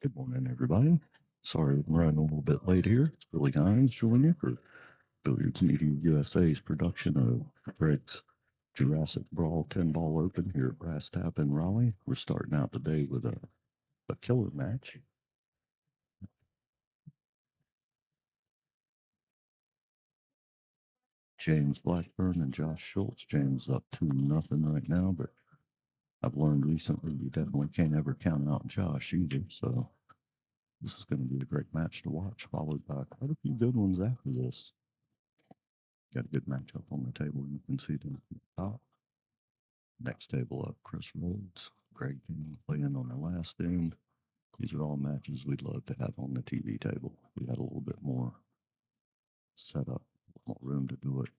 Good morning, everybody. Sorry I'm running a little bit late here. It's Billy Hines joining you for Billiards Media USA's production of Greg's Jurassic Brawl 10 Ball Open here at Brass Tap in Raleigh. We're starting out today with a killer match. James Blackburn and Josh Schultz. James up 2-0 right now, but I've learned recently you definitely can't ever count out Josh either. So this is going to be a great match to watch, followed by quite a few good ones after this. Got a good matchup on the table. You can see them at the top. Next table up, Chris Rhodes, Greg King playing on the last end. These are all matches we'd love to have on the TV table. We had a little bit more setup, more room to do it.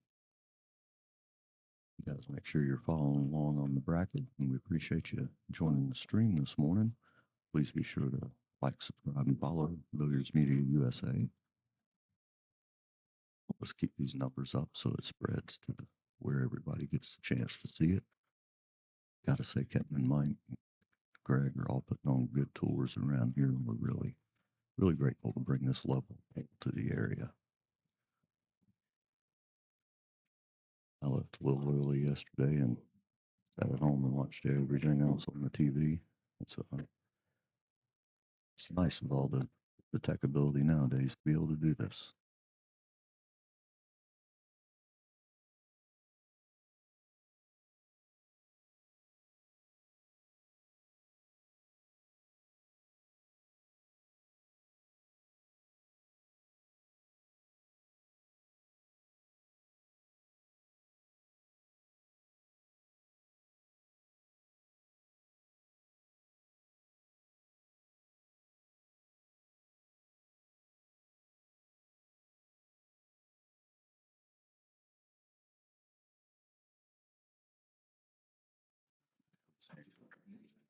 You guys make sure you're following along on the bracket, and we appreciate you joining the stream this morning. Please be sure to like, subscribe, and follow Billiards Media USA. Let's keep these numbers up so it spreads to where everybody gets a chance to see it. Got to say, Kevin and Mike, Greg are all putting on good tours around here, and we're really grateful to bring this level to the area. I left a little early yesterday and sat at home and watched everything else on the TV. It's nice with all the tech ability nowadays to be able to do this.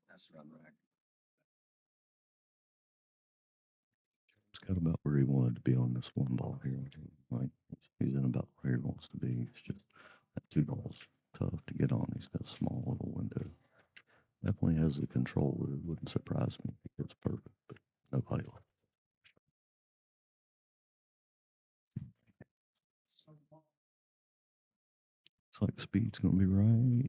That's run rack. It's got about where he wanted to be on this one ball here. Like he's in about where he wants to be. It's just that two balls tough to get on. He's got a small little window. Definitely has the control. It wouldn't surprise me if it's perfect, but nobody will. Looks like speed's gonna be right.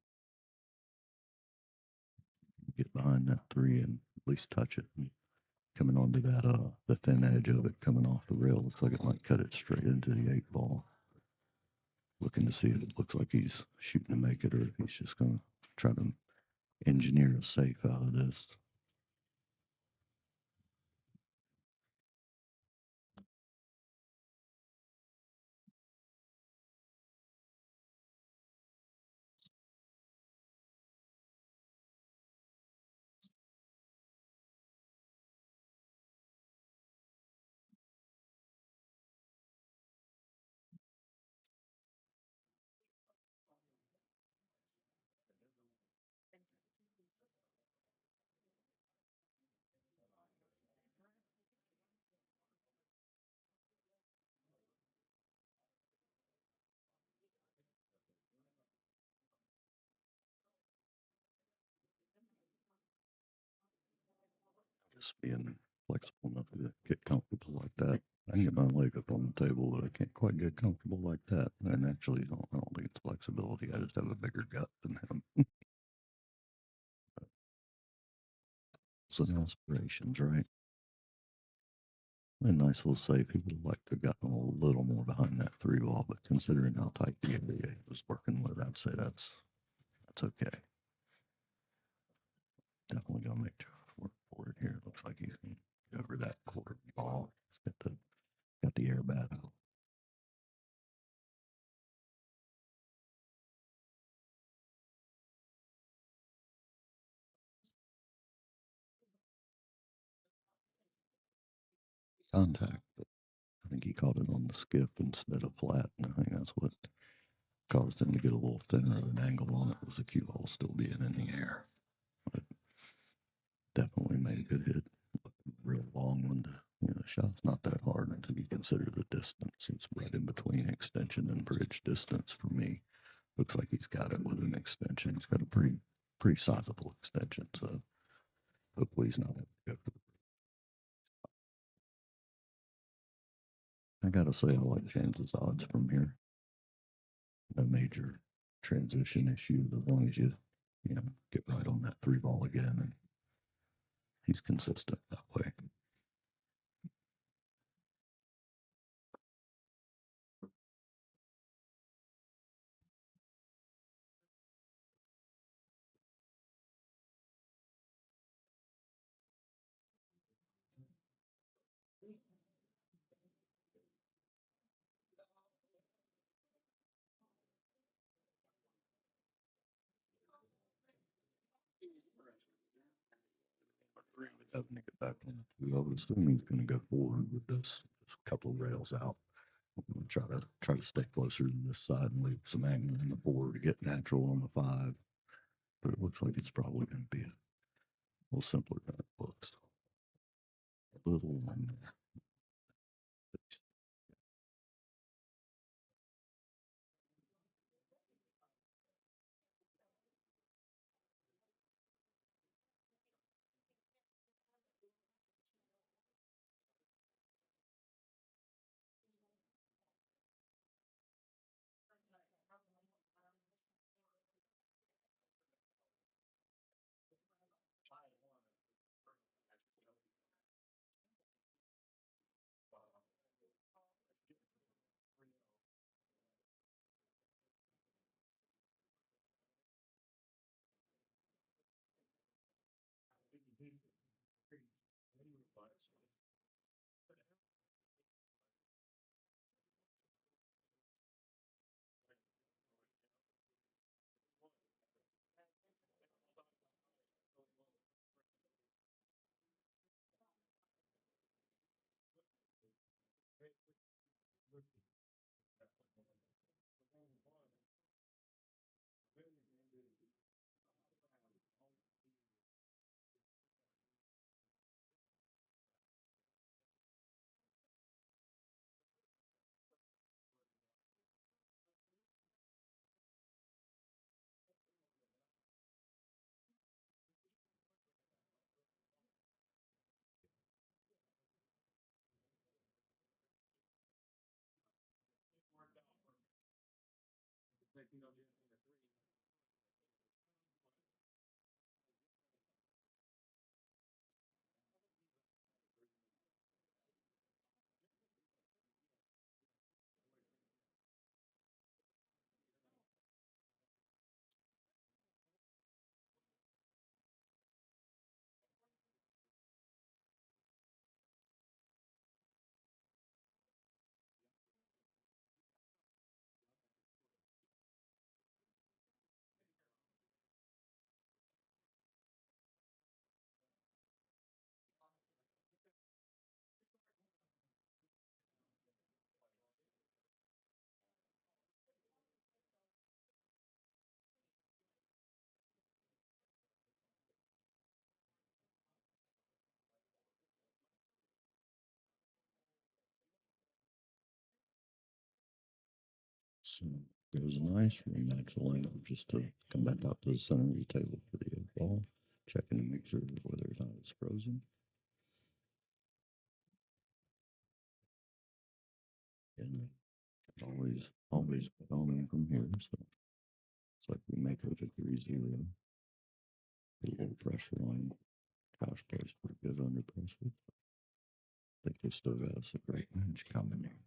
Get behind that three and at least touch it. And coming onto that the thin edge of it coming off the rail. Looks like it might cut it straight into the 8 ball. Looking to see if it looks like he's shooting to make it or if he's just gonna try to engineer a safe out of this. Just being flexible enough to get comfortable like that. I can get my leg up on the table, but I can't quite get comfortable like that. And actually, I don't think it's flexibility. I just have a bigger gut than him. Some aspirations, right? A nice little save. He would have liked to have gotten a little more behind that three ball, but considering how tight the area he was working with, I'd say that's okay. Definitely gonna make Josh work for it here. Looks like he's gonna cover that quarter ball. He's got the air bat out. Contact, but I think he caught it on the skip instead of flat, and I think that's what caused him to get a little thinner of an angle on it. Was the cue ball still being in the air, but definitely made a good hit. Real long one. The shot's not that hard until you consider the distance. It's right in between extension and bridge distance for me. Looks like he's got it with an extension. He's got a pretty sizable extension, so hopefully he's not having to go for the I gotta say, I like James's odds from here. No major transition issue as long as you know, get right on that three ball again, and he's consistent that way. Agree with having to get back on the two. I would assume he's going to go forward with this, just a couple of rails out. I'm gonna try to stay closer to this side and leave some angle on the four to get natural on the five. But it looks like it's probably going to be a little simpler than it looks. A little. So goes nice, real natural angle just to come back out to the center of the table for the ball, checking to make sure whether or not it's frozen. And always put on in from here. So it's like we make it a 3-0. A little pressure on Cash plays pretty good under pressure. I think they still got us a great match coming here.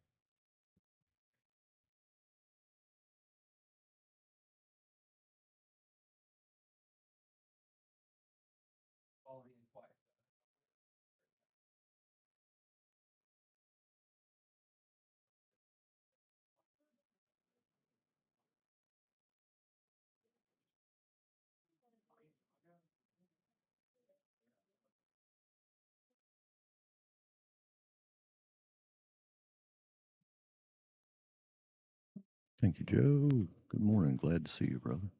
Thank you, Joe. Good morning. Glad to see you, brother.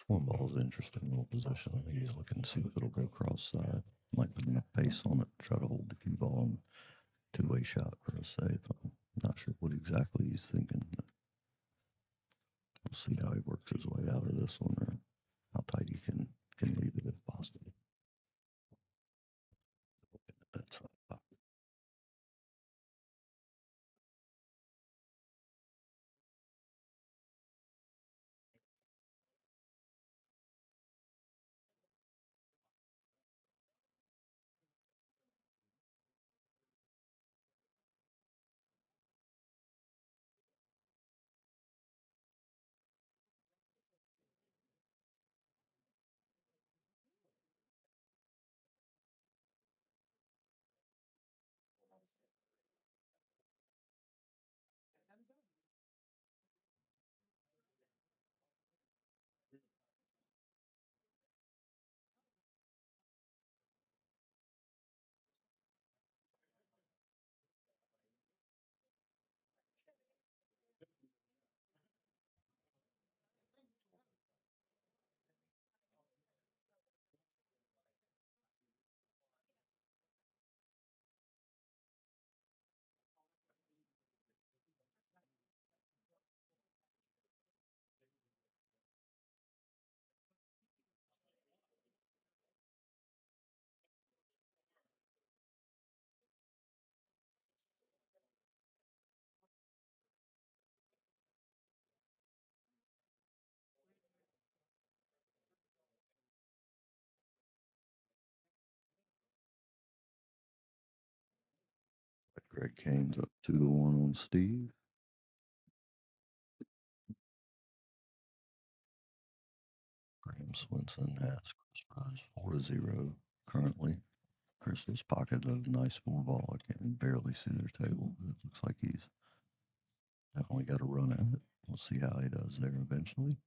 Swarm ball's an interesting little position. I think he's looking to see if it'll go cross side. Might put enough pace on it to try to hold the cue ball and two-way shot for a save. I'm not sure what exactly he's thinking. We'll see how he works his way out of this one or how tight he can leave it if possible. That's Greg Kane's up 2-1 on Steve. Graham Swinson has Chris Rose 4-0 currently. Chris has pocketed a nice four ball. I can barely see their table, but it looks like he's definitely got a run at it. We'll see how he does there eventually.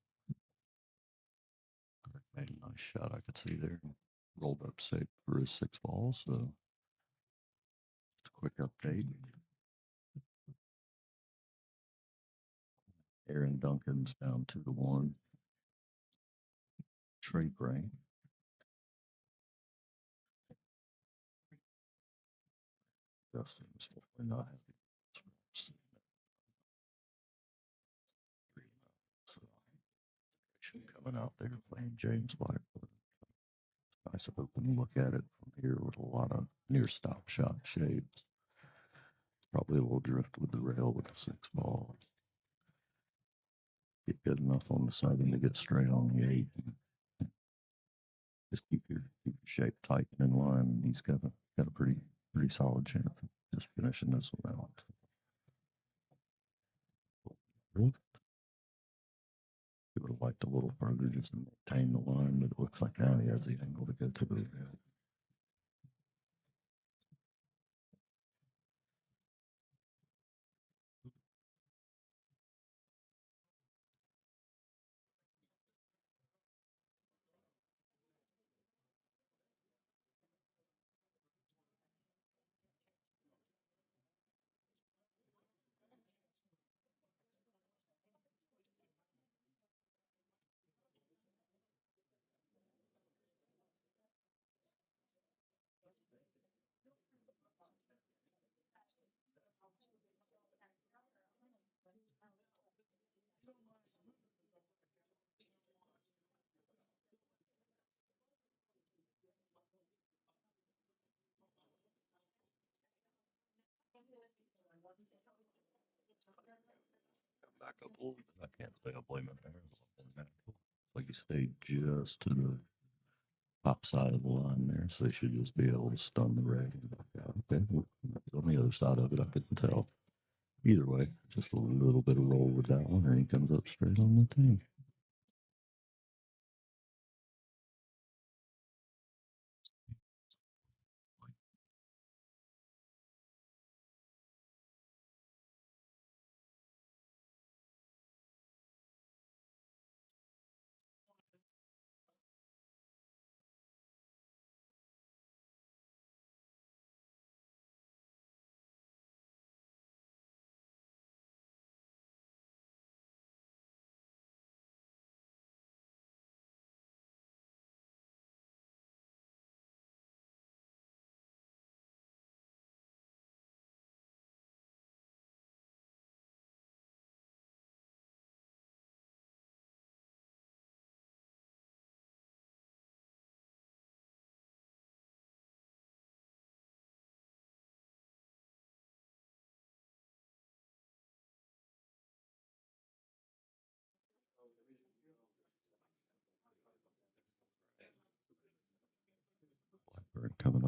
Greg made a nice shot I could see there. Rolled up safe for his 6 balls, so just a quick update. Aaron Duncan's down 2-1. Trey Gray. Justin's definitely not happy. Coming out there playing James Blackwood. Nice open look at it from here with a lot of near stop shot shapes. Probably a little drift with the rail with the 6 ball. Get good enough on the 7 to get straight on the 8. Just keep your shape tight and in line. He's got a pretty solid chance of just finishing this one out. He would have liked a little further just to maintain the line, but it looks like now he has the angle to go to the rail. Back up a little bit. I can't say I blame it there. Like he stayed just to the top side of the line there, so they should just be able to stun the red. Okay, on the other side of it, I couldn't tell. Either way, just a little bit of roll with that one, and he comes up straight on the team.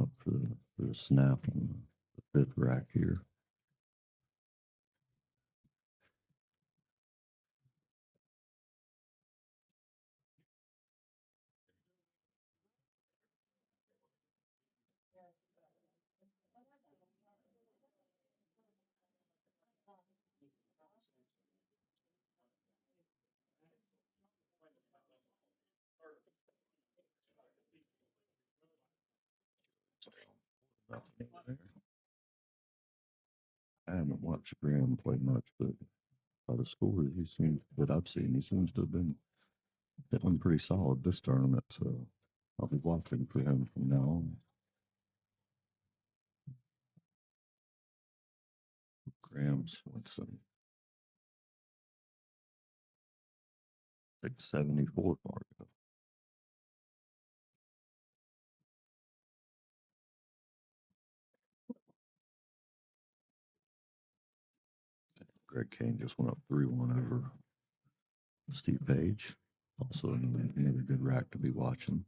out for the snap on the fifth rack here. Nothing there. I haven't watched Graham play much, but by the scores he seems that I've seen, he seems to have been definitely pretty solid this tournament. So I'll be watching for him from now on. Graham Swenson, 674 Fargo. Greg Kane just went up 3-1 over Steve Page. Also another good rack to be watching.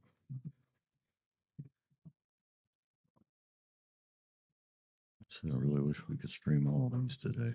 So I really wish we could stream all of these today.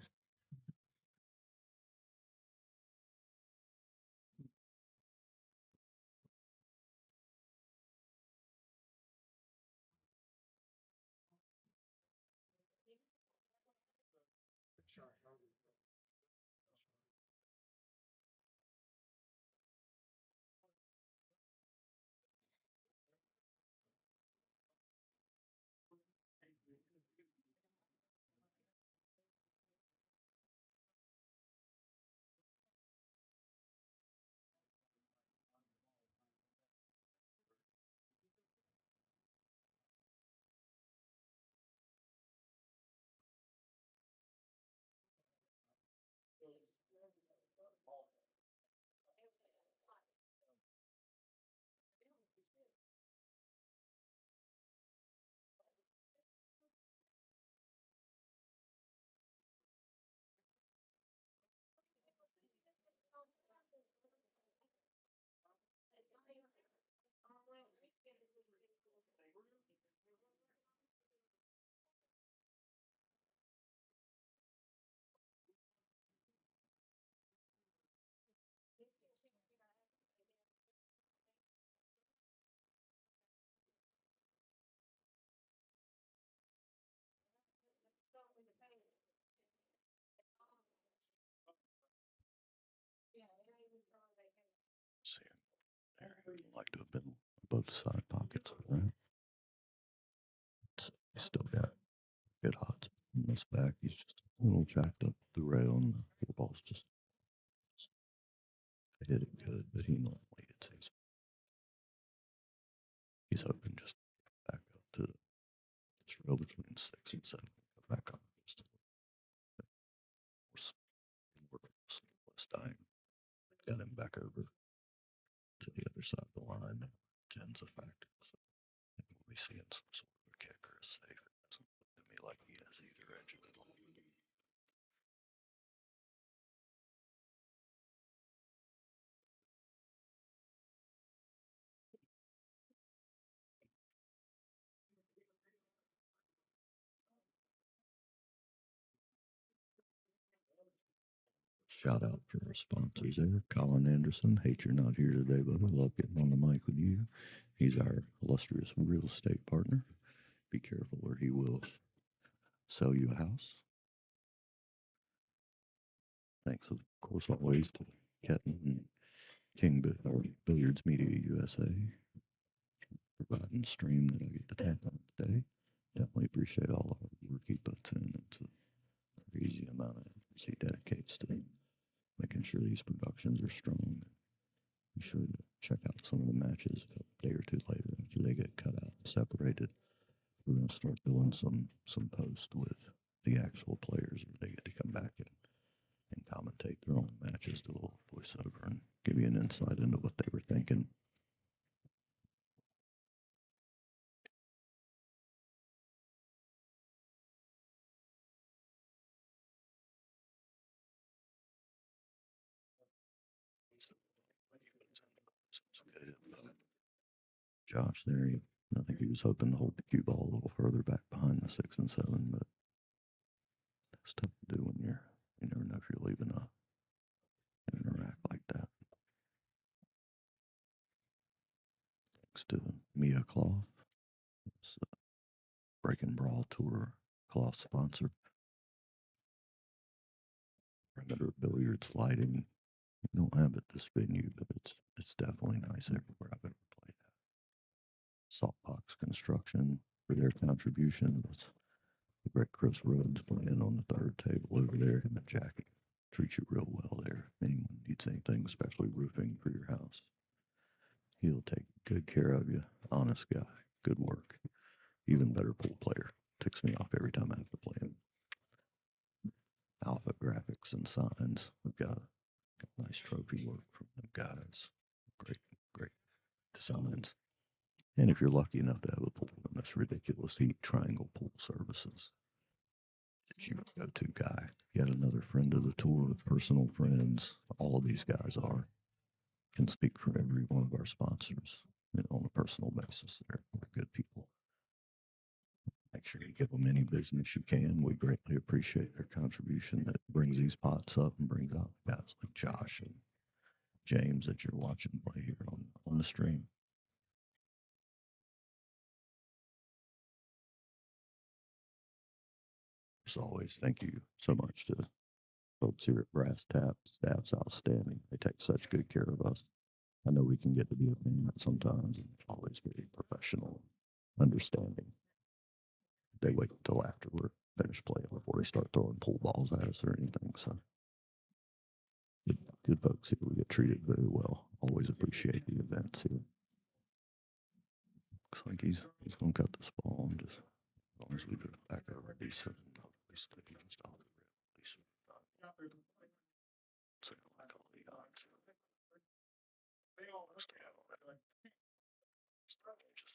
See, there he would like to have been on both side pockets for that. He's still got good odds in this back. He's just a little jacked up the rail, and the four ball's just hit it good, but he normally hits his. He's hoping just back up to this rail between 6 and 7. Go back up just a little more less dying. Got him back over to the other side of the line. 10's a factor, so I think we'll be seeing some sort of a kick or a save. It doesn't look to me like he has either edge of it all. Shout out for our sponsors there. Colin Anderson, hate you're not here today, but I love getting on the mic with you. He's our illustrious real estate partner. Be careful or he will sell you a house. Thanks, of course, always to Ketten and or Billiards Media USA providing the stream that I get to tap on today. Definitely appreciate all the hard work he puts in. It's a crazy amount of hours he dedicates to making sure these productions are strong. Be sure to check out some of the matches a day or two later after they get cut out and separated. We're going to start doing some posts with the actual players where they get to come back and commentate their own matches, do a little voiceover, and give you an insight into what they were thinking. Josh, there I think he was hoping to hold the cue ball a little further back behind the 6 and 7, but it's tough to do when you never know if you're leaving an rack like that. Next to Mia Cloth, it's a Breaking Brawl Tour cloth sponsor. Perimeter billiards lighting. We don't have it this venue, but it's definitely nice everywhere I've ever played at. Saltbox Construction for their contribution. That's the great Chris Rhodes playing on the third table over there, and the Jackie treats you real well there. If anyone needs anything, especially roofing for your house, he'll take good care of you. Honest guy, good work. Even better pool player. Ticks me off every time I have to play him. Alpha Graphics and Signs. We've got nice trophy work from them guys. Great designs. And if you're lucky enough to have a pool in this ridiculous heat, Triangle Pool Services is your go-to guy. Yet another friend of the tour, personal friends. All of these guys can speak for every one of our sponsors, on a personal basis. They're good people. Make sure you give them any business you can. We greatly appreciate their contribution that brings these pots up and brings out guys like Josh and James that you're watching play here on the stream. As always, thank you so much to the folks here at Brass Tap. Staff's outstanding. They take such good care of us. I know we can get to be a pain at sometimes, and always very professional, understanding. They wait until after we're finished playing before they start throwing pool balls at us or anything. So good folks here. We get treated very well. Always appreciate the events here. Looks like he's gonna cut this ball and just as long as we drift back over decent and not release the just off the rim, release it. So like all the odds. Stay out on that. Just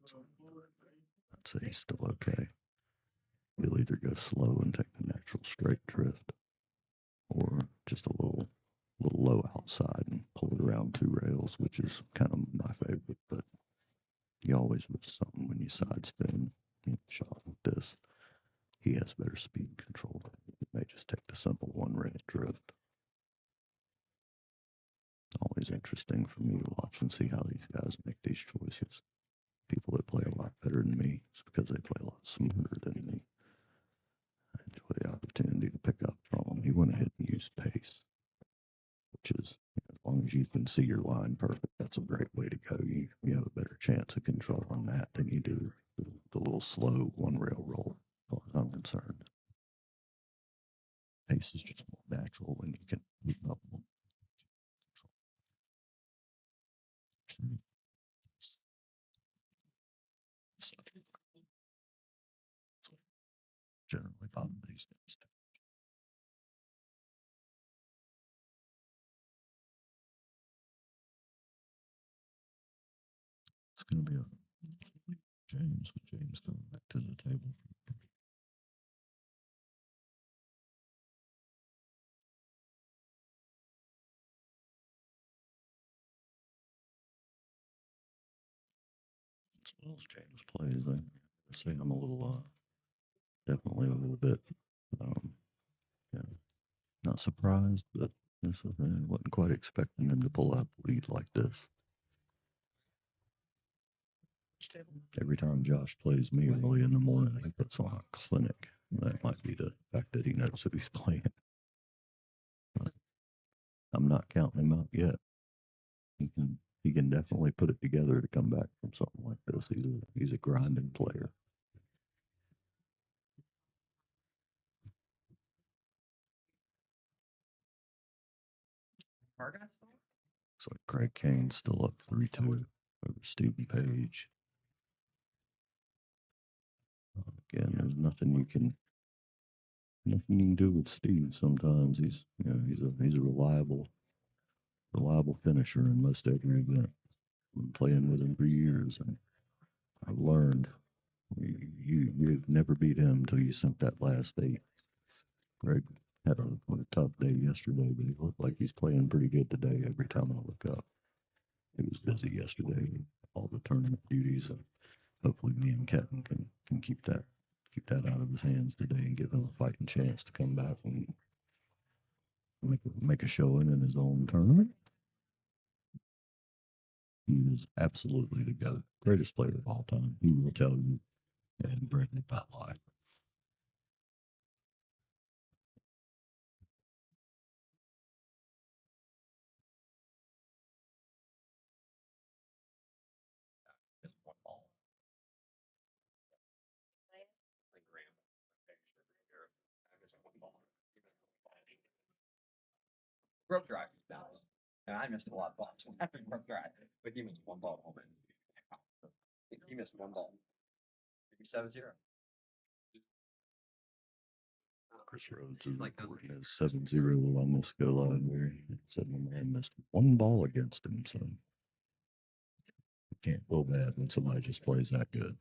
a little bit I'd say he's still okay. You'll either go slow and take the natural straight drift, or just a little low outside and pull it around 2 rails, which is kind of my favorite. But you always miss something when you side spin shot like this. He has better speed control. It may just take the simple 1 rail drift. Always interesting for me to watch and see how these guys make these choices. People that play a lot better than me, it's because they play a lot smoother than me. I enjoy the opportunity to pick up from them. He went ahead and used pace, which is, as long as you can see your line perfect, that's a great way to go. You have a better chance of controlling that than you do the little slow 1 rail roll, as far as I'm concerned. Pace is just more natural when you can open up more control. Generally bottom these days. It's going to be a James with James coming back to the table. As well as James plays, I say I'm a little, definitely a little bit, yeah, not surprised, but I wasn't quite expecting him to pull out the lead like this. Every time Josh plays me early in the morning, he puts on a clinic. That might be the fact that he knows who he's playing. I'm not counting him out yet. He can definitely put it together to come back from something like this. He's a grinding player. Looks like Craig Kane's still up 3-2 over Stephen Page. Again, there's nothing you can do with Steve. Sometimes he's a reliable finisher in most every event. I've been playing with him for years, and I've learned you've never beat him until you sink that last 8. Greg Had a tough day yesterday, but he looked like he's playing pretty good today. Every time I look up, he was busy yesterday with all the tournament duties, and hopefully me and Kenton can keep that out of his hands today and give him a fighting chance to come back and make a showing in his own tournament. He is absolutely the GOAT, greatest player of all time. He will tell you, and Brett will not lie. Rope drive. And I missed a lot of balls after rope drive, but he missed one ball home. He missed one ball. 7-0. Chris Rhodes is reporting as 7-0 will almost go live there. He said my man missed one ball against him, so you can't feel bad when somebody just plays that good.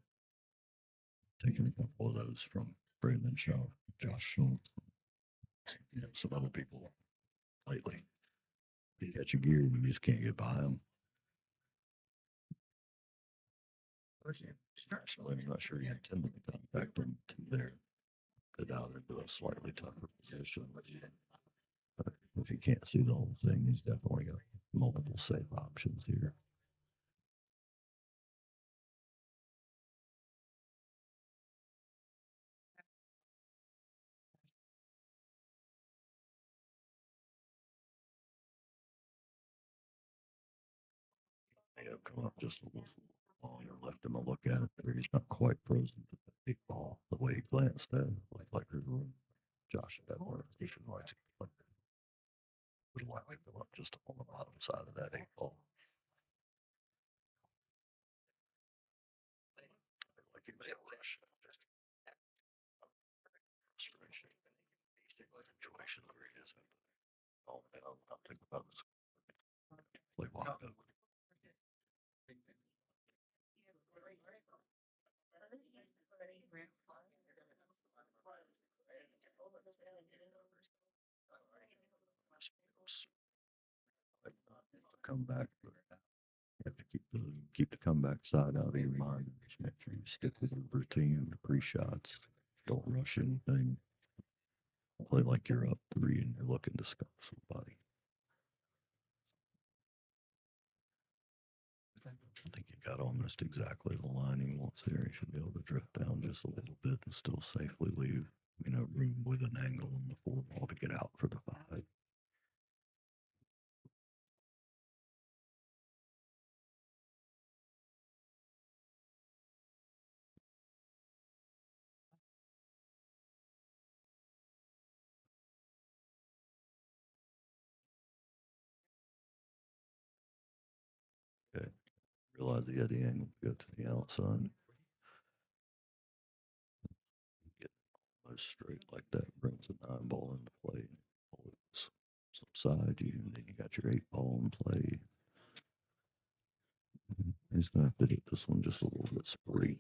Taking a couple of those from Brandon Shaw, Josh Schultz, some other people lately. You catch your gear and you just can't get by them. I'm not sure he intended to contact them to there. Get out into a slightly tougher position. But if you can't see the whole thing, he's definitely got multiple save options here. May have come up just a little longer, left him a look at it there. He's not quite frozen to the big ball the way he glanced at it. Looked like there's room. Josh had more position right. Would like to come up just on the bottom side of that 8 ball. Like he may have rushed just frustration. Situation where he is calm down, not think about this. Play wide open. Come back, but you have to keep the comeback side out of your mind. Just make sure you stick with your routine, your pre-shots. Don't rush anything. Play like you're up 3 and you're looking to scuff somebody. I think you got almost exactly the line he wants there. He should be able to drift down just a little bit and still safely leave, room with an angle on the 4 ball to get out for the 5. Okay. Realize he had the angle to go to the outside. Get almost straight like that, brings a 9 ball into play. Pull it subside you, and then you got your 8 ball in play. He's going to have to hit this one just a little bit sporty.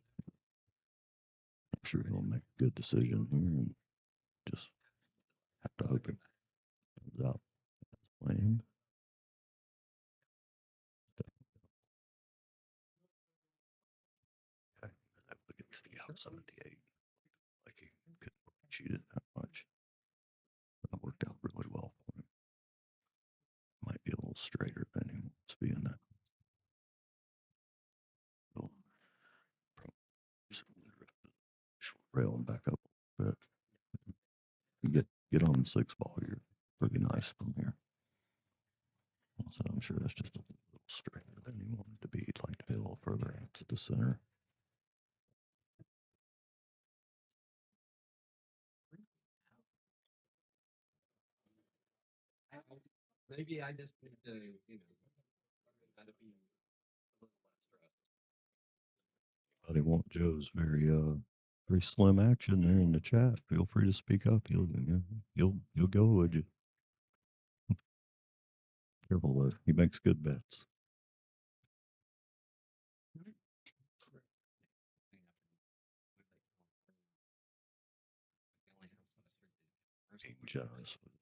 I'm sure he'll make a good decision here and just have to hope it comes out as planned. Okay, able to get to the outside of the 8. Like he couldn't cheat it that much. That worked out really well for him. Might be a little straighter than he wants to be in that. So, railing back up a bit. You get on the 6 ball, you're pretty nice from here. So I'm sure that's just a little straighter than you want it to be. You'd like to be a little further out to the center. Maybe I just need to, how to be a little less stressed. But he want Joe's very slim action there in the chat. Feel free to speak up. You'll go, would you? Careful though. He makes good bets. generous with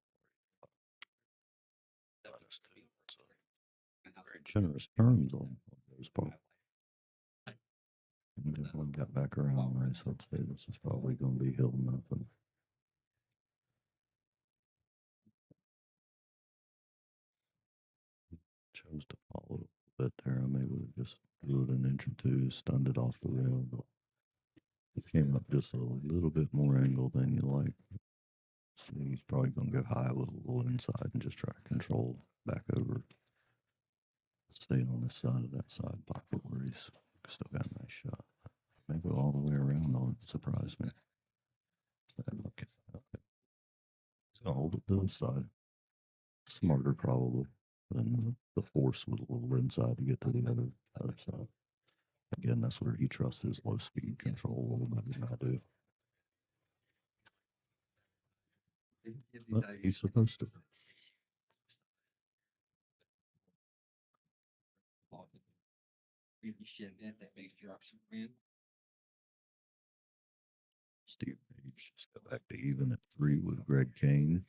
bonus too. So very generous terms on those part. And if one got back around nice, I'd say this is probably going to be hill nothing. Chose to follow a bit there. I maybe would have just threw it an inch or two, stunned it off the rail, but it came up just a little bit more angle than you like. So he's probably going to go high with a little inside and just try to control back over. Stay on this side of that side pocket where he's still got a nice shot. May go all the way around on it. Surprise me. Okay. He's going to hold it to the side. Smarter probably than the force with a little inside to get to the other side. Again, that's where he trusts his low speed control a little better than I do. But he's supposed to. Steve Page just got back to even at 3 with Greg Kane.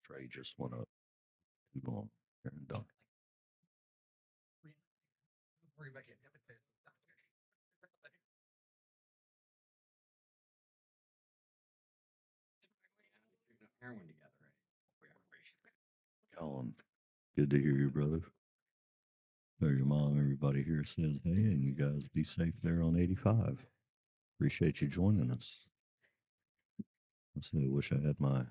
Trey just went up too long and done. Colin, good to hear you, brother. Or your mom, everybody here says, hey, and you guys be safe there on 85. Appreciate you joining us. I say, I wish I had my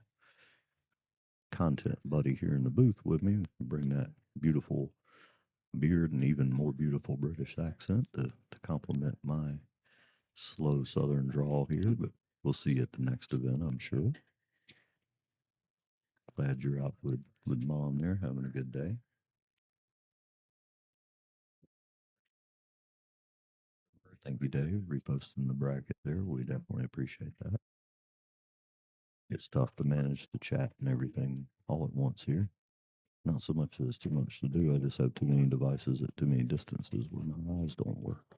content buddy here in the booth with me. Bring that beautiful beard and even more beautiful British accent to complement my slow southern drawl here, but we'll see you at the next event, I'm sure. Glad you're out with mom there, having a good day. Thank you, Dave, reposting the bracket there. We definitely appreciate that. It's tough to manage the chat and everything all at once here. Not so much as too much to do. I just have too many devices at too many distances where my eyes don't work.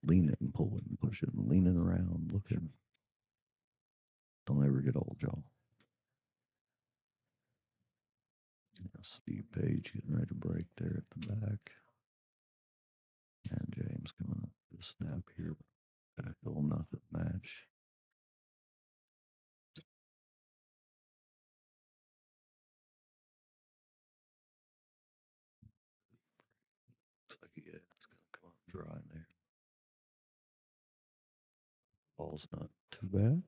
Leaning and pulling and pushing, leaning around, looking. Don't ever get old, y'all. Steve Page getting ready to break there at the back. And James coming up to the snap here. Got a hill nothing match. Looks like it's going to come out dry there. Ball's not too bad.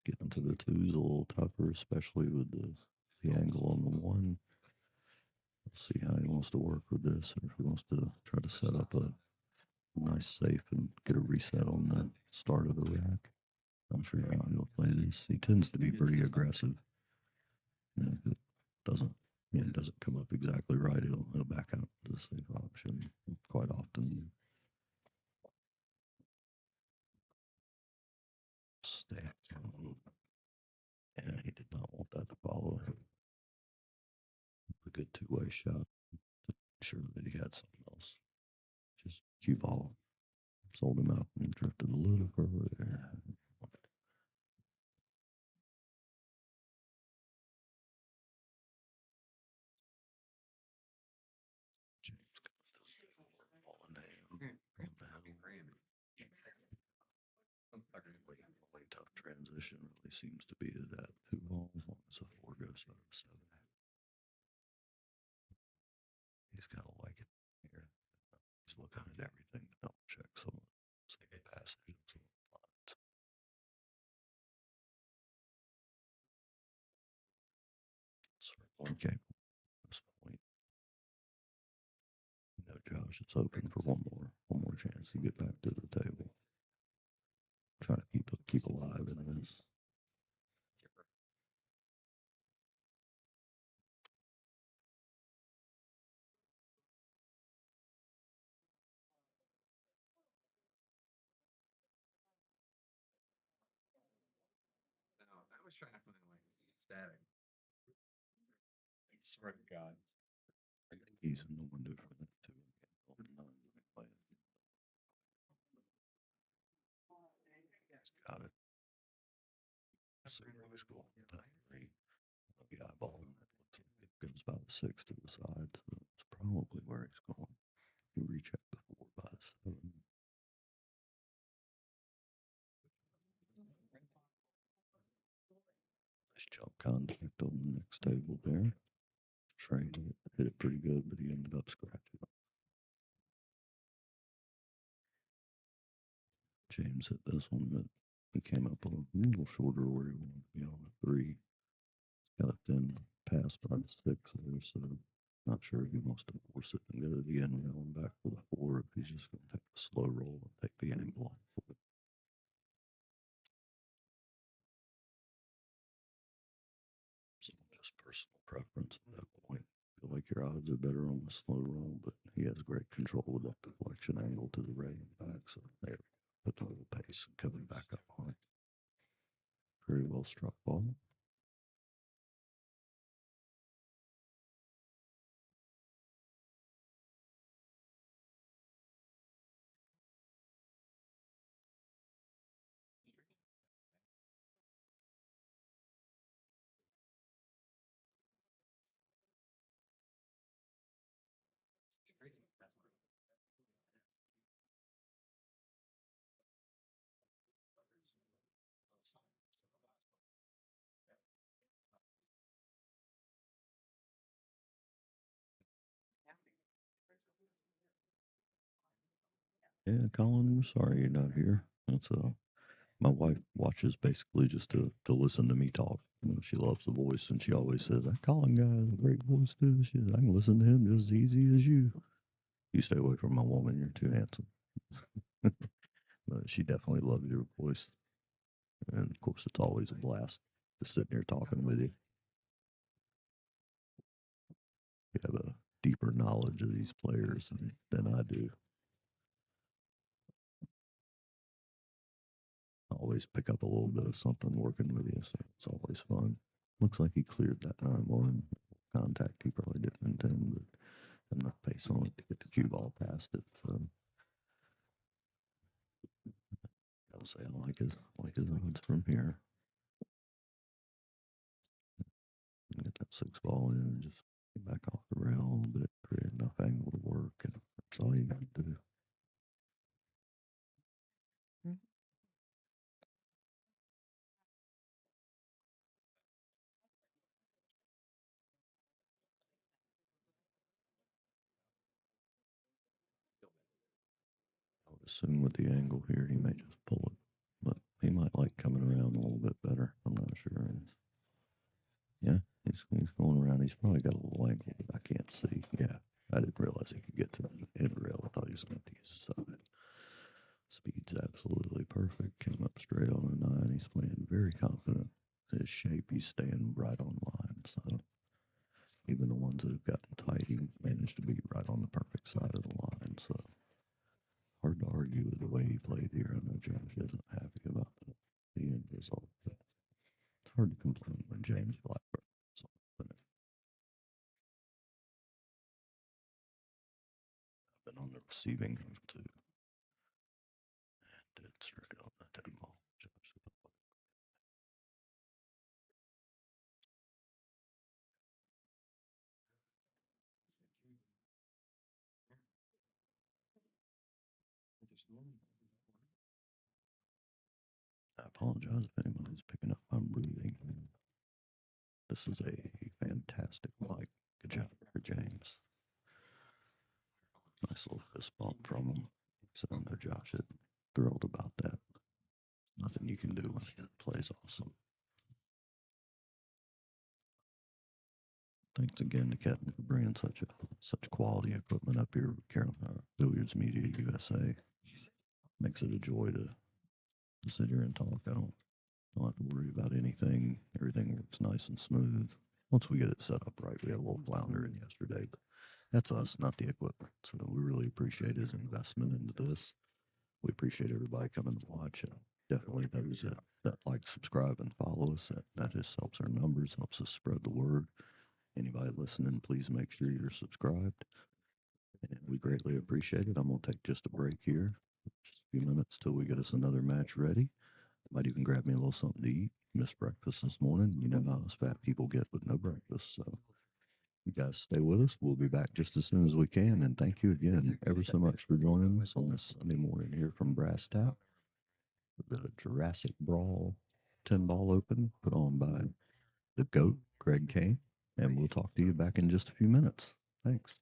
Getting to the twos a little tougher, especially with the angle on the one. We'll see how he wants to work with this, or if he wants to try to set up a nice safe and get a reset on the start of the rack. I'm sure how he'll play this. He tends to be pretty aggressive. And if it doesn't come up exactly right, he'll back out to the safe option quite often. Stack. Yeah, he did not want that to follow him. A good two-way shot to ensure that he had something else. Just cue ball. Sold him out and drifted a little further there. James ball in hand. Only tough transition really seems to be that 2 balls as long as a 4 goes out of 7. He's kind of like it here. He's looking at everything to double check some of the passages and some of the lines. Certainly capable at this point. You know, Josh is open for one more chance to get back to the table. Try to keep alive in this. I was trying to find static. I swear to God. I think he's in the window for that too. 6 to the side, so that's probably where he's going. You recheck the 4 by 7. Nice jump contact on the next table there. Trade it, hit it pretty good, but he ended up scratching it. James hit this one, but he came up a little shorter where he wanted to be on the 3. Got a thin pass by the 6 there, so not sure if he wants to force it and go to the end rail and back for the 4, if he's just going to take the slow roll and take the angle off of it. So just personal preference at that point. Feel like your odds are better on the slow roll, but he has great control with that deflection angle to the right and back, so there we go. Put the little pace and coming back up on it. Very well struck ball. Yeah, Colin, I'm sorry you're not here. That's my wife watches basically just to listen to me talk. You know, she loves the voice, and she always says, "That Colin guy has a great voice too." She says, "I can listen to him just as easy as you." You stay away from my woman. You're too handsome. But she definitely loves your voice, and of course, it's always a blast to sit here talking with you. You have a deeper knowledge of these players than I do. I always pick up a little bit of something working with you, so it's always fun. Looks like he cleared that 9-1 contact. He probably didn't intend, but enough pace on it to get the cue ball past it. So gotta say I like his odds from here. Get that 6 ball in and just get back off the rail a little bit, create enough angle to work, and that's all you got to do. I would assume with the angle here, he may just pull it, but he might like coming around a little bit better. I'm not sure. Yeah, he's going around. He's probably got a little angle that I can't see. Yeah, I didn't realize he could get to the end rail. I thought he was going to use the side. Speed's absolutely perfect. Came up straight on a 9. He's playing very confident. His shape, he's staying right on line. So even the ones that have gotten tight, he managed to be right on the perfect side of the line. So hard to argue with the way he played here. I know Josh isn't happy about the end result, but it's hard to complain when James Blackburn is on it. I've been on the receiving end too. And dead straight on that 10 ball. Josh. I apologize if anybody's picking up my breathing. This is a fantastic mic. Good job for James. Nice little fist bump from him. So I know Josh is thrilled about that. Nothing you can do when he plays awesome. Thanks again to Kevin for bringing such quality equipment up here with Carolina Billiards Media USA. Makes it a joy to sit here and talk. I don't have to worry about anything. Everything works nice and smooth. Once we get it set up right, we had a little flounder in yesterday, but that's us, not the equipment. So we really appreciate his investment into this. We appreciate everybody coming to watch, and definitely those that like, subscribe, and follow us. That just helps our numbers, helps us spread the word. Anybody listening, please make sure you're subscribed. And we greatly appreciate it. I'm going to take just a break here, just a few minutes till we get us another match ready. Might even grab me a little something to eat. Missed breakfast this morning. You know how us fat people get with no breakfast. So guys stay with us. We'll be back just as soon as we can. And thank you again ever so much for joining us on this Sunday morning here from Brass Tap, the Jurassic Brawl 10 Ball Open put on by the GOAT, Greg Kane. And we'll talk to you back in just a few minutes. Thanks.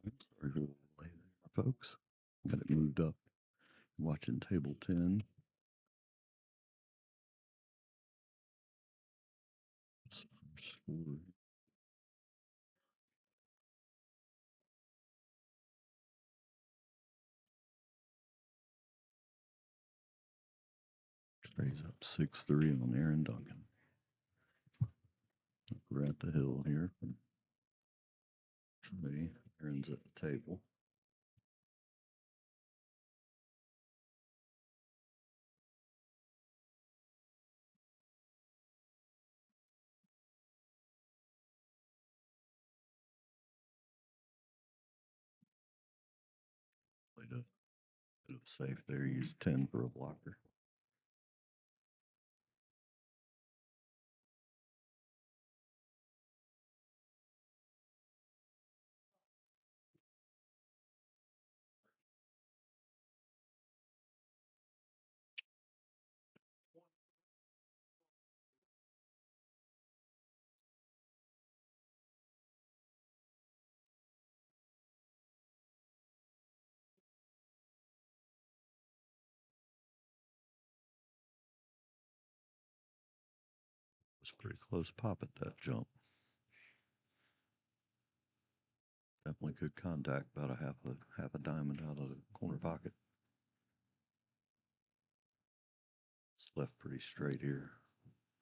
Sorry for the delay there, folks. Got it moved up. Watching table 10. Score. Trey's up 6-3 on Aaron Duncan. We're at the hill here. Trey, Aaron's at the table. Played a bit of safe there. Used 10 for a blocker. Was pretty close pop at that jump. Definitely good contact, about a half a diamond out of the corner pocket. It's left pretty straight here.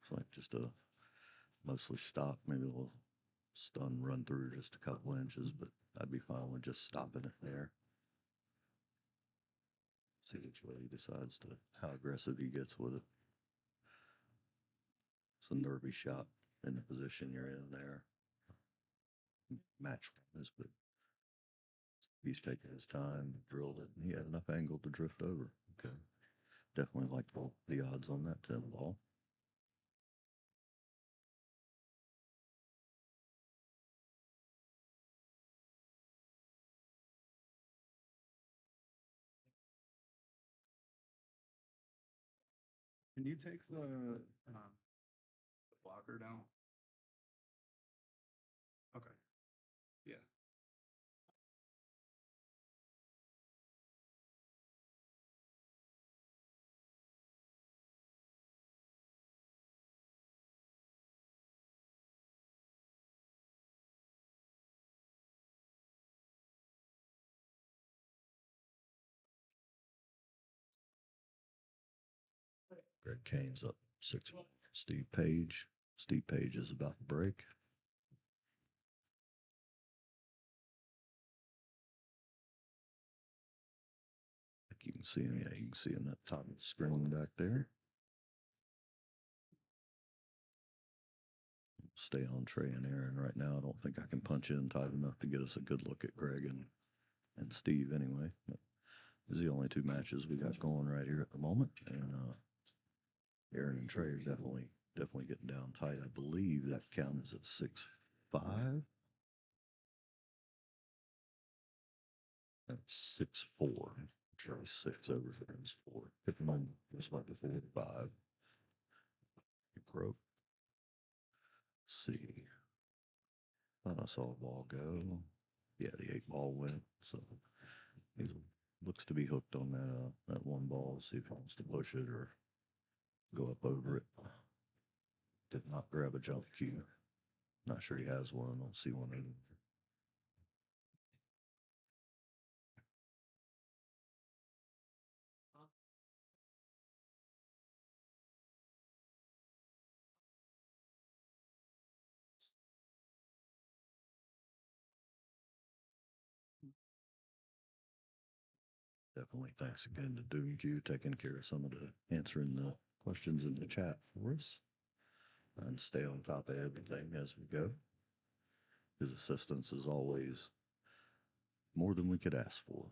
It's like just a mostly stop, maybe a little stun run through just a couple inches, but I'd be fine with just stopping it there. See which way he decides to, how aggressive he gets with it. It's a nervy shot in the position you're in there. Match wise, but he's taking his time, drilled it, and he had enough angle to drift over. Okay. Definitely like the odds on that 10 ball. Can you take the blocker down? Okay. Yeah. Greg Kane's up 6. Steve Page. Steve Page is about to break. You can see him, yeah, you can see him that top of the screen back there. Stay on Trey and Aaron right now. I don't think I can punch in tight enough to get us a good look at Greg and Steve anyway. But these are the only two matches we got going right here at the moment. And Aaron and Trey are definitely getting down tight. I believe that count is at 6-5. That's 6-4. Trey's 6 over Aaron's 4. Pittman just like the 4-5. He broke. See. Thought I saw a ball go. Yeah, the 8 ball went. So he looks to be hooked on that one ball. See if he wants to push it or go up over it. Did not grab a jump cue. Not sure he has one. Don't see one in. Definitely thanks again to Doom Q taking care of some of the answering the questions in the chat for us. And stay on top of everything as we go. His assistance is always more than we could ask for.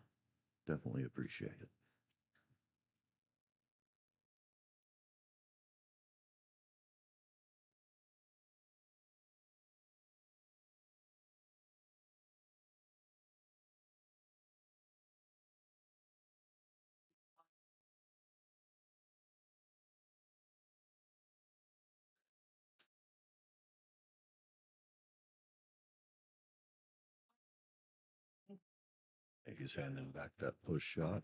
Definitely appreciate it. He's handing back that push shot.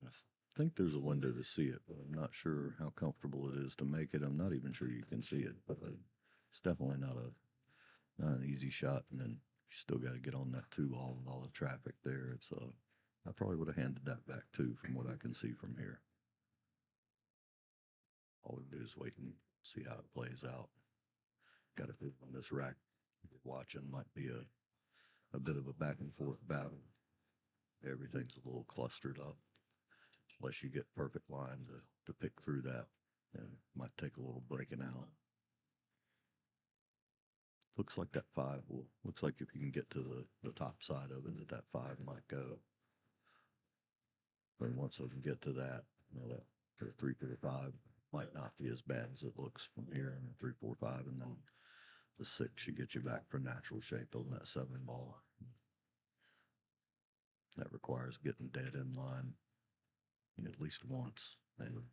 I think there's a window to see it, but I'm not sure how comfortable it is to make it. I'm not even sure you can see it, but it's definitely not an easy shot. And then you still got to get on that 2-ball with all the traffic there. It's I probably would have handed that back too, from what I can see from here. All we do is wait and see how it plays out. Got to fit on this rack. Watching might be a bit of a back and forth battle. Everything's a little clustered up. Unless you get perfect line to pick through that, it might take a little breaking out. Looks like that 5 will. Looks like if you can get to the top side of it, that 5 might go. But once I can get to that, that the 3, 4, 5 might not be as bad as it looks from here. And 3, 4, 5, and then the 6 should get you back for natural shape on that 7-ball. That requires getting dead in line at least once. And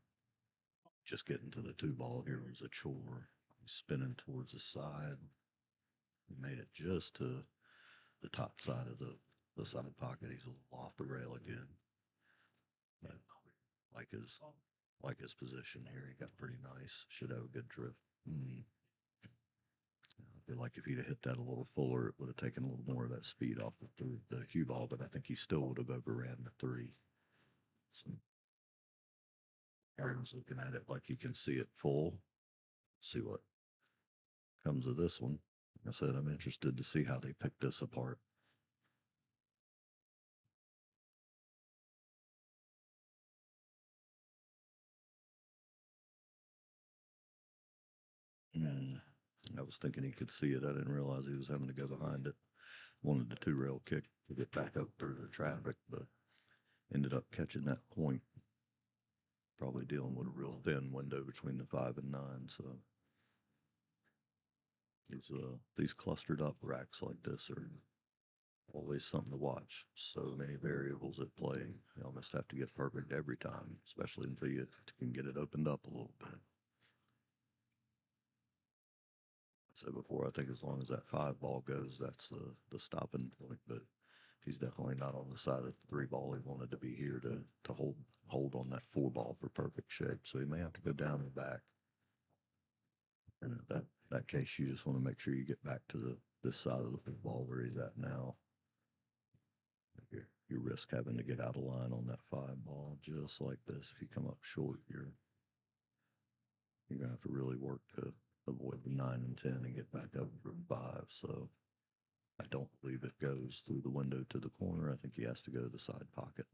just getting to the 2-ball here was a chore. He's spinning towards the side. He made it just to the top side of the side pocket. He's a little off the rail again. But like his position here, he got pretty nice. Should have a good drift. I feel like if he'd have hit that a little fuller, it would have taken a little more of that speed off the cue ball, but I think he still would have overran the 3. So Aaron's looking at it like he can see it full. See what comes of this one. Like I said, I'm interested to see how they pick this apart. I was thinking he could see it. I didn't realize he was having to go behind it. Wanted the 2-rail kick to get back up through the traffic, but ended up catching that point. Probably dealing with a real thin window between the 5 and 9. So these clustered up racks like this are always something to watch. So many variables at play. You almost have to get perfect every time, especially until you can get it opened up a little bit. I said before, I think as long as that 5-ball goes, that's the stopping point. But he's definitely not on the side of the 3-ball. He wanted to be here to hold on that 4-ball for perfect shape. So he may have to go down and back. And in that case, you just want to make sure you get back to this side of the football where he's at now. You risk having to get out of line on that 5-ball just like this. If you come up short, you're gonna have to really work to avoid the 9 and 10 and get back up for 5. So I don't believe it goes through the window to the corner. I think he has to go to the side pocket.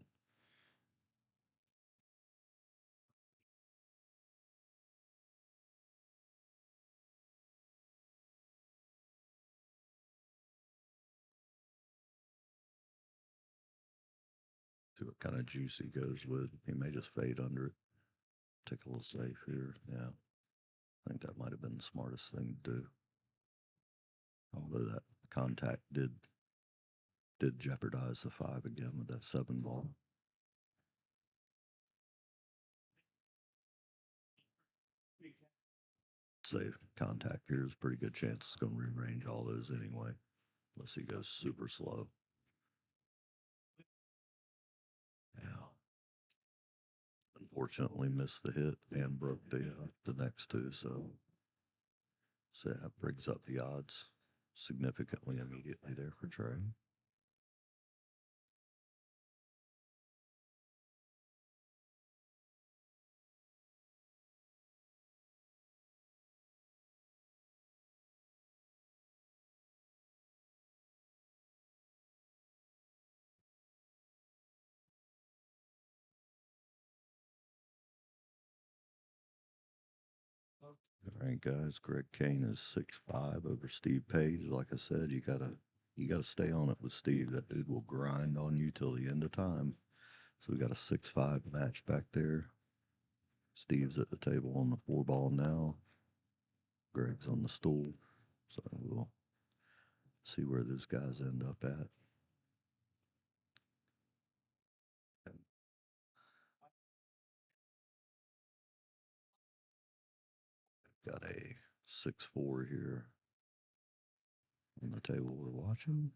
See what kind of juice he goes with. He may just fade under it. Take a little safe here. Yeah. I think that might have been the smartest thing to do. Although that contact did jeopardize the 5 again with that 7-ball. Say contact here is a pretty good chance it's going to rearrange all those anyway, unless he goes super slow. Yeah. Unfortunately, missed the hit and broke the next 2. So that brings up the odds significantly immediately there for Trey. All right, guys. Greg Kane is 6'5" over Steve Page. Like I said, you gotta stay on it with Steve. That dude will grind on you till the end of time. So we got a 6'5" match back there. Steve's at the table on the 4-ball now. Greg's on the stool. So we'll see where those guys end up at. Got a 6'4" here. on the table we're watching.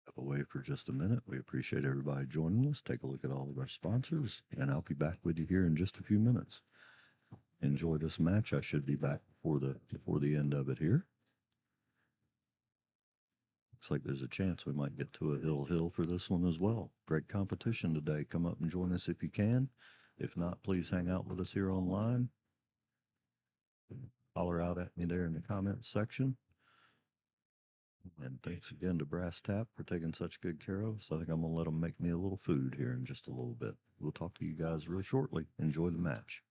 Step away for just a minute. We appreciate everybody joining us. Take a look at all of our sponsors, and I'll be back with you here in just a few minutes. Enjoy this match. I should be back before the end of it here. Looks like there's a chance we might get to a hill for this one as well. Great competition today. Come up and join us if you can. If not, please hang out with us here online. Holler out at me there in the comments section. And thanks again to Brass Tap for taking such good care of us. I think I'm going to let them make me a little food here in just a little bit. We'll talk to you guys real shortly. Enjoy the match.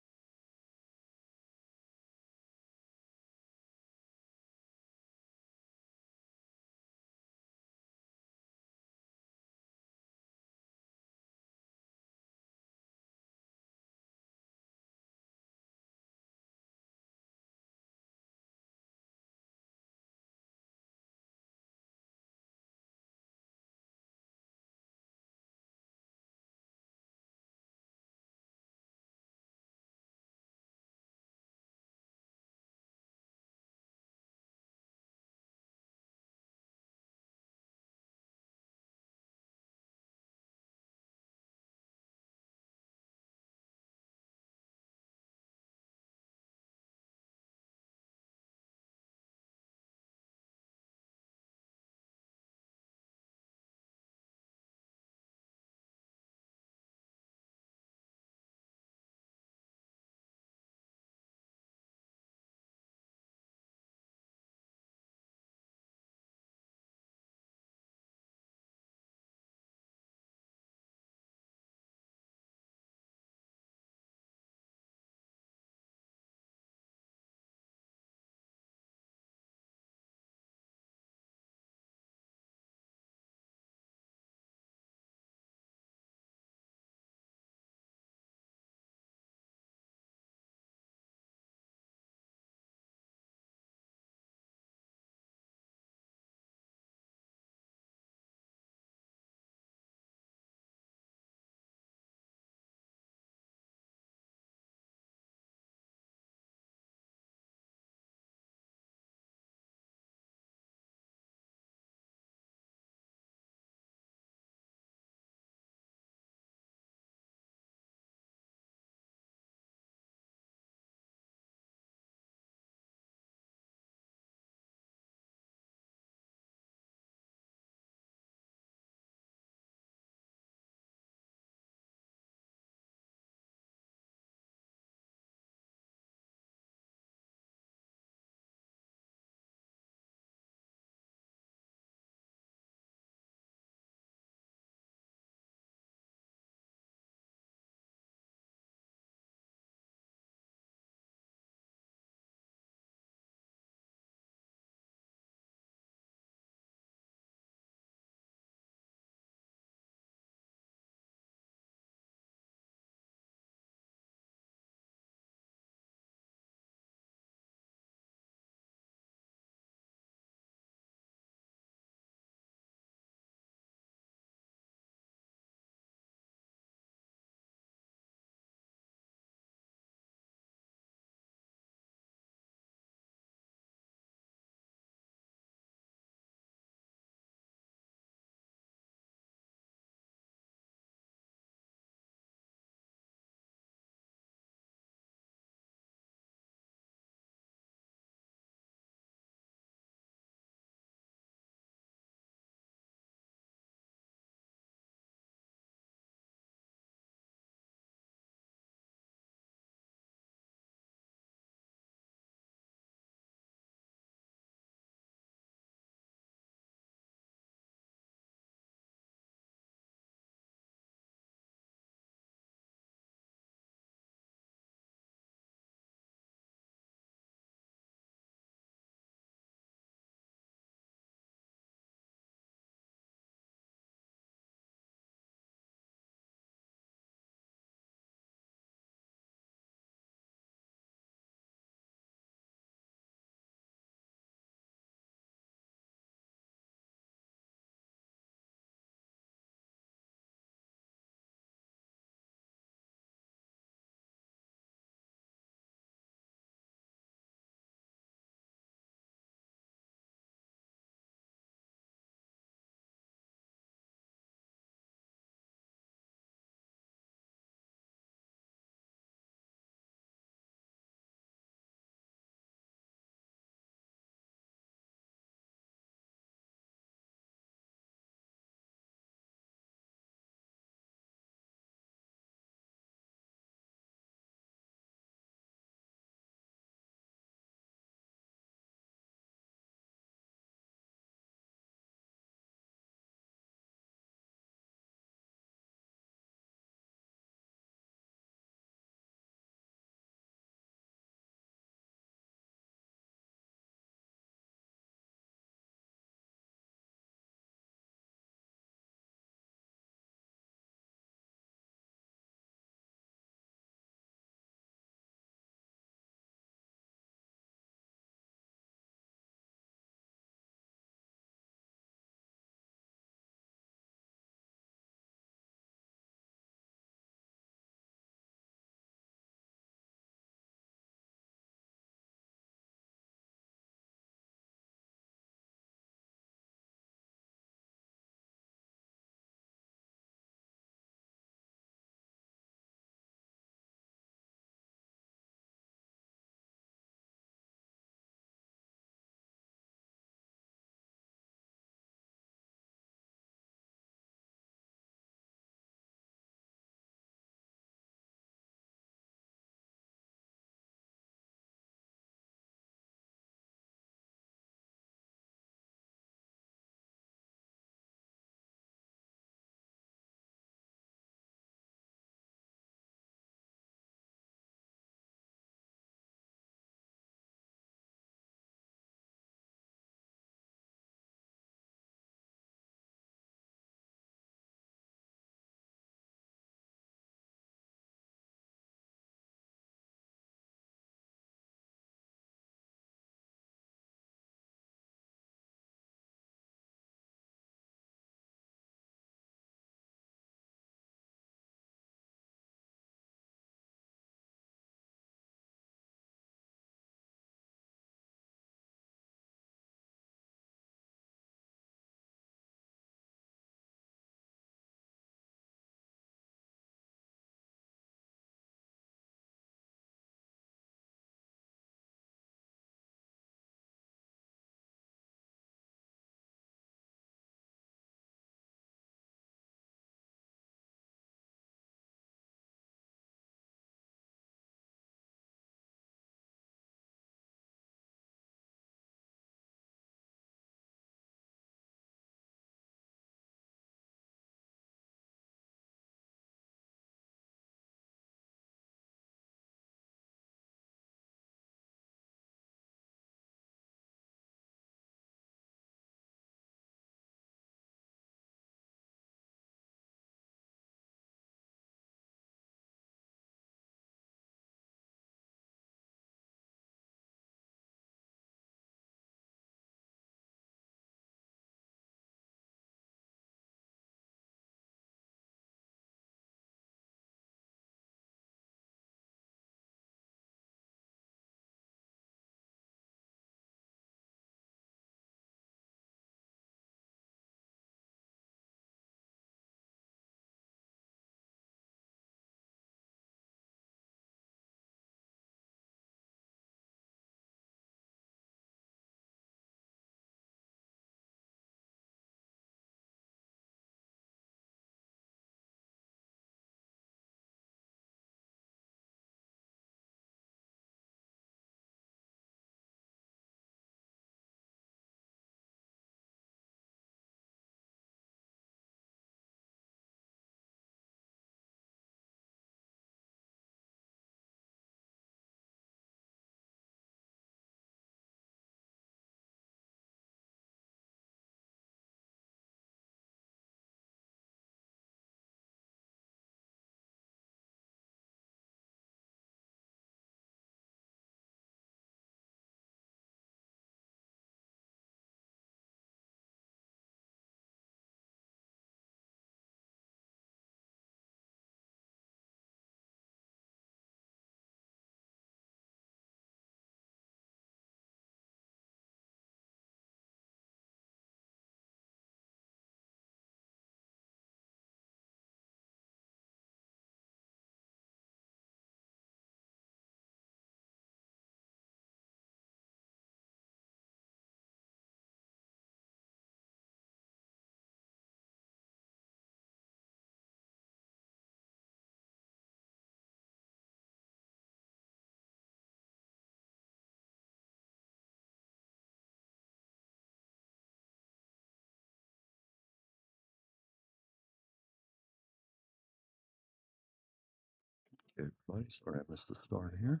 Okay, everybody, sorry I missed the start here.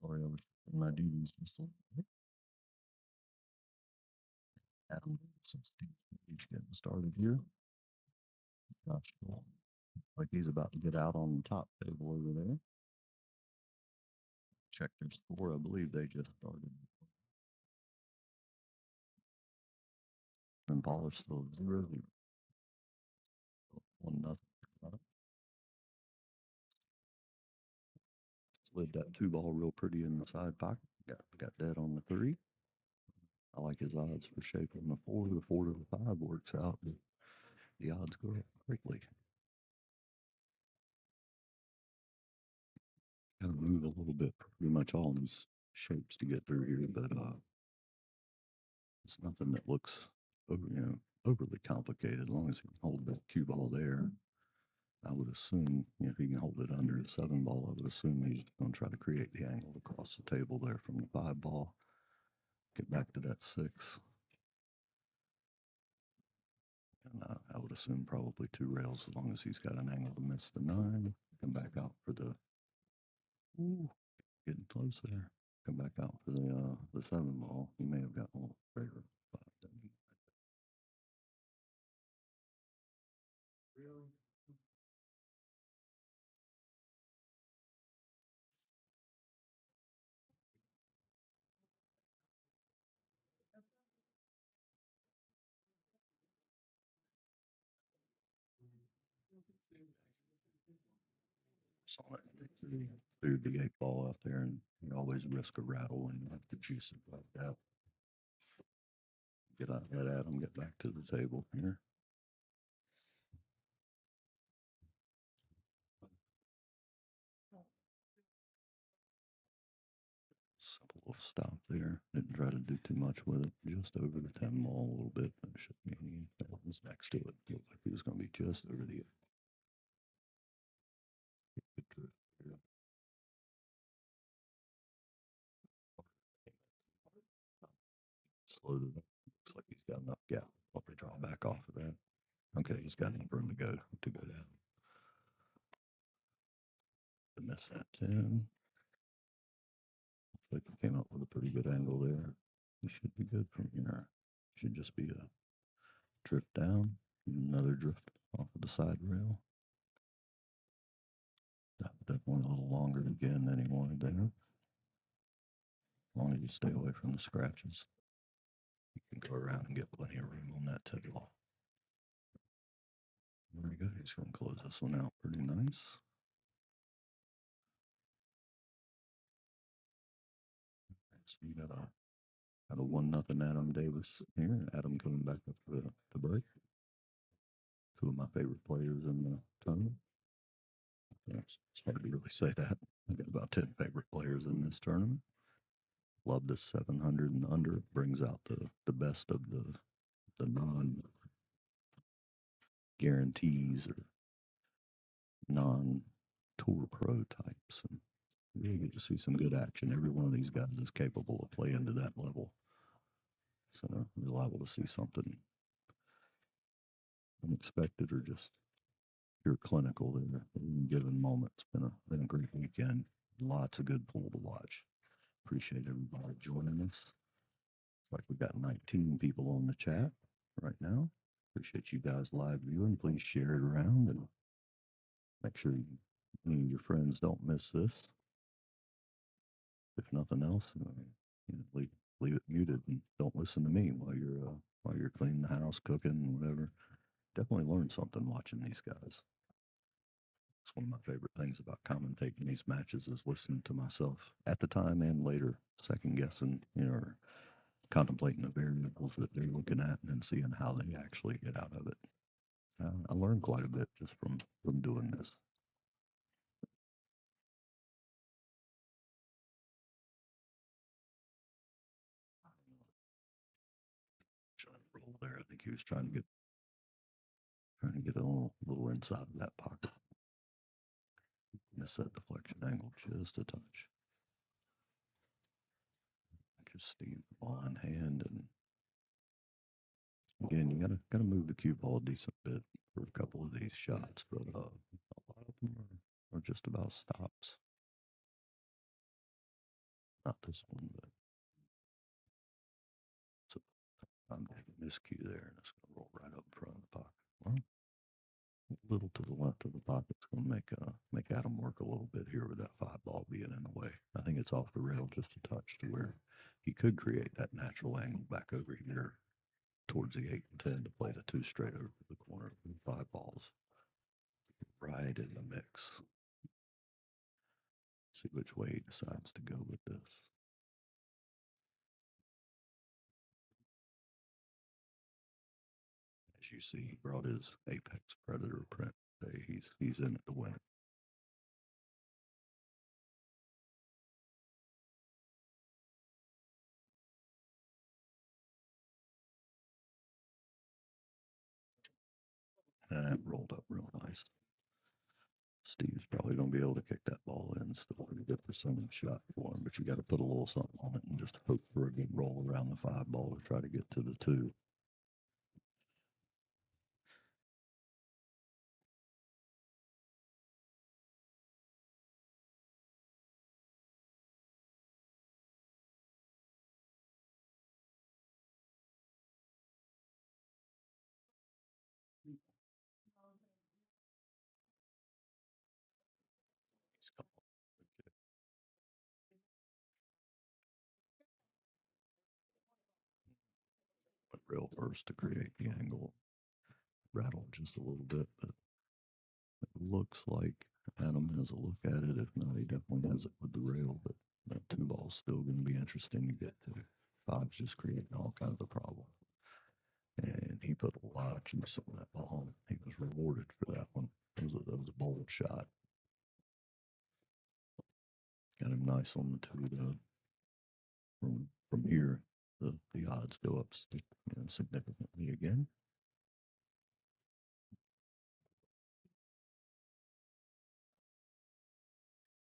Sorry, I was in my duties just a little bit. Adam Davis, Steve Page getting started here. Josh Scholl, like he's about to get out on the top table over there. Check their score. I believe they just started. And Paul are still 0-0. 1-0. Slid that 2-ball real pretty in the side pocket. Got that on the 3. I like his odds for shaping the 4. The 4 to the 5 works out. But the odds go up quickly. Got to move a little bit, pretty much all these shapes to get through here, but it's nothing that looks overly complicated. As long as he can hold that cue ball there, I would assume if he can hold it under the 7 ball, I would assume he's going to try to create the angle across the table there from the 5 ball. Get back to that 6. And I would assume probably 2 rails as long as he's got an angle to miss the 9. Come back out for the getting close there. Come back out for the 7 ball. He may have gotten a little bigger. On it. Cleared the 8 ball out there, and you always risk a rattle when you have to juice it like that. Let Adam get back to the table here. Simple little stop there. Didn't try to do too much with it. Just over the 10 ball a little bit. It shouldn't be any. That was next to it. Looked like he was going to be just over the 8. Good drift here. Slowed it up. Looks like he's got enough gap. Probably draw back off of that. Okay, he's got enough room to go down. To miss that 10. Looks like he came up with a pretty good angle there. He should be good from here. Should just be a drift down, another drift off of the side rail. Definitely a little longer again than he wanted there. As long as you stay away from the scratches, you can go around and get plenty of room on that 10 ball. Very good. He's going to close this one out pretty nice. So you got a 1-0 Adam Davis here. Adam coming back up for the break. 2 of my favorite players in the tournament. It's hard to really say that. I got about 10 favorite players in this tournament. Love this 700 and under. It brings out the best of the non guarantees or non tour pro types, and you really get to see some good action. Every one of these guys is capable of playing to that level, so you're liable to see something unexpected or just pure clinical there at any given moment. It's been a great weekend. Lots of good pool to watch. Appreciate everybody joining us. It's like we got 19 people on the chat right now. Appreciate you guys live viewing. Please share it around and make sure any of your friends don't miss this. If nothing else, leave it muted and don't listen to me while you're cleaning the house, cooking, whatever. Definitely learn something watching these guys. It's one of my favorite things about commentating these matches is listening to myself at the time and later, second guessing, or contemplating the variables that they're looking at and then seeing how they actually get out of it. I learned quite a bit just from doing this. Trying to roll there. I think he was trying to get a little inside of that pocket. Miss that deflection angle just a touch. Just Steve the ball in hand, and again, you gotta move the cue ball a decent bit for a couple of these shots, but a lot of them are just about stops. Not this one, but it's I'm taking miscue there, and it's gonna roll right up in front of the pocket. Well, a little to the left of the pocket's gonna make Adam work a little bit here with that 5 ball being in the way. I think it's off the rail just a touch to where he could create that natural angle back over here towards the 8 and 10 to play the 2 straight over the corner of the 5 balls. Right in the mix. See which way he decides to go with this. As you see, he brought his Apex Predator print today. He's in it to win it. And that rolled up real nice. Steve's probably going to be able to kick that ball in. Still a good percentage shot for him, but you got to put a little something on it and just hope for a good roll around the 5 ball to try to get to the 2. He's come on. Went real first to create the angle. Rattled just a little bit, but it looks like Adam has a look at it. If not, he definitely has it with the rail, but that 2 ball's still going to be interesting to get to. 5's just creating all kinds of problems. And he put a lot of juice on that ball. He was rewarded for that one. That was a bold shot. Got him nice on the 2 to from here. The odds go up significantly again.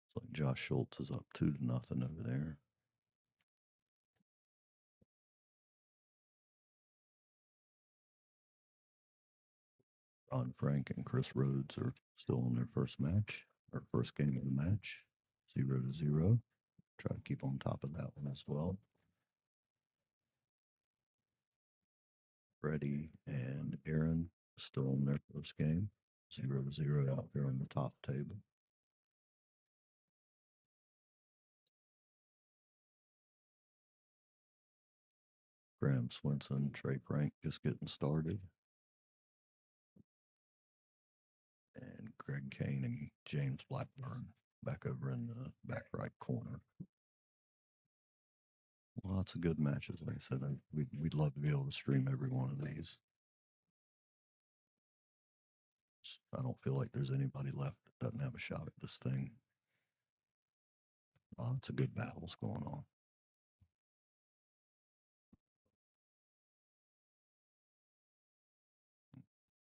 It's like Josh Schultz is up 2-0 over there. Ron Frank and Chris Rhodes are still in their first match, or first game of the match, 0-0. Try to keep on top of that one as well. Freddie and Aaron still in their first game, 0-0 out there on the top table. Graham Swinson, Trey Frank just getting started. And Greg Kane and James Blackburn back over in the back right corner. Lots of good matches. Like I said, we'd love to be able to stream every one of these. I don't feel like there's anybody left that doesn't have a shot at this thing. Lots of good battles going on.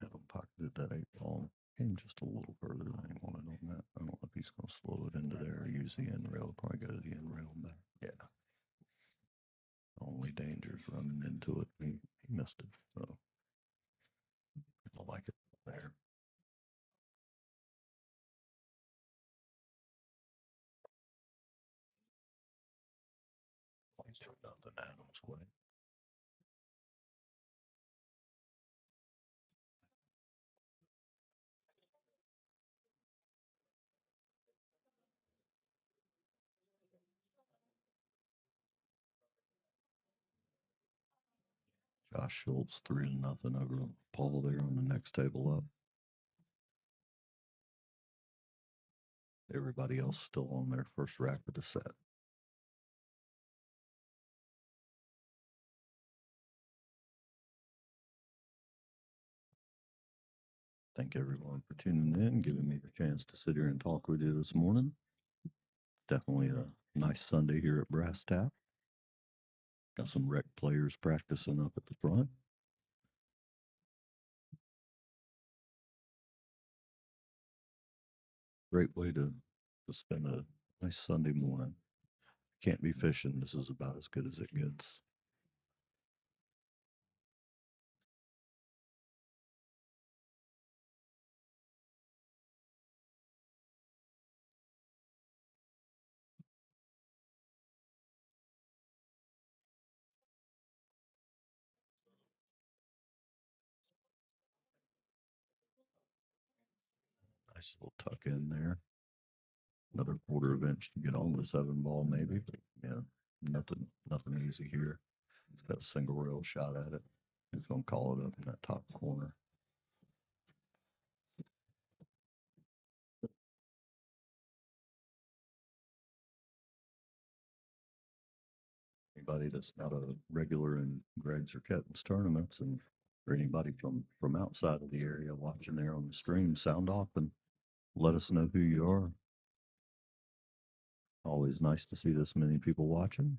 Adam pocketed that 8 ball. Came just a little further than I wanted on that. I don't know if he's going to slow it into there or use the end rail. Probably go to the end rail and back. Yeah. Only danger's running into it. He missed it. So I like it there. Like 2-0 Adams way. Josh Schultz 3-0 over Paul there on the next table up. Everybody else still on their first rack of the set. Thank everyone for tuning in, giving me the chance to sit here and talk with you this morning. Definitely a nice Sunday here at Brass Tap. Got some rec players practicing up at the front. Great way to spend a nice Sunday morning. Can't be fishing. This is about as good as it gets. Nice little tuck in there. Another quarter of inch to get on the 7 ball, maybe. But yeah, nothing easy here. He's got a single rail shot at it. He's gonna call it up in that top corner. Anybody that's not a regular in Greg's or Ketton's tournaments, and or anybody from outside of the area watching there on the stream, sound off and let us know who you are. Always nice to see this many people watching.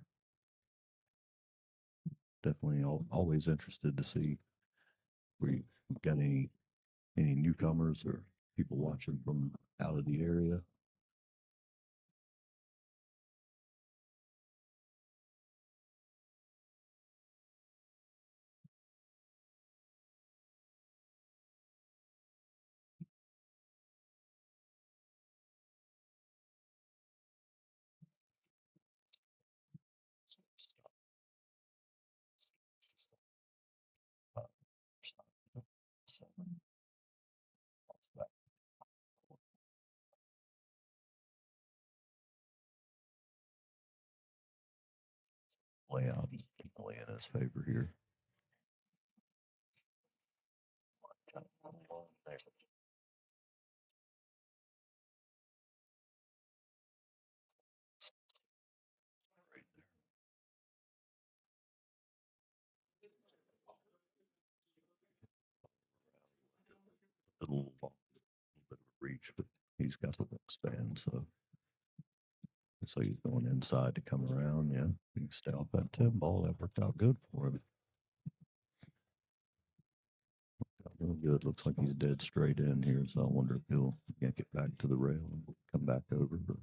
Definitely always interested to see if we got any newcomers or people watching from out of the area. Layout is definitely in his favor here. There's right there. A little long, a bit of reach, but he's got the wingspan, so he's going inside to come around. Yeah, he can stay off that 10 ball. That worked out good for him. Got real good. Looks like he's dead straight in here, so I wonder if he'll yank it back to the rail and come back over. But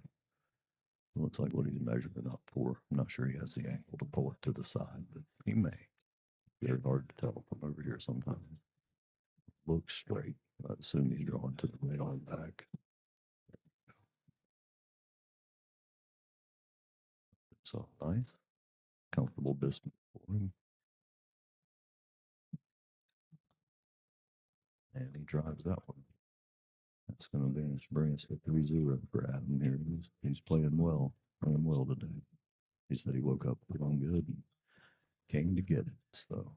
it looks like what he's measuring up for. I'm not sure he has the angle to pull it to the side, but he may. Very hard to tell from over here sometimes. Looks straight. I assume he's drawing to the rail and back. So nice, comfortable distance for him. And he drives that one. That's going to bring us to 3-0 for Adam here. He's playing well today. He said he woke up feeling good and came to get it. So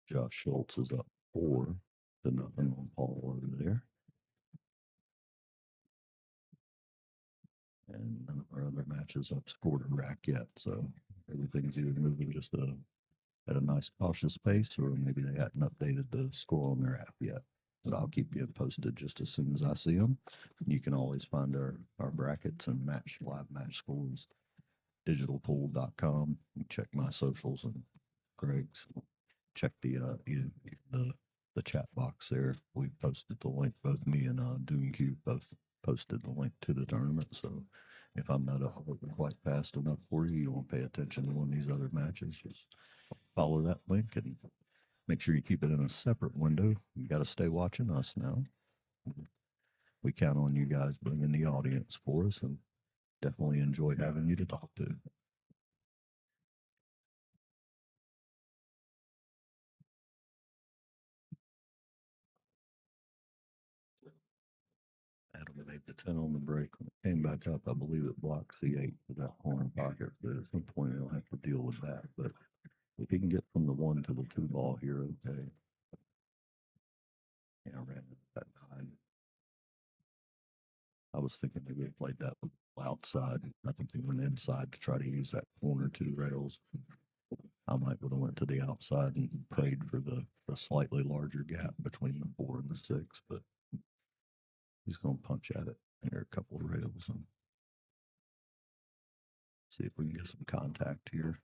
Josh Schultz is up 4-0 on Paul over there. And none of our other matches have scored a rack yet. So everything's either moving just at a nice cautious pace, or maybe they hadn't updated the score on their app yet. But I'll keep you posted just as soon as I see them. You can always find our brackets and live match scores, digitalpool.com. You check my socials and Greg's. Check the chat box there. We posted the link. Both me and Dooncube both posted the link to the tournament. So if I'm not up quite fast enough for you, you won't pay attention to one of these other matches. Just follow that link and make sure you keep it in a separate window. You got to stay watching us now. We count on you guys bringing the audience for us, and definitely enjoy having you to talk to. Adam made the 10 on the break. When it came back up, I believe it blocks the 8 for that corner pocket, but at some point he'll have to deal with that. But if he can get from the 1 to the 2 ball here, okay. Yeah, ran that 9. I was thinking they would have played that outside. I think they went inside to try to use that corner two rails. I might would have went to the outside and prayed for the slightly larger gap between the 4 and the 6, but he's going to punch at it here a couple of rails and see if we can get some contact here.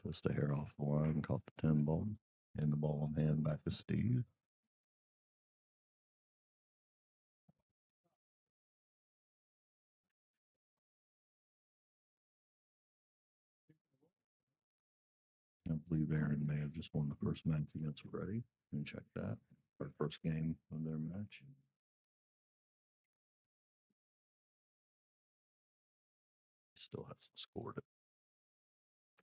Just a hair off the line, caught the 10 ball, and the ball in hand back to Steve. I believe Aaron may have just won the first match against Freddie. And check that. Our first game of their match. Still hasn't scored it.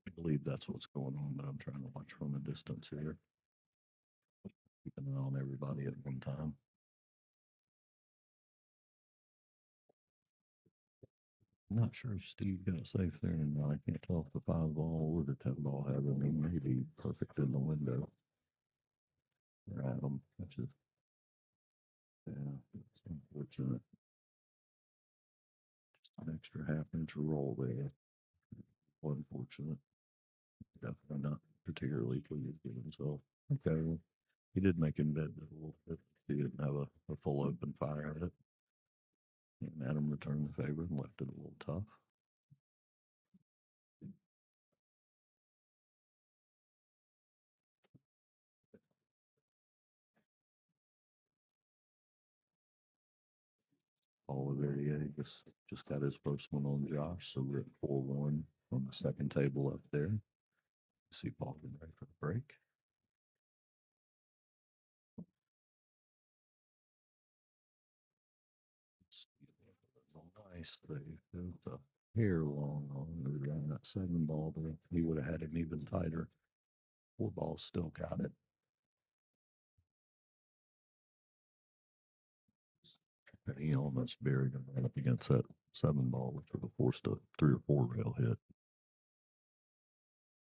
I believe that's what's going on, but I'm trying to watch from a distance here. Keep an eye on everybody at one time. I'm not sure if Steve got safe there or not. I can't tell if the 5 ball or the 10 ball have him. He may be perfect in the window. Or Adam, which is, yeah, it's unfortunate. Just an extra half-inch roll there. Unfortunate. Definitely not particularly pleased with himself. Okay, well, he did make him bed a little bit. He didn't have a full open fire at it. And Adam returned the favor and left it a little tough. Olivier just got his first one on Josh, so we're at 4-1 on the second table up there. See Paul getting ready for the break. Nice. They a hair long on around that 7 ball, but he would have had him even tighter. 4 balls still got it. And he almost buried him right up against that 7 ball, which would have forced a 3 or 4 rail hit.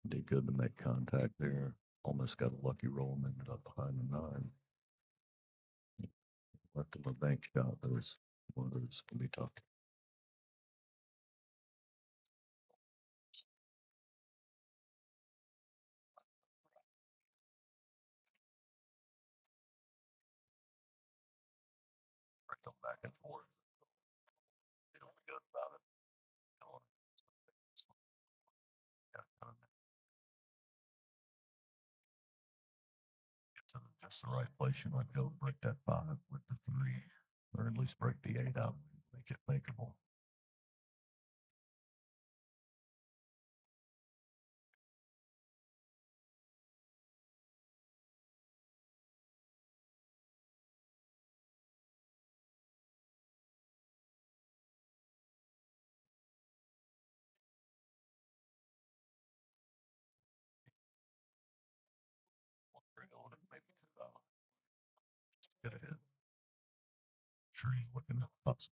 Did good to make contact there. Almost got a lucky roll and ended up behind the 9. Left him a bank shot, but it's one of those can be tough. Break them back and forth. Feel good about it. Get to just the right place. You might go break that 5 with the 3, or at least break the 8 out, make it makeable. Maybe get ahead. Sure, he's looking at us.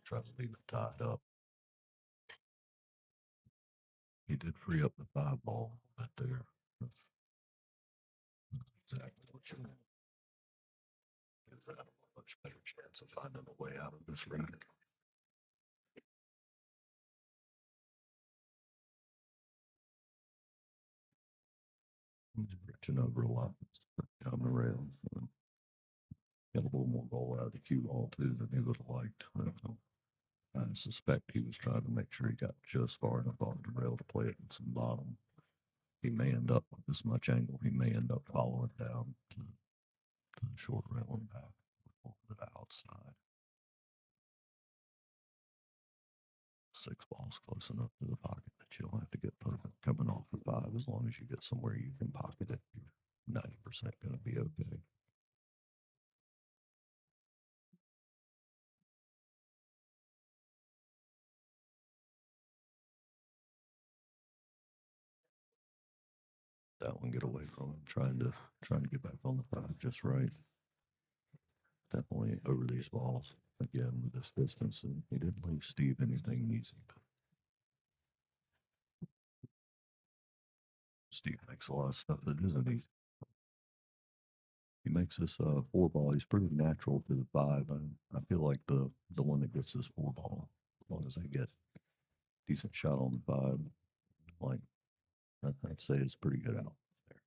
Try to leave it tied up. He did free up the 5 ball a bit there. That's exactly what you want. Gives Adam a much better chance of finding a way out of this rack. He's reaching over a lot down the rail. So got a little more ball out of the cue ball too than he would have liked. I suspect he was trying to make sure he got just far enough off the rail to play it in some bottom. He may end up with this much angle. He may end up following down to the short rail and back over the outside. 6 balls close enough to the pocket that you don't have to get perfect coming off the 5. As long as you get somewhere you can pocket it, you're 90% going to be okay. that one get away from him. Trying to get back on the five just right. Definitely over these balls again with this distance, and he didn't leave Steve anything easy. But Steve makes a lot of stuff that isn't easy. He makes this four ball. He's pretty natural to the five. I feel like the one that gets this four ball, as long as they get decent shot on the five, like I'd say it's pretty good out there.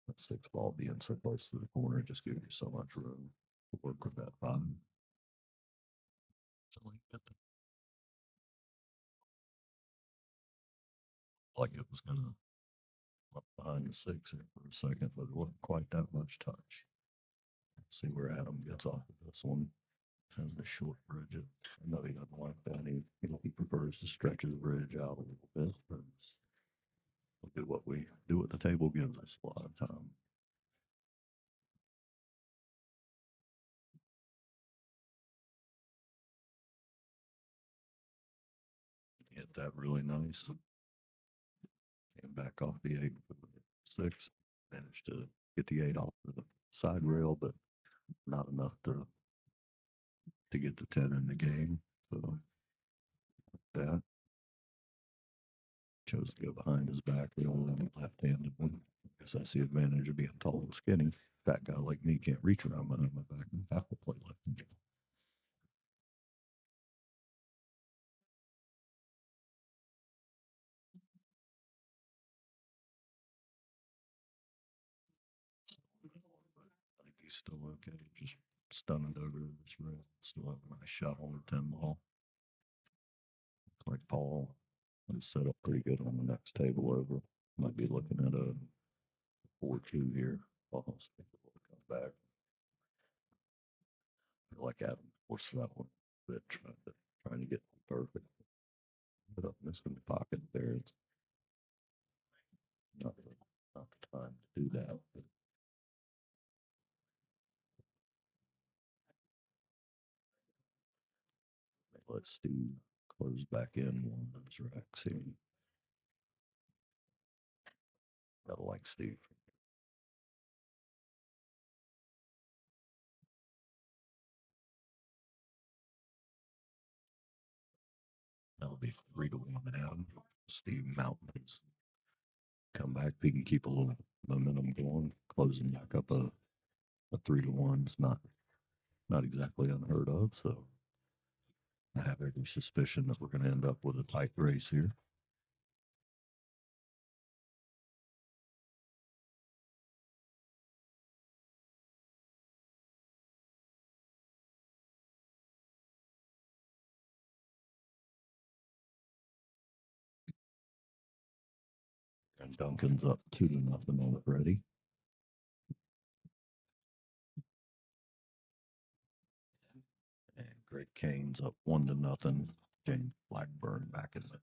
That six ball being so close to the corner just gives you so much room to work with that five. So like it was gonna up behind the six here for a second, but it wasn't quite that much touch. See where Adam gets off of this one. Has the short bridge. I know he doesn't like that. He prefers to stretch his bridge out a little bit. But look at what we do at the table gives us a lot of time. Hit that really nice. Came back off the eight with the six. Managed to get the eight off the side rail, but not enough to get the 10 in the game. So that chose to go behind his back rail and left-handed one. Guess that's the advantage of being tall and skinny. Fat guy like me can't reach around behind my back and have to play left-handed. I think he's still okay. Just stunning over this rail. Still have a nice shot on the 10 ball. Looks like Paul is set up pretty good on the next table over. Might be looking at a 4-2 here. Almost think it will come back. I feel like Adam forced that one a bit, trying to get perfect. But up missing the pocket there. It's not the time to do that. But let Steve close back in one of those racks here. Gotta like Steve. That'll be 3-1 now. Steve Mountains come back. If he can keep a little momentum going, closing back up a 3-1 is not exactly unheard of. So I have every suspicion that we're going to end up with a tight race here. And Duncan's up 2-0 already. And Greg Kane's up 1-0. James Blackburn back in the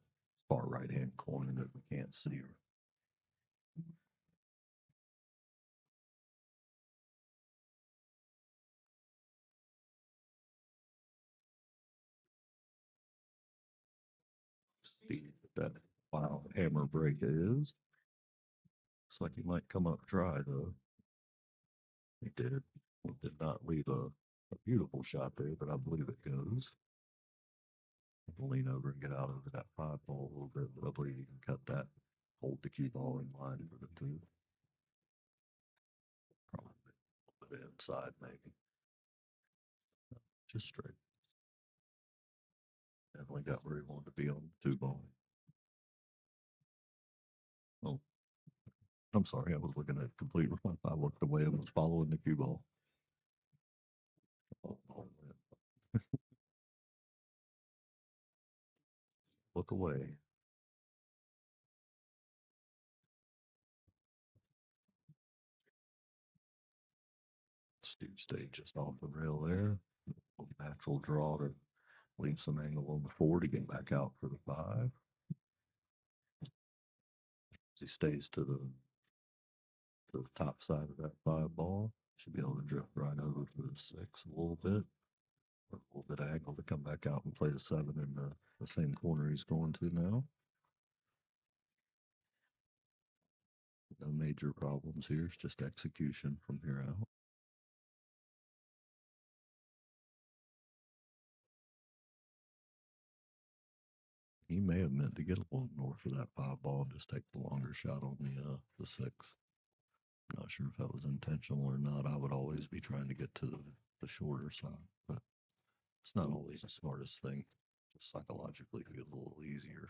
far right hand corner that we can't see. See what that wild hammer break is. Looks like he might come up dry though. He did. He did not leave a beautiful shot there, but I believe it goes. I'll lean over and get out over that 5 ball a little bit, but I believe you can cut that. Hold the cue ball in line for the 2. Probably a little bit inside, maybe. Just straight. Definitely got where he wanted to be on the 2 ball. Oh, I'm sorry. I was looking at complete wrong. I looked away and was following the cue ball. Look away. Steve stayed just off the rail there. Natural draw to leave some angle on the 4 to get back out for the 5. He stays to the top side of that 5 ball. Should be able to drift right over for the 6 a little bit. A little bit of angle to come back out and play the 7 in the same corner he's going to now. No major problems here. It's just execution from here out. He may have meant to get a little north of that 5 ball and just take the longer shot on the 6. I'm not sure if that was intentional or not. I would always be trying to get to the shorter side, but it's not always the smartest thing. Just psychologically feels a little easier.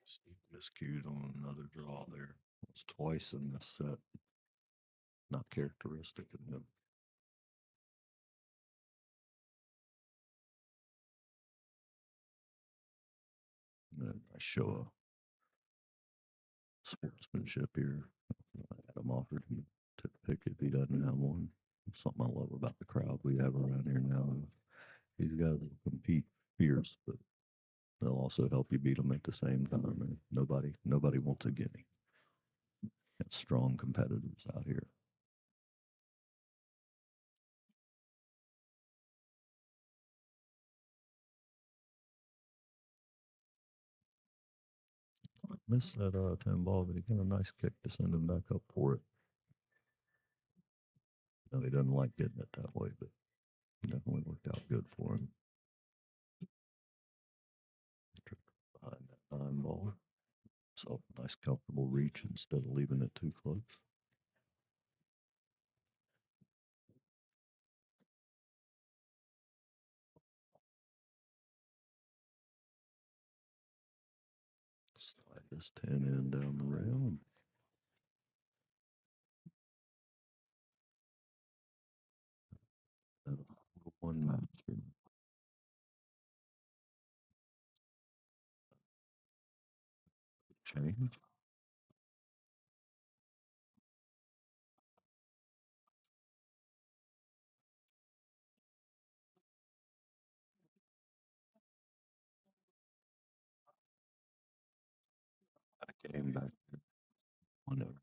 Steve miscued on another draw there. It's twice in this set. Not characteristic of him. And I show a sportsmanship here. Adam offered him to pick if he doesn't have one. Something I love about the crowd we have around here now. These guys will compete fierce, but they'll also help you beat them at the same time. And nobody wants a guinea. Got strong competitors out here. Missed that 10 ball, but he got a nice kick to send him back up for it. No, he doesn't like getting it that way, but definitely worked out good for him. Behind that 9 ball. So nice comfortable reach instead of leaving it too close. Slide this 10 in down the rail. And one match here. Change. Got a game back. Whenever.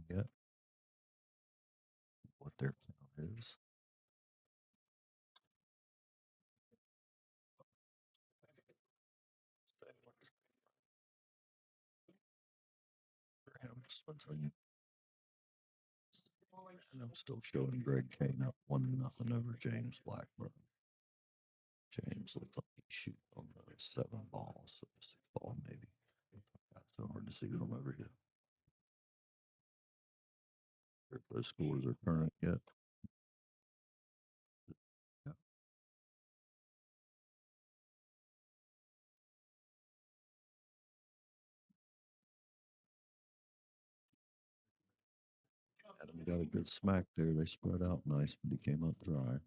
Yet. What their count is. And I'm still showing Greg Kane up 1-0 over James Blackburn. James looks like he's shooting on the 7 balls, so 6 ball maybe. That's so hard to see from over here. If those scores are current yet. Yeah. Adam got a good smack there. They spread out nice, but he came up dry.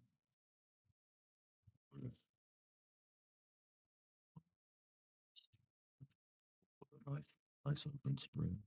Nice open spread.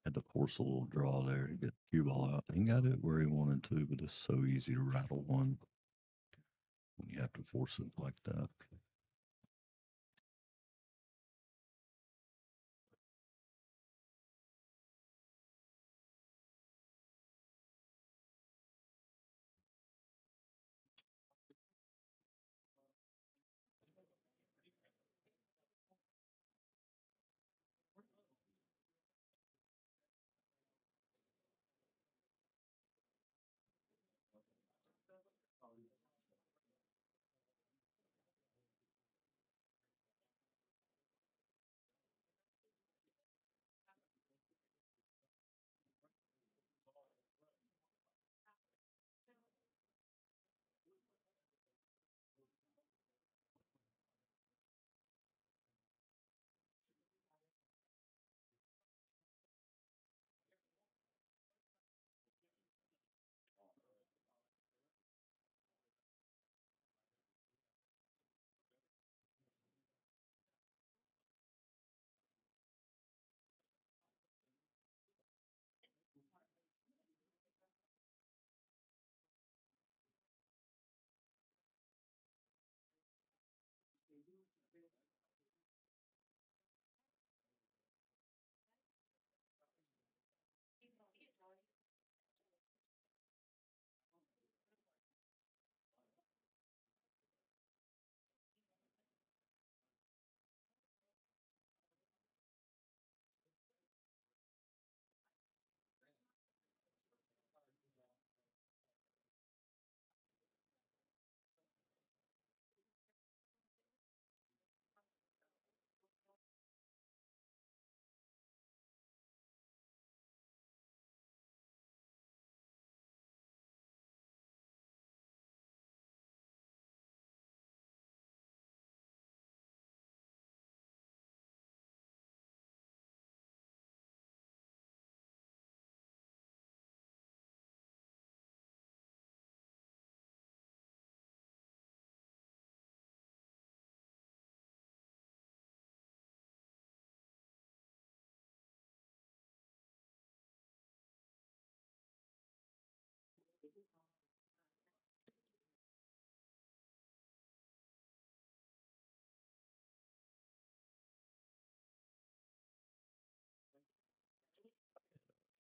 Had to force a little draw there to get the cue ball out. He got it where he wanted to, but it's so easy to rattle one when you have to force it like that.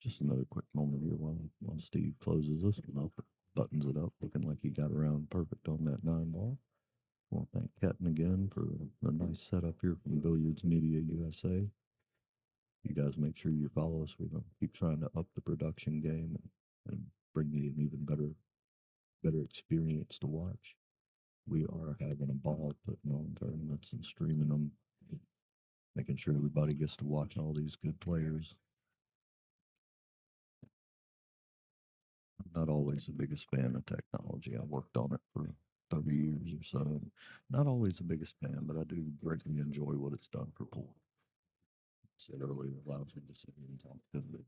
Just another quick moment here while Steve closes this one up, buttons it up, looking like he got around perfect on that 9 ball. I want to thank Ketten again for the nice setup here from Billiards Media USA. You guys make sure you follow us. We're going to keep trying to up the production game and bring you an even better experience to watch. We are having a ball putting on tournaments and streaming them, making sure everybody gets to watch all these good players. I'm not always the biggest fan of technology. I worked on it for 30 years or so. Not always the biggest fan, but I do greatly enjoy what it's done for pool. Said earlier, it allows me to sit here and talk to the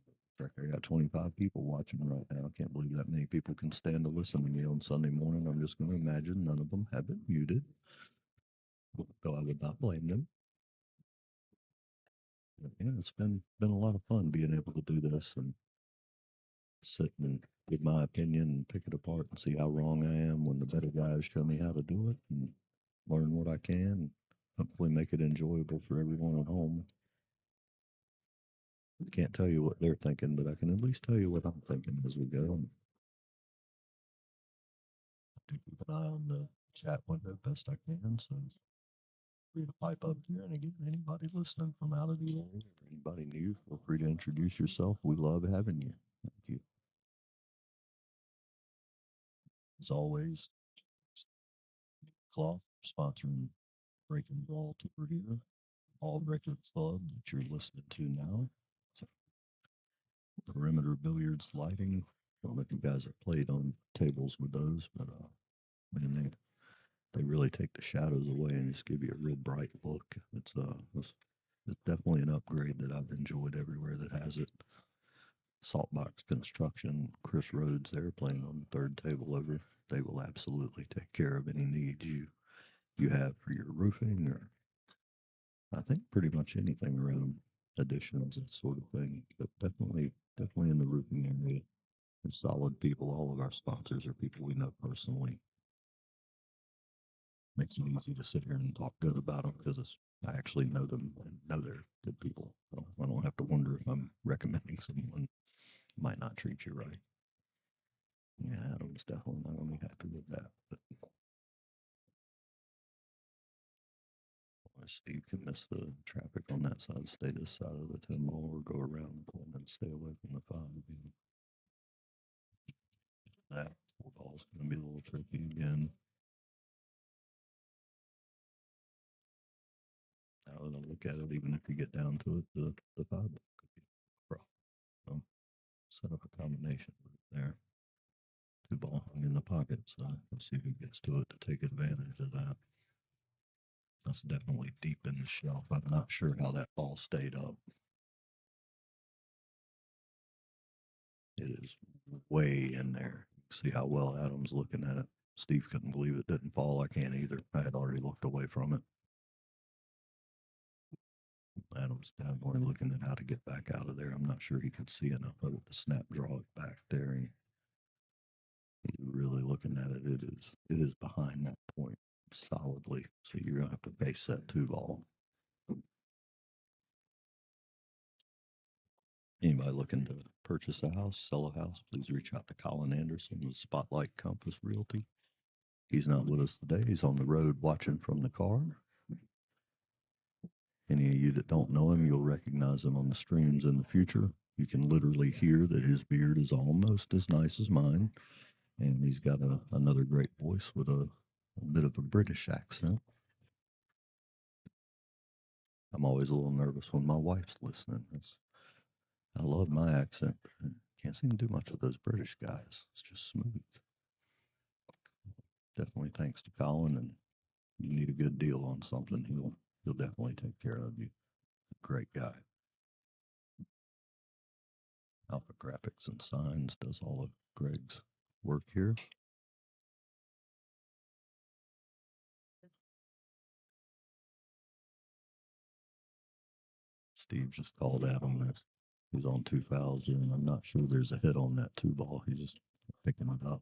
I got 25 people watching right now. I can't believe that many people can stand to listen to me on Sunday morning. I'm just going to imagine none of them have it muted, though I would not blame them. But yeah, it's been a lot of fun being able to do this and sit and give my opinion and pick it apart and see how wrong I am when the better guys show me how to do it and learn what I can and hopefully make it enjoyable for everyone at home. I can't tell you what they're thinking, but I can at least tell you what I'm thinking as we go. And I do keep an eye on the chat window best I can, so free to pipe up here. And again, anybody listening from out of the area or anybody new, feel free to introduce yourself. We love having you. Thank you. As always, Cloth sponsoring Breaking Brawl tour here. All Record Club that you're listening to now. So, perimeter billiards lighting. I don't know if you guys have played on tables with those, but man, they really take the shadows away and just give you a real bright look. It's definitely an upgrade that I've enjoyed everywhere that has it. Saltbox Construction, Chris Rhodes, they're playing on the third table over. They will absolutely take care of any needs you have for your roofing or I think pretty much anything around additions, that sort of thing. But definitely in the roofing area. They're solid people. All of our sponsors are people we know personally. Makes it easy to sit here and talk good about them because I actually know them and know they're good people. So I don't have to wonder if I'm recommending someone might not treat you right. Yeah, Adam's definitely not going to be happy with that. But Steve can miss the traffic on that side, stay this side of the 10 mall, or go around the corner and stay away from the 5. That 4 ball's going to be a little tricky again. Now that I look at it, even if you get down to it, the 5 ball could be a problem. So set up a combination with it there. 2 ball hung in the pocket, so let's see who gets to it to take advantage of that. That's definitely deep in the shelf. I'm not sure how that ball stayed up. It is way in there. See how well Adam's looking at it. Steve couldn't believe it didn't fall. I can't either. I had already looked away from it. Adam's definitely looking at how to get back out of there. I'm not sure he could see enough of it to snap draw it back there. He's really looking at it. It is behind that point solidly. So you're gonna have to base that 2 ball. Anybody looking to purchase a house, sell a house, please reach out to Colin Anderson with Spotlight Compass Realty. He's not with us today. He's on the road watching from the car. Any of you that don't know him, you'll recognize him on the streams in the future. You can literally hear that his beard is almost as nice as mine. And he's got another great voice with a bit of a British accent. I'm always a little nervous when my wife's listening. I love my accent. Can't seem to do much with those British guys. It's just smooth. Definitely thanks to Colin, and you need a good deal on something, he'll definitely take care of you. Great guy. Alpha Graphics and Signs does all of Greg's work here. Steve just called Adam. He's on 2 fouls, and I'm not sure there's a hit on that 2 ball. He's just picking it up.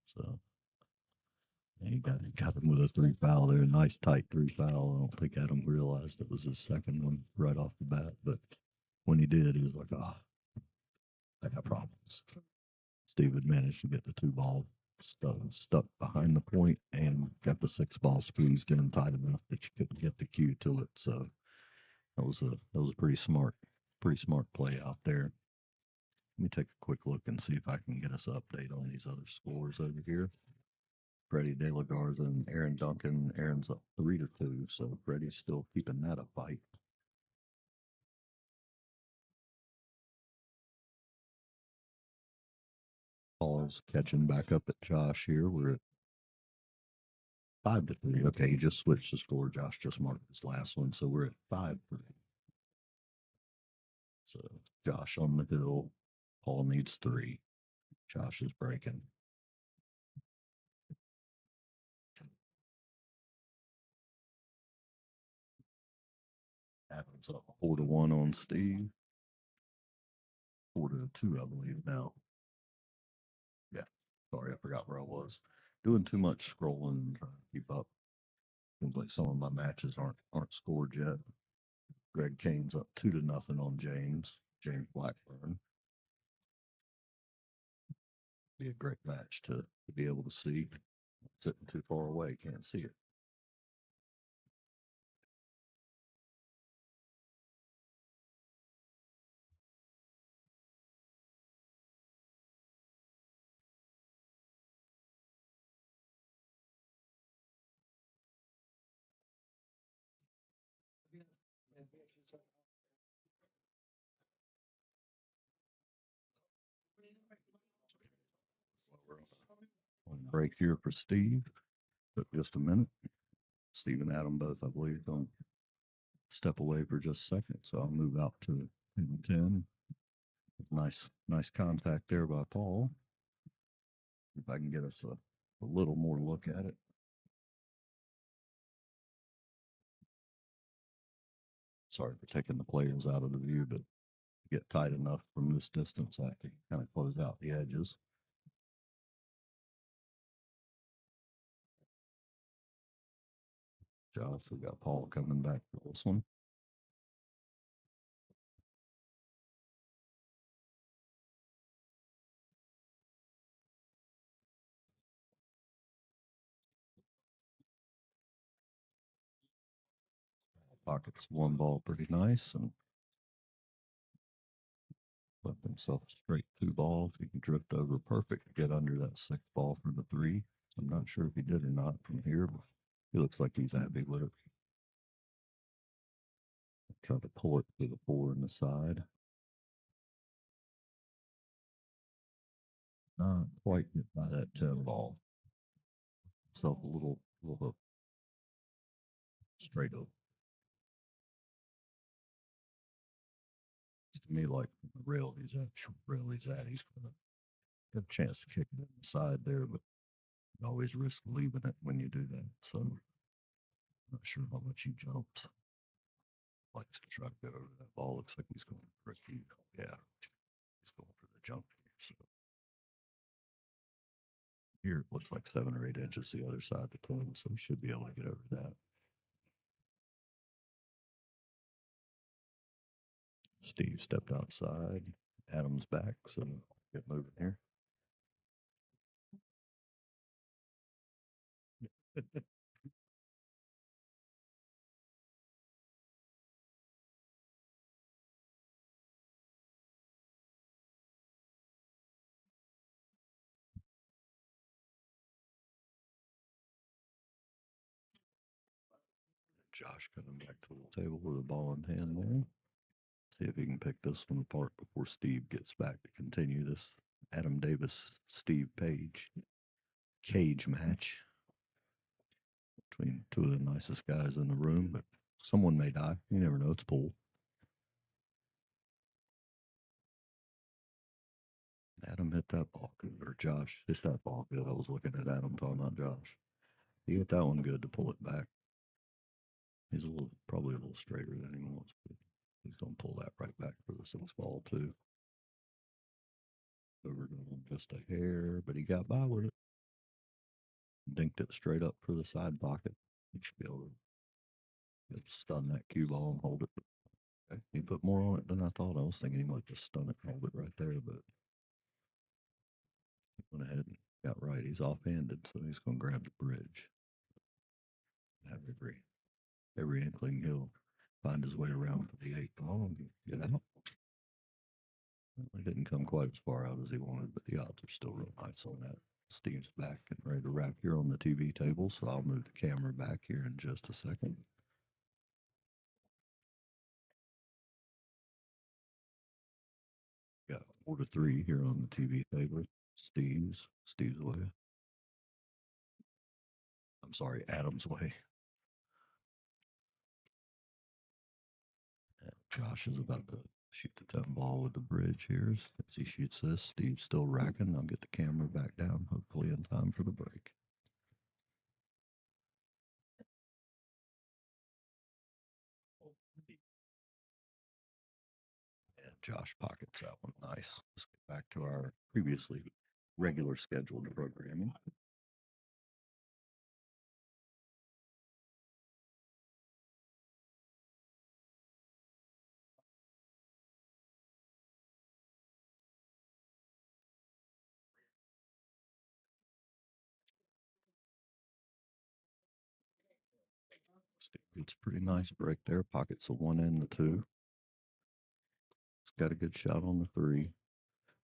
So he got him with a 3 foul there. Nice tight 3 foul. I don't think Adam realized it was his second one right off the bat, but when he did, he was like, I got problems. Steve had managed to get the 2 ball stuck behind the point and got the 6 ball squeezed in tight enough that you couldn't get the cue to it. So that was a pretty smart play out there. Let me take a quick look and see if I can get us an update on these other scores over here. Freddie De La Garza and Aaron Duncan. Aaron's up 3-2, so Freddie's still keeping that a fight. Paul's catching back up at Josh here. We're at 5-3. Okay, he just switched the score. Josh just marked his last one, so we're at 5-3. So Josh on the hill. Paul needs 3. Josh is breaking. Adams up 4-1 on Steve. 4-2, I believe now. Yeah, sorry, I forgot where I was. Doing too much scrolling and trying to keep up. Seems like some of my matches aren't scored yet. Greg Kane's up 2-0 on James Blackburn. Be a great match to be able to see. Sitting too far away, can't see it. We're on break here for Steve. Took just a minute. Steve and Adam both, I believe, don't step away for just a second. So I'll move out to 10. Nice contact there by Paul. If I can get us a little more look at it. Sorry for taking the players out of the view, but to get tight enough from this distance, I have to kind of close out the edges. Josh, we got Paul coming back for this one. Pockets one ball pretty nice and left himself a straight two balls. He can drift over perfect to get under that sixth ball for the three. I'm not sure if he did or not from here, but he looks like he's happy with it. Try to pull it to the four in the side. Not quite hit by that 10 ball. So a little hook. Straight up. To me, like the rail he's at, short rail he's at, he's gonna get a chance to kick it in the side there, but you always risk leaving it when you do that. So I'm not sure how much he jumps. Likes to try to go over that ball. Looks like he's going for a key. Yeah, he's going for the jump here. So here it looks like 7 or 8 inches the other side to 10, so he should be able to get over that. Steve stepped outside. Adam's back, so get moving here. Josh coming back to the table with a ball in hand there. See if he can pick this one apart before Steve gets back to continue this Adam Davis, Steve Page cage match between two of the nicest guys in the room, but someone may die. You never know. It's pool. Adam hit that ball good, or Josh hit that ball good. I was looking at Adam talking about Josh. He hit that one good to pull it back. He's probably a little straighter than he wants, but he's going to pull that right back for the sixth ball too. Overgrown just a hair, but he got by with it. Dinked it straight up for the side pocket. He should be able to stun that cue ball and hold it. Okay. He put more on it than I thought. I was thinking he might just stun it and hold it right there, but he went ahead and got right. He's off-handed, so he's going to grab the bridge. Have every inkling he'll find his way around for the eighth ball and get out. He didn't come quite as far out as he wanted, but the odds are still real nice on that. Steve's back and ready to wrap here on the TV table, so I'll move the camera back here in just a second. Got 4-3 here on the TV table. Steve's way. I'm sorry, Adam's way. And Josh is about to shoot the 10 ball with the bridge here. As he shoots this, Steve's still racking. I'll get the camera back down, hopefully in time for the break. And Josh pockets that one nice. Let's get back to our previously regular scheduled programming. Steve gets pretty nice break there. Pockets the 1 and the 2. He's got a good shot on the 3.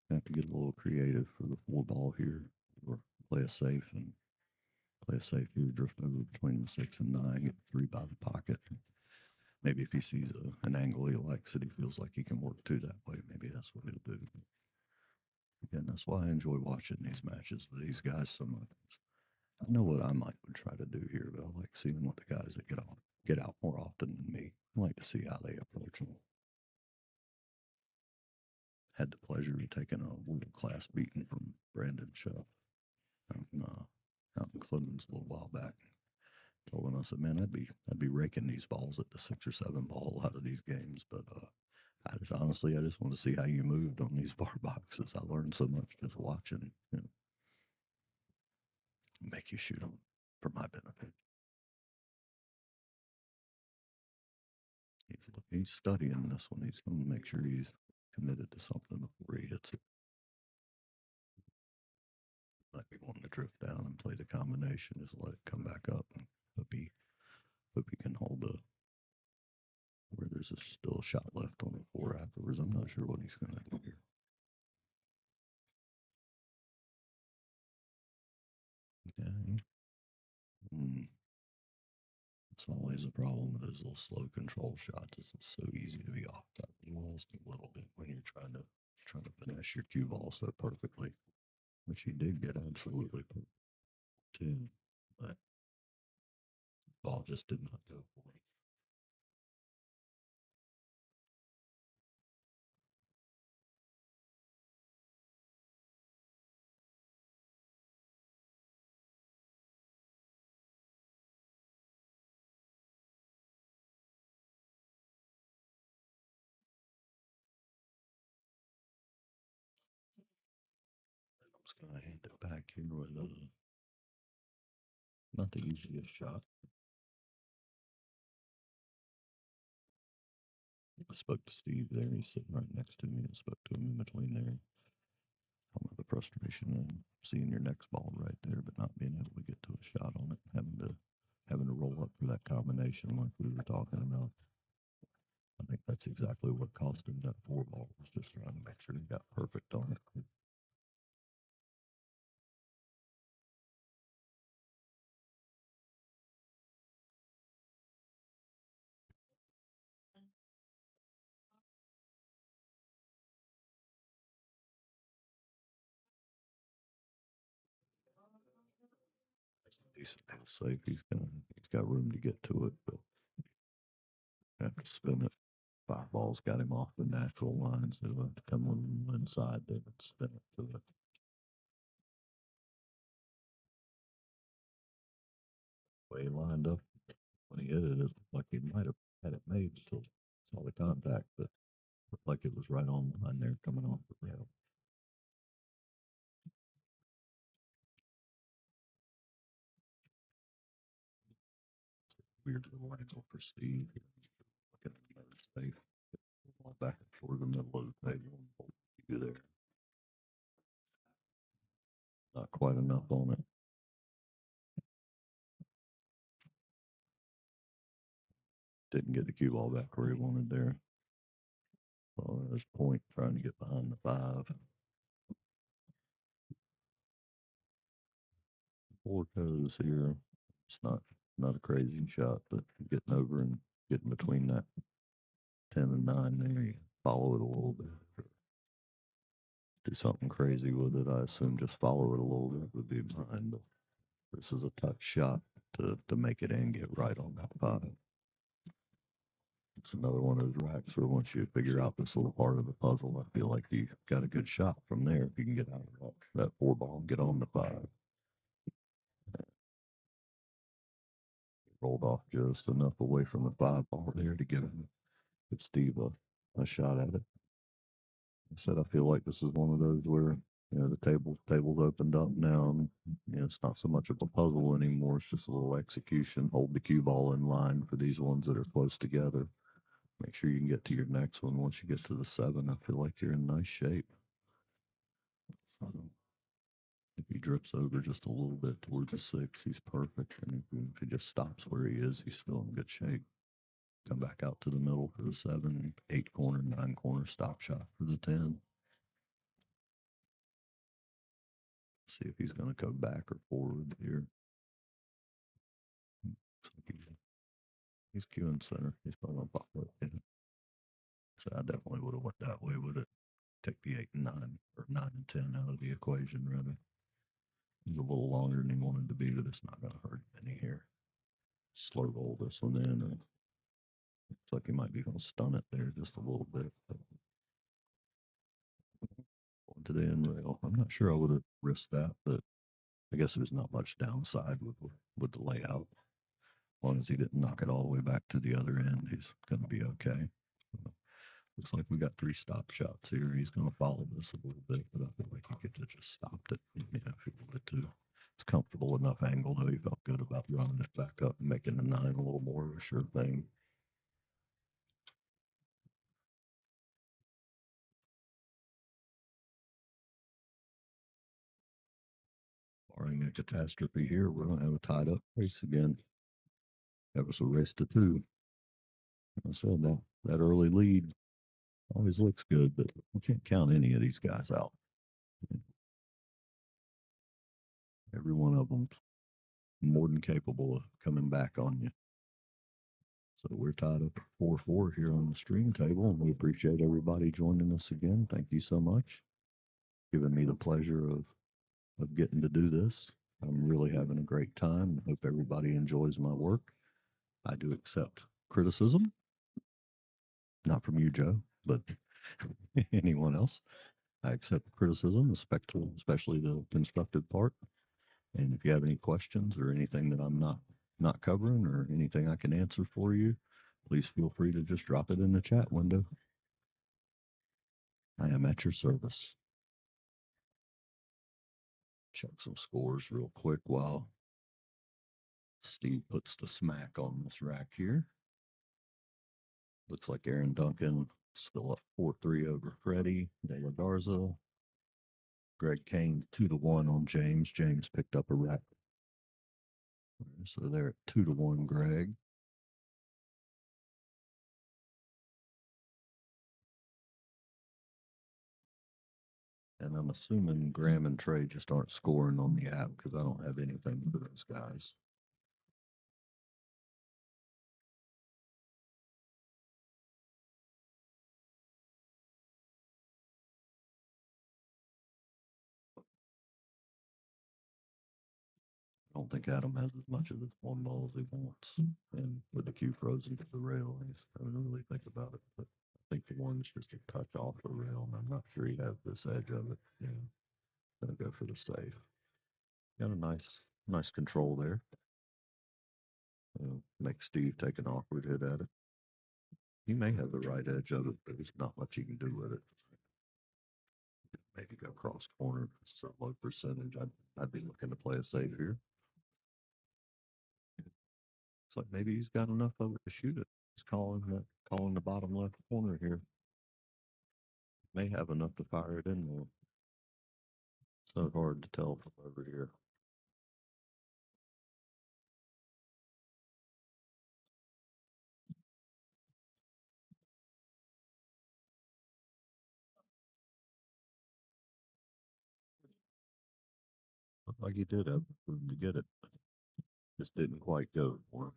Have to get a little creative for the 4 ball here, or play a safe here, drift over between the 6 and 9, get the 3 by the pocket. Maybe if he sees an angle he likes that he feels like he can work to that way, maybe that's what he'll do. But again, that's why I enjoy watching these matches with these guys so much. I know what I might would try to do here, but I like seeing what the guys that get out more often than me. I like to see how they approach them. Had the pleasure of taking a world-class beating from Brandon Shuff out in Clemens a little while back. Told him, I said, man, I'd be raking these balls at the 6 or 7 ball out of these games, but I just want to see how you moved on these bar boxes. I learned so much just watching. Make you shoot them for my benefit. He's studying this one. He's going to make sure he's committed to something before he hits it. Might be wanting to drift down and play the combination, just let it come back up, and hope he can hold the where there's still a shot left on the 4 afterwards. I'm not sure what he's going to do here. Yeah. It's always a problem with those little slow control shots. It's so easy to be off top of the walls a little bit when you're trying to finesse your cue ball so perfectly, which he did get absolutely perfect too, but the ball just did not go for him. I'm just gonna hand it back here with not the easiest shot. I spoke to Steve there. He's sitting right next to me. I spoke to him in between there. Talking about the frustration of seeing your next ball right there, but not being able to get to a shot on it, having to roll up for that combination like we were talking about. I think that's exactly what cost him that 4 ball, was just trying to make sure he got perfect on it. It's a decent little safe. He's got room to get to it, but have to spin it. 5 balls got him off the natural line, so he'll have to come on inside there and spin it to it. Way he lined up when he hit it, it looked like he might have had it made until saw the contact, but looked like it was right on line there coming off the rail. Weird little angle for Steve. Looking at another safe. Back toward the middle of the table and you there. Not quite enough on it. Didn't get the cue ball back where he wanted there. So there's point trying to get behind the 5. 4 goes here. It's not a crazy shot, but getting over and getting between that 10 and 9 there, you follow it a little bit. Do something crazy with it. I assume just follow it a little bit would be mine. But this is a tough shot to make it and get right on that 5. It's another one of those racks where once you figure out this little part of the puzzle, I feel like you got a good shot from there if you can get out of that 4 ball and get on the 5. Rolled off just enough away from the 5 ball there to give Steve a shot at it. I said I feel like this is one of those where the tables opened up now, and it's not so much of a puzzle anymore. It's just a little execution. Hold the cue ball in line for these ones that are close together. Make sure you can get to your next one. Once you get to the 7, I feel like you're in nice shape. If he drips over just a little bit towards the 6, he's perfect. And if he just stops where he is, he's still in good shape. Come back out to the middle for the 7, 8 corner, 9 corner stop shot for the 10. See if he's going to go back or forward here. Looks like he's queuing center. He's probably going to pop it in. So I definitely would have went that way with it. Take the 8 and 9, or 9 and 10 out of the equation, rather. He's a little longer than he wanted to be, but it's not going to hurt any here. Slow roll this one in. Looks like he might be going to stun it there just a little bit. Going to the end rail. I'm not sure I would have risked that, but I guess there's not much downside with the layout. long as he didn't knock it all the way back to the other end, he's going to be okay. Looks like we got 3 stop shots here. He's going to follow this a little bit, but I feel like he could have just stopped it, if he wanted to. It's comfortable enough angle, though. He felt good about running it back up and making the 9 a little more of a sure thing. Barring a catastrophe here, we're going to have a tied up race again. That was a race to 2. I said that early lead always looks good, but we can't count any of these guys out. Every one of them more than capable of coming back on you. So we're tied up at 4-4 here on the stream table, and we appreciate everybody joining us again. Thank you so much. Giving me the pleasure of getting to do this. I'm really having a great time. I hope everybody enjoys my work. I do accept criticism, not from you, Joe, but anyone else. I accept criticism, especially the constructive part. And if you have any questions or anything that I'm not covering or anything I can answer for you, please feel free to just drop it in the chat window. I am at your service. Check some scores real quick while Steve puts the smack on this rack here. Looks like Aaron Duncan still up 4-3 over Freddie De La Garza. Greg Kane 2-1 on James. James picked up a rack. So they're at 2-1, Greg. And I'm assuming Graham and Trey just aren't scoring on the app because I don't have anything for those guys. I don't think Adam has as much of this one ball as he wants. And with the cue frozen to the rail, he's having to really think about it. But I think the one's just a touch off the rail, and I'm not sure he has this edge of it. Yeah. Gonna go for the save. Got a nice control there. Make Steve take an awkward hit at it. He may have the right edge of it, but there's not much he can do with it. Maybe go cross corner. It's a low percentage. I'd be looking to play a save here. It's like maybe he's got enough of it to shoot it. He's calling the bottom left corner here. May have enough to fire it in there. So hard to tell from over here. Looked like he did have room to get it. Just didn't quite go for him.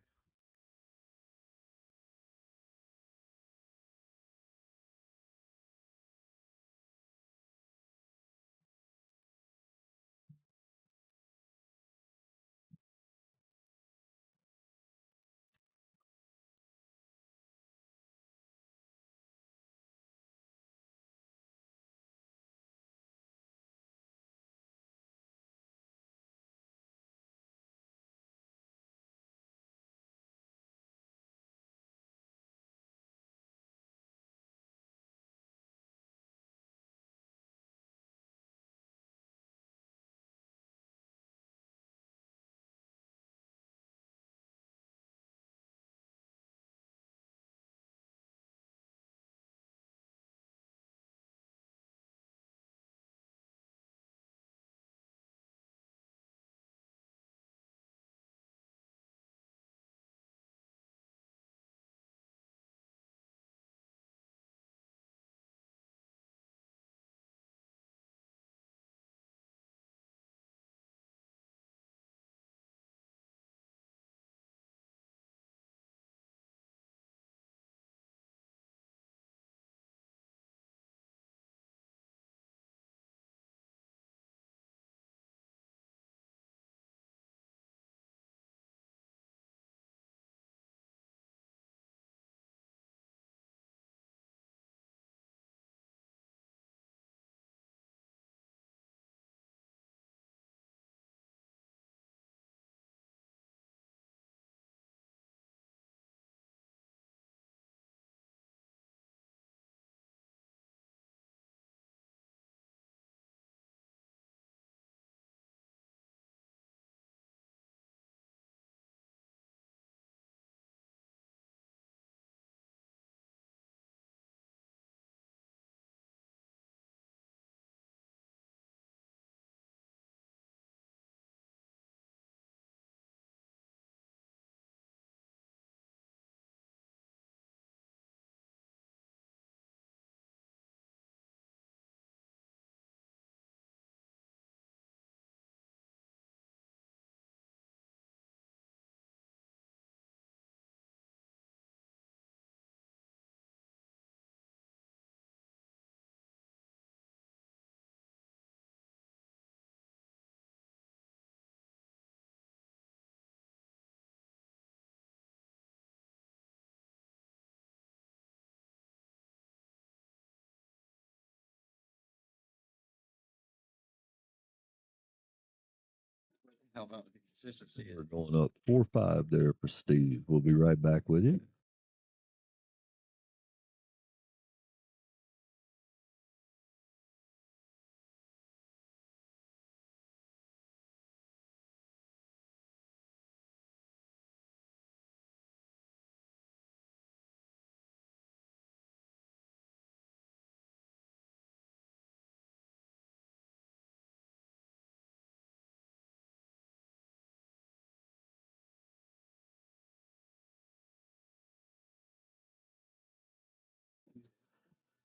help out with the consistency. We're going up 4-5 there for Steve. We'll be right back with you.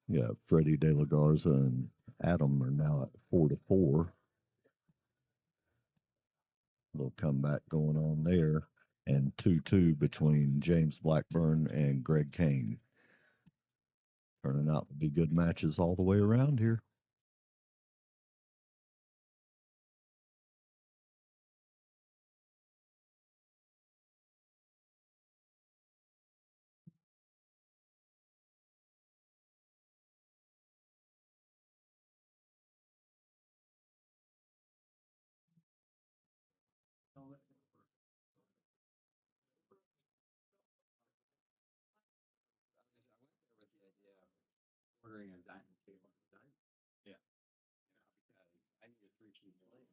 Yeah, Freddie De La Garza and Adam are now at 4-4. Little comeback going on there. And 2-2 between James Blackburn and Greg Kane. Turning out to be good matches all the way around here. With the idea of ordering a dining table. Yeah. Because I need a 3-piece plate.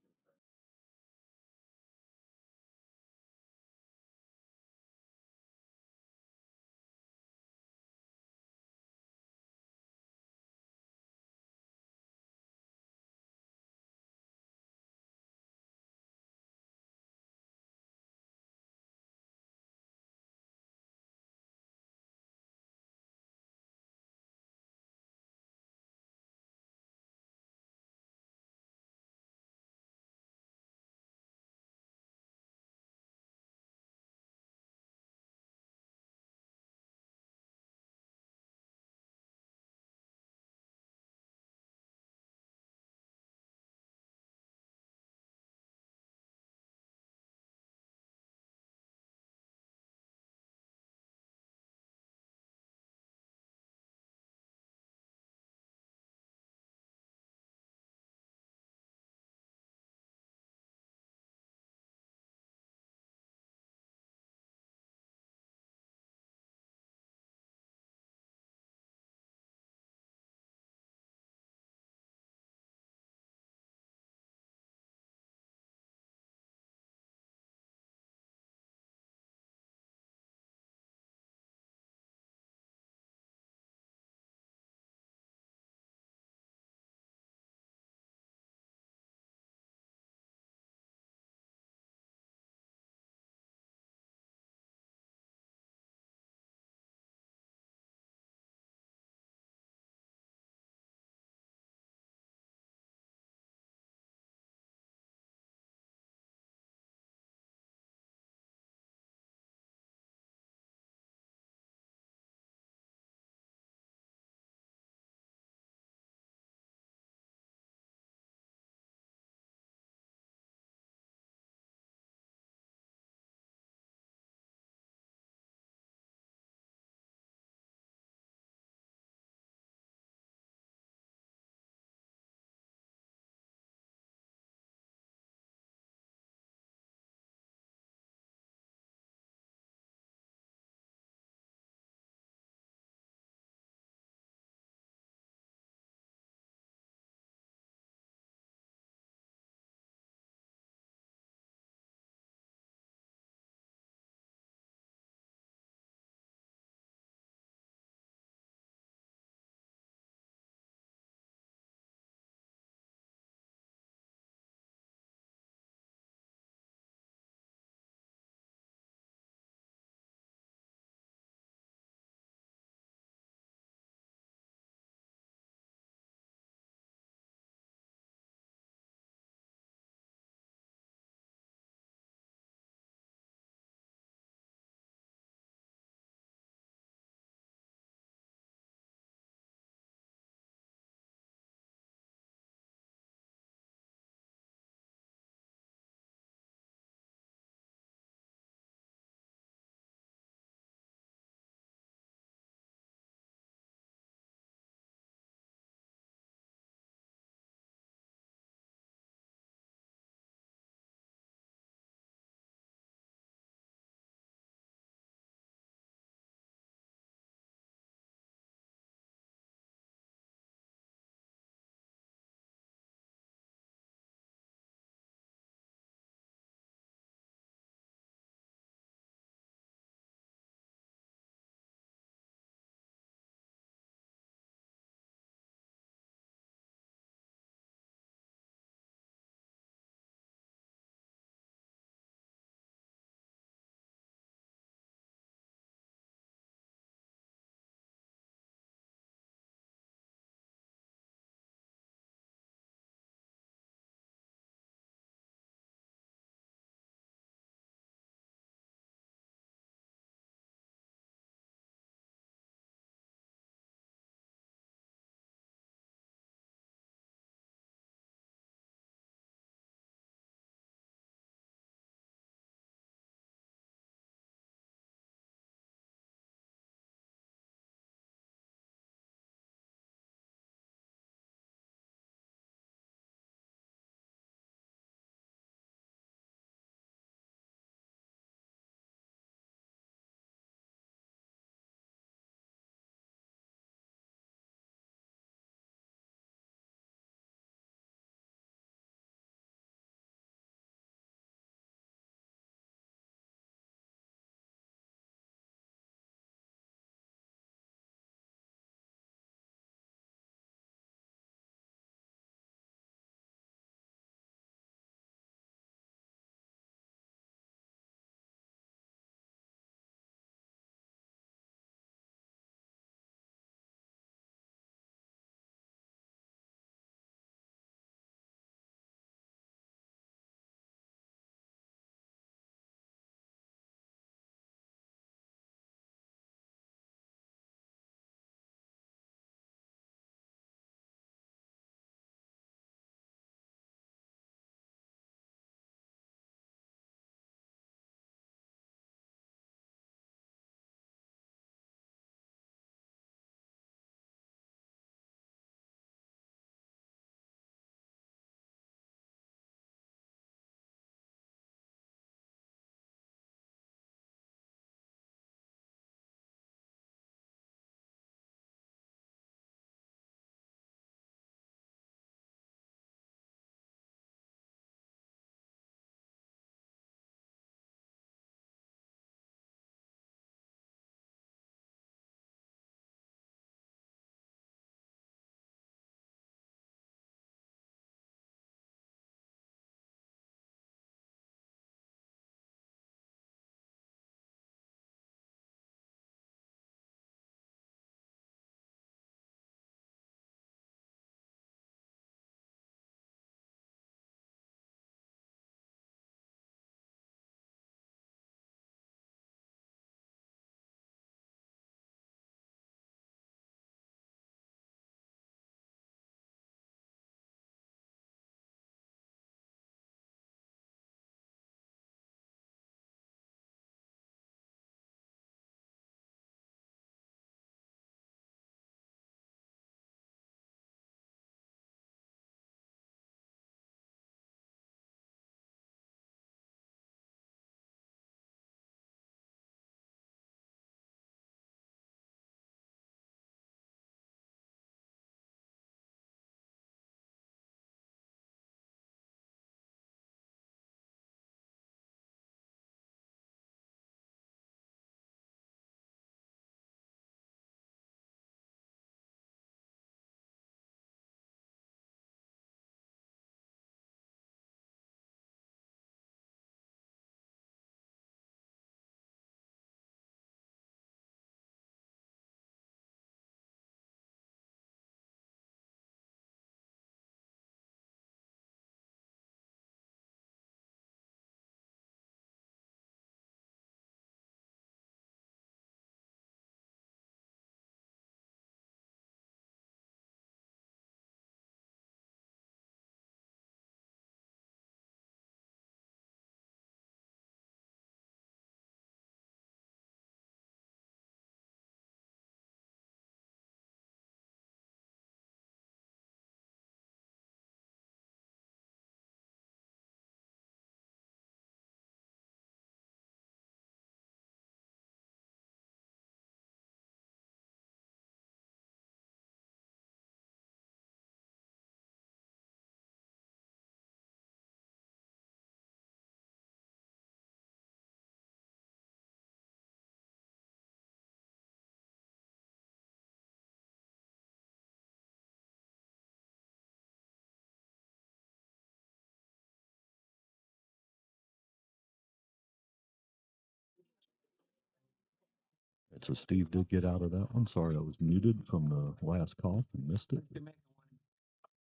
right, so Steve did get out of that one. Sorry, I was muted from the last cough and missed it.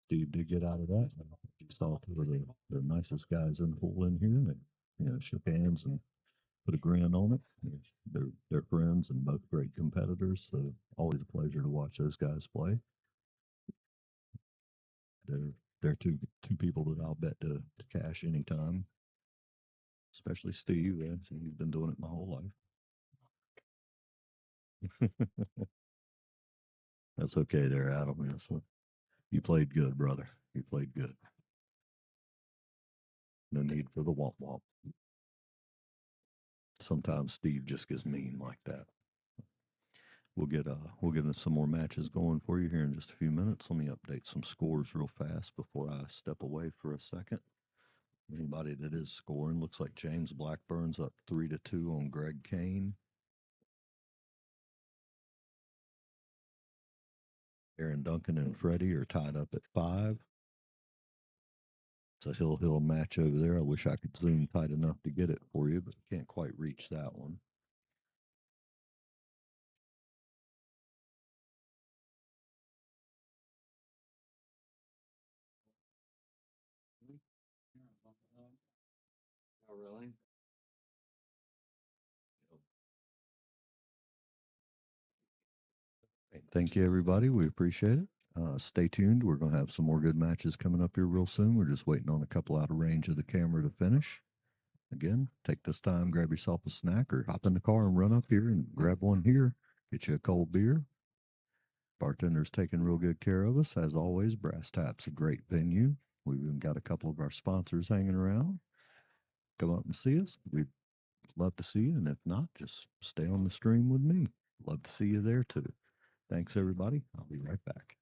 Steve did get out of that. You saw two of the nicest guys in the pool in here. They, shook hands and put a grin on it. They're friends and both great competitors, so always a pleasure to watch those guys play. They're two people that I'll bet to cash anytime, especially Steve. He's been doing it my whole life. That's okay there, Adam. You played good, brother. You played good. No need for the womp womp. Sometimes Steve just gets mean like that. We'll get some more matches going for you here in just a few minutes. Let me update some scores real fast before I step away for a second. Anybody that is scoring, looks like James Blackburn's up 3-2 on Greg Kane. Aaron Duncan and Freddie are tied up at 5. It's a hill match over there. I wish I could zoom tight enough to get it for you, but can't quite reach that one. Oh, really? Thank you, everybody. We appreciate it. Stay tuned. We're going to have some more good matches coming up here real soon. We're just waiting on a couple out of range of the camera to finish. Again, take this time, grab yourself a snack or hop in the car and run up here and grab one here. Get you a cold beer. Bartender's taking real good care of us. As always, Brass Tap's a great venue. We've even got a couple of our sponsors hanging around. Come up and see us. We'd love to see you. And if not, just stay on the stream with me. Love to see you there too. Thanks, everybody. I'll be right back.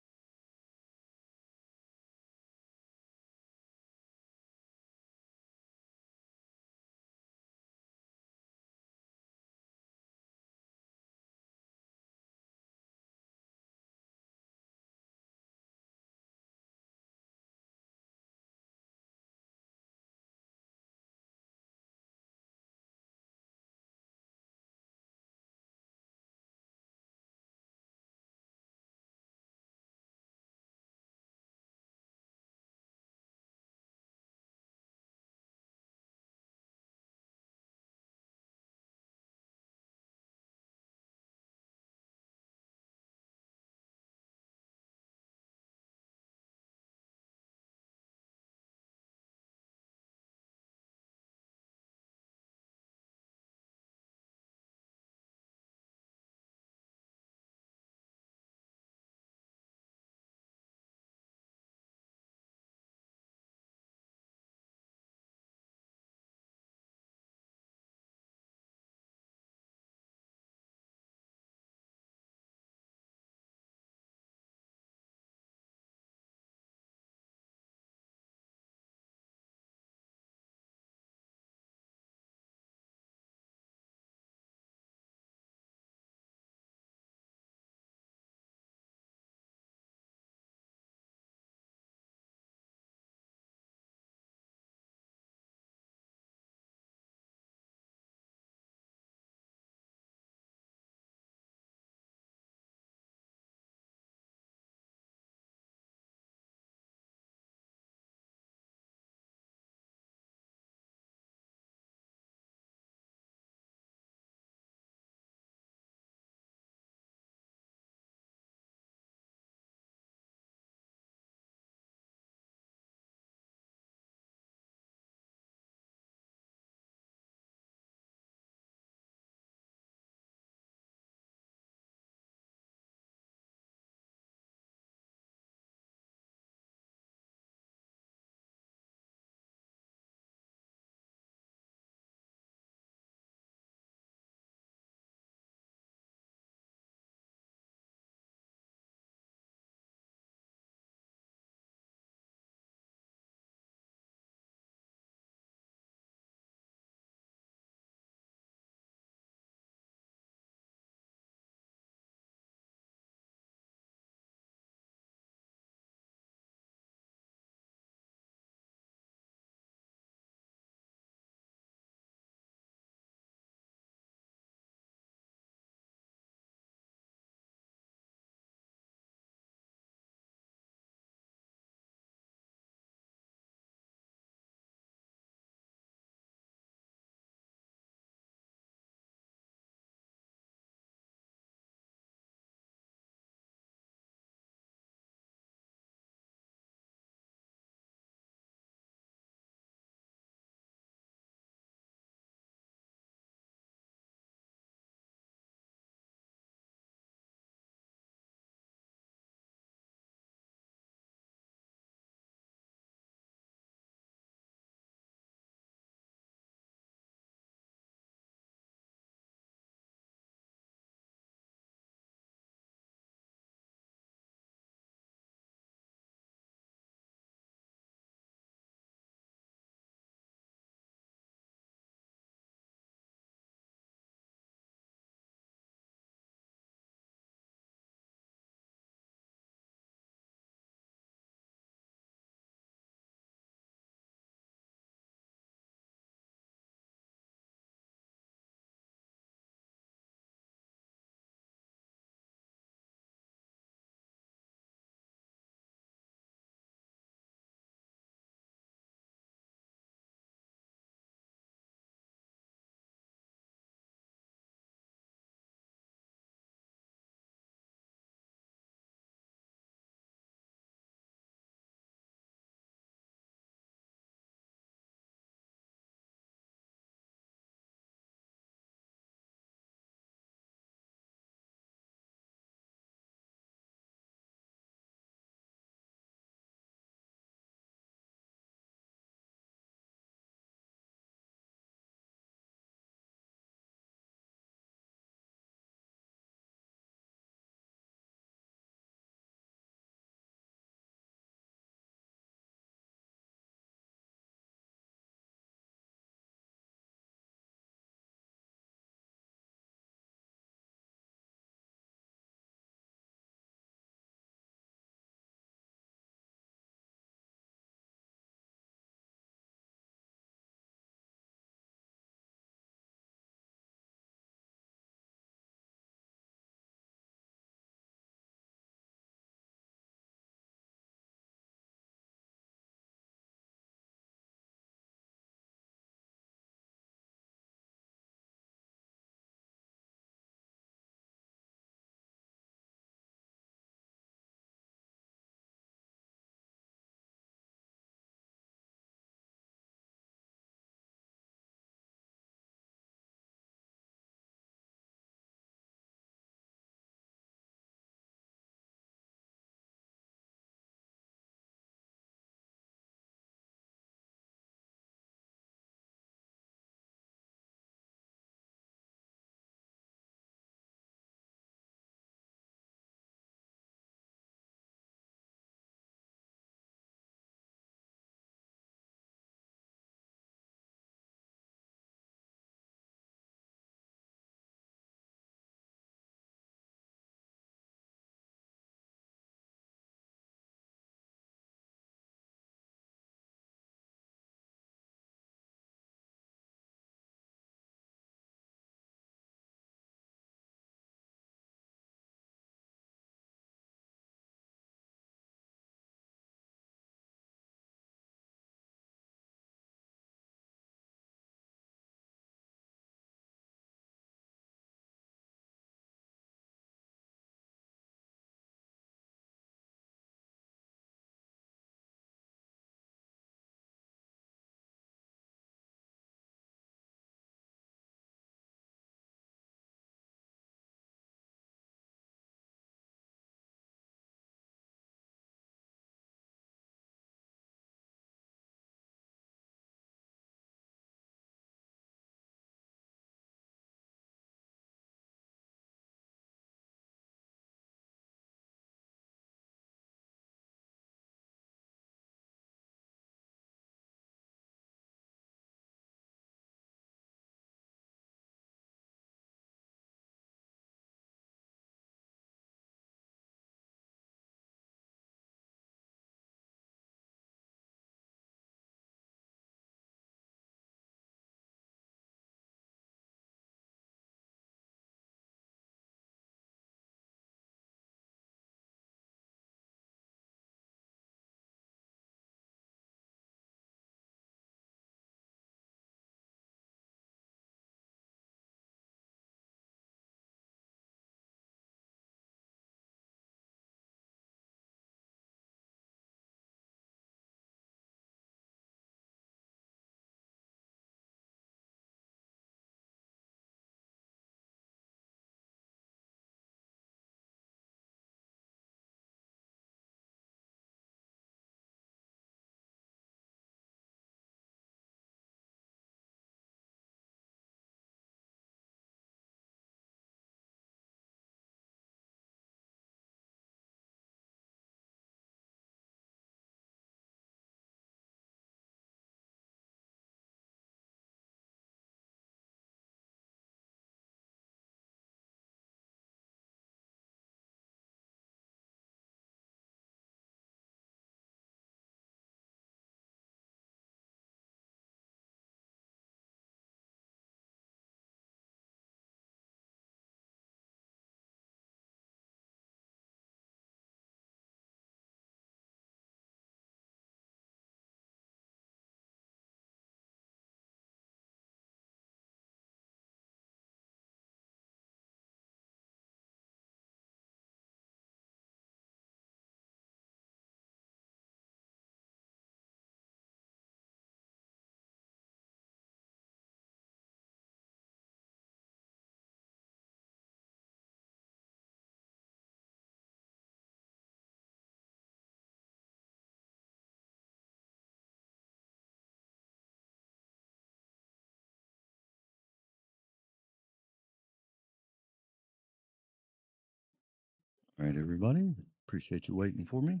All right, everybody. Appreciate you waiting for me.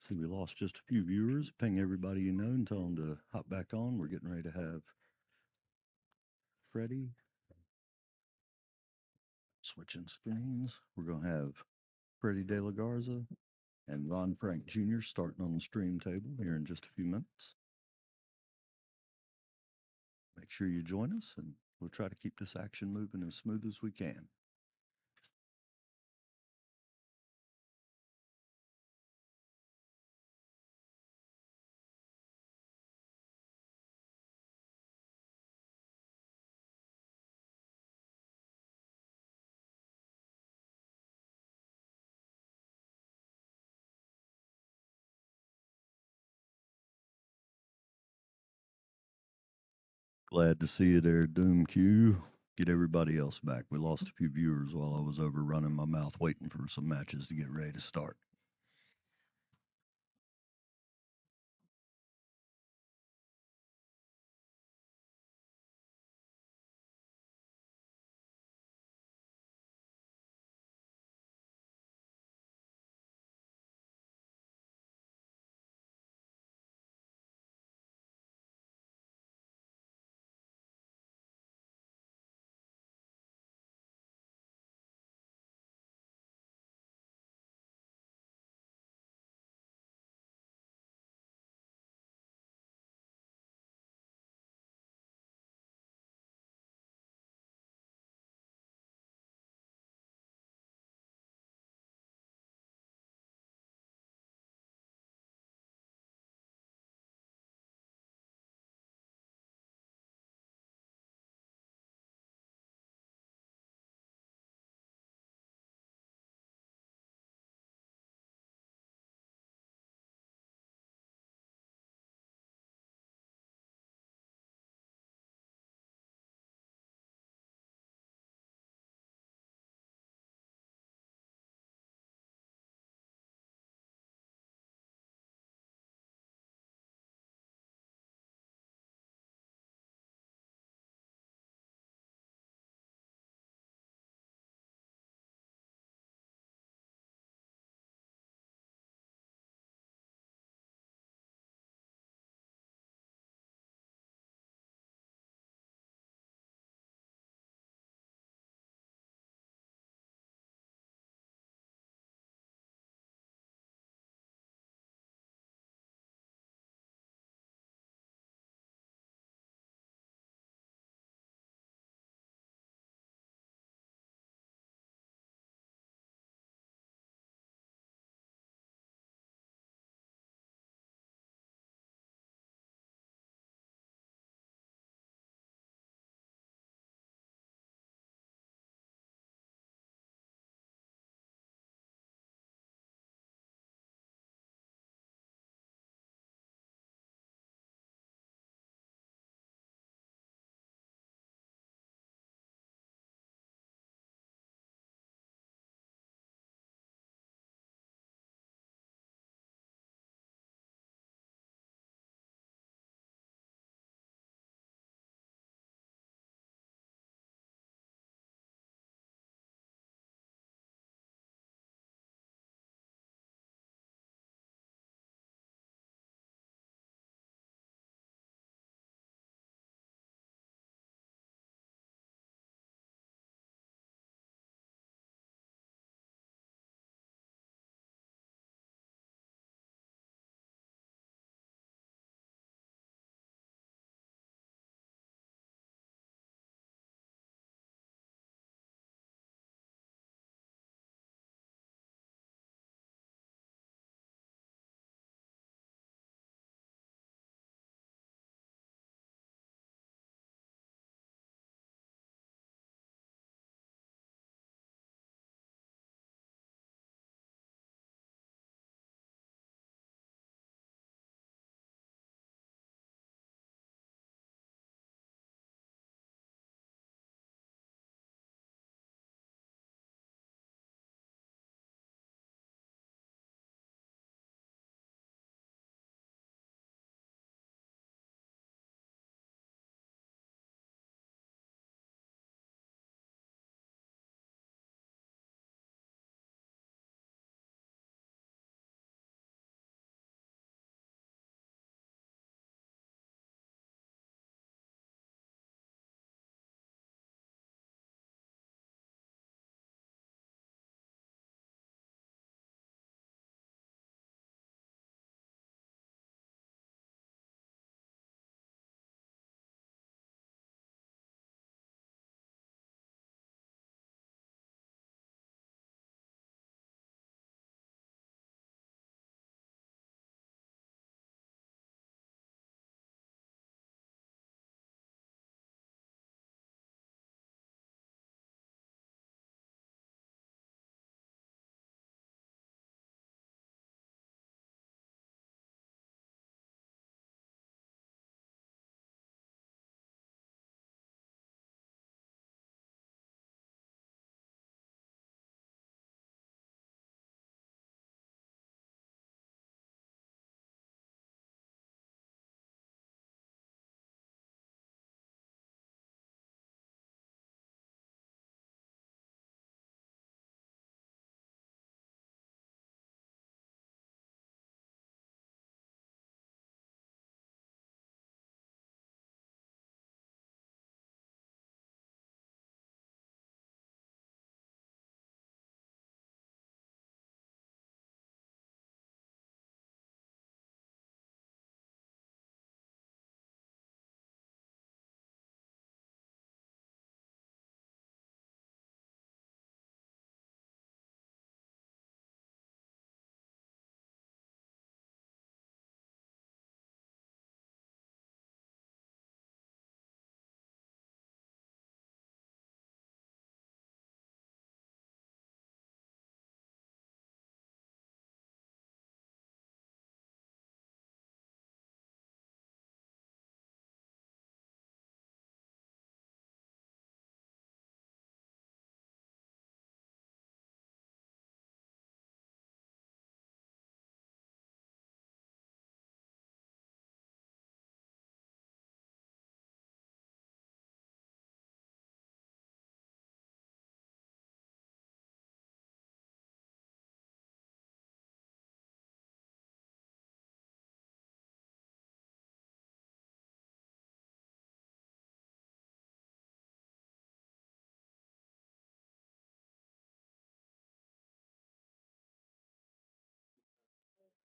See, we lost just a few viewers. Ping everybody you know and tell them to hop back on. We're getting ready to have Freddie switching screens. We're going to have Freddie De La Garza and Ron Frank Jr. starting on the stream table here in just a few minutes. Make sure you join us, and we'll try to keep this action moving as smooth as we can. Glad to see you there, Doom Q. Get everybody else back. We lost a few viewers while I was over running my mouth waiting for some matches to get ready to start.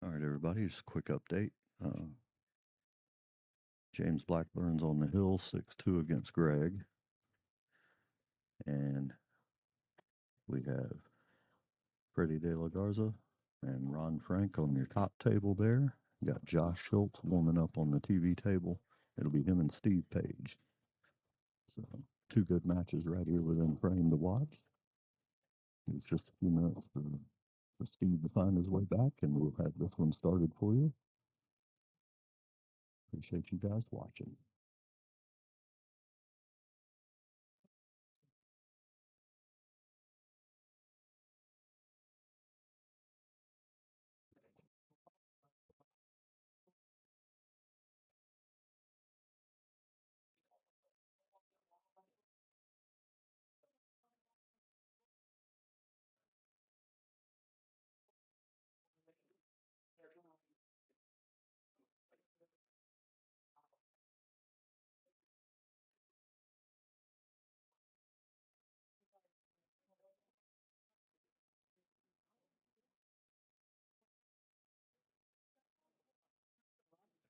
All right, everybody, just a quick update. James Blackburn's on the hill, 6-2 against Greg. And we have Freddie De La Garza and Ron Frank on your top table there. You got Josh Schultz warming up on the TV table. It'll be him and Steve Page. So, two good matches right here within frame to watch. It's just a few minutes for Steve to find his way back, and we'll have this one started for you. Appreciate you guys watching.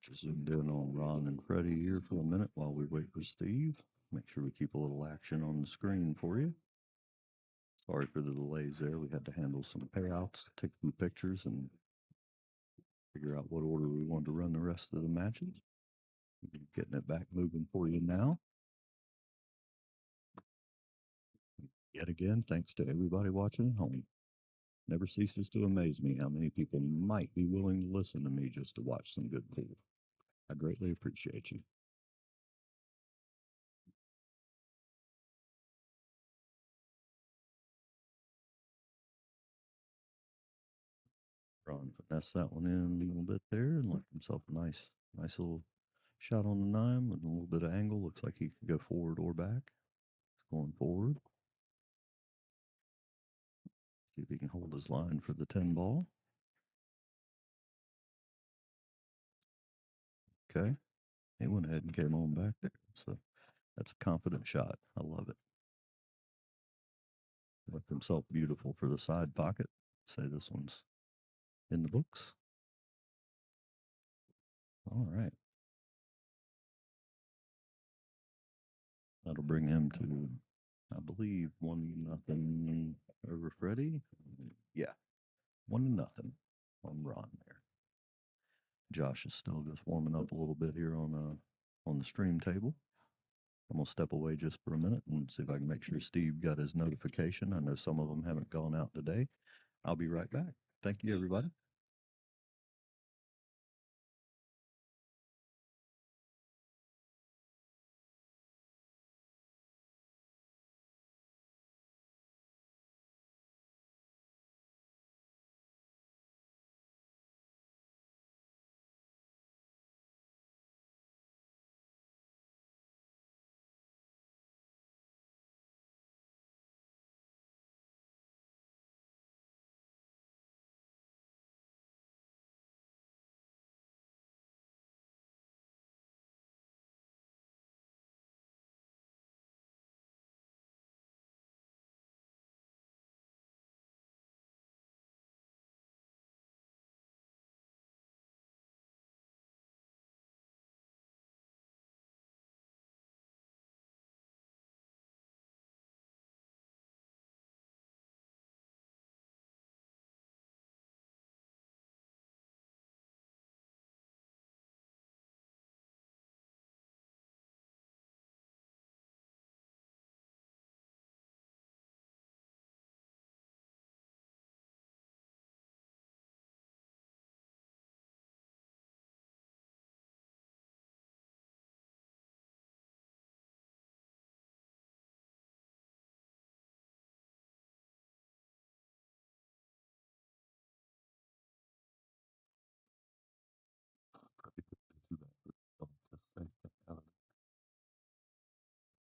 Just zoomed in on Ron and Freddie here for a minute while we wait for Steve. Make sure we keep a little action on the screen for you. Sorry for the delays there. We had to handle some payouts, take a few pictures, and figure out what order we wanted to run the rest of the matches. Getting it back moving for you now. Yet again, thanks to everybody watching at home. Never ceases to amaze me how many people might be willing to listen to me just to watch some good pool. I greatly appreciate you. Ron finesse that one in a little bit there and left himself a nice little shot on the 9 with a little bit of angle. Looks like he could go forward or back. He's going forward. See if he can hold his line for the 10 ball. Okay. He went ahead and came on back there. So that's a confident shot. I love it. Left himself beautiful for the side pocket. Say this one's in the books. All right. That'll bring him to, I believe, 1-0 over Freddie. Yeah, 1-0 on Ron there. Josh is still just warming up a little bit here on the stream table. I'm gonna step away just for a minute and see if I can make sure Steve got his notification. I know some of them haven't gone out today. I'll be right back. Thank you, everybody.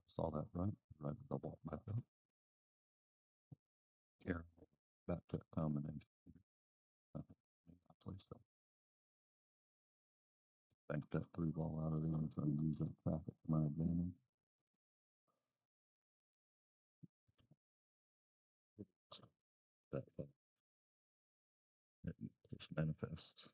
Saw that right as I walked back up. Karen, back to a combination. I placed that. Bank that 3 ball out of there and try to use that traffic to my advantage. That just manifests.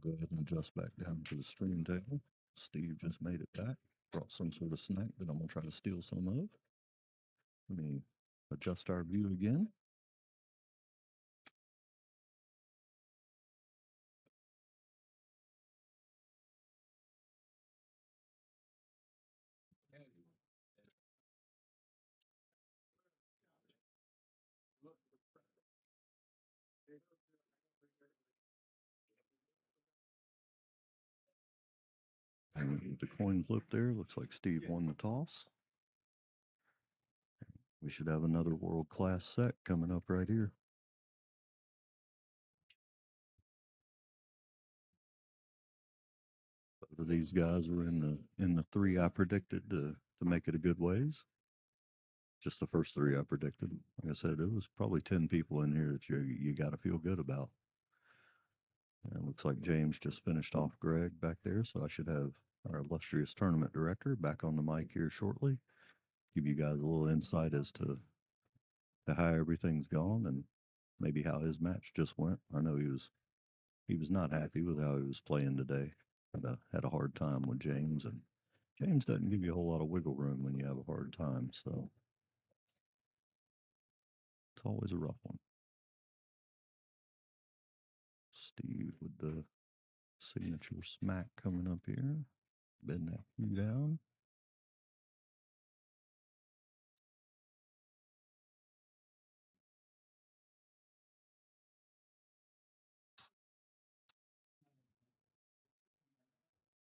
go ahead and adjust back down to the stream table. Steve just made it back, brought some sort of snack that I'm going to try to steal some of. Let me adjust our view again. And the coin flip there. Looks like Steve won the toss. We should have another world-class set coming up right here. Both of these guys were in the three I predicted to make it a good ways. Just the first three I predicted. Like I said, it was probably 10 people in here that you got to feel good about. And it looks like James just finished off Greg back there, so I should have our illustrious tournament director back on the mic here shortly. Give you guys a little insight as to how everything's gone and maybe how his match just went. I know he was not happy with how he was playing today. Had a hard time with James, and James doesn't give you a whole lot of wiggle room when you have a hard time, so it's always a rough one. Steve with the signature smack coming up here. Bend that few down.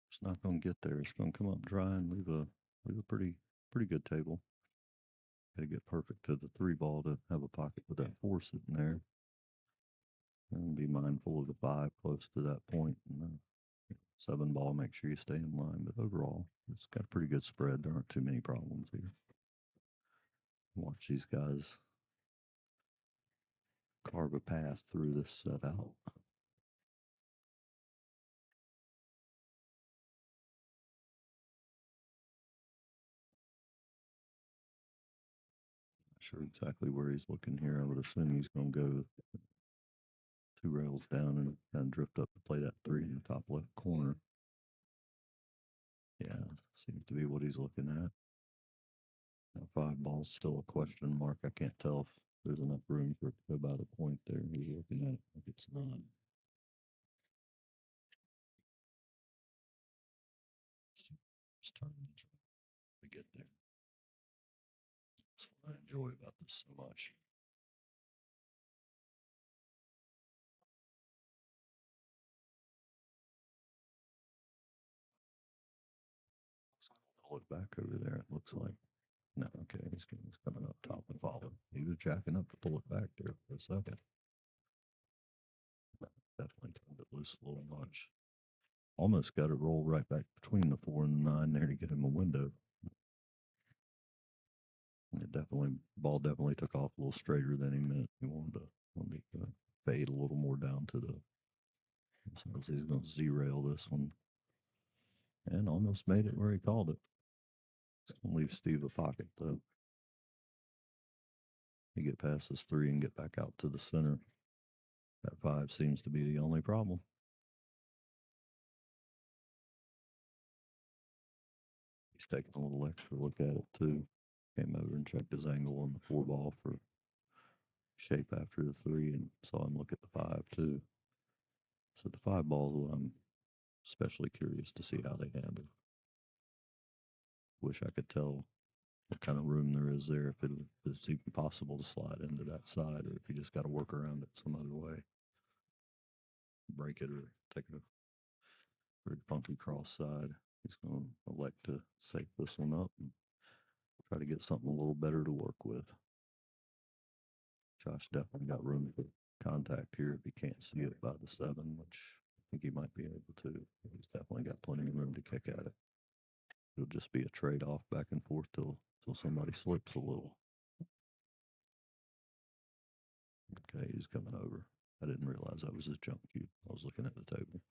It's not going to get there. It's going to come up dry and leave a pretty good table. Got to get perfect to the 3 ball to have a pocket with that 4 sitting there. And be mindful of the 5 close to that point. And the 7 ball, make sure you stay in line. But overall, it's got a pretty good spread. There aren't too many problems here. Watch these guys carve a path through this set out. Not sure exactly where he's looking here. I would assume he's going to go 2 rails down and kind of drift up to play that 3 in the top left corner. Yeah, seems to be what he's looking at. That 5 ball's still a question mark. I can't tell if there's enough room for it to go by the point there. He's looking at it like it's not. Just turn and try to get there. That's what I enjoy about this so much. Pull it back over there, it looks like. No, okay, he's coming up top to follow. He was jacking up to pull it back there for a second. No, definitely turned it loose a little much. Almost got it roll right back between the 4 and the 9 there to get him a window. Ball definitely took off a little straighter than he meant. He wanted to fade a little more down to the. So he's going to Z-rail this one, and almost made it where he called it. It's going to leave Steve a pocket though. You get past this 3 and get back out to the center. That 5 seems to be the only problem. He's taking a little extra look at it too. Came over and checked his angle on the 4 ball for shape after the 3 and saw him look at the 5 too. So the 5 ball is what I'm especially curious to see how they handle. Wish I could tell what kind of room there is there, if it's even possible to slide into that side, or if you just got to work around it some other way. Break it or take a very funky cross side. He's going to elect to save this one up and try to get something a little better to work with. Josh definitely got room for contact here if he can't see it by the 7, which I think he might be able to. He's definitely got plenty of room to kick at it. It'll just be a trade-off back and forth till somebody slips a little. Okay, he's coming over. I didn't realize that was his jump cue. I was looking at the table.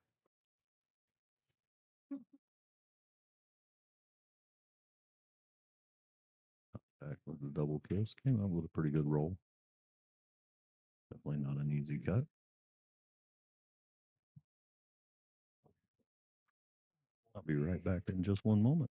Back with the double kiss. Came out with a pretty good roll. Definitely not an easy cut. Be right back in just one moment.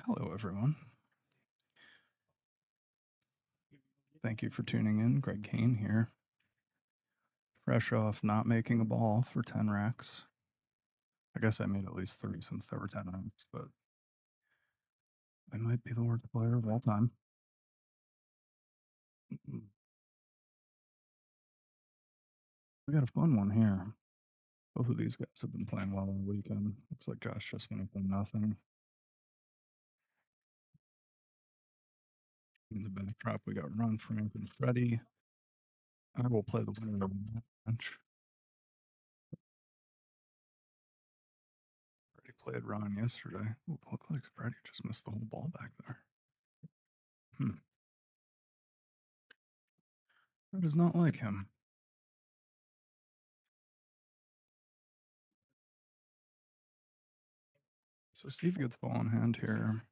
Hello, everyone. Thank you for tuning in. Greg Kane here. Fresh off not making a ball for 10 racks. I guess I made at least 3 since there were 10 racks, but I might be the worst player of all time. We got a fun one here. Both of these guys have been playing well all weekend. Looks like Josh just went up 1-0. In the backdrop, we got Ron, Frank, and Freddie. I will play the winner of the match. Freddie played Ron yesterday. Ooh, looked like Freddie just missed the whole ball back there. That is not like him. So Steve gets ball in hand here.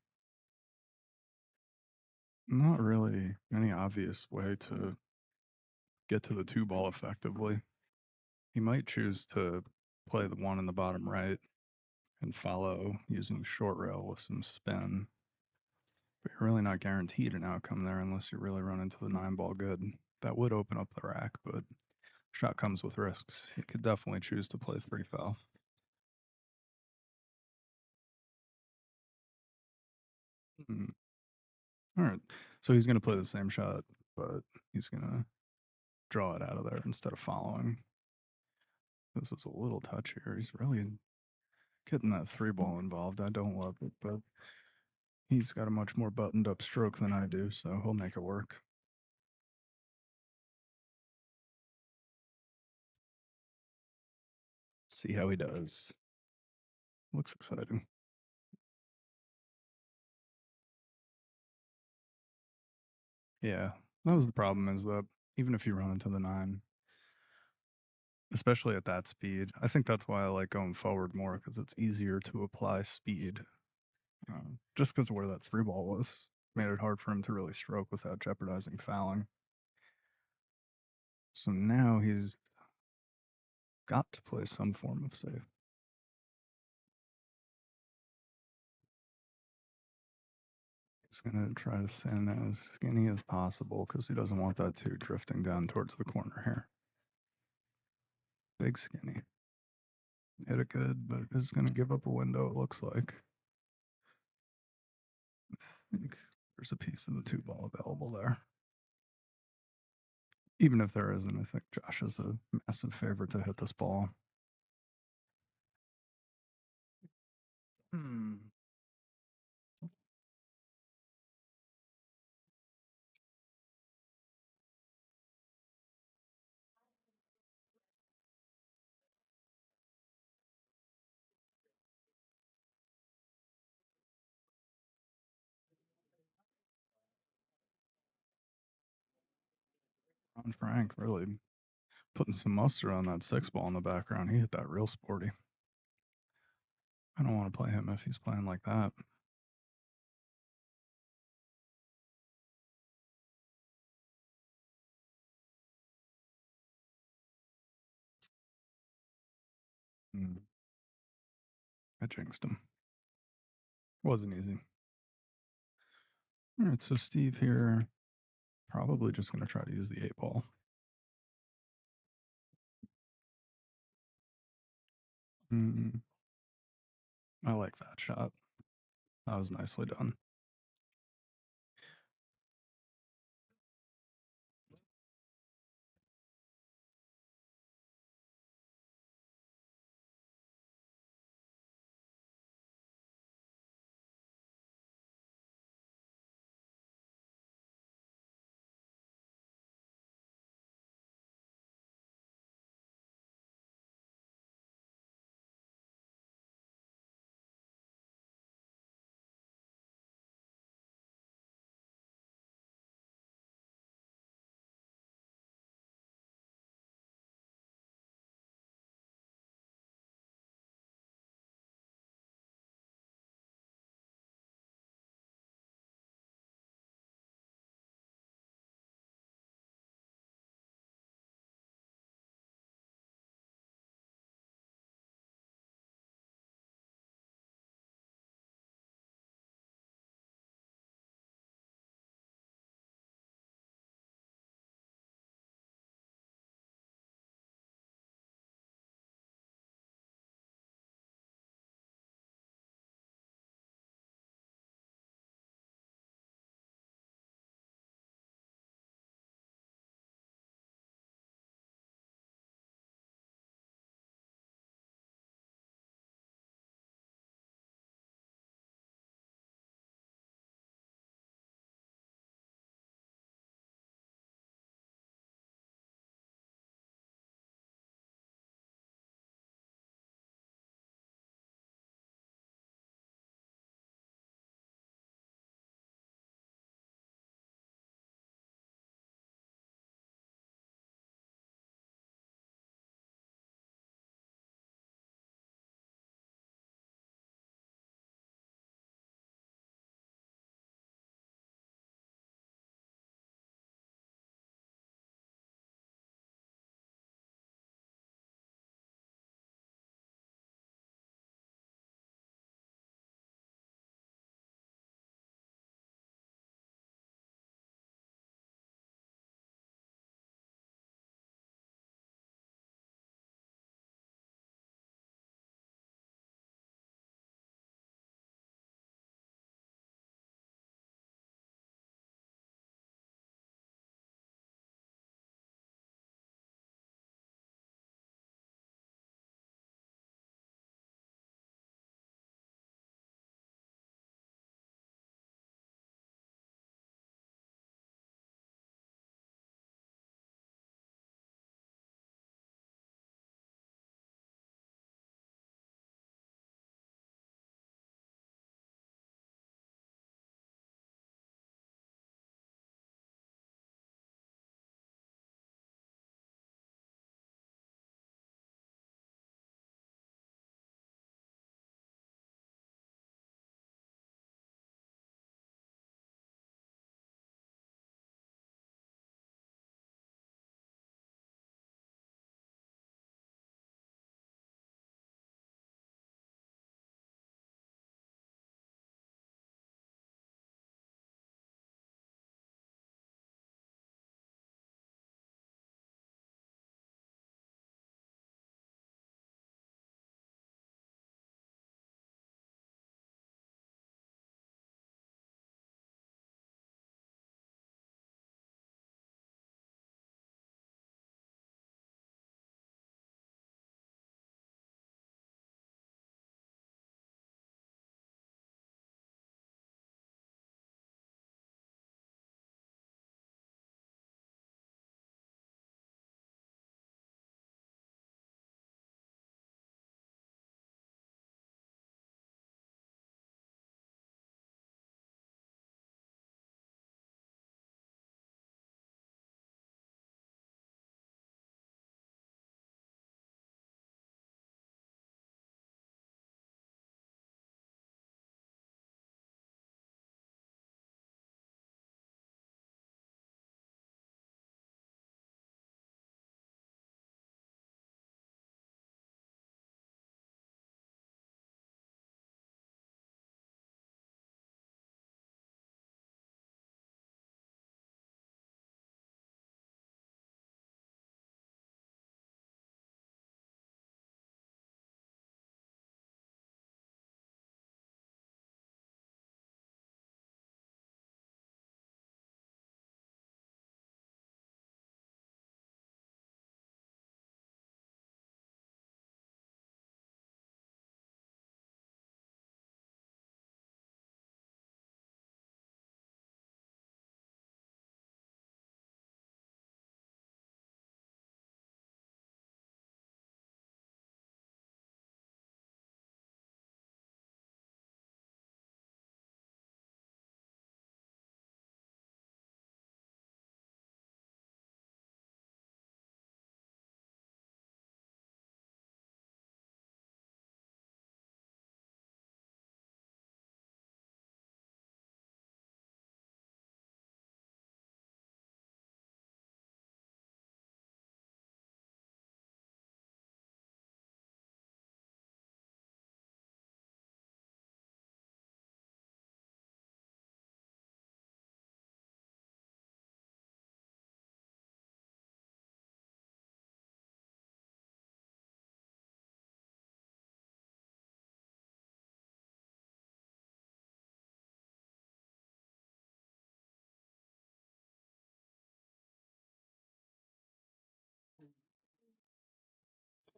Not really any obvious way to get to the 2 ball effectively. He might choose to play the one in the bottom right and follow using short rail with some spin. But you're really not guaranteed an outcome there unless you really run into the 9-ball good. That would open up the rack, but shot comes with risks. You could definitely choose to play 3 foul. All right. So he's going to play the same shot, but he's going to draw it out of there instead of following. This is a little touchier. He's really getting that 3-ball involved. I don't love it, but he's got a much more buttoned up stroke than I do, so he'll make it work. See how he does. Looks exciting. Yeah, that was the problem, is that even if you run into the 9, especially at that speed, I think that's why I like going forward more, because it's easier to apply speed. Just because of where that 3-ball was, made it hard for him to really stroke without jeopardizing fouling. So now he's got to play some form of safe. He's going to try to thin as skinny as possible because he doesn't want that 2 drifting down towards the corner here. Big skinny. Hit it good, but it's going to give up a window, it looks like. I think there's a piece of the 2-ball available there. Even if there isn't, I think Josh is a massive favorite to hit this ball. Ron Frank really putting some mustard on that 6-ball in the background. He hit that real sporty. I don't want to play him if he's playing like that. I jinxed him. Wasn't easy. All right, so Steve here, probably just going to try to use the 8-ball. I like that shot. That was nicely done.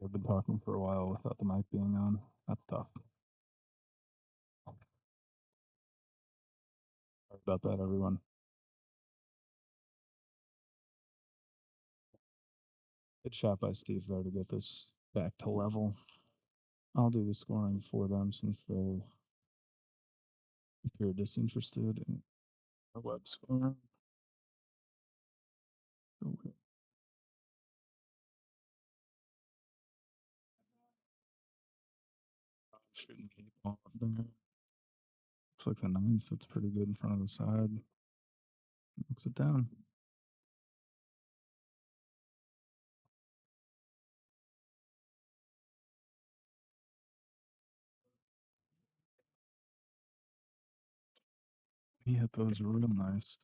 I've been talking for a while without the mic being on. That's tough. Sorry about that, everyone. Good shot by Steve there to get this back to level. I'll do the scoring for them since they appear disinterested in our web scoring. Okay. Shooting the 8 ball up there. Looks like the 9 sits pretty good in front of the side. Knocks it down. He hit those real nice.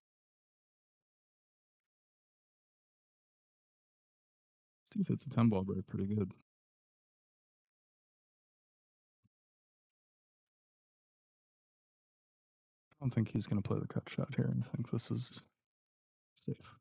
Steve hits the 10 ball break pretty good. I don't think he's going to play the cut shot here. I think this is safe.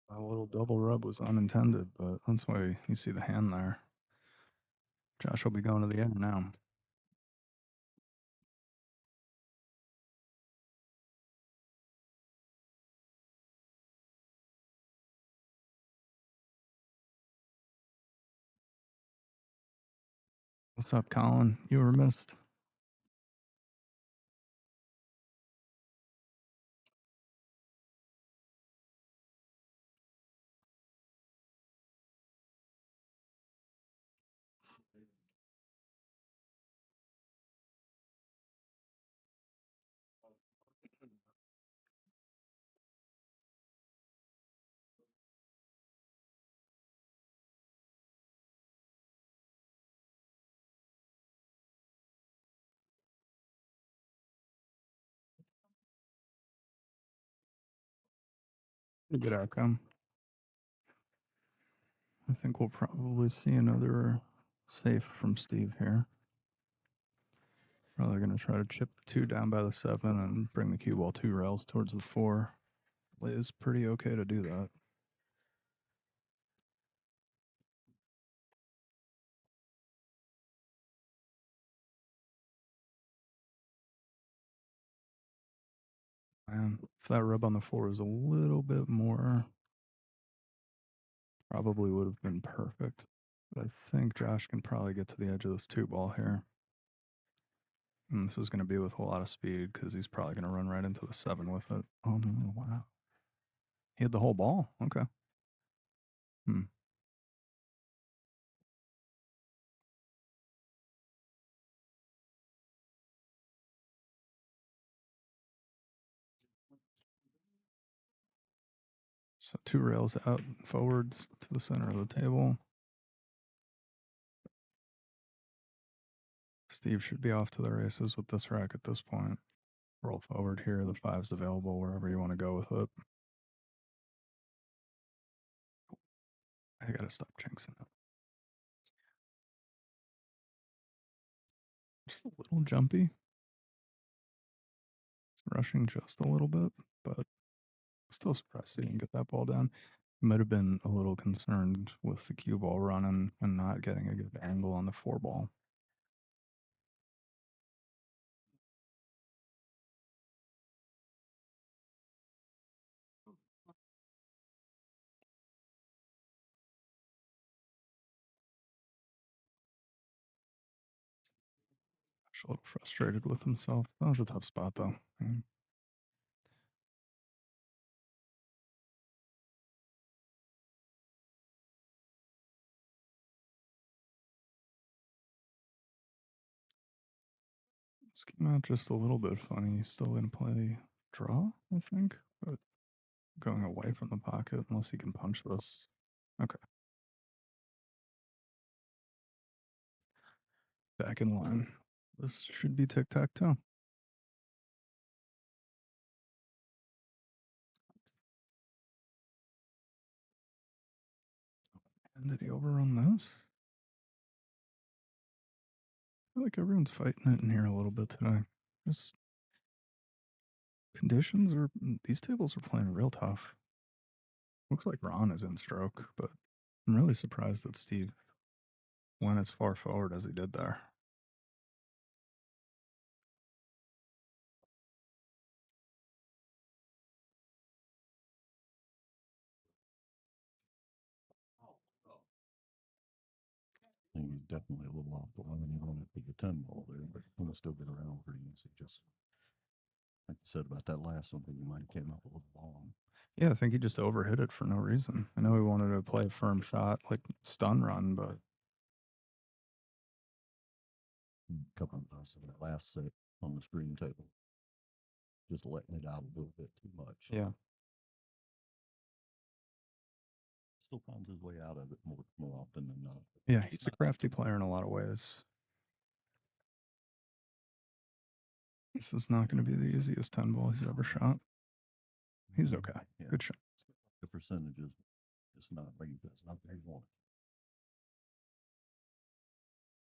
A little double rub was unintended, but that's why you see the hand there. Josh will be going to the air now. What's up, Colin? You were missed. Pretty good outcome. I think we'll probably see another safe from Steve here. Probably going to try to chip the 2 down by the 7 and bring the cue ball 2 rails towards the 4. It is pretty okay to do that. Man, if that rub on the 4 was a little bit more, probably would have been perfect. But I think Josh can probably get to the edge of this 2 ball here. And this is going to be with a lot of speed because he's probably going to run right into the 7 with it. Oh, no, wow. He had the whole ball? Okay. So 2 rails out forwards to the center of the table. Steve should be off to the races with this rack at this point. Roll forward here. The 5's available wherever you want to go with it. I gotta stop jinxing it. Just a little jumpy. It's rushing just a little bit, but still surprised he didn't get that ball down. Might have been a little concerned with the cue ball running and not getting a good angle on the 4 ball. A little frustrated with himself. That was a tough spot, though. This came out just a little bit funny. He's still going to play draw, I think, but going away from the pocket unless he can punch this. Okay. Back in line. This should be tic-tac-toe. And did he overrun this? feel like everyone's fighting it in here a little bit today. Just conditions are these tables are playing real tough. Looks like Ron is in stroke, but I'm really surprised that Steve went as far forward as he did there. I think he's definitely a little off the line. He wanted to the 10 ball there, but he'll still get around pretty easy. Just like you said about that last one, I think he might have came up a little long. Yeah, I think he just overhit it for no reason. I know he wanted to play a firm shot, like stun run, but A couple of times in that last set on the screen table, just letting it out a little bit too much. yeah. Still finds his way out of it more often than not. Yeah, he's a crafty player in a lot of ways. This is not going to be the easiest 10 ball he's ever shot. He's okay. Yeah. Good shot. The percentages, it's not very wanted.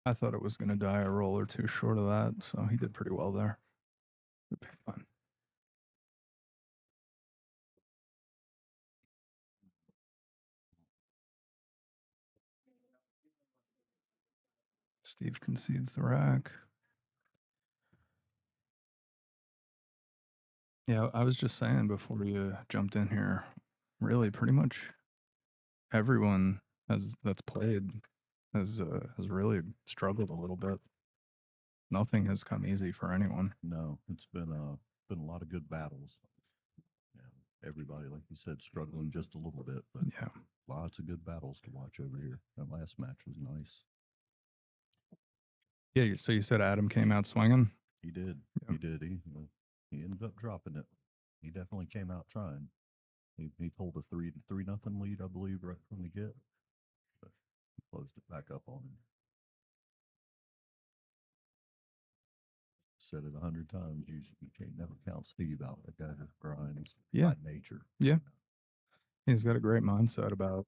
I thought it was going to die a roll or two short of that, so he did pretty well there. It'd be fun. Steve concedes the rack. Yeah, I was just saying before you jumped in here, really pretty much everyone that's played has really struggled a little bit. Nothing has come easy for anyone. No, it's been a lot of good battles. Yeah, everybody, like you said, struggling just a little bit, but Yeah. lots of good battles to watch over here. That last match was nice. Yeah, so you said Adam came out swinging? He did. Yeah. He did. He ended up dropping it. He definitely came out trying. He pulled a 3-0 lead, I believe, right from the get. But he closed it back up on him. Said it 100 times. You can't never count Steve out. That guy just grinds Yeah. by nature. Yeah. He's got a great mindset about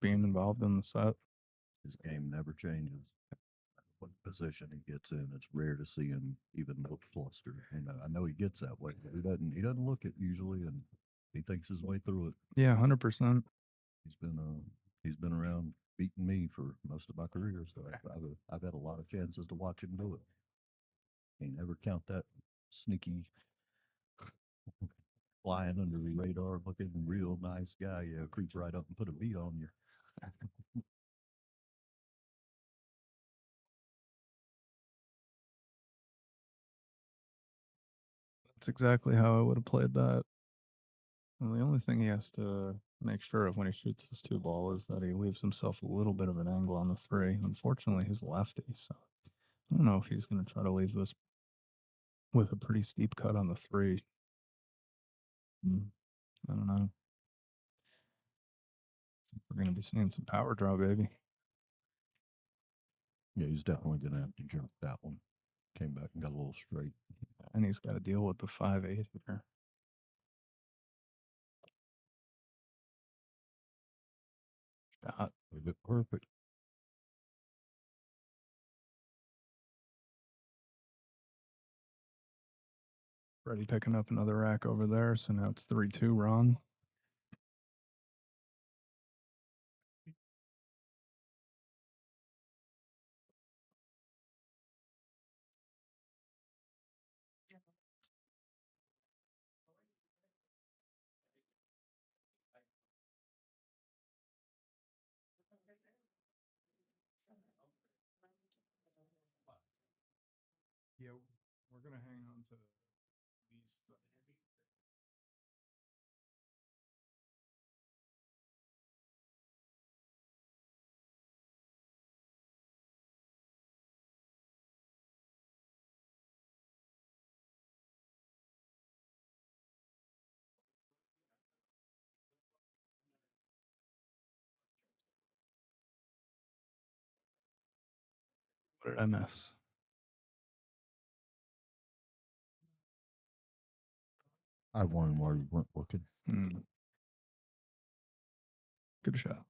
being involved in the set. His game never changes. What position he gets in, it's rare to see him even look flustered. And I know he gets that way. He doesn't look it usually, and he thinks his way through it. Yeah, 100%. He's been around beating me for most of my career, so I've had a lot of chances to watch him do it. He never count that sneaky, flying under the radar, looking real nice guy. Yeah, creep right up and put a beat on you. That's exactly how I would have played that. And the only thing he has to make sure of when he shoots this 2 ball is that he leaves himself a little bit of an angle on the 3. Unfortunately, he's lefty, so I don't know if he's going to try to leave this with a pretty steep cut on the 3. I don't know. I think we're going to be seeing some power draw, baby. Yeah, he's definitely going to have to jump that one. Came back and got a little straight. And he's got to deal with the 5-8 here. Shot. Leave it perfect. Freddie picking up another rack over there, so now it's 3-2 Ron. Yeah, we're going to hang on to these. What did I miss? I won while you weren't looking. Good shot.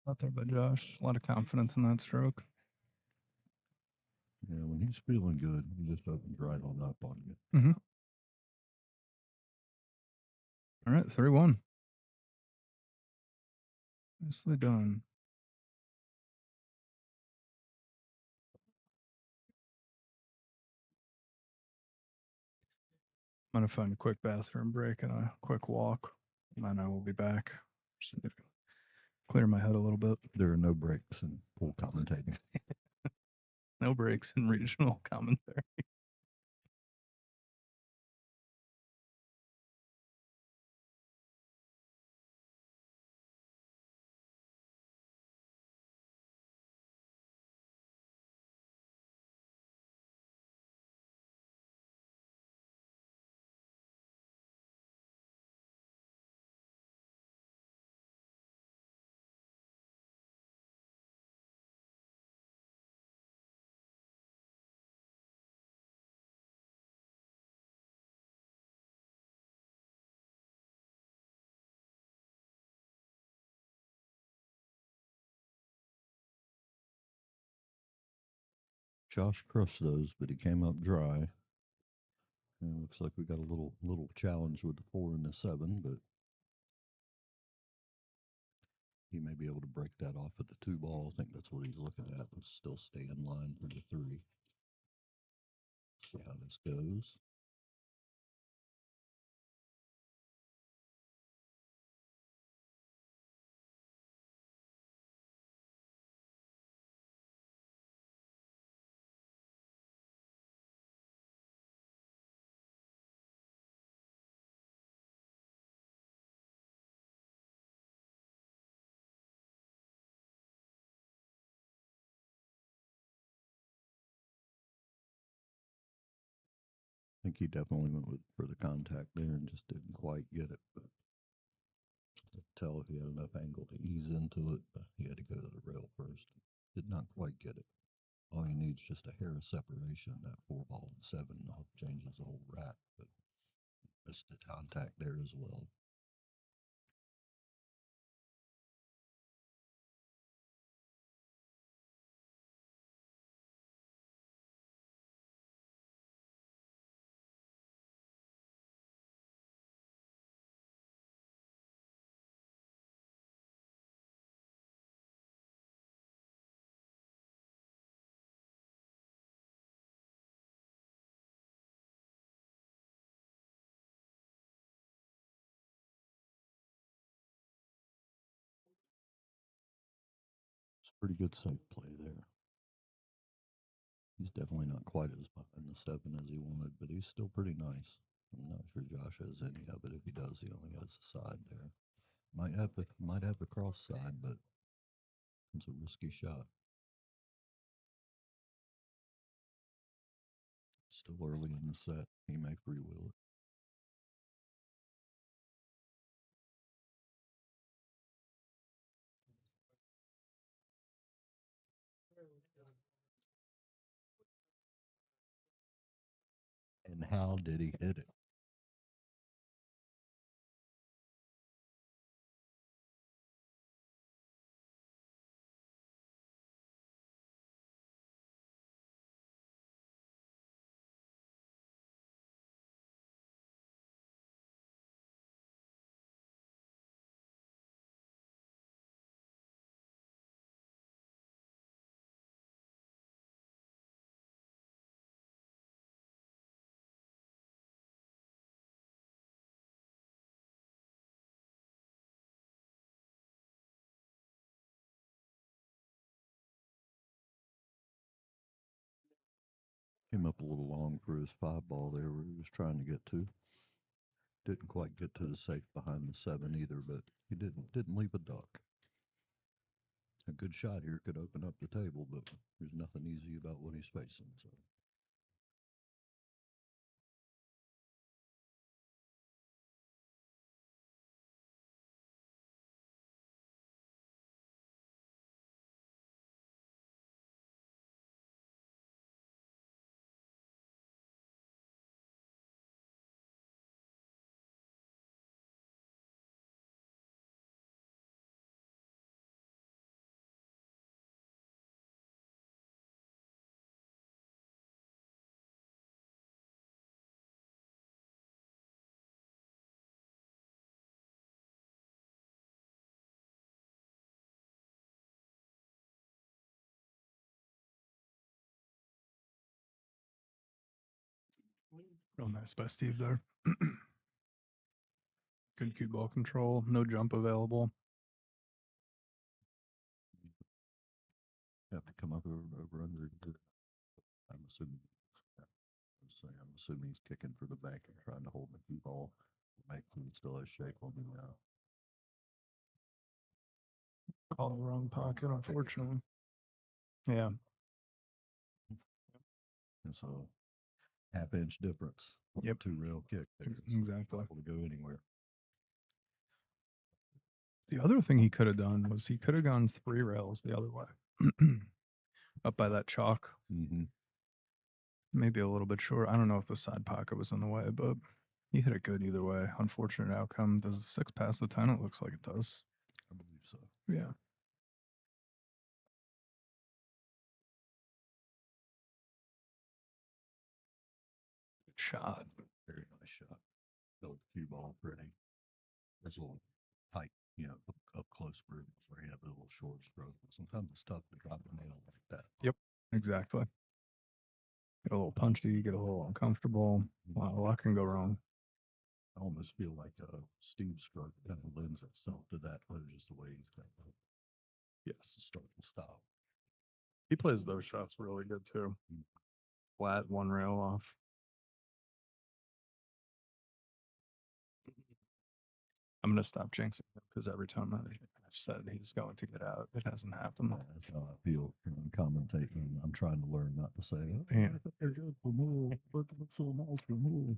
Out there by Josh. A lot of confidence in that stroke. Yeah, when he's feeling good, he just opens right on up on you. Mm-hmm. All right, 3-1. Nicely done. I'm gonna find a quick bathroom break and a quick walk, and then I will be back. Just need to clear my head a little bit. There are no breaks in pool commentating. No breaks in regional commentary. Josh crushed those, but he came up dry. And it looks like we got a little challenge with the 4 and the 7, but he may be able to break that off at the 2 ball. I think that's what he's looking at. But still stay in line for the 3. See how this goes. I think he definitely went for the contact there and just didn't quite get it. But I could tell if he had enough angle to ease into it, but he had to go to the rail first. Did not quite get it. All he needs just a hair of separation. That 4 ball and 7 changes the whole rack, but missed the contact there as well. It's pretty good safe play there. He's definitely not quite as behind the 7 as he wanted, but he's still pretty nice. I'm not sure Josh has any of it. If he does, he only has the side there. Might have the cross side, but it's a risky shot. Still early in the set. He may freewheel it. And how did he hit it? Came up a little long for his 5 ball there where he was trying to get to. Didn't quite get to the safe behind the 7 either, but he didn't leave a duck. A good shot here could open up the table, but there's nothing easy about what he's facing. So Oh, nice by Steve there. Good cue ball control. No jump available. Have to come up over under. I'm assuming. I'm assuming he's kicking for the bank and trying to hold the cue ball. Make sure he still has shape on me now. Call the wrong pocket, unfortunately. Yeah. And so half-inch difference. Yep. 2 rail kick. Exactly. Able to go anywhere. The other thing he could have done was he could have gone 3 rails the other way. Up by that chalk. Mm-hmm. Maybe a little bit short. I don't know if the side pocket was in the way, but he hit it good either way. Unfortunate outcome. Does the 6 pass the 10? It looks like it does. I believe so. Yeah. Good shot. Very nice shot. Built the cue ball pretty. There's a little tight, up close grooves where you have a little short stroke. Sometimes it's tough to drop a nail like that. Yep. Exactly. Get a little punchy, get a little uncomfortable. Wow, a lot can go wrong. I almost feel like Steve's stroke kind of lends itself to that, but just the way he's got the Yes. start and stop. He plays those shots really good too. Flat, 1 rail off. I'm going to stop jinxing him because every time I've said he's going to get out, it hasn't happened. That's how I feel when I'm commentating. I'm trying to learn not to say, oh, Yeah. I think they're good for more, but it's so nice for more.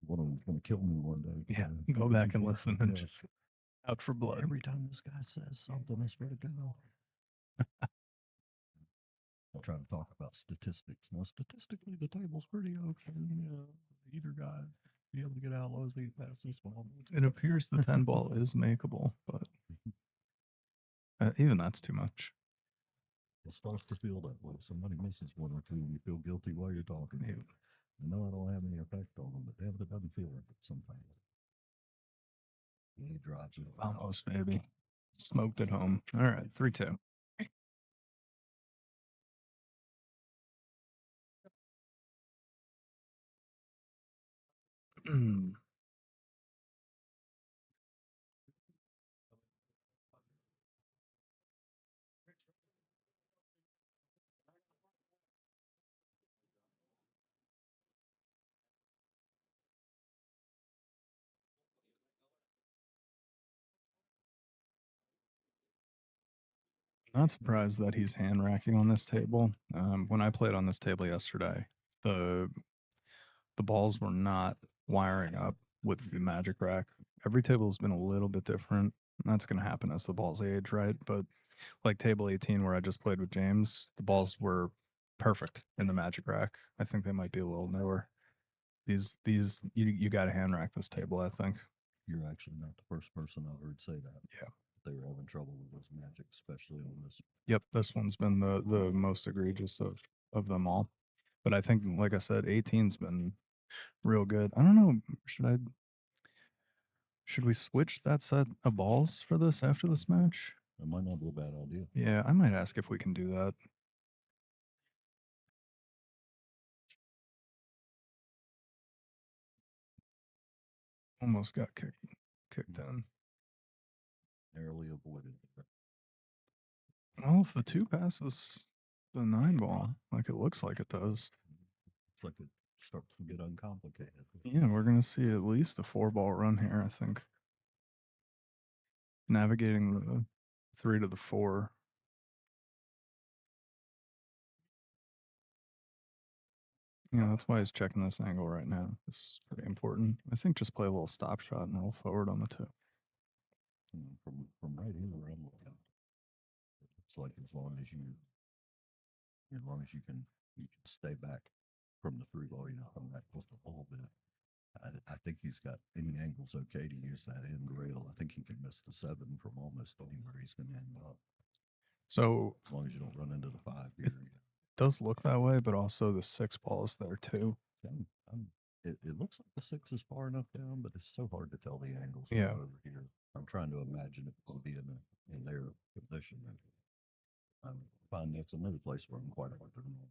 One of them's going to kill me one day. Yeah. Go back and listen and just out for blood. Every time this guy says something, I swear to God. I'm trying to talk about statistics. Now, statistically, the table's pretty okay. Either guy be able to get out low as he passes this ball. It appears the 10 ball is makeable, but even that's too much. It starts to feel that way. Somebody misses 1 or 2 and you feel guilty while you're talking. Yeah. I know I don't have any effect on them, but damn, it doesn't feel like it sometimes. He drops it. Almost, baby. Smoked at home. All right, 3-2. Not surprised that he's hand racking on this table. When I played on this table yesterday, the balls were not wiring up with the magic rack. Every table has been a little bit different. That's going to happen as the balls age, right? But like table 18, where I just played with James, the balls were perfect in the magic rack. I think they might be a little newer. These you got to hand rack this table, I think. You're actually not the first person I've heard say that. Yeah. They were having trouble with those magic, especially on this. Yep, this one's been the most egregious of them all. But I think, like I said, 18's been real good. I don't know. Should we switch that set of balls for this after this match? That might not be a bad idea. Yeah, I might ask if we can do that. Almost got kicked in. Narrowly avoided. Well, if the 2 passes the 9 ball, like it looks like it does. It's like it starts to get uncomplicated. Yeah, we're gonna see at least a 4 ball run here, I think. Navigating the 3 to the 4. Yeah, that's why he's checking this angle right now. This is pretty important. I think just play a little stop shot and roll forward on the 2. From right here where I'm looking, it's like as long as you can stay back from the 3 ball, come back just a little bit. I think he's got any angles okay to use that end rail. I think he can miss the 7 from almost anywhere he's going to end up. So as long as you don't run into the 5 here. Does look that way, but also the 6 ball is there too. It looks like the 6 is far enough down, but it's so hard to tell the angles Yeah. over here. I'm trying to imagine it will be in their position. I'm finding it's another place where I'm quite hard to know.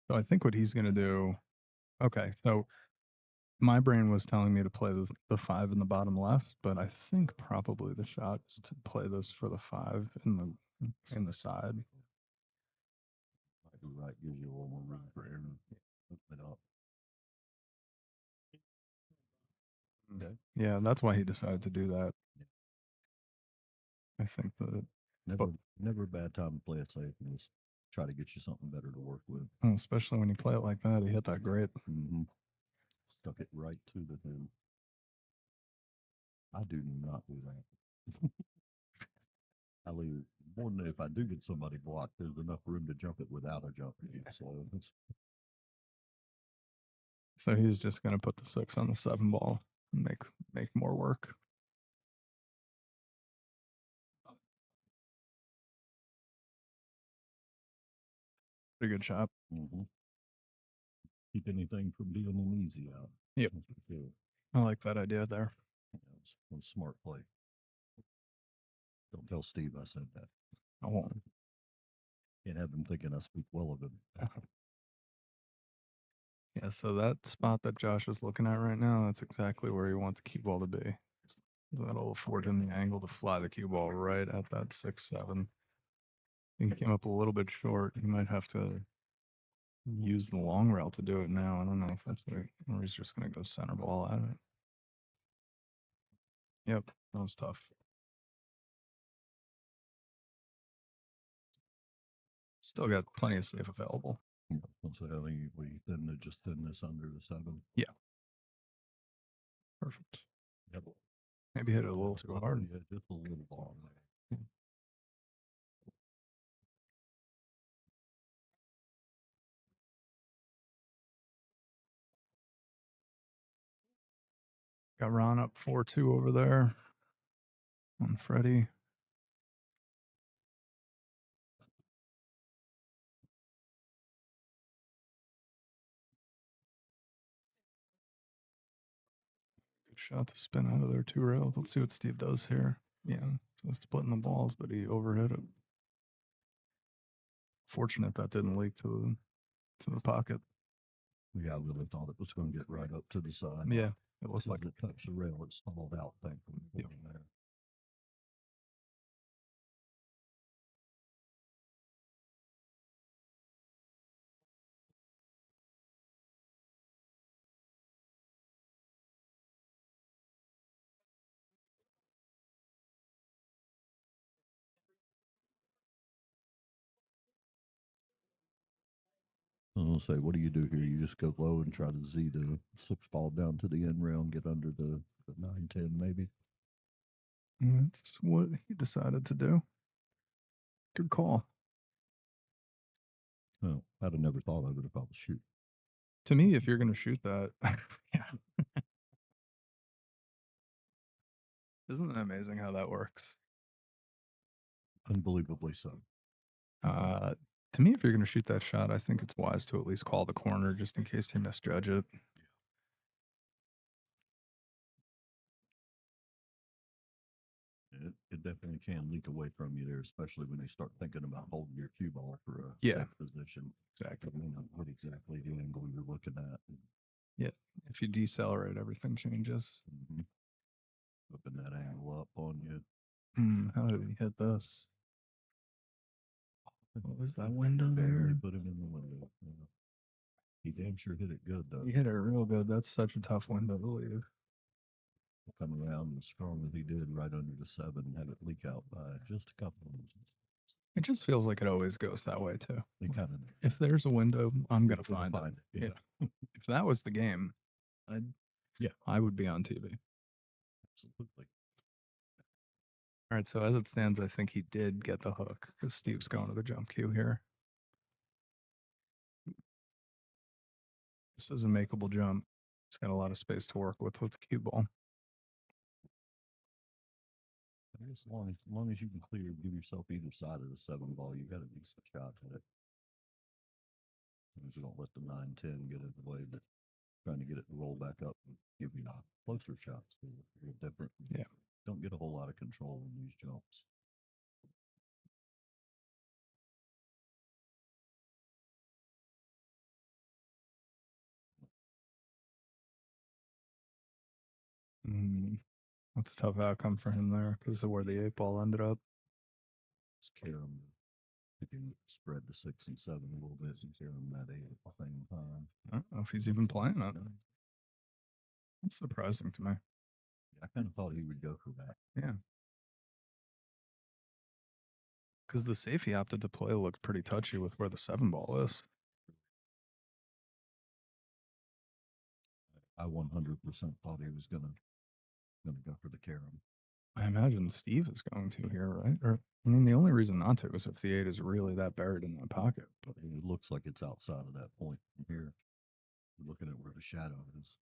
So I think what he's going to do. Okay, so My brain was telling me to play the 5 in the bottom left, but I think probably the shot is to play this for the 5 in the side. Might be right. Gives you a little more room for air. Open it up. Okay. Yeah, that's why he decided to do that. I think that, Never a bad time to play it safe and just try to get you something better to work with. especially when you play it like that, he hit that great. Mm-hmm. Stuck it right to the pin. I do not do that. I leave more than if I do get somebody blocked, there's enough room to jump it without a jump. So it's So he's just going to put the 6 on the 7 ball and make more work. Pretty good shot. mm-hmm. Keep anything from being an easy out. Yep. That's for sure. I like that idea there. Yeah, it's a smart play. Don't tell Steve I said that. I won't. Can't have him thinking I speak well of him. Yeah, so that spot that Josh is looking at right now, that's exactly where you want the cue ball to be. That'll afford him the angle to fly the cue ball right at that 6-7. He came up a little bit short. He might have to use the long rail to do it now. I don't know if that's what or he's just going to go center ball at it. Yep, that was tough. Still got plenty of safe available. So I think we then just thin this under the 7. Yeah. Perfect. Yep. Maybe hit it a little too hard. Yeah, just a little long there. Got Ron up 4-2 over there on Freddie. Good shot to spin out of there 2 rails. Let's see what Steve does here. Yeah, so splitting the balls, but he overhit it. Fortunate that didn't leak to the pocket. Yeah, I really thought it was going to get right up to the side. Yeah, it looks like it touched the rail. It stalled out, thankfully. Yep. There. I was going to say, what do you do here? You just go low and try to Z the 6 ball down to the end rail and get under the 9-10 maybe. That's what he decided to do. Good call. Oh, I'd have never thought of it if I was shooting. To me, if you're going to shoot that, yeah. Isn't it amazing how that works? Unbelievably so. To me, if you're going to shoot that shot, I think it's wise to at least call the corner just in case you misjudge it. It definitely can leak away from you there, especially when they start thinking about holding your cue ball for a Yeah. safe position. Exactly. It may not hit exactly the angle you're looking at. Yeah. If you decelerate, everything changes. Mm-hmm. Flipping that angle up on you. How did he hit this? What was that window Barely there? put him in the window. Yeah. He damn sure hit it good, though. He hit it real good. That's such a tough window to leave. Come around as strong as he did right under the 7 and have it leak out by just a couple of inches. It just feels like it always goes that way too. It kind of If there's a window, I'm gonna find it. it. Yeah. If that was the game, I would be on TV. Absolutely. All right, so as it stands, I think he did get the hook because Steve's going to the jump cue here. This is a makeable jump. He's got a lot of space to work with the cue ball. As long as you can clear, give yourself either side of the 7 ball, you got a decent shot at it. You don't let the 9-10 get in the way, but trying to get it to roll back up and give you closer shots. A little different. Yeah. Don't get a whole lot of control in these jumps. That's a tough outcome for him there because of where the 8 ball ended up. It's Karam. You can spread the 6 and 7 a little bit and Karam that 8 at the same time. I don't know if he's even playing it. That's surprising to me. I kind of thought he would go for that. Yeah. Because the safe he opted to play looked pretty touchy with where the 7 ball is. I 100% thought he was gonna go for the Karam. I imagine Steve is going to here, right? Or I mean, the only reason not to is if the 8 is really that buried in that pocket. But It looks like it's outside of that point from here. You're looking at where the shadow is.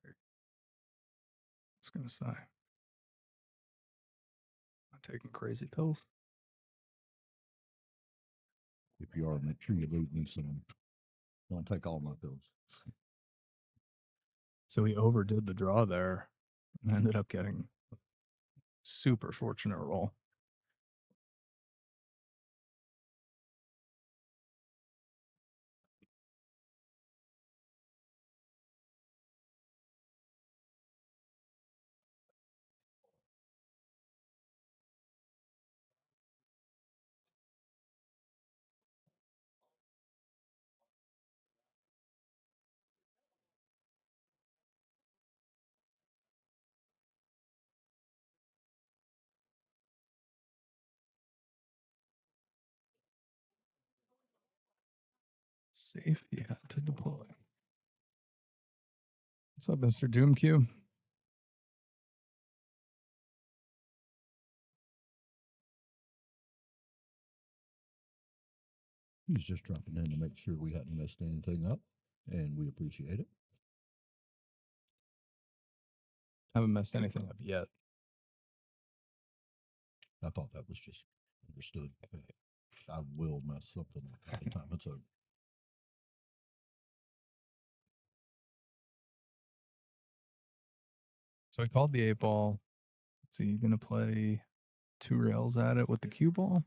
I was gonna say, not taking crazy pills. If you are, make sure you leave me some. Don't take all my pills. So he overdid the draw there and ended up getting a super fortunate roll. Safe he had to deploy. What's up, Mr. Doomq? He's just dropping in to make sure we hadn't messed anything up, and we appreciate it. Haven't messed anything up yet. I thought that was just understood. I will mess something up by the time it's over. So I called the 8 ball. So you gonna play 2 rails at it with the cue ball?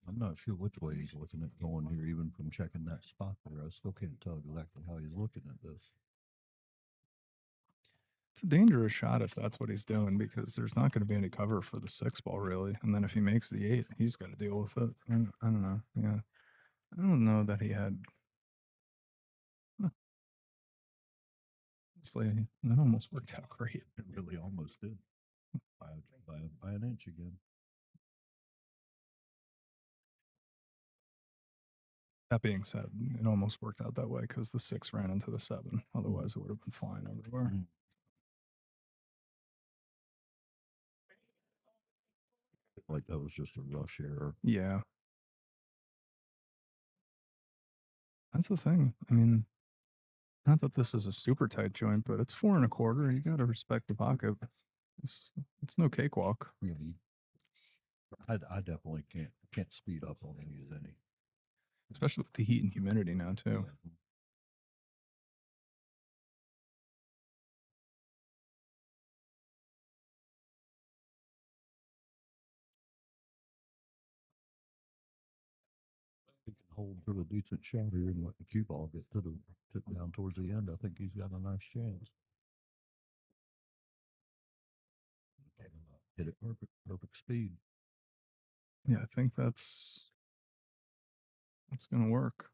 I'm not sure which way he's looking at going here, even from checking that spot there. I still can't tell exactly how he's looking at this. It's a dangerous shot if that's what he's doing because there's not going to be any cover for the 6 ball really. And then if he makes the 8, he's got to deal with it. I don't know. Yeah, I don't know that he had. Huh. Honestly, that almost worked out great. It really almost did. By an inch again. That being said, it almost worked out that way because the 6 ran into the 7. Otherwise, it would have been flying everywhere. Mhm. Like that was just a rush error. Yeah. That's the thing. I mean, not that this is a super tight joint, but it's 4 1/4. You got to respect the pocket. It's no cakewalk. Really. I definitely can't speed up on any. Especially with the heat and humidity now, too. Yeah. He can hold to a decent shot here and let the cue ball get to down towards the end. I think he's got a nice chance. Hit it perfect speed. Yeah, I think that's going to work.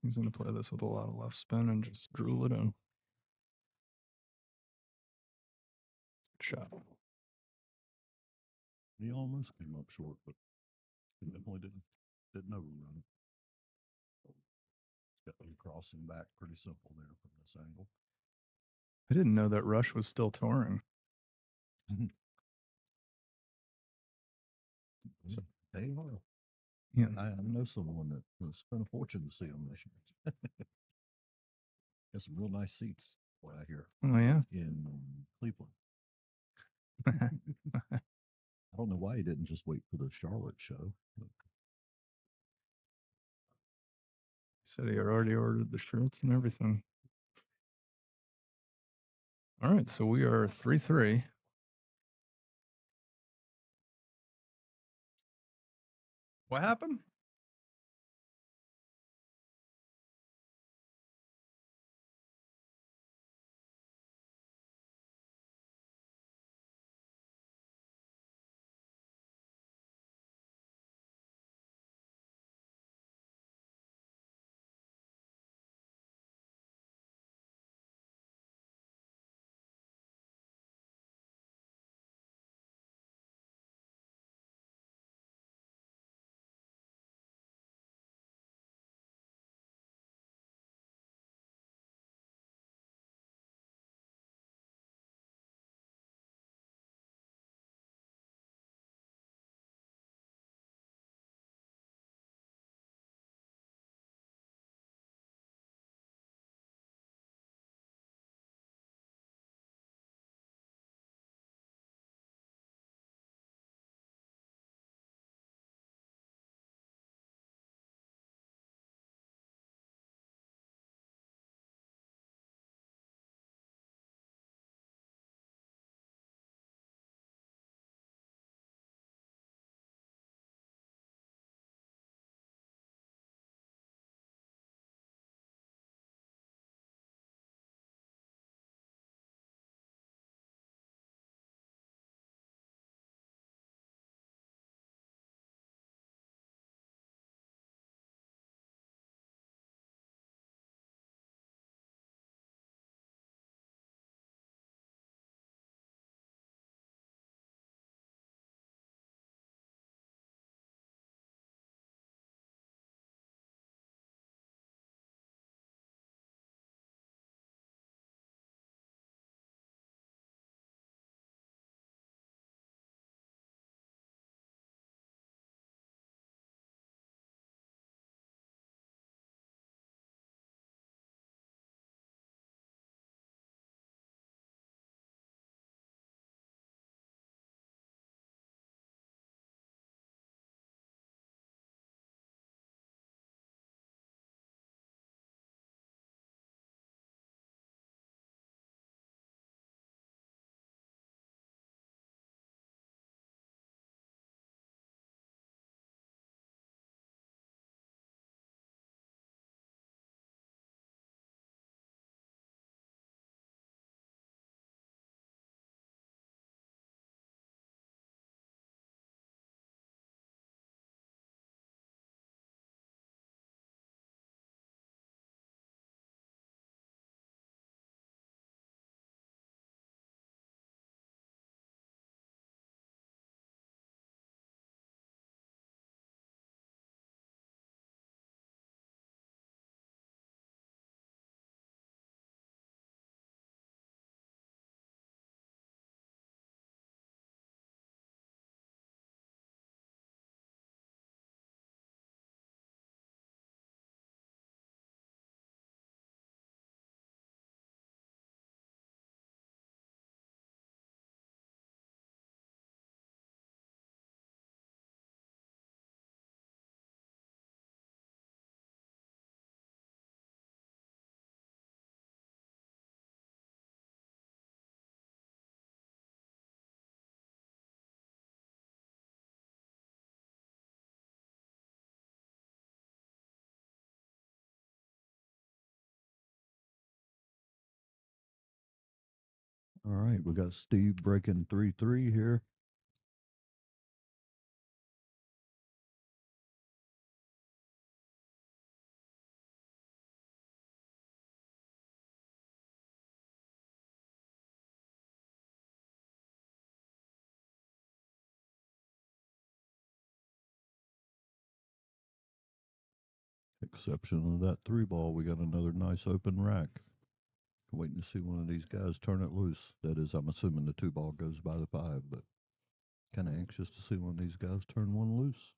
He's going to play this with a lot of left spin and just drool it in. Good shot. He almost came up short, but he definitely didn't overrun it. Got him crossing back pretty simple there from this angle. I didn't know that Rush was still touring. So, they are. Yeah. I know someone that spent a fortune to see them this year. Got some real nice seats out here. Oh, yeah. In Cleveland. I don't know why he didn't just wait for the Charlotte show. But He said he had already ordered the shirts and everything. All right, so we are 3-3. What happened? All right, we got Steve breaking 3-3 here. Exception of that 3 ball, we got another nice open rack. Waiting to see one of these guys turn it loose. That is, I'm assuming the 2 ball goes by the 5, but kind of anxious to see one of these guys turn one loose.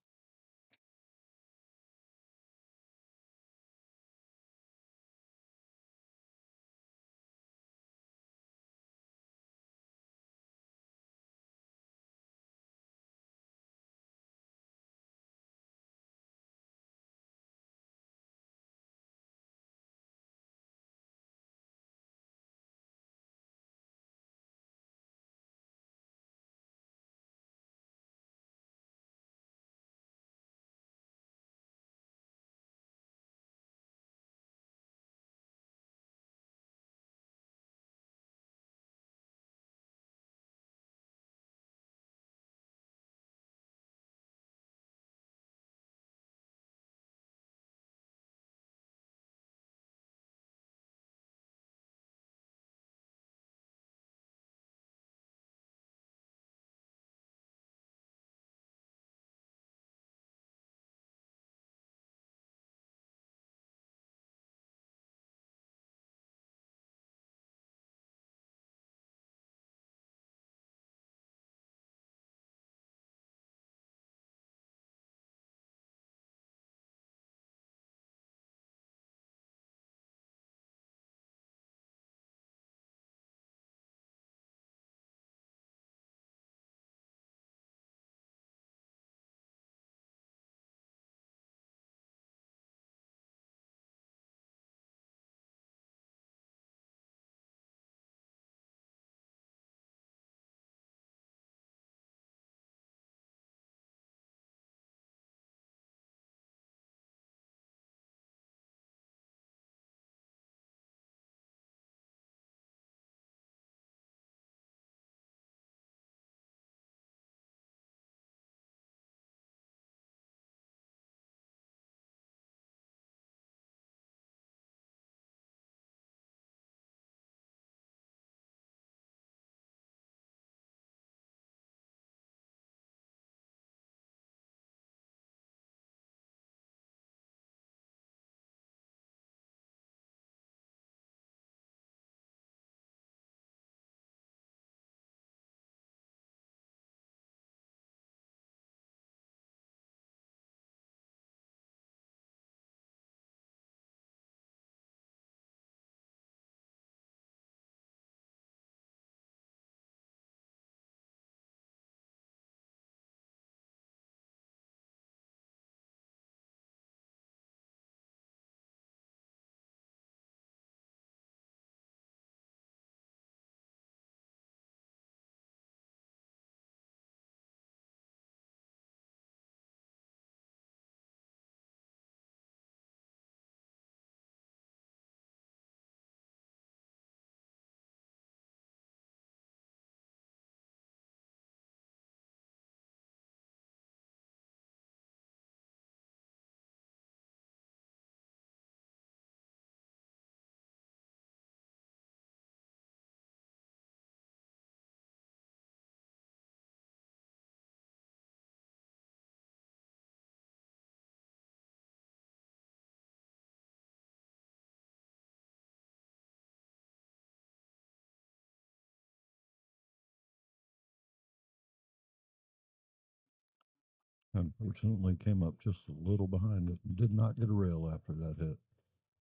Unfortunately, came up just a little behind it and did not get a rail after that hit.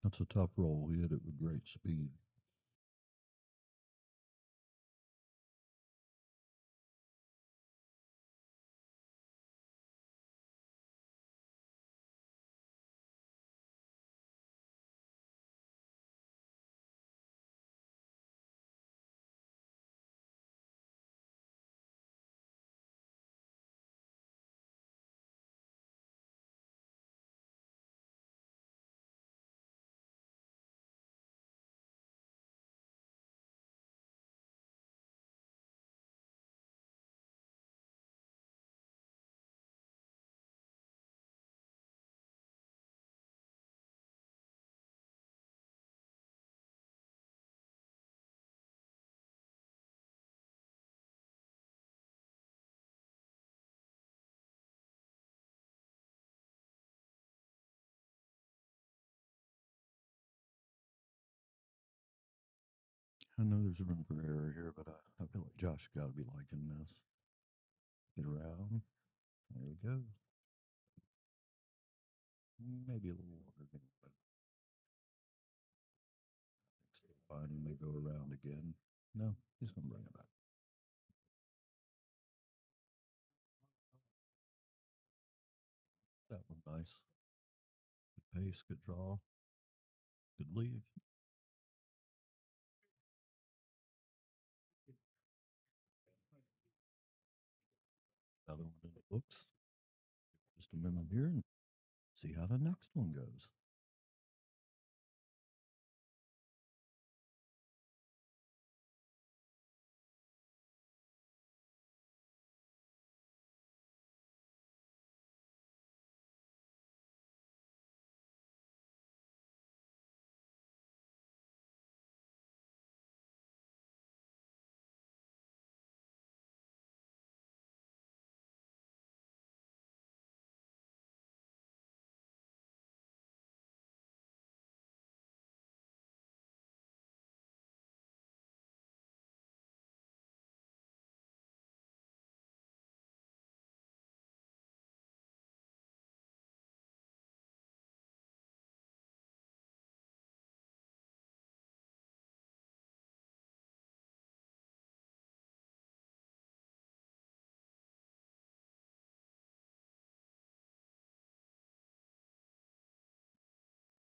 That's a tough roll. He hit it with great speed. I know there's room for error here, but I feel like Josh got to be liking this. Get around. There he goes. Maybe a little longer game, but still fine. He may go around again. No, he's going to bring it back. That one nice. Good pace, good draw, good lead. Another one in the books. Just a minute here and see how the next one goes.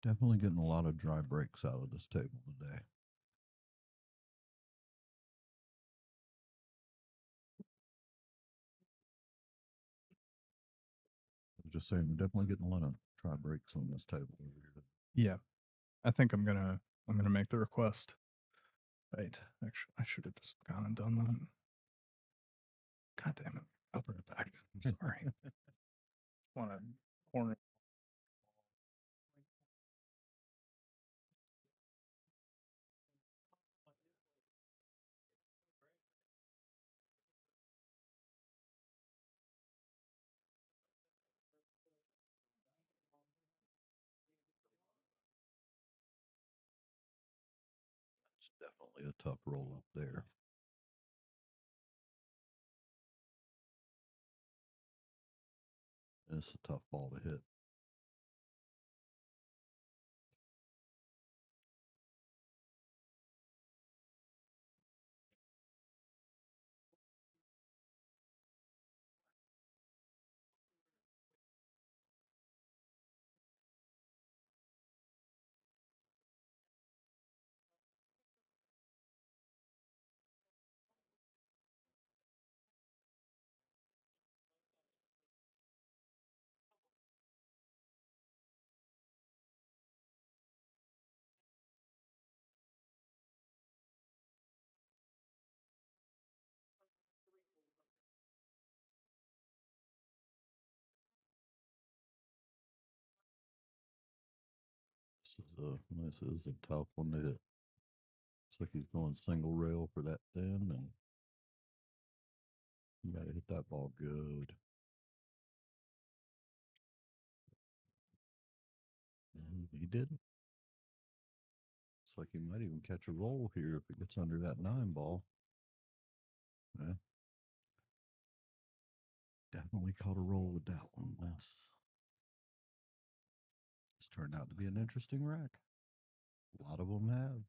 Definitely getting a lot of dry breaks out of this table today. I was just saying, we're definitely getting a lot of dry breaks on this table over here. Yeah, I think I'm gonna make the request. Right. Actually, I should have just gone and done that. God damn it! I'll bring it back. I'm sorry. Want to corner? It's definitely a tough roll up there. And it's a tough ball to hit. This is a tough one to hit. Looks like he's going single rail for that thin, and you got to hit that ball good. And he didn't. Looks like he might even catch a roll here if it gets under that 9 ball. Yeah. Definitely caught a roll with that one. It's turned out to be an interesting rack. A lot of them have.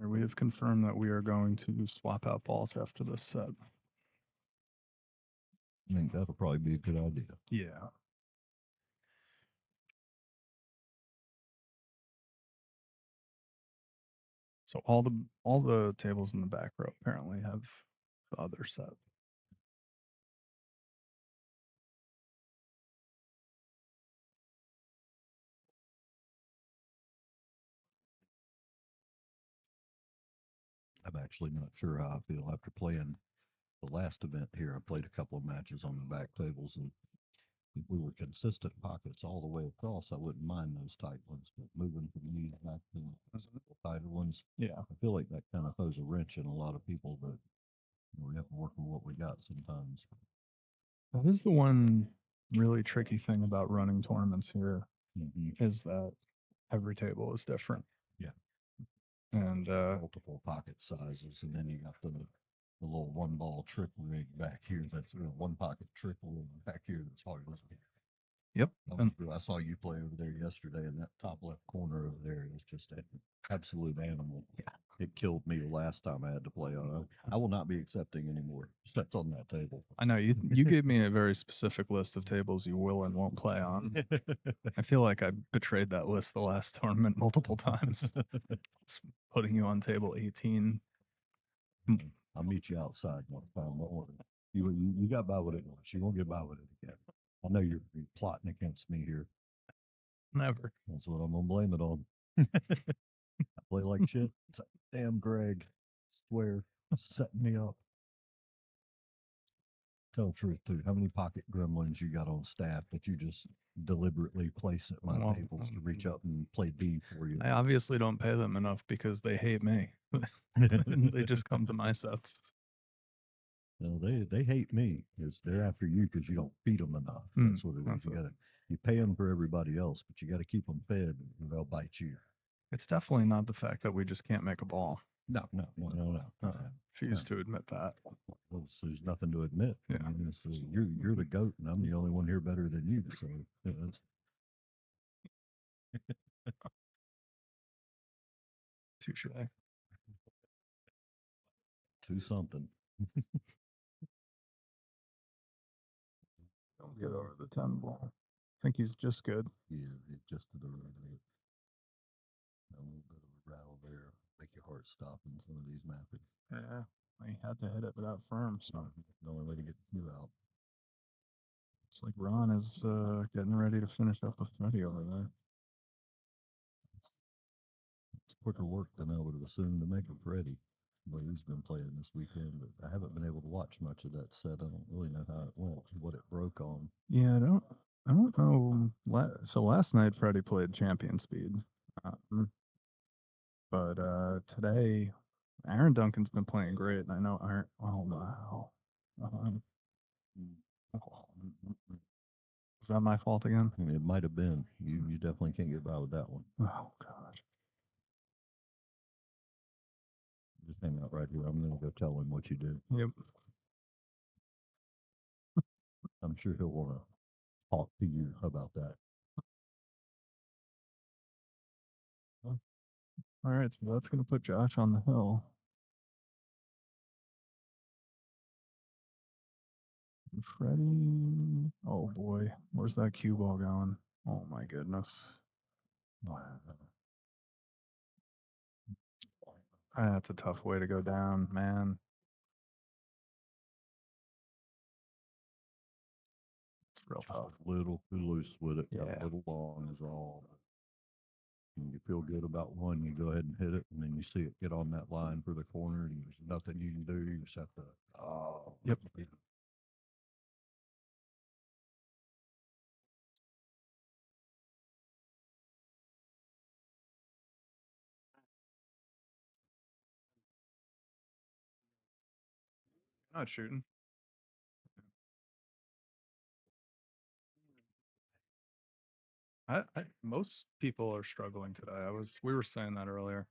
We have confirmed that we are going to swap out balls after this set. I think that'll probably be a good idea. Yeah. So all the tables in the back row apparently have the other set. I'm actually not sure how I feel after playing the last event here. I played a couple of matches on the back tables, and if we were consistent pockets all the way across, I wouldn't mind those tight ones. But moving from these back to the tighter ones, Yeah. I feel like that kind of throws a wrench in a lot of people. But we have to work with what we got sometimes. That is the one really tricky thing about running tournaments here is that every table is different. Yeah. And Multiple pocket sizes, and then you got the little one ball trick rig back here. That's one pocket trick rig back here. That's hard. yep. And I saw you play over there yesterday, and that top left corner over there is just an absolute animal. Yeah. It killed me the last time I had to play on it. I will not be accepting any more sets on that table. I know you gave me a very specific list of tables you will and won't play on. I feel like I betrayed that list the last tournament multiple times. Just putting you on table 18. I'll meet you outside next time. Don't worry. You got by with it once. You won't get by with it again. I know you're plotting against me here. Never. That's what I'm gonna blame it on. I play like shit. It's like, damn Greg, swear, setting me up. Tell the truth too. How many pocket gremlins you got on staff that you just deliberately place at my Well, tables to reach up and play D for you? I obviously don't pay them enough because they hate me. They just come to my sets. No, they hate me because they're after you because you don't feed them enough. That's what it is. You pay them for everybody else, but you got to keep them fed, or they'll bite you. It's definitely not the fact that we just can't make a ball. No. Refuse to admit that. Well, so there's nothing to admit. Yeah. I mean, you're the goat, and I'm the only one here better than you. So Touche. to something. Don't get over the 10 ball. I think he's just good. Yeah, just to the right of it. A little bit of a rattle there. Make your heart stop in some of these mapping. Yeah. I had to hit it without firm, so The only way to get you out. it's like Ron is getting ready to finish up with Freddy over there. It's quicker work than I would have assumed to make a Freddy. Well, he's been playing this weekend, but I haven't been able to watch much of that set. I don't really know how it went, what it broke on. Yeah, I don't know. So last night Freddie played champion speed, but today Aaron Duncan's been playing great, and I know Aaron. Oh wow, was that my fault again? It might have been. You definitely can't get by with that one. Oh gosh. Just hang out right here. I'm gonna go tell him what you did. Yep. I'm sure he'll want to talk to you about that. All right, so that's gonna put Josh on the hill. Freddie. Oh boy, where's that cue ball going? Oh my goodness. That's a tough way to go down, man. It's real tough. A little too loose with it. Got Yeah. a little long is all. When you feel good about one, you go ahead and hit it, and then you see it get on that line for the corner, and there's nothing you can do. You just have to. Yep. Not shooting. Most people are struggling today. We were saying that earlier.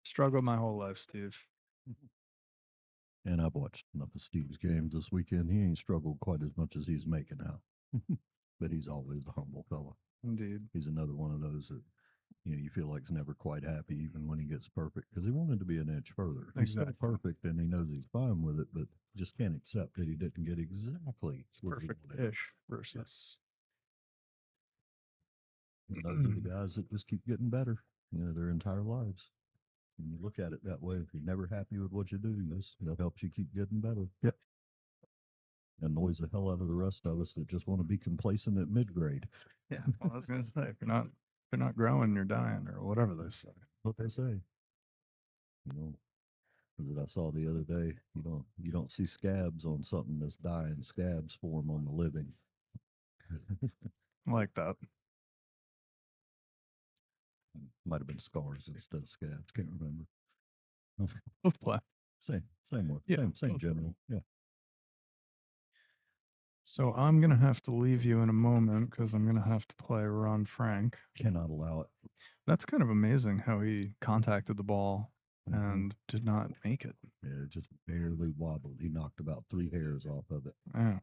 Struggled my whole life, Steve. And I've watched enough of Steve's games this weekend. He ain't struggled quite as much as he's making out. But he's always a humble fella. Indeed. He's another one of those that you feel like he's never quite happy, even when he gets perfect, because he wanted to be an inch further. He's Exactly. still perfect, and he knows he's fine with it, but just can't accept that he didn't get exactly It's what he wanted. perfect-ish versus. And those are the guys that just keep getting better, their entire lives. And you look at it that way. If you're never happy with what you do, that helps you keep getting better. Yep. Annoys the hell out of the rest of us that just want to be complacent at mid-grade. Yeah, well, I was gonna say if you're not growing, you're dying, or whatever they say. What they say. That I saw the other day. You don't see scabs on something that's dying. Scabs form on the living. I like that. Might have been scars instead of scabs. Can't remember. Both play. Same one. Yeah, Same both. general. Yeah. So I'm gonna have to leave you in a moment because I'm gonna have to play Ron Frank. Cannot allow it. That's kind of amazing how he contacted the ball and did not make it. Yeah, it just barely wobbled. He knocked about 3 hairs off of it. Yeah.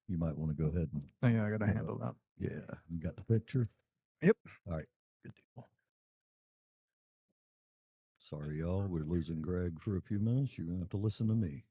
You might want to go ahead and. Oh, yeah, I gotta handle that. Yeah, you got the picture? Yep. All right, good deal. Sorry, y'all. We're losing Greg for a few minutes. You're going to have to listen to me.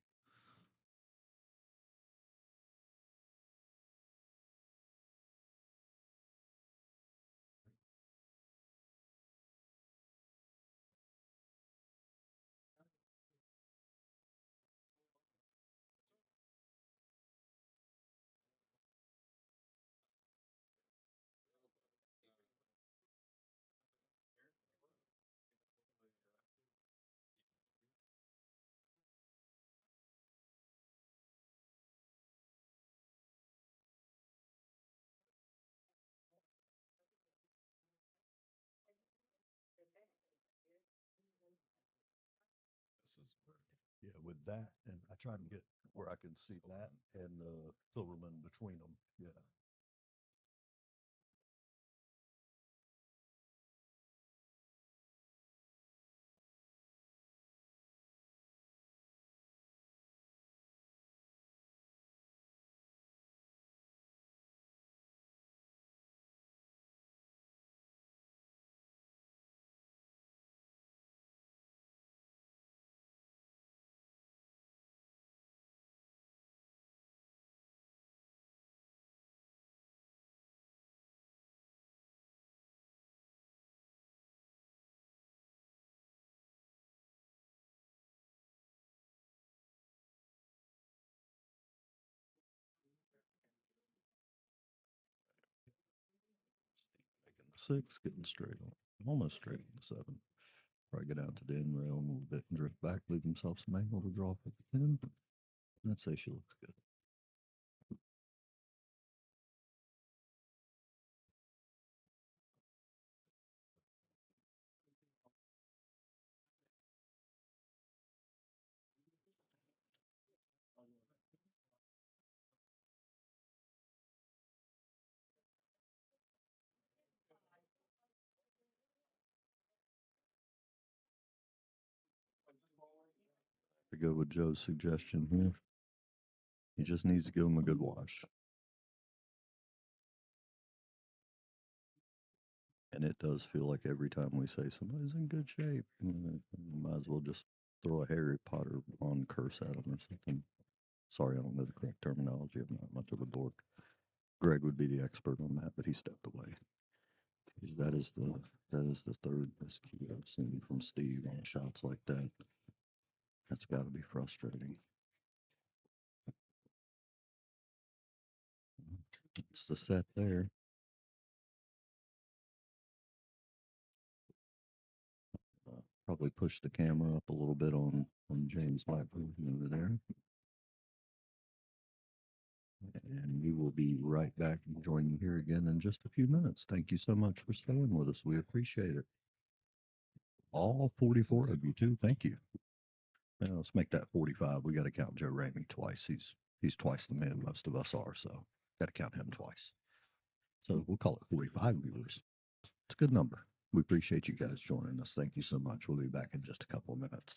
Yeah, with that, and I try to get where I can see that and Silverman between them. Yeah. Making the 6, getting straight on, almost straight on the 7. Probably get out to the end rail a little bit and drift back, leave himself some angle to draw for the 10. I'd say she looks good. To go with Joe's suggestion here, he just needs to give him a good wash. And it does feel like every time we say somebody's in good shape, might as well just throw a Harry Potter on curse at him or something. Sorry, I don't know the correct terminology. I'm not much of a dork. Greg would be the expert on that, but he stepped away. Because that is the third best key I've seen from Steve on shots like that. That's got to be frustrating. It's the set there. Probably push the camera up a little bit on James Michael over there. And we will be right back and join you here again in just a few minutes. Thank you so much for staying with us. We appreciate it. All 44 of you too. Thank you. Now let's make that 45. We got to count Joe Ramey twice. He's twice the man most of us are, so got to count him twice. So we'll call it 45 viewers. It's a good number. We appreciate you guys joining us. Thank you so much. We'll be back in just a couple of minutes.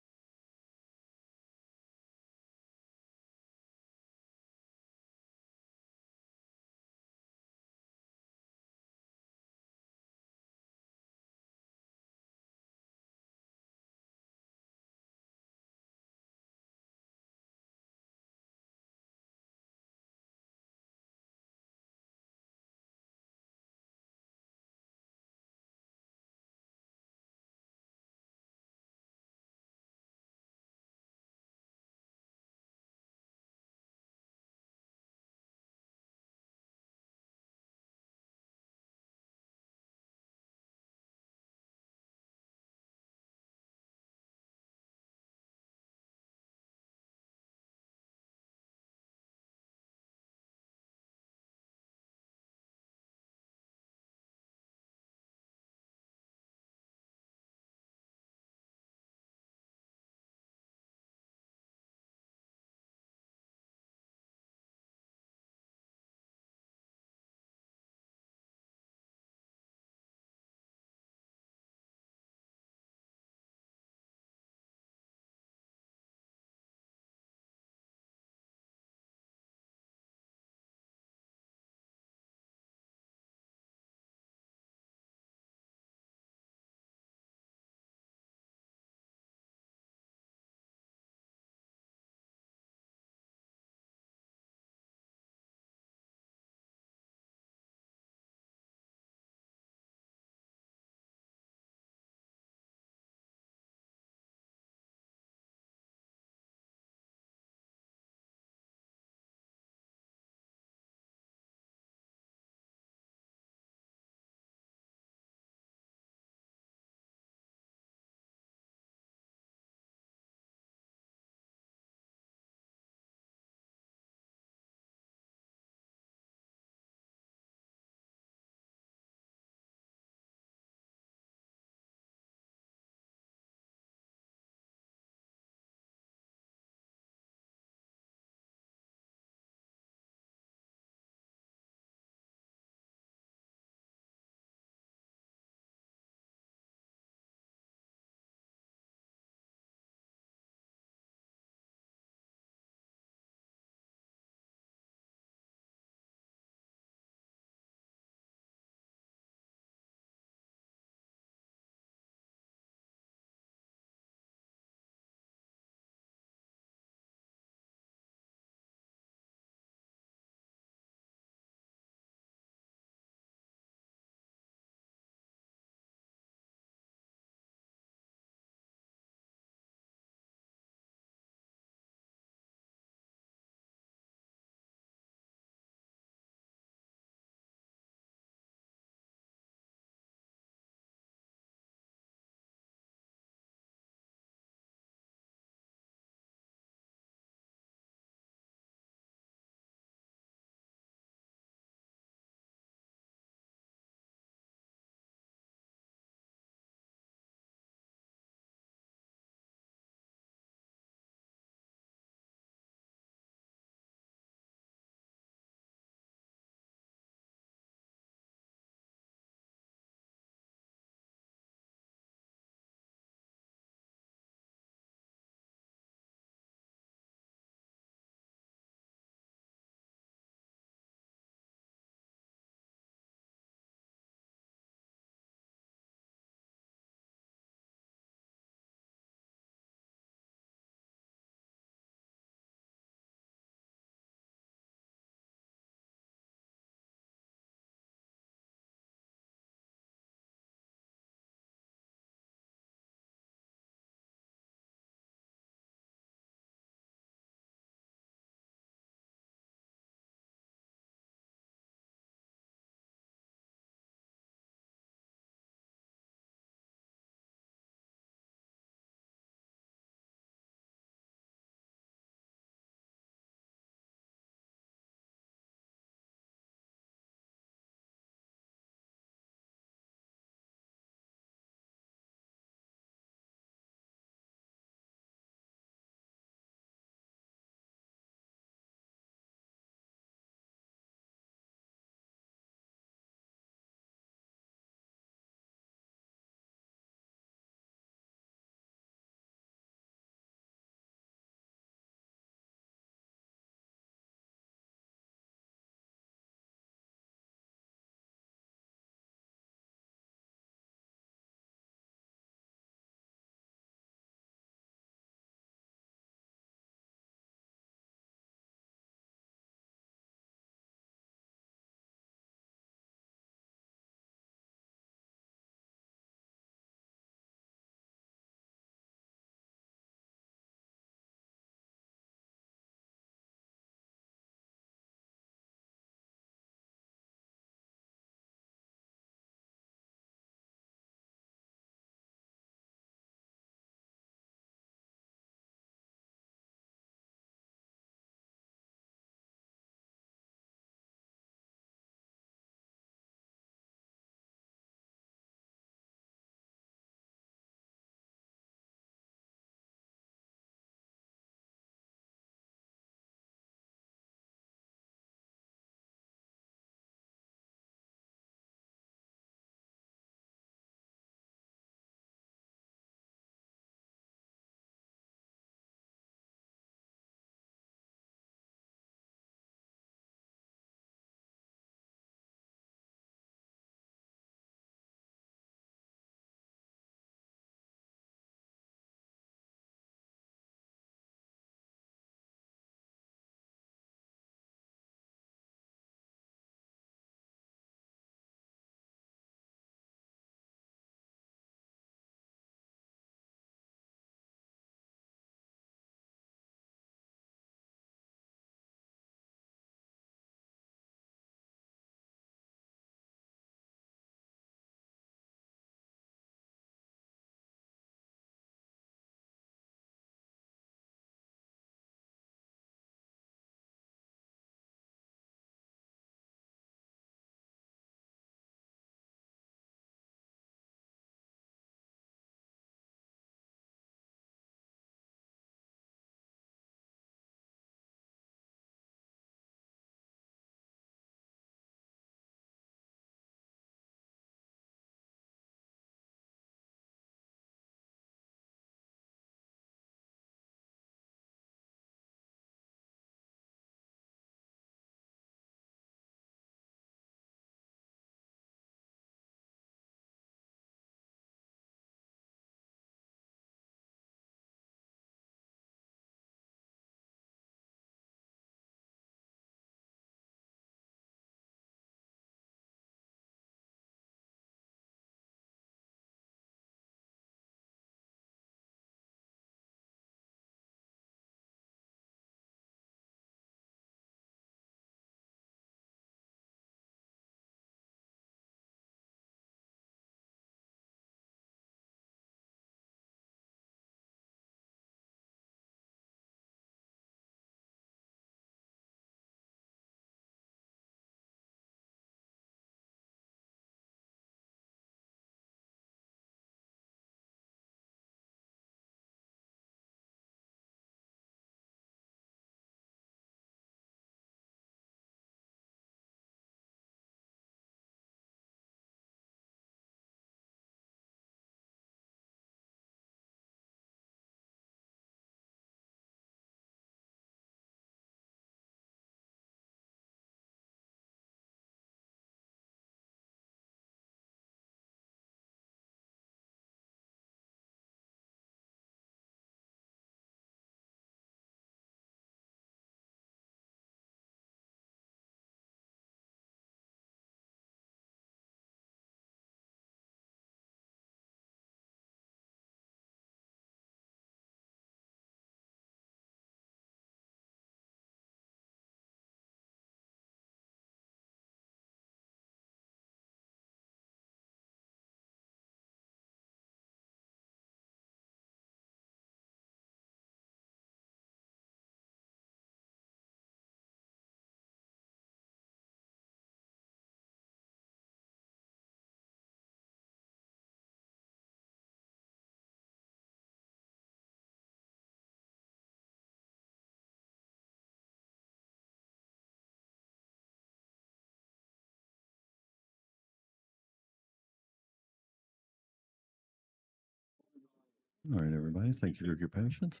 All right, everybody. Thank you for your patience.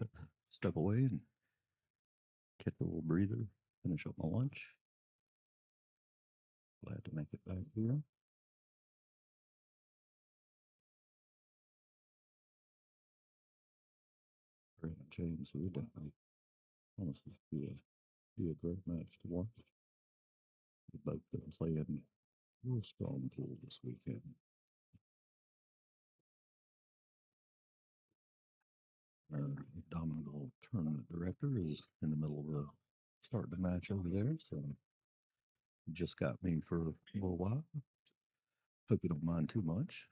Step away and get a little breather. Finish up my lunch. Glad to make it back here. Brandon James, who would definitely honestly be a great match to watch. We both been playing real strong pool this weekend. Our Domino tournament director is in the middle of starting the match over there, so he just got me for a little while. Hope you don't mind too much.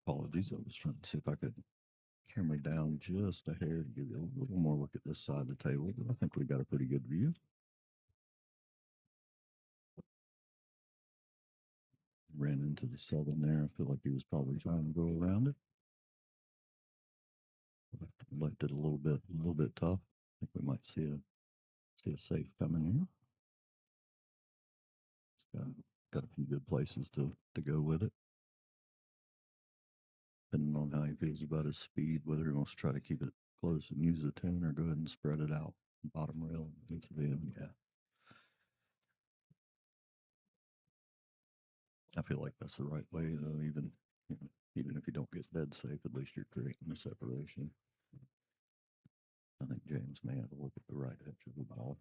Apologies, I was trying to see if I could camera down just a hair to give you a little more look at this side of the table, but I think we got a pretty good view. Ran into the southern there. I feel like he was probably trying to go around it. Left it a little bit tough. I think we might see a safe coming here. It's got a few good places to go with it. Depending on how he feels about his speed, whether he wants to try to keep it close and use the 10 or go ahead and spread it out. Bottom rail into the end, yeah. I feel like that's the right way, though. Even if you don't get dead safe, at least you're creating the separation. I think James may have a look at the right edge of the ball.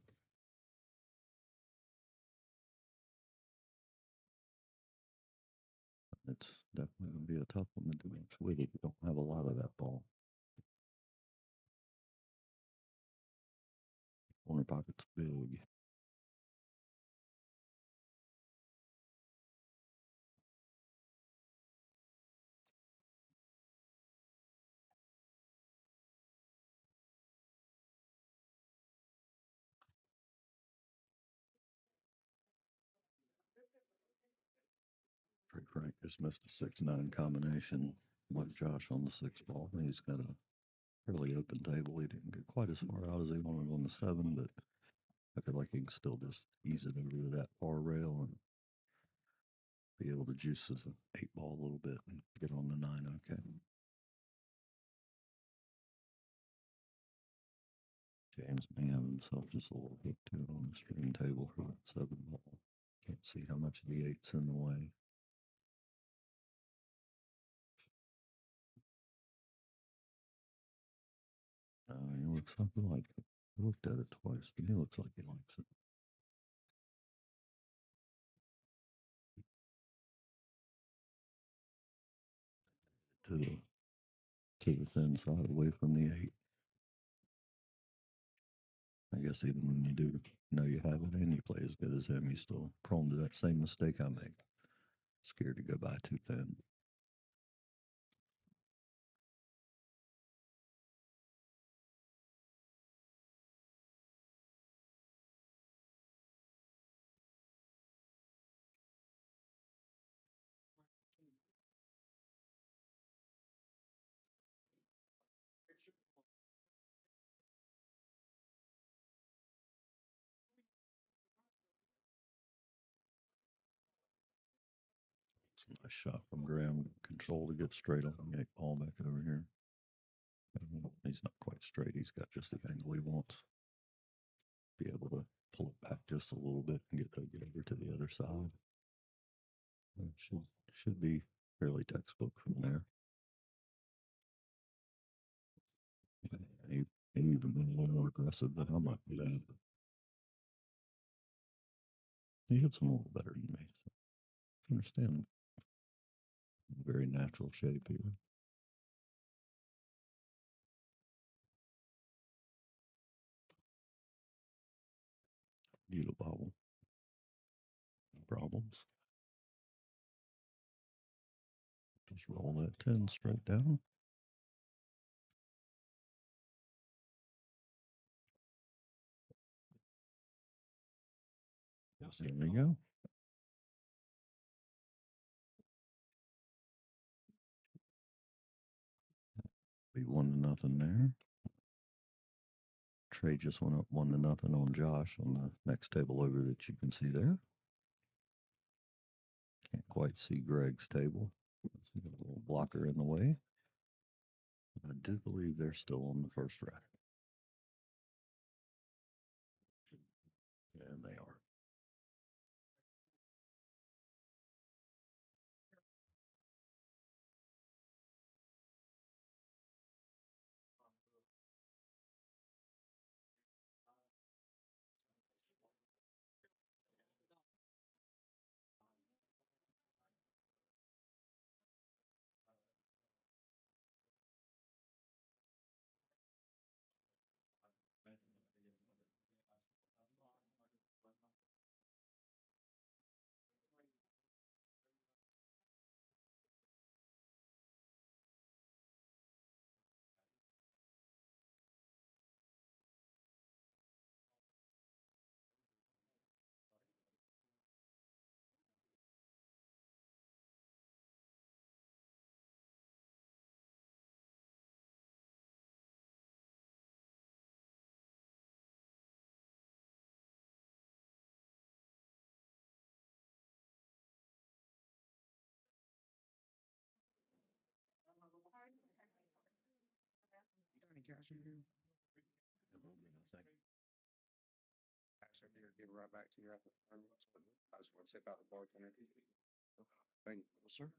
It's definitely going to be a tough one to do much with if you don't have a lot of that ball. Corner pocket's big. Trey Frank just missed a 6-9 combination with Josh on the 6 ball. He's got a fairly open table. He didn't get quite as far out as he wanted on the 7, but I feel like he can still just ease it over to that far rail and be able to juice his 8 ball a little bit and get on the 9 okay. James may have himself just a little bit too on the stream table for that 7 ball. Can't see how much of the 8's in the way. He looks something like it. I looked at it twice, but he looks like he likes it. To the thin side, away from the 8. I guess even when you do know you have it and you play as good as him, you're still prone to that same mistake I make. Scared to go by too thin. It's a nice shot from Graham. Control to get straight on the 8 ball back over here. He's not quite straight. He's got just the angle he wants. Be able to pull it back just a little bit and get over to the other side. It should be fairly textbook from there. He even been a little more aggressive than I might be at. He hits him a little better than me. So I understand. Very natural shape here. Need a bobble. No problems. Just roll that 10 straight down. Yes, there we go. Be 1-0 there. Trey just went up 1-0 on Josh on the next table over that you can see there. Can't quite see Greg's table. See a little blocker in the way. I do believe they're still on the first rack. And they are. Any cash in here? Cash up here, give it right back to you. I just want to tip out the bartender. Thank you, sir.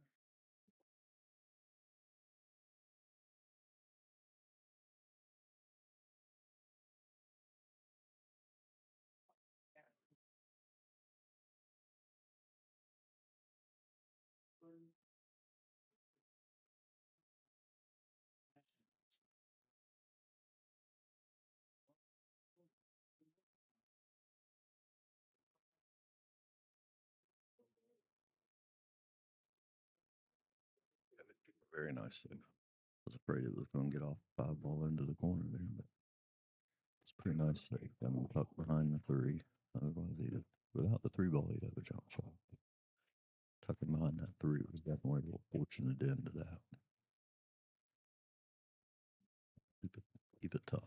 Very nice save. I was afraid it was going to get off 5 ball into the corner there, but it's pretty nice save. Got him tucked behind the 3. Otherwise, without the 3 ball, he'd have a jump shot. Tucking behind that 3 was definitely a little fortunate end to that. Keep it tough.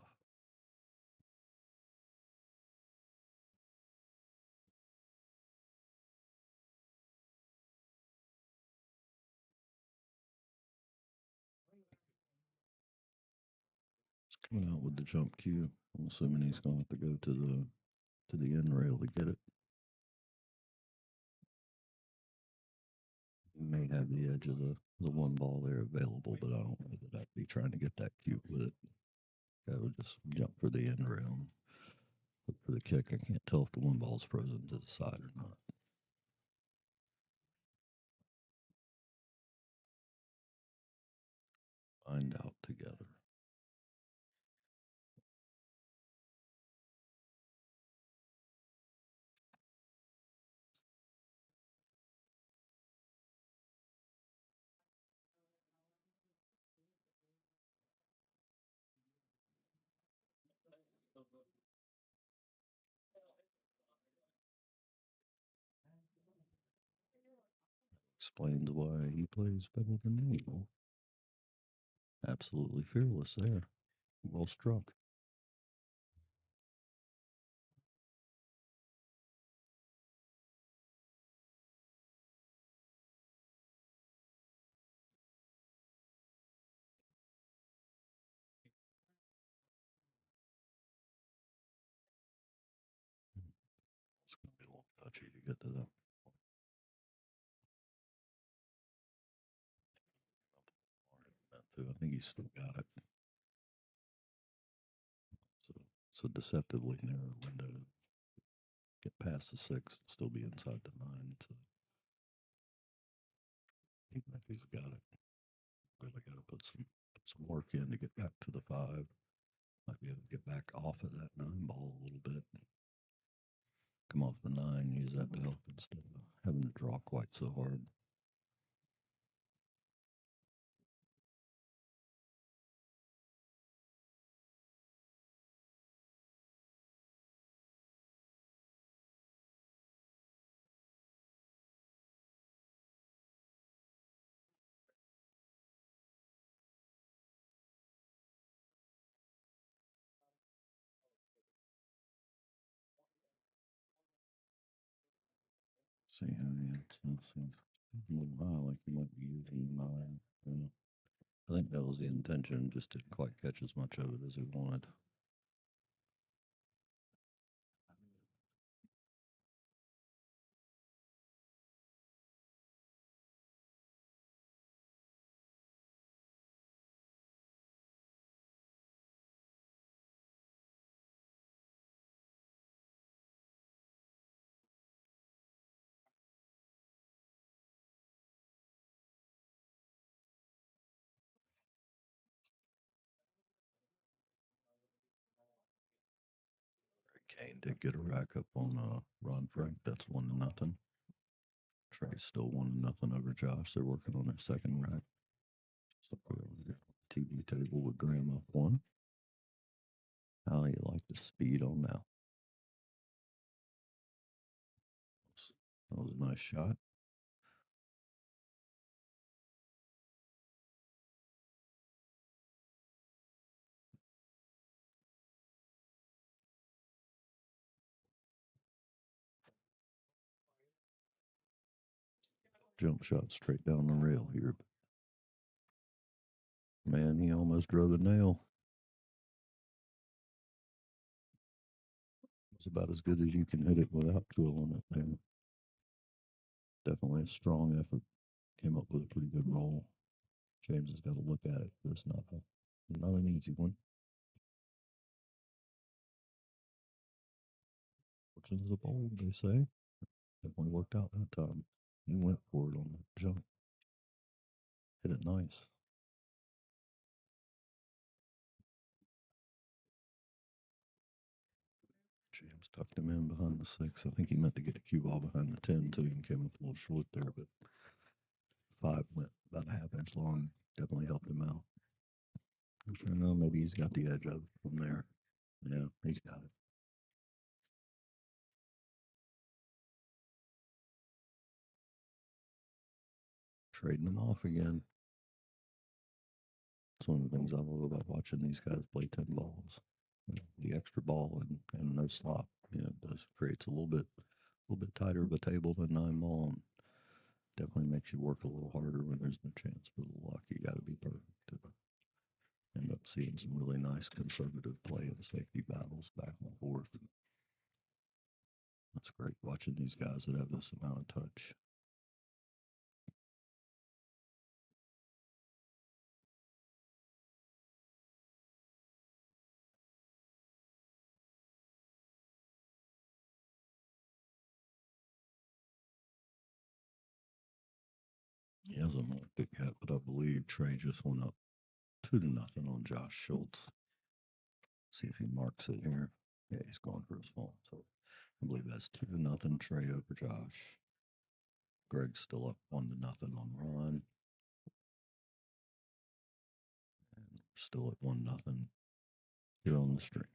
He's coming out with the jump cue. I'm assuming he's going to have to go to the end rail to get it. He may have the edge of the 1 ball there available, but I don't know that I'd be trying to get that cute with it. I would just jump for the end rail. Look for the kick. I can't tell if the 1 ball's frozen to the side or not. Find out together. Explains why he plays better than me. Absolutely fearless there. Well struck. It's going to be a little touchy to get to that. I think he's still got it. So it's a deceptively narrow window. Get past the 6, still be inside the 9. So even if he's got it, really got to put some work in to get back to the 5. Might be able to get back off of that 9 ball a little bit. Come off the 9, use that to help instead of having to draw quite so hard. See how he seems a little high, like he might be using 9. You know. I think that was the intention, just didn't quite catch as much of it as he wanted. Kane did get a rack up on Ron Frank. That's 1-0. Trey's still 1-0 over Josh. They're working on their second rack. So we're on the TV table with Graham up 1. How do you like the speed on that? That was a nice shot. Jump shot straight down the rail here. Man, he almost drove a nail. It's about as good as you can hit it without drilling it there. Definitely a strong effort. Came up with a pretty good roll. James has got to look at it, but it's not an easy one. Fortune is a bowl, they say. Definitely worked out that time. He went for it on that jump. Hit it nice. James tucked him in behind the 6. I think he meant to get a cue ball behind the 10 too and came up a little short there, but 5 went about a half-inch long. Definitely helped him out. I don't know, maybe he's got the edge of it from there. Yeah, he's got it. Trading them off again. It's one of the things I love about watching these guys play 10 balls. The extra ball and no slop. Yeah, it does creates a little bit tighter of a table than 9 ball. And definitely makes you work a little harder when there's no chance for the luck. You got to be perfect to end up seeing some really nice conservative play and safety battles back and forth. That's great watching these guys that have this amount of touch. He hasn't marked it yet, but I believe Trey just went up 2-0 on Josh Schultz. See if he marks it here. Yeah, he's going for a small. So I believe that's 2-0 Trey over Josh. Greg's still up 1-0 on Ron. And still at 1-0 here on the stream.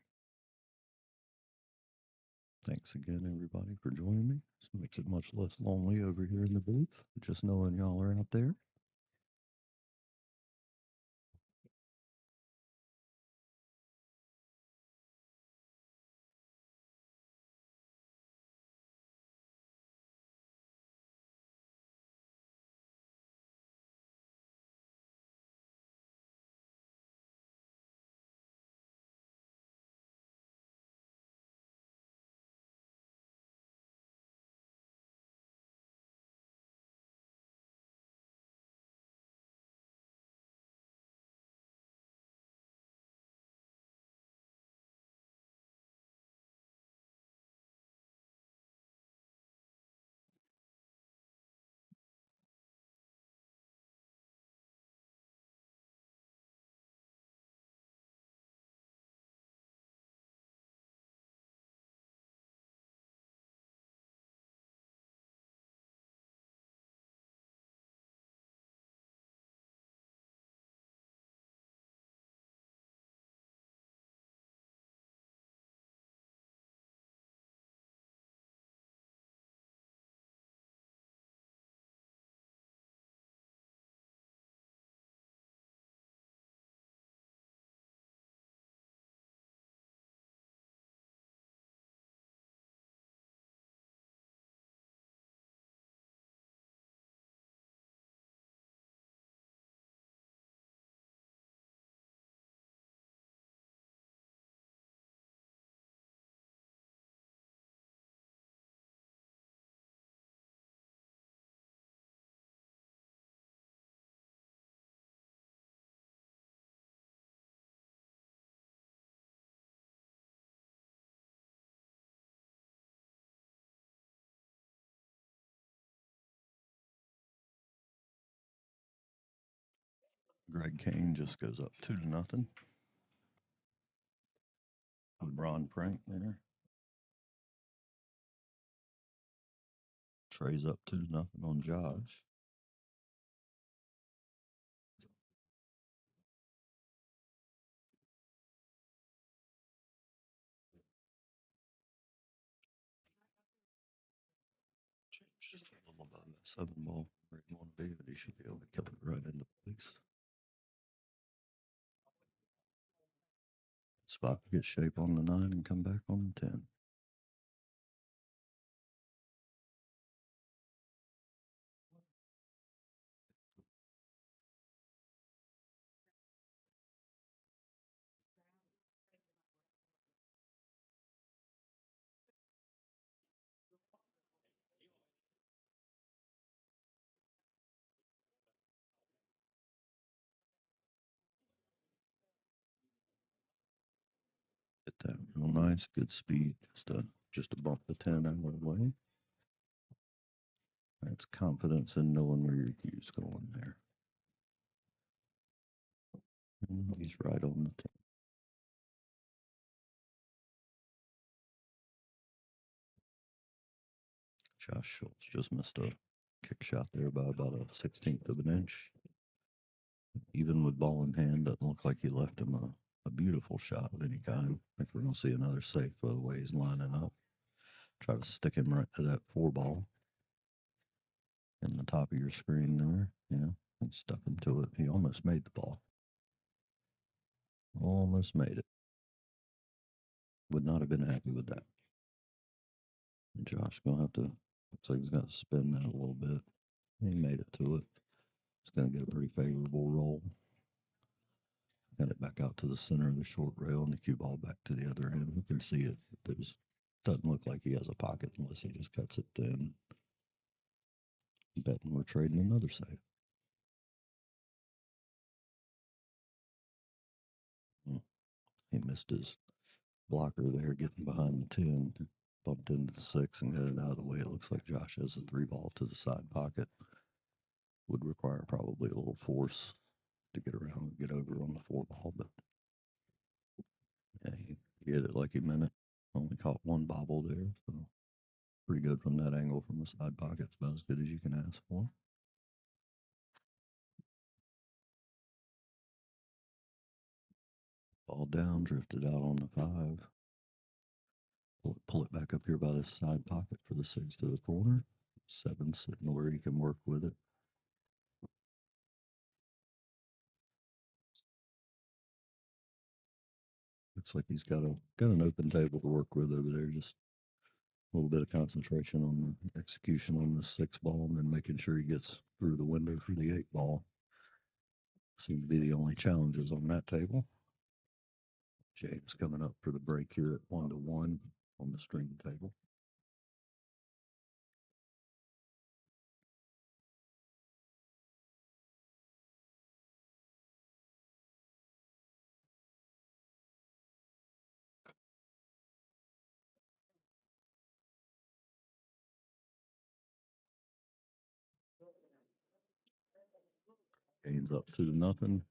Thanks again, everybody, for joining me. This makes it much less lonely over here in the booth, just knowing y'all are out there. Greg Kane just goes up 2-0. LeBron prank there. Trey's up 2-0 on Josh. James just a little above that 7 ball where you want to be, but he should be able to kill it right into place. Spot to get shape on the 9 and come back on the 10. Hit that real nice, good speed, just to bump the 10 out of the way. That's confidence in knowing where your cue's going there. And he's right on the 10. Josh Schultz just missed a kick shot there by about a 16th of an inch. Even with ball in hand, doesn't look like he left him a beautiful shot of any kind. I think we're going to see another safe by the way he's lining up. Try to stick him right to that 4 ball in the top of your screen there. Yeah, and stuck him to it. He almost made the ball. Almost made it. Would not have been happy with that. And Josh going to have to, looks like he's got to spin that a little bit. He made it to it. It's going to get a pretty favorable roll. Got it back out to the center of the short rail and the cue ball back to the other end. You can see it. Doesn't look like he has a pocket unless he just cuts it thin. Betting we're trading another save. He missed his blocker there, getting behind the 10, bumped into the 6 and got it out of the way. It looks like Josh has a 3 ball to the side pocket. Would require probably a little force to get around and get over on the 4 ball, but yeah, he hit it like he meant it. Only caught 1 bobble there, so pretty good from that angle from the side pocket. It's about as good as you can ask for. Ball down, drifted out on the 5. Pull it back up here by the side pocket for the 6 to the corner. 7 sitting where he can work with it. Looks like he's got an open table to work with over there. Just a little bit of concentration on the execution on the 6 ball and then making sure he gets through the window for the 8 ball. Seem to be the only challenges on that table. James coming up for the break here at 1-1 on the string table. Gaines up 2-0.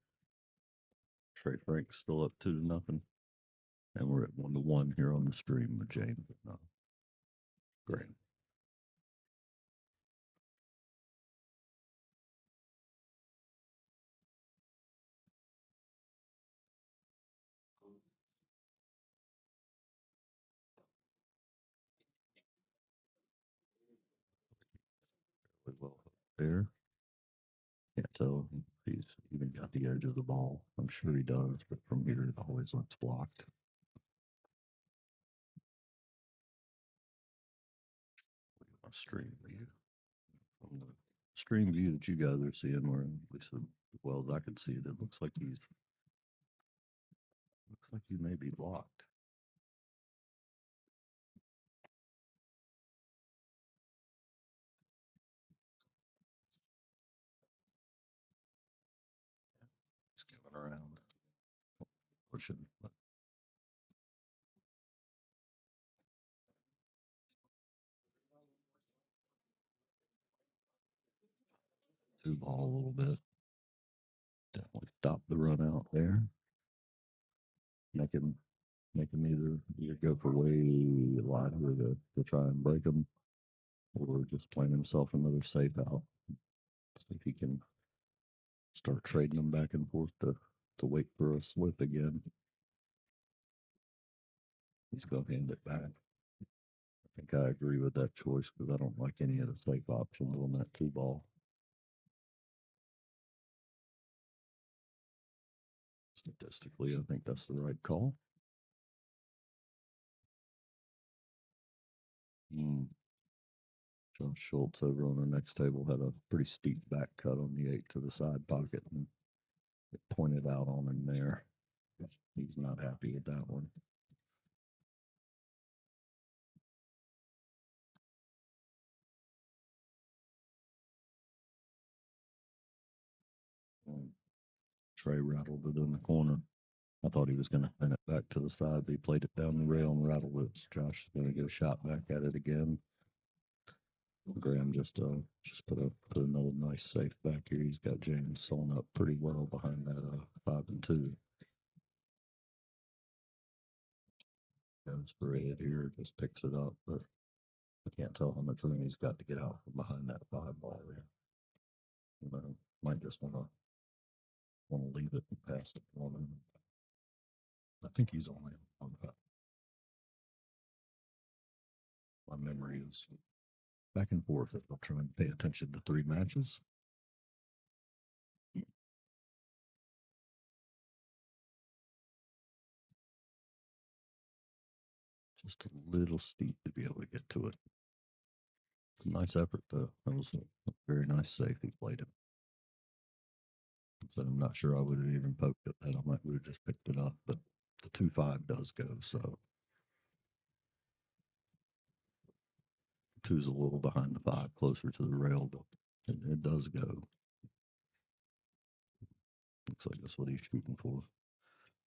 Trey Frank's still up 2-0. And we're at 1-1 here on the stream with James. Great. Really well there. Can't tell if he's even got the edge of the ball. I'm sure he does, but from here it always looks blocked. A stream view. From the stream view that you guys are seeing, or at least as well as I can see it, it looks like he may be blocked. He's coming around, pushing. But 2 ball a little bit. Definitely make him either go for way a lot here to try and break him, or just playing himself another safe out. See if he can start trading them back and forth to wait for a slip again. He's going to hand it back. I think I agree with that choice because I don't like any of the safe options on that 2-ball. Statistically, I think that's the right call. John Schultz over on the next table had a pretty steep back cut on the 8 to the side pocket, and it pointed out on him there. He's not happy with that one. Trey rattled it in the corner. I thought he was going to pin it back to the side, but he played it down the rail and rattled it. So Josh is going to get a shot back at it again. Graham just put another nice safe back here. He's got James sewn up pretty well behind that 5 and 2. Goes for Ed here, just picks it up, but I can't tell how much room he's got to get out from behind that 5-ball there. You know, might just want to leave it and pass it on him. I think he's only on 5. My memory is back and forth. If they'll try and pay attention to 3 matches. Just a little steep to be able to get to it. Nice effort, though. That was a very nice save. He played it. So I'm not sure I would have even poked it. That I might would have just picked it up, but the 2-5 does go. So 2's a little behind the 5, closer to the rail, but it does go. Looks like that's what he's shooting for.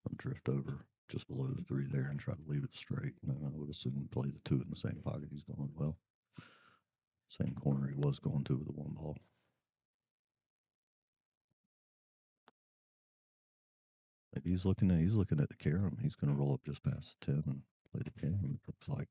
I'll drift over just below the 3 there and try to leave it straight. And I would assume play the 2 in the same pocket he's going. Well, same corner he was going to with the 1-ball. He's looking at the carom. He's going to roll up just past the 10 and play the carom. It looks like.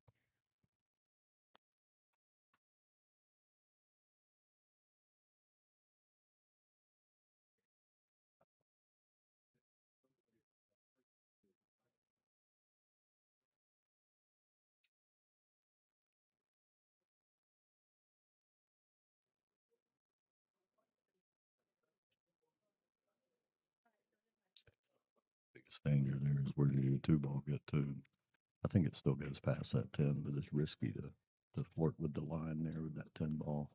Biggest danger there is where the 2-ball get to. I think it still goes past that 10, but it's risky to flirt with the line there with that 10-ball.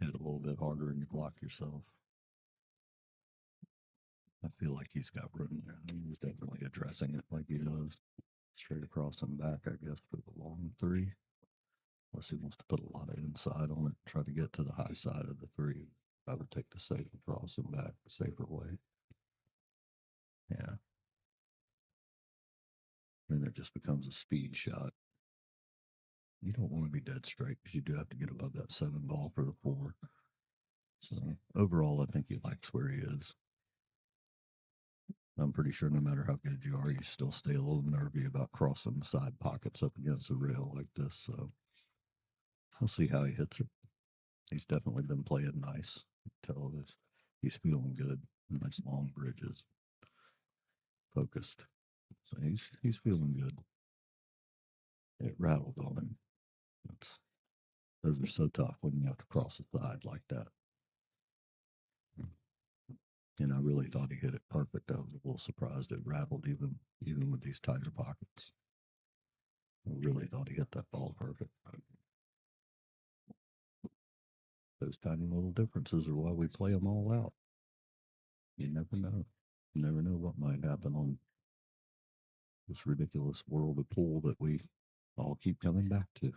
Hit it a little bit harder and you block yourself. I feel like he's got room there. He's definitely addressing it like he does. Straight across and back, I guess, for the long 3. Unless he wants to put a lot of inside on it, try to get to the high side of the 3. I would take the safe across and back, safer way. Yeah. Then it just becomes a speed shot. You don't want to be dead straight because you do have to get above that 7-ball for the 4. So overall, I think he likes where he is. I'm pretty sure no matter how good you are, you still stay a little nervy about crossing the side pockets up against the rail like this. So we'll see how he hits it. He's definitely been playing nice. Tell this, he's feeling good. Nice long bridges. Focused. So he's feeling good. It rattled on him. Those are so tough when you have to cross the side like that. And I really thought he hit it perfect. I was a little surprised it rattled even with these tighter pockets. I really thought he hit that ball perfect. Those tiny little differences are why we play them all out. You never know. You never know what might happen on this ridiculous world of pool that we all keep coming back to.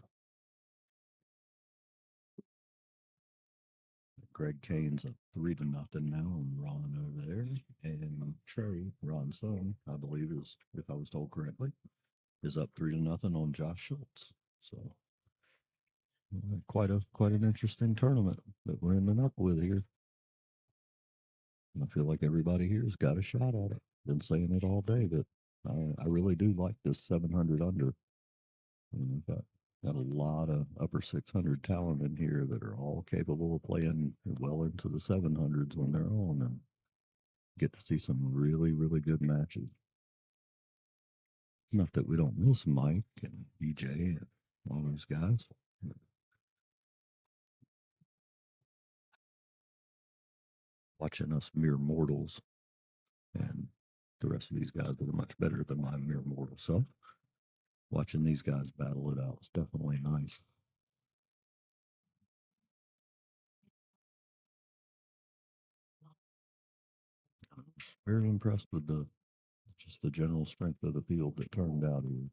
Greg Kane's up 3-0 now on Ron over there. And Trey, Ron's son, I believe is, if I was told correctly, is up 3-0 on Josh Schultz. So quite an interesting tournament that we're ending up with here. I feel like everybody here has got a shot at it. Been saying it all day, but I really do like this 700 under. We've got a lot of upper 600 talent in here that are all capable of playing well into the 700s when they're on, and get to see some really, really good matches. Not that we don't miss Mike and BJ and all those guys. Watching us mere mortals and the rest of these guys that are much better than my mere mortal self. Watching these guys battle it out is definitely nice. I was very impressed with just the general strength of the field that turned out here.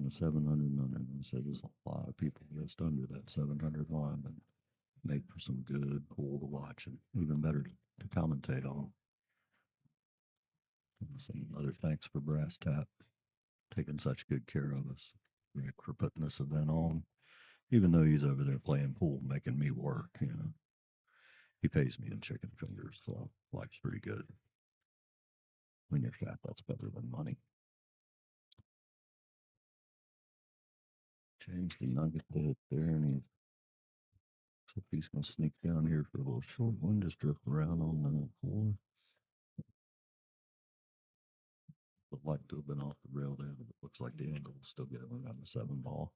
700 and under. I said there's a lot of people just under that 700 line and make for some good pool to watch and even better to commentate on. So another thanks for Brass Tap taking such good care of us. Rick for putting this event on, even though he's over there playing pool, making me work. He pays me in chicken fingers, so life's pretty good. When you're fat, that's better than money. James did not get the hit there, and he's going to sneak down here for a little short one, just drift around on the floor. Would like to have been off the rail there, but it looks like the angle will still get him around the 7 ball.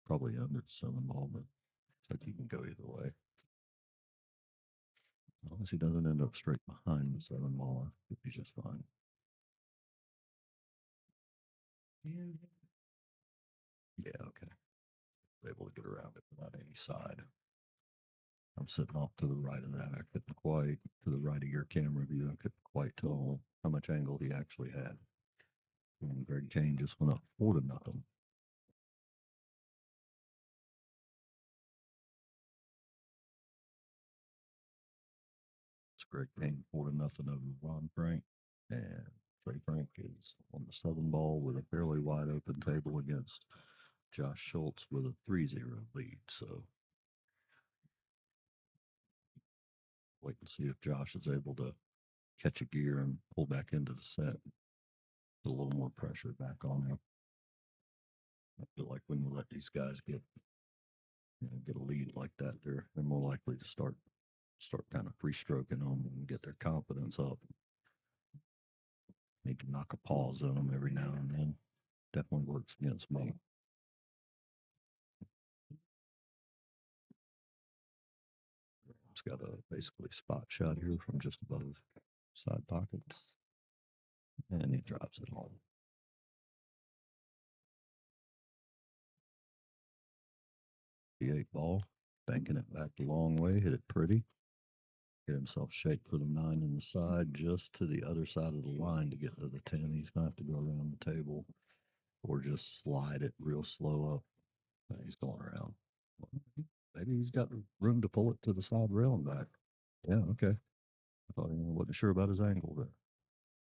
Probably under the 7 ball, but it's like he can go either way. As long as he doesn't end up straight behind the 7 ball, he'll be just fine. Yeah, okay. Able to get around it without any side. I'm sitting off to the right of that. I couldn't quite, to the right of your camera view, I couldn't quite tell how much angle he actually had. And Greg Kane just went up 4-0. It's Greg Kane 4-0 over Ron Frank. And Trey Frank is on the 7 ball with a fairly wide open table against Josh Schultz with a 3-0 lead. So wait and see if Josh is able to catch a gear and pull back into the set. Put a little more pressure back on him. I feel like when you let these guys get a lead like that, they're more likely to start kind of free stroking them and get their confidence up. Need to knock a pause on them every now and then. Definitely works against me. It's got a basically spot shot here from just above side pocket, and he drops it home. The 8 ball, banking it back the long way, hit it pretty. Get himself shaped for the 9 in the side, just to the other side of the line to get to the 10. He's going to have to go around the table or just slide it real slow up. He's going around. Maybe he's got room to pull it to the side rail and back. Yeah, okay. I thought he wasn't sure about his angle there.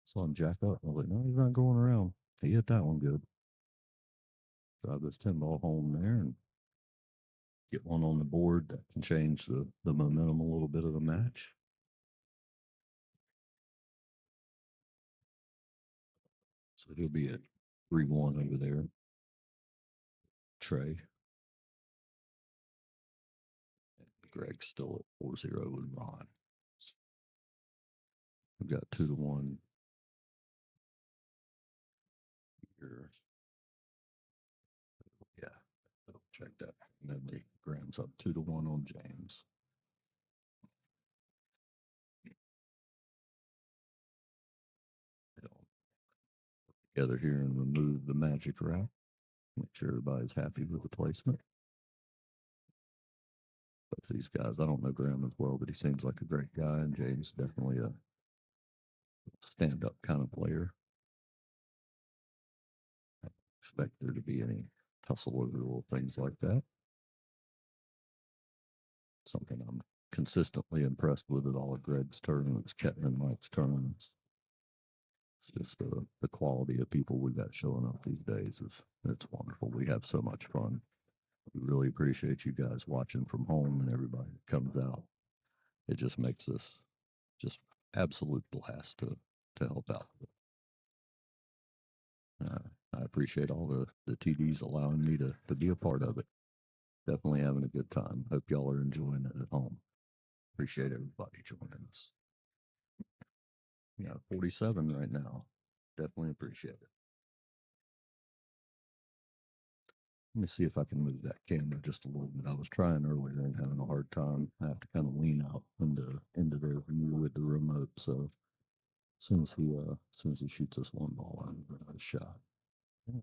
Saw him jack up. I was like, no, he's not going around. He hit that one good. Drive this 10 ball home there and get one on the board that can change the momentum a little bit of the match. So he'll be at 3-1 over there. Trey. And Greg's still at 4-0 with Ron. We've got 2-1 here. Yeah, I'll check that. And then Graham's up 2-1 on James. They'll work together here and remove the magic rack. Make sure everybody's happy with the placement. Both these guys, I don't know Graham as well, but he seems like a great guy, and James definitely a stand-up kind of player. I don't expect there to be any tussle over little things like that. Something I'm consistently impressed with at all of Greg's tournaments, Kevin and Mike's tournaments. It's just the quality of people we've got showing up these days it's wonderful. We have so much fun. We really appreciate you guys watching from home and everybody that comes out. It just makes this just absolute blast to help out with. I appreciate all the TDs allowing me to be a part of it. Definitely having a good time. Hope y'all are enjoying it at home. Appreciate everybody joining us. Yeah, 47 right now. Definitely appreciate it. Let me see if I can move that camera just a little bit. I was trying earlier and having a hard time. I have to kind of lean out into their view with the remote. So as soon as he shoots us one ball, I'm gonna have a shot.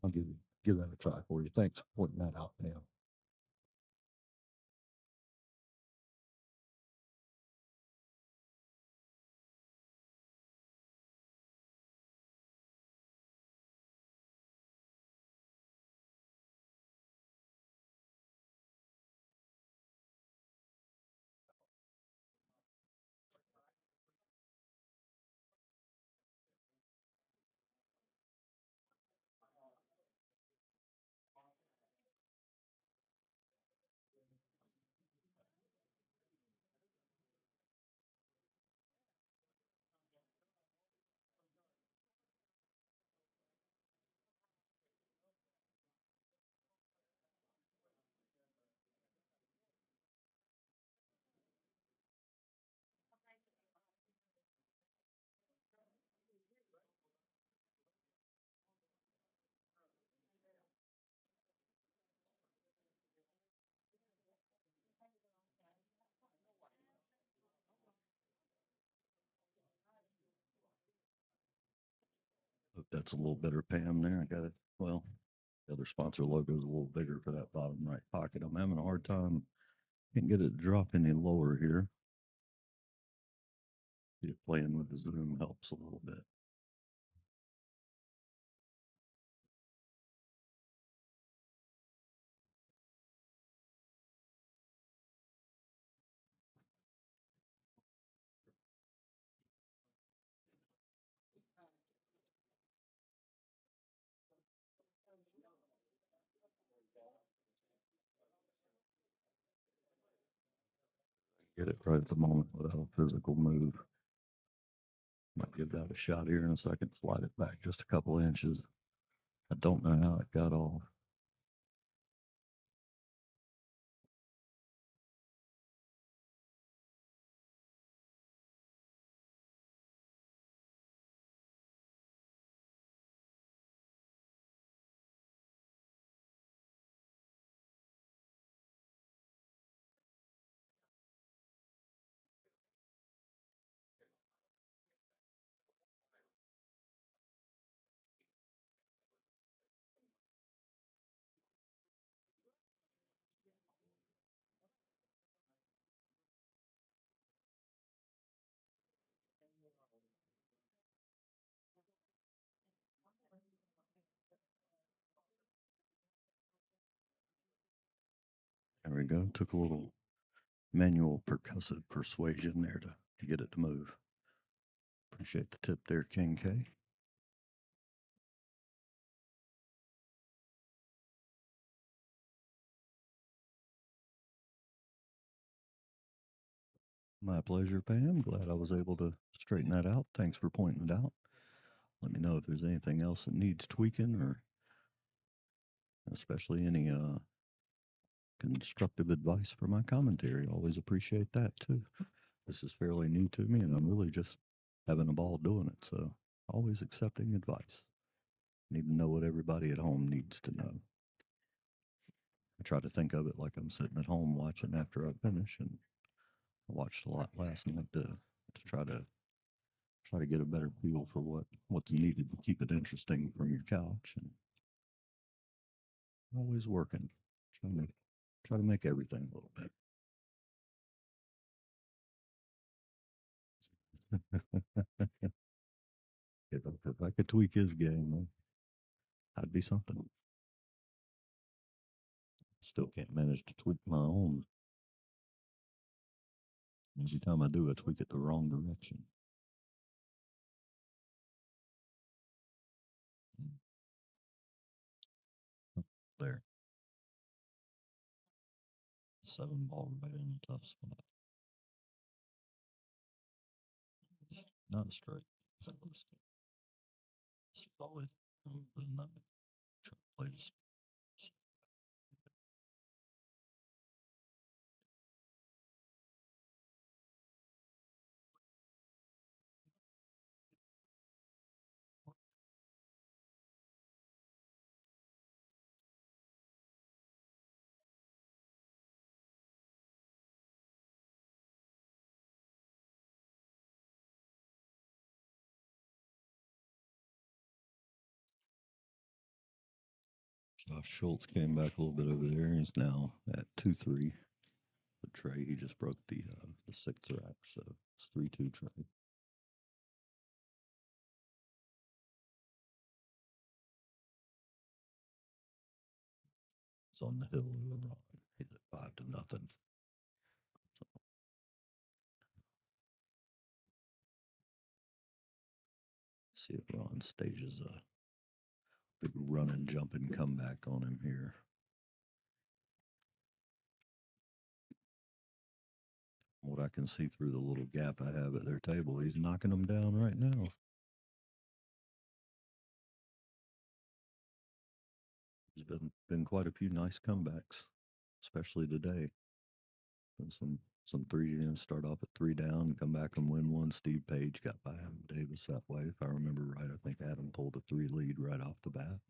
I'll give that a try for you. Thanks for pointing that out, Pam. Hope that's a little better, Pam. There, I got it. Well, the other sponsor logo is a little bigger for that bottom right pocket. I'm having a hard time. Can't get it to drop any lower here. Playing with the zoom helps a little bit. Get it right at the moment without a physical move. Might give that a shot here in a second. Slide it back just a couple inches. I don't know how it got off. There we go. Took a little manual percussive persuasion there to get it to move. Appreciate the tip there, King K. My pleasure, Pam. Glad I was able to straighten that out. Thanks for pointing it out. Let me know if there's anything else that needs tweaking or especially any constructive advice for my commentary. Always appreciate that too. This is fairly new to me and I'm really just having a ball doing it. So always accepting advice. Need to know what everybody at home needs to know. I try to think of it like I'm sitting at home watching after I finish, and I watched a lot last night to try to get a better feel for what's needed to keep it interesting from your couch, and always working, try to make everything a little better. If I could tweak his game, I'd be something. Still can't manage to tweak my own. Every time I do, I tweak it the wrong direction. There, 7 ball right in a tough spot. It's not straight. It's always Then that plays. Josh Schultz came back a little bit over there. He's now at 2-3. The Trey, he just broke the 6th rack, so it's 3-2 Trey. It's on the hill over Ron. He's at 5-0. So, see if Ron stages a big run and jump and comeback on him here. What I can see through the little gap I have at their table, he's knocking them down right now. There's been quite a few nice comebacks, especially today. Been some 3 and start off at 3 down and come back and win one. Steve Page got by Adam Davis that way. If I remember right, I think Adam pulled a 3 lead right off the bat.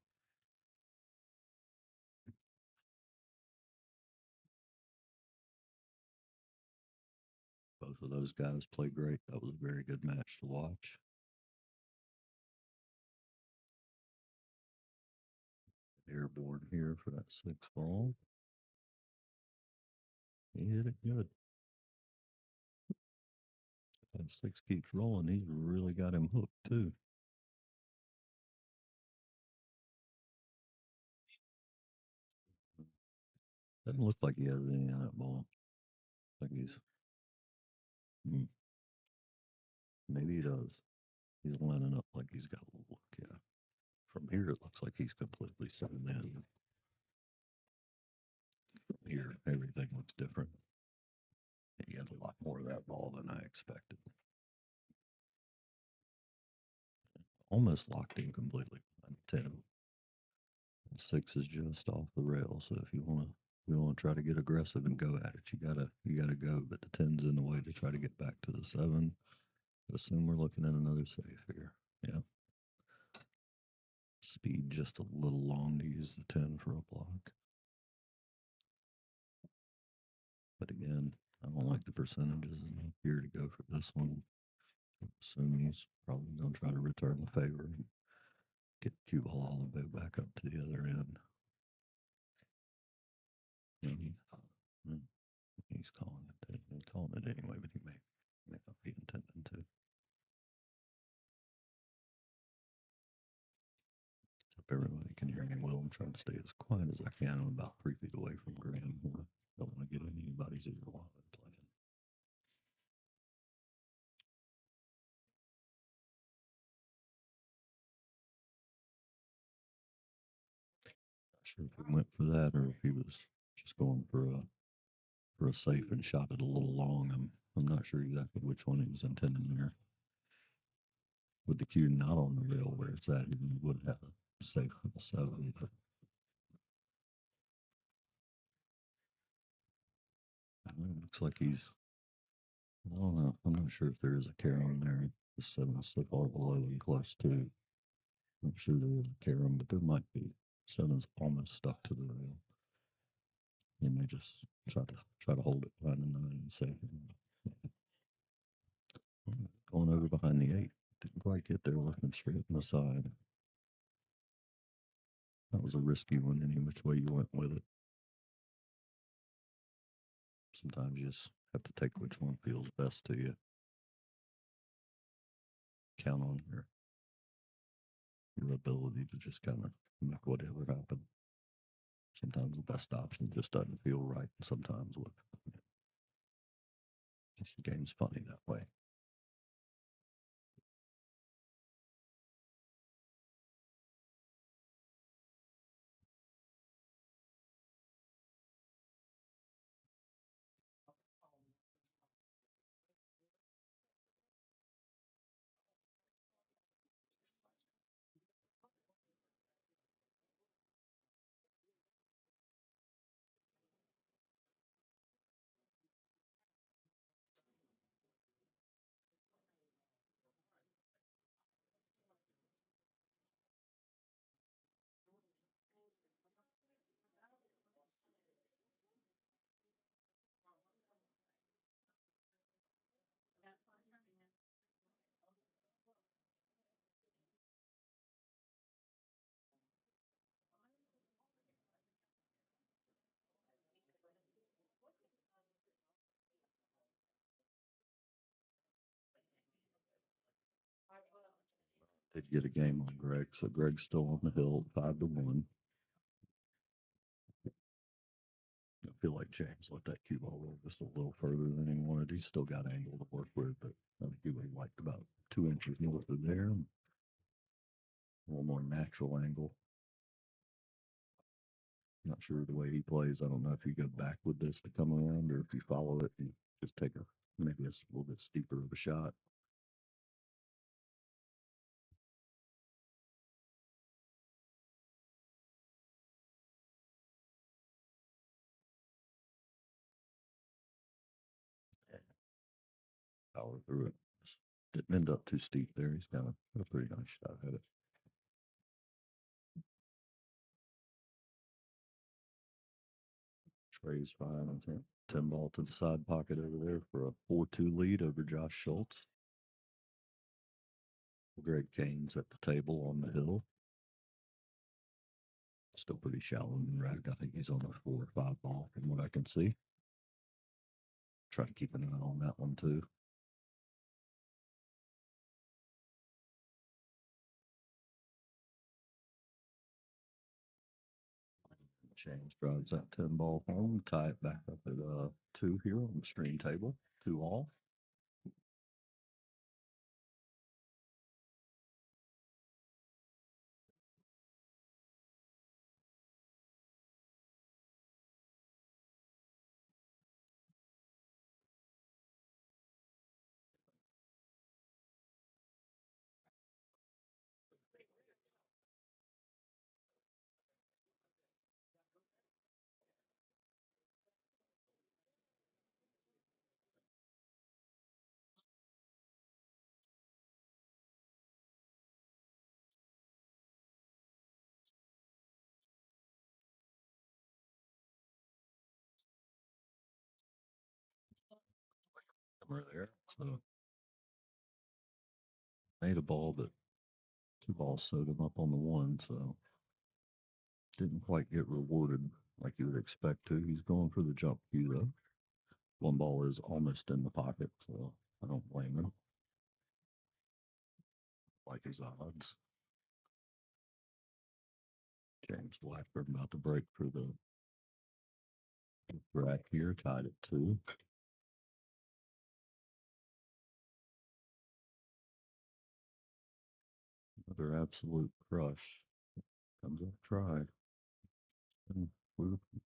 Both of those guys play great. That was a very good match to watch. Airborne here for that 6th ball. He hit it good. If that 6 keeps rolling, he's really got him hooked too. Doesn't look like he has any on that ball. Like he's maybe he does. He's lining up like he's got a little look, yeah. From here, it looks like he's completely setting in. From here, everything looks different. He had a lot more of that ball than I expected. Almost locked in completely on 10. 6 is just off the rail, so if you want to try to get aggressive and go at it, you gotta go. But the 10's in the way to try to get back to the 7. I assume we're looking at another safe here. Yeah. Speed just a little long to use the 10 for a block. But again, I don't like the percentages enough here to go for this one. I assume he's probably going to try to return the favor and get the cue ball all the way back up to the other end. He's calling it. He's calling it anyway, but he may not be intending to. Hope everybody can hear me well. I'm trying to stay as quiet as I can. I'm about 3 feet away from Graham. Don't want to get in anybody's ear while I'm playing. Not sure if he went for that or if he was just going for a safe and shot it a little long. I'm not sure exactly which one he was intending there. With the cue not on the rail where it's at, he would have a safe for the 7. But it looks like he's. I don't know. I'm not sure if there is a carom there. The 7 is so far below and close to. I'm sure there is a carom, but there might be. 7's almost stuck to the rail. He may just try to hold it behind the 9 and save it. Going over behind the 8. Didn't quite get there, looking straight on the side. That was a risky one any which way you went with it. Sometimes you just have to take which one feels best to you. Count on your ability to just kind of make whatever happen. Sometimes the best option just doesn't feel right. And sometimes the game's funny that way. Did get a game on Greg, so Greg's still on the hill, 5-1. I feel like James let that cue ball roll just a little further than he wanted. He's still got angle to work with, but I think he would have liked about 2 inches north of there. A little more natural angle. Not sure the way he plays. I don't know if you go back with this to come around or if you follow it and just take maybe a little bit steeper of a shot. Power through it. Just didn't end up too steep there. He's got a pretty nice shot at it. Trey's 5-10. 10 ball to the side pocket over there for a 4-2 lead over Josh Schultz. Greg Kane's at the table on the hill. Still pretty shallow in the rack. I think he's on a 4 or 5 ball from what I can see. Try to keep an eye on that one too. James drives that 10 ball home, tie it back up at 2 here on the screen table, 2 all. Somewhere there. So made a ball, but 2 balls sewed him up on the 1, so didn't quite get rewarded like you would expect to. He's going for the jump cue though. 1 ball is almost in the pocket, so I don't blame him. Like his odds. James Blackburn about to break for the rack here, tied at 2. Another absolute crush. Comes up dry. And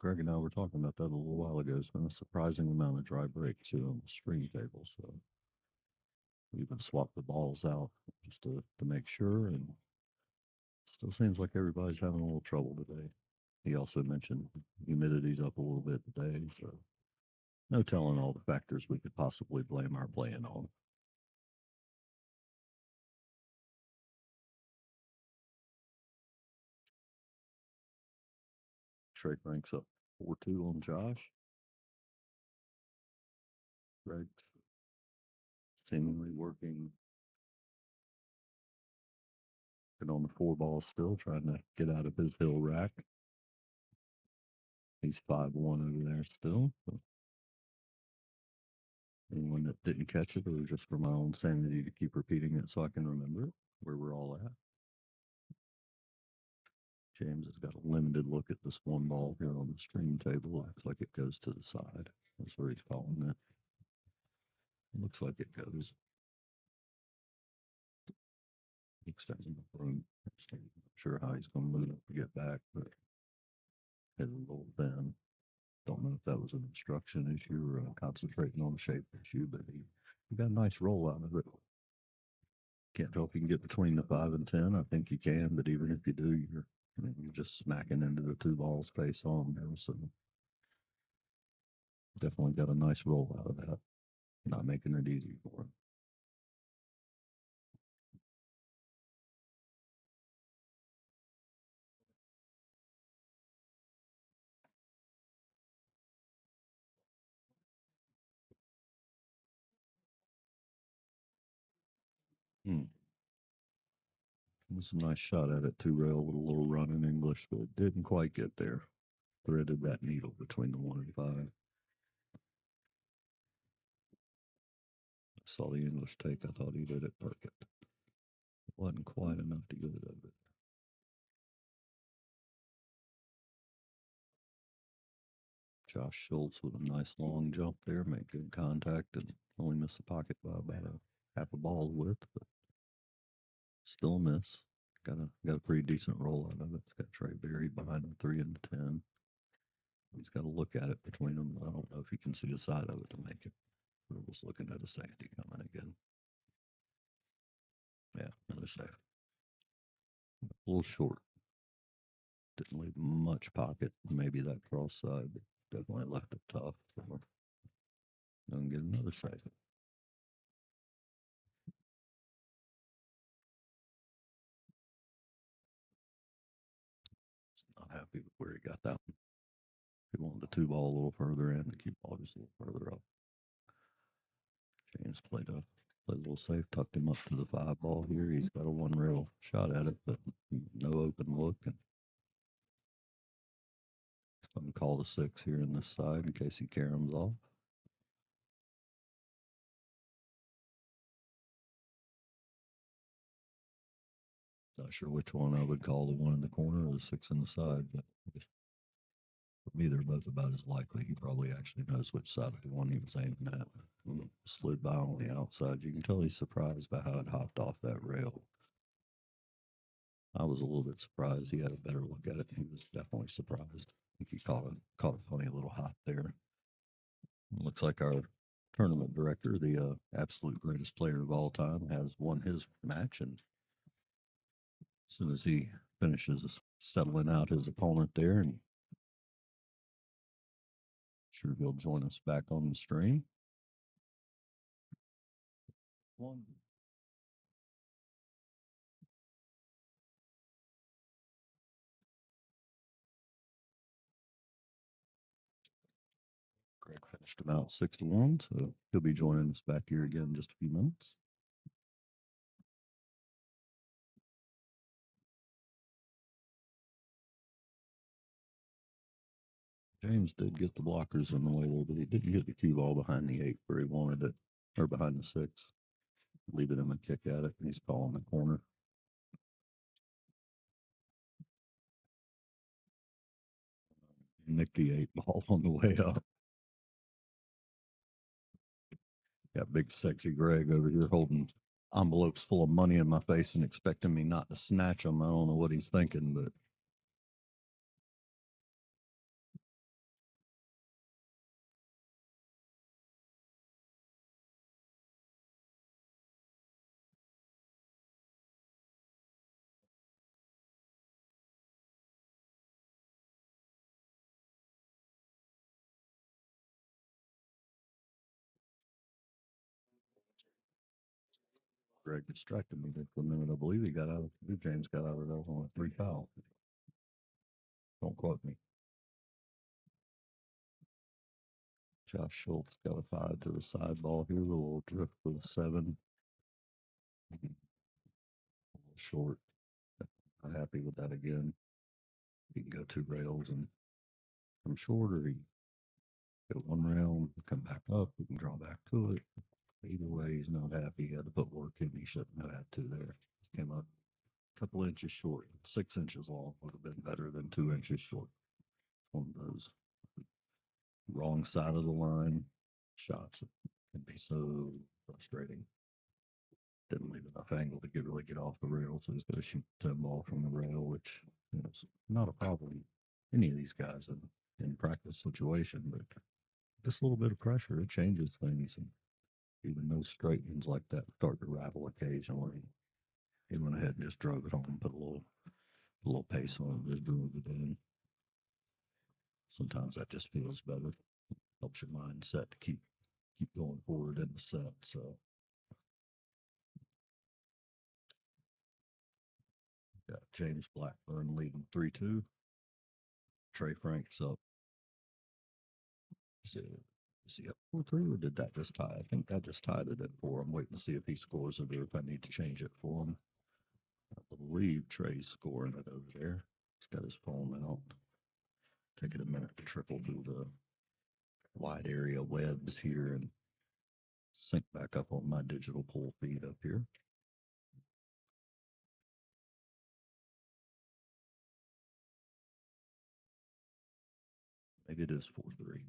Greg and I were talking about that a little while ago. It's been a surprising amount of dry breaks here on the string table. So we even swapped the balls out just to make sure. And still seems like everybody's having a little trouble today. He also mentioned humidity's up a little bit today. So no telling all the factors we could possibly blame our playing on. Trey ranks up 4-2 on Josh. Greg's seemingly working on the 4 ball still, trying to get out of his hill rack. He's 5-1 over there still. So anyone that didn't catch it, or just for my own sanity to keep repeating it so I can remember where we're all at. James has got a limited look at this 1 ball here on the stream table. Looks like it goes to the side. That's where he's calling it. Looks like it goes. Extends in the room. Not sure how he's going to move it to get back, but hit a little thin. Don't know if that was an instruction issue or concentrating on the shape issue, but he got a nice roll out of it. Can't tell if you can get between the 5 and 10. I think you can, but even if you do, you're just smacking into the 2 balls face on there. So definitely got a nice roll out of that. Not making it easy for him. It was a nice shot at it, 2-rail with a little run in English, but it didn't quite get there. Threaded that needle between the 1 and 5. I saw the English take. I thought he did it perfect. It wasn't quite quite enough to get it over there. Josh Schultz with a nice long jump there, made good contact and only missed the pocket by about a half a ball's width, but still a miss. Got a pretty decent roll out of it. It's got Trey buried behind the 3 and the 10. He's got to look at it between them. I don't know if he can see the side of it to make it. We're just looking at a safety coming again. Yeah, another safe. A little short. Didn't leave much pocket. Maybe that cross side, but definitely left it tough. So gonna get another safe. Not happy with where he got that one. He wanted the 2 ball a little further in, the cue ball just a little further up. James played a little safe, tucked him up to the 5 ball here. He's got a one real shot at it, but no open look. And he's going to call the 6 here in this side in case he caroms off. Not sure which one I would call, the one in the corner or the 6 in the side, but for me, they're both about as likely. He probably actually knows which side of the one he was aiming at. Slid by on the outside. You can tell he's surprised by how it hopped off that rail. I was a little bit surprised. He had a better look at it. He was definitely surprised. I think he caught a funny little hop there. It looks like our tournament director, the absolute greatest player of all time, has won his match, and as soon as he finishes settling out his opponent there, and sure he'll join us back on the stream. One. Greg finished him out 6-1, so he'll be joining us back here again in just a few minutes. James did get the blockers in the way there, but he didn't get the cue ball behind the 8 where he wanted it, or behind the 6. Leaving him a kick at it, and he's calling the corner. Nicked the 8 ball on the way up. Got big sexy Greg over here holding envelopes full of money in my face and expecting me not to snatch them. I don't know what he's thinking, but Greg distracted me there for a minute. I believe he got out. I believe James got out of that on a 3 foul. Don't quote me. Josh Schultz got a 5 to the side ball here. A little drift for the 7. A little short. Not happy with that again. He can go 2 rails and come short, or he go 1 rail, come back up. We can draw back to it. Either way, he's not happy. He had to put work in. He shouldn't have had to there. Came up a couple inches short. 6 inches long would have been better than 2 inches short. One of those wrong side of the line shots that can be so frustrating. Didn't leave enough angle to really get off the rail, so he's going to shoot the 10 ball from the rail, which is not a problem. Any of these guys in practice situation, but just a little bit of pressure, it changes things. And even those straight ones like that start to rattle occasionally. He went ahead and just drove it home, put a little pace on it, just drove it in. Sometimes that just feels better. Helps your mindset to keep going forward in the set. So got James Blackburn leading 3-2. Trey Franks up. Is he up 4-3 or did that just tie? I think that just tied it at 4. I'm waiting to see if he scores it or if I need to change it for him. I believe Trey's scoring it over there. He's got his phone out. Taking a minute to trickle through the wide area webs here and sync back up on my digital pool feed up here. Maybe it is 4-3.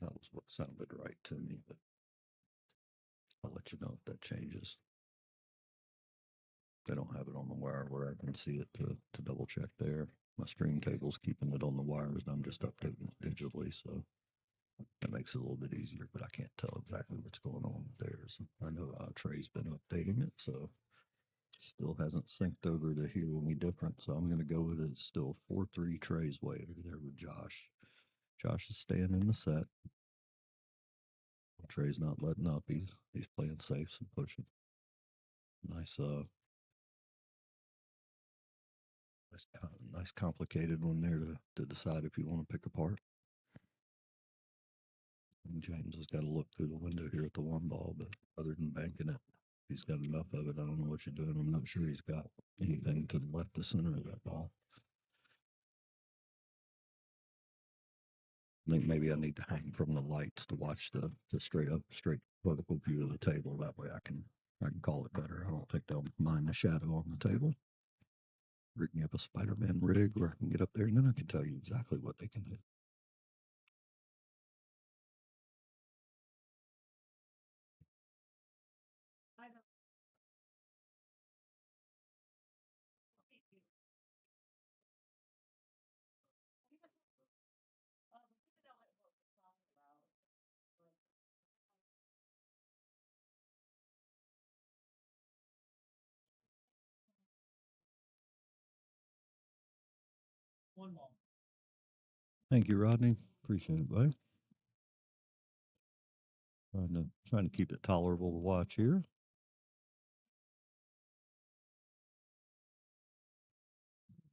That was what sounded right to me, but I'll let you know if that changes. They don't have it on the wire where I can see it to double check there. My stream table's keeping it on the wires, and I'm just updating it digitally, so that makes it a little bit easier, but I can't tell exactly what's going on with theirs. I know Trey's been updating it, so still hasn't synced over to hear any different. So I'm going to go with it. It's still 4-3 Trey's way over there with Josh. Josh is staying in the set. Trey's not letting up. He's playing safe and pushing. Nice nice complicated one there to decide if you want to pick apart. And James has got to look through the window here at the one ball, but other than banking it, he's got enough of it. I don't know what you're doing. I'm not sure he's got anything to the left of center of that ball. I think maybe I need to hang from the lights to watch the straight vertical view of the table. That way I can call it better. I don't think they'll mind the shadow on the table. Rig me up a Spider-Man rig where I can get up there, and then I can tell you exactly what they can hit. Thank you, Rodney. Appreciate it, bud. Trying to keep it tolerable to watch here.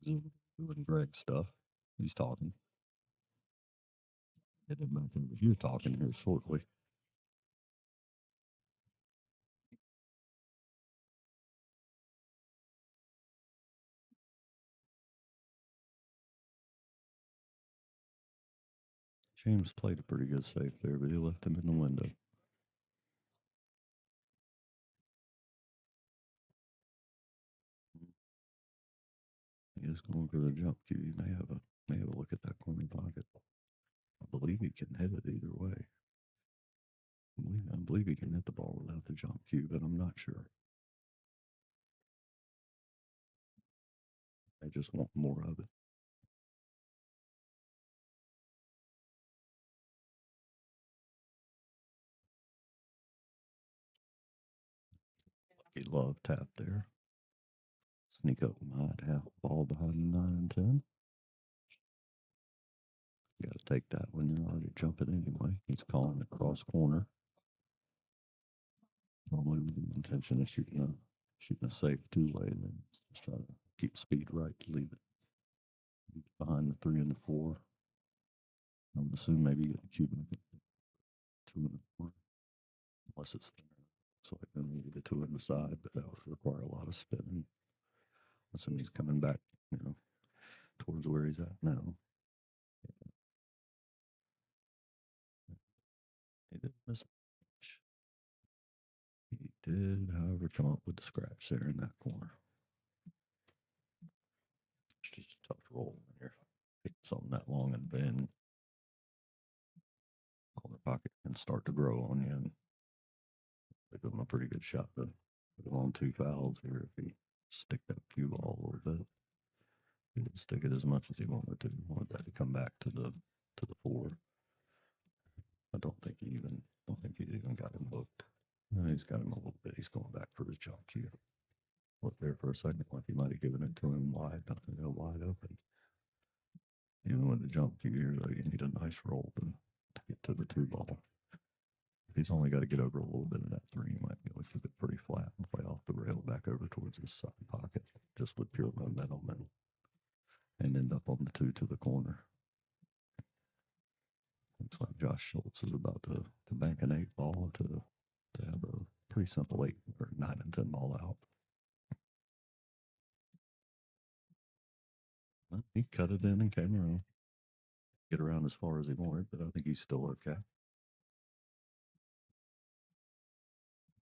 Doing Greg stuff. He's talking. Get him back over here talking here shortly. James played a pretty good save there, but he left him in the window. He is going for the jump cue. He may have a look at that corner pocket. I believe he can hit it either way. I believe he can hit the ball without the jump cue, but I'm not sure. I just want more of it. Lucky love tap there. Sneak up wide, half ball behind 9 and 10. You got to take that when you're already jumping anyway. He's calling it cross corner. Normally with the intention of shooting a safe 2-way, then just try to keep speed right to leave it behind the 3 and the 4. I would assume maybe you get the cue back at 2 and the 4, unless it's thinner. So like then maybe the 2 on the side, but that would require a lot of spinning. Assuming he's coming back, towards where he's at now. He did miss much. He did, however, come up with the scratch there in that corner. It's just a tough roll when you're hitting something that long and bend. Corner pocket can start to grow on you, and they give him a pretty good shot to put him on 2 fouls here if he stick that cue ball a little bit. He didn't stick it as much as he wanted to. He wanted that to come back to the 4. I don't think he even got him hooked. He's got him a little bit. He's going back for his jump cue. Looked there for a second like he might have given it to him wide open. Even with the jump cue here, though, you need a nice roll to get to the 2 ball. If he's only got to get over a little bit of that 3, he might be able to keep it pretty flat and play off the rail back over towards his side pocket, just with pure momentum and end up on the 2 to the corner. Looks like Josh Schultz is about to bank an 8 ball to have a pretty simple 8 or 9 and 10 ball out. Well, he cut it in and came around. Get around as far as he wanted, but I think he's still okay.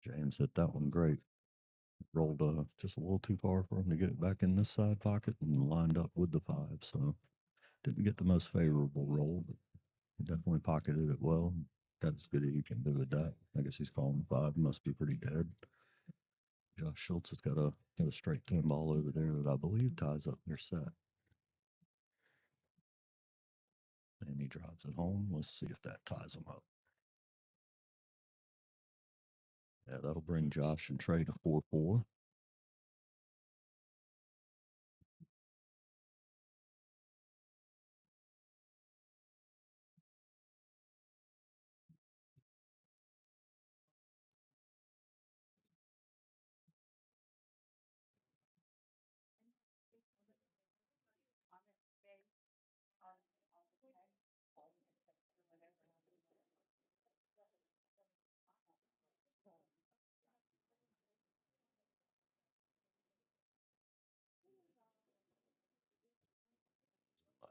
James hit that one great. Rolled just a little too far for him to get it back in this side pocket and lined up with the 5. So Didn't get the most favorable roll, but he definitely pocketed it well. Got as good as you can do with that. I guess he's calling 5. Must be pretty dead. Josh Schultz has got a straight 10 ball over there that I believe ties up their set. And he drives it home. Let's see if that ties them up. Yeah, that'll bring Josh and Trey to 4-4.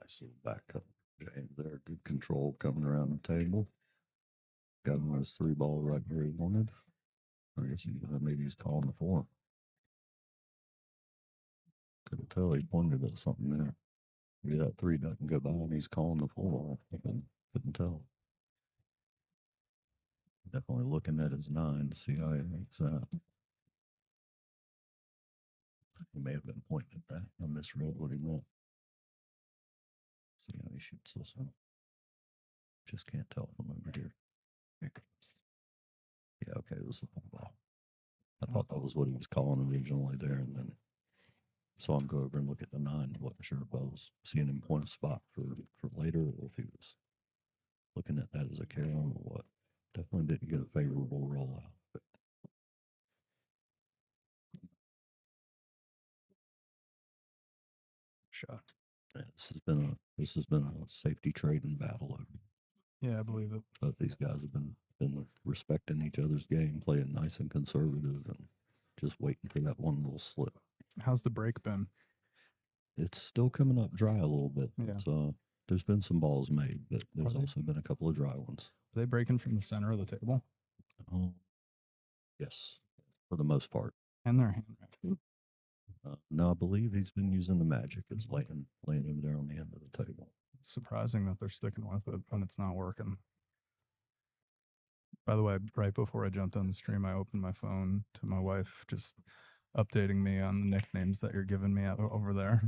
Nice little backup, James there. Good control coming around the table. Got him his 3 ball right where he wanted. I guess maybe he's calling the 4. Couldn't tell. He pointed at something there. Maybe that 3 doesn't go by and he's calling the 4. I couldn't tell. Definitely looking at his 9 to see how he makes that. He may have been pointing at that. I misread what he meant. See how he shoots this one. Just can't tell from over here. Here it comes. Yeah, okay, it was the 4 ball. I thought that was what he was calling originally there, and then saw him go over and look at the 9. Wasn't sure if I was seeing him point a spot for later or if he was looking at that as a carry on or what. Definitely didn't get a favorable rollout. But Shot. yeah, this has been a safety trading battle over. Yeah, I believe it. Both these guys have been respecting each other's game, playing nice and conservative, and just waiting for that one little slip. How's the break been? It's still coming up dry a little bit. Yeah. It's, there's been some balls made, but there's they- also been a couple of dry ones. Are they breaking from the center of the table? Yes, for the most part. And their hand rack. No, I believe he's been using the magic. It's laying over there on the end of the table. It's surprising that they're sticking with it when it's not working. By the way, right before I jumped on the stream, I opened my phone to my wife just updating me on the nicknames that you're giving me over there.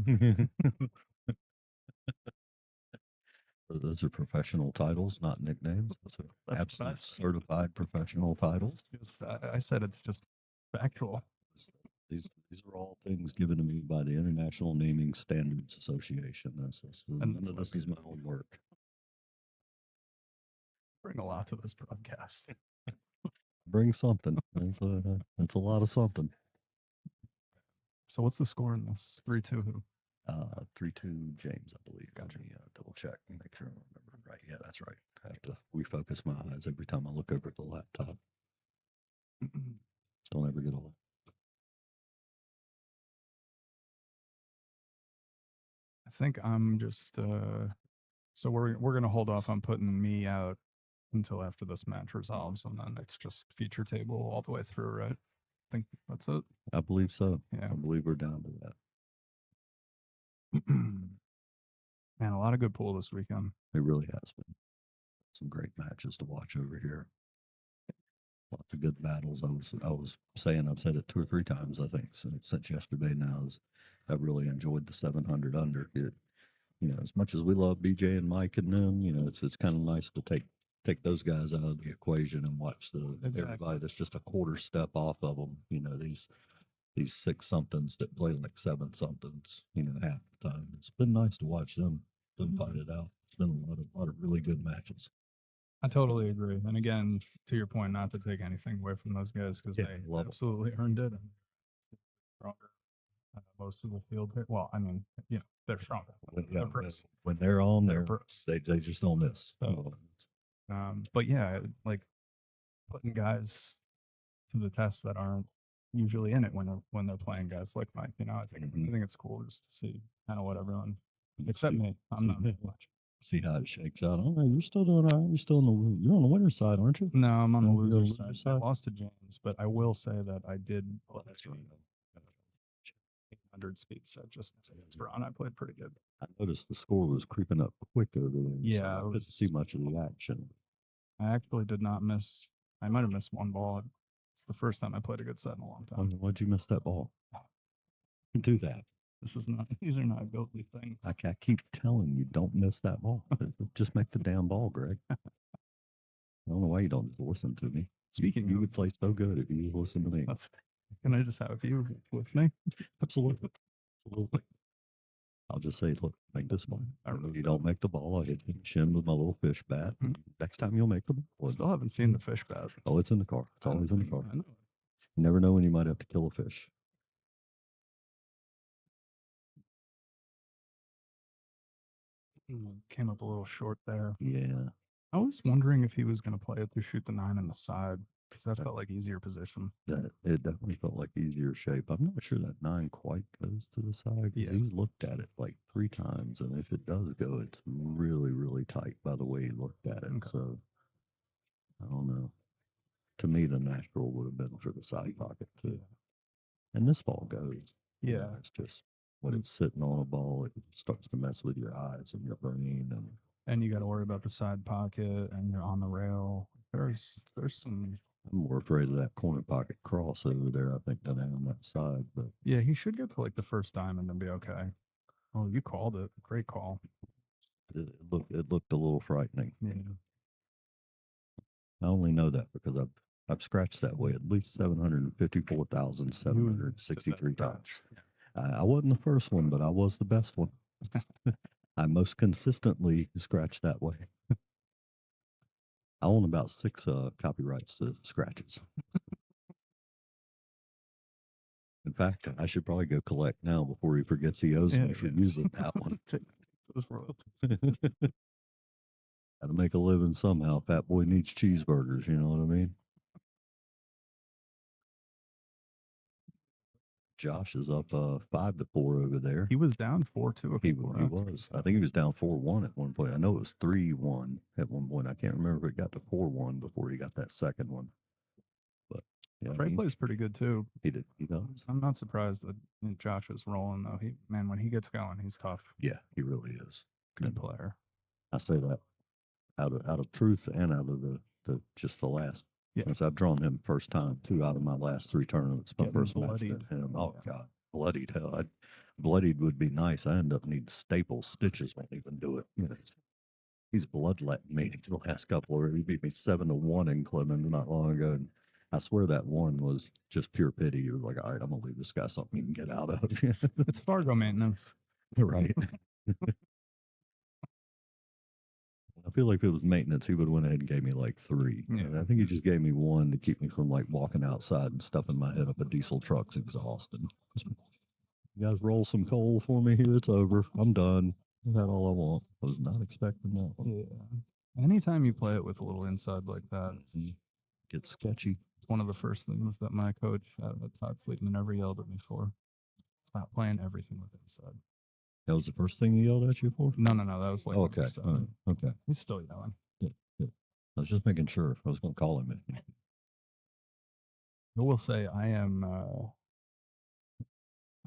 Those are professional titles, not nicknames. Those are absolute certified professional titles. I said it's just factual. These are all things given to me by the International Naming Standards Association. None of this is my own work. Bring a lot to this broadcast. Bring something. It's a lot of something. So what's the score in this? 3-2 who? 3-2 James, I believe. Gotcha. Let me double check and make sure I remember right. Yeah, that's right. I have to refocus my eyes every time I look over at the laptop. Don't ever get old. I think I'm just so we're gonna hold off on putting me out until after this match resolves, and then it's just feature table all the way through, right? I think that's it. I believe so. Yeah. I believe we're down to that. Man, a lot of good pool this weekend. It really has been. Some great matches to watch over here. Lots of good battles. I was saying, I've said it 2 or 3 times, I think, since yesterday now, is I've really enjoyed the 700 under. As much as we love BJ and Mike and them, it's kind of nice to take those guys out of the equation and watch everybody that's just a quarter step off of them. These 6 somethings that play like 7 somethings, half the time. It's been nice to watch them fight it out. It's been a lot of really good matches. I totally agree. And again, to your point, not to take anything away from those guys because they absolutely earned it. And stronger most of the field. Well, I mean, they're stronger. They're when they're on, they're pros. They just don't miss. So, but yeah, like putting guys to the test that aren't usually in it when they're playing guys like Mike. I think it's cool just to see kind of what everyone, except me. I'm not much. See how it shakes out. Oh, you're still doing all right. You're on the winner's side, aren't you? No, I'm on the loser's side. I lost to James, but I will say that I did. 100 speed set just against Braun. I played pretty good. I noticed the score was creeping up quick over there. Yeah, so I it couldn't was- see much of the action. I actually did not miss. I might have missed one ball. It's the first time I played a good set in a long time. Why'd you miss that ball? Do that. This is not. These are not godly things. I keep telling you, don't miss that ball. Just make the damn ball, Greg. I don't know why you don't just listen to me. Speaking you of- would play so good if you listen to me. Can I just have you with me? Absolutely. Absolutely. I'll just say, look, make this ball. If you don't make the ball, I'll hit you in the shin with my little fish bat. Mhm. Next time you'll make the ball. Still haven't seen the fish bat. Oh, it's in the car. It's always in the car. I know. You never know when you might have to kill a fish. Came up a little short there. Yeah. I was wondering if he was going to play it to shoot the 9 in the side because that felt like easier position. It definitely felt like easier shape. I'm not sure that 9 quite goes to the side. Yeah. He looked at it like 3 times, and if it does go, it's really, really tight by the way he looked at it. Okay. So, I don't know. To me, the natural would have been for the side pocket, too. And this ball goes. You Yeah. know, it's just when it's sitting on a ball, it starts to mess with your eyes and your brain. And you got to worry about the side pocket and you're on the rail. There's some. I'm more afraid of that corner pocket cross over there, I think, than I am that side. But Yeah, he should get to like the first diamond and be okay. Oh, you called it. Great call. it looked a little frightening. Yeah. I only know that because I've scratched that way at least 754,763 times. I wasn't the first one, but I was the best one. I most consistently scratched that way. I own about 6 copyrights to scratches. In fact, I should probably go collect now before he forgets he owes me for using that one. Take those royalties. Got to make a living somehow. Fat boy needs cheeseburgers. You know what I mean? Josh is up 5-4 over there. He was down 4-2. He was. I think he was down 4-1 at one point. I know it was 3-1 at one point. I can't remember if it got to 4-1 before he got that second one. But yeah, Trey plays pretty good too. he did. He does. I'm not surprised that Josh is rolling though. When he gets going, he's tough. Yeah, he really is. Good player. I say that out of truth and out of the just the last. Yeah. Since I've drawn him first time, 2 out of my last 3 tournaments. My Getting first match bloodied. with him. Oh Yeah. God, bloodied hell! Bloodied would be nice. I end up needing staples. Stitches won't even do it. You know, he's bloodletting me the last couple. Where he beat me 7-1 in Clemens not long ago. And I swear that one was just pure pity. He was like, all right, I'm gonna leave this guy something he can get out of. It's Fargo maintenance. Right. I feel like if it was maintenance, he would have went ahead and gave me like 3. Yeah. I think he just gave me 1 to keep me from like walking outside and stuffing my head up a diesel truck's exhaust. And you guys roll some coal for me here. It's over. I'm done. That's all I want. I was not expecting that one. Yeah. Anytime you play it with a little inside like that, Gets sketchy. it's one of the first things that my coach at Todd Fleetman ever yelled at me for. Stop playing everything with inside. That was the first thing he yelled at you for? No, that was like when we Okay. started. Okay. He's still yelling. Good. I was just making sure. I was going to call him. I will say I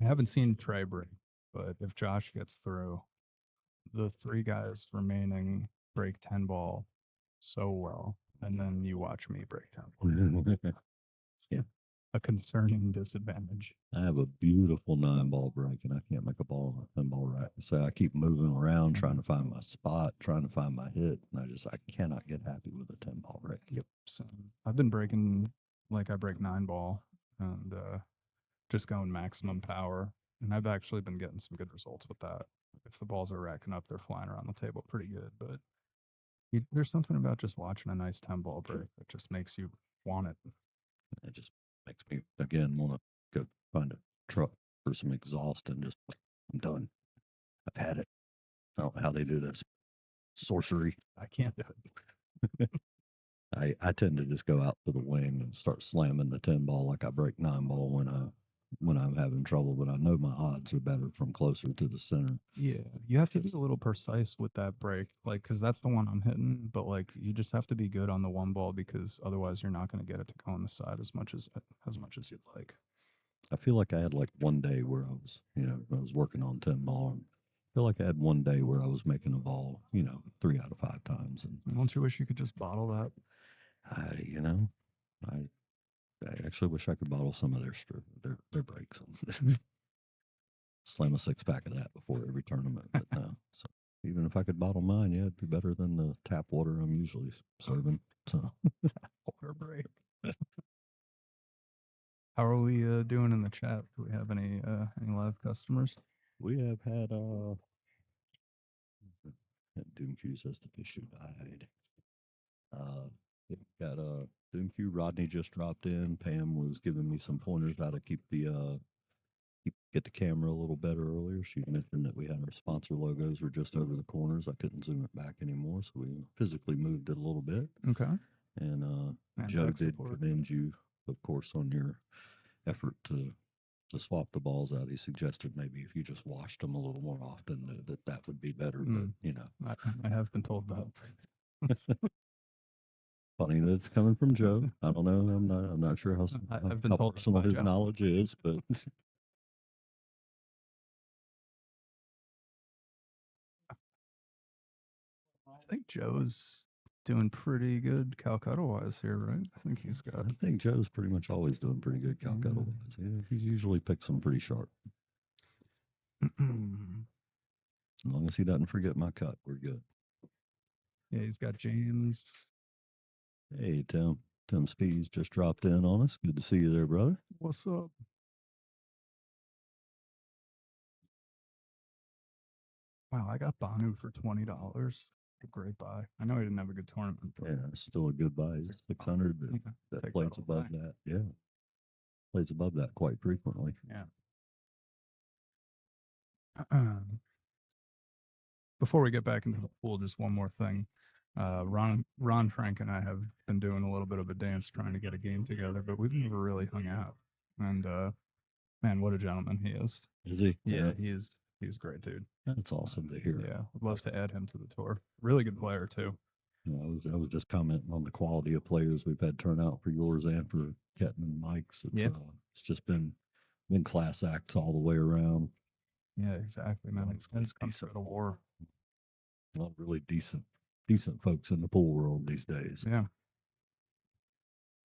haven't seen Trey break, but if Josh gets through, the 3 guys remaining break 10 ball so well, and then you watch me break 10 ball. Yeah. A concerning disadvantage. I have a beautiful 9-ball break, and I can't make a ball on a 10-ball rack. So I keep moving around, trying to find my spot, trying to find my hit, and I cannot get happy with a 10-ball break. Yep. So I've been breaking like I break 9 ball and just going maximum power, and I've actually been getting some good results with that. If the balls are racking up, they're flying around the table pretty good. But there's something about just watching a nice 10-ball break that just makes you want it. It just makes me again want to go find a truck for some exhaust and just I'm done. I've had it. I don't know how they do this. Sorcery. I can't do it. I tend to just go out to the wing and start slamming the 10-ball like I break 9-ball when I'm having trouble, but I know my odds are better from closer to the center. Yeah, you have to be a little precise with that break, like, because that's the one I'm hitting. But like, you just have to be good on the 1 ball because otherwise you're not going to get it to go on the side as much as you'd like. I feel like I had like one day where I was, I was working on 10 ball. And I feel like I had one day where I was making a ball, 3 out of 5 times. And Don't you wish you could just bottle that? I, I actually wish I could bottle some of their breaks and slam a 6-pack of that before every tournament. But no, so even if I could bottle mine, yeah, it'd be better than the tap water I'm usually serving. So Water break. How are we doing in the chat? Do we have any live customers? we have had Doomq says the issue died. It got Doomq. Rodney just dropped in. Pam was giving me some pointers how to get the camera a little better earlier. She mentioned that we had our sponsor logos were just over the corners. I couldn't zoom it back anymore, so we physically moved it a little bit. Okay. And And Joe tech did support. commend you, of course, on your effort to swap the balls out. He suggested maybe if you just washed them a little more often, that would be better. But I have been told that. Funny that it's coming from Joe. I don't know. I'm not sure how I've been how told that personal by his Joe. knowledge is, but I think Joe's doing pretty good Calcutta wise here, right? I think he's got. I think Joe's pretty much always doing pretty good Calcutta Yeah. wise. Yeah, he's usually picked some pretty sharp. As long as he doesn't forget my cut, we're good. Yeah, he's got James. Hey, Tim. Tim Spees just dropped in on us. Good to see you there, brother. What's up? Wow, I got Banu for $20. A great buy. I know he didn't have a good tournament, but Yeah, it's still a good buy. It's 600, but yeah, that take plays that all above day. that. Yeah, plays above that quite frequently. Yeah. Before we get back into the pool, just one more thing. Ron Frank and I have been doing a little bit of a dance trying to get a game together, but we've never really hung out. And man, what a gentleman he is. Is he? Yeah, he's a great dude. That's awesome to hear. Yeah, would love to add him to the tour. Really good player too. I was just commenting on the quality of players we've had turn out for yours and for Ketten and Mike's. It's just been class acts all the way around. Yeah, exactly, man. These guys come out of war. A lot of really decent folks in the pool world these days. Yeah.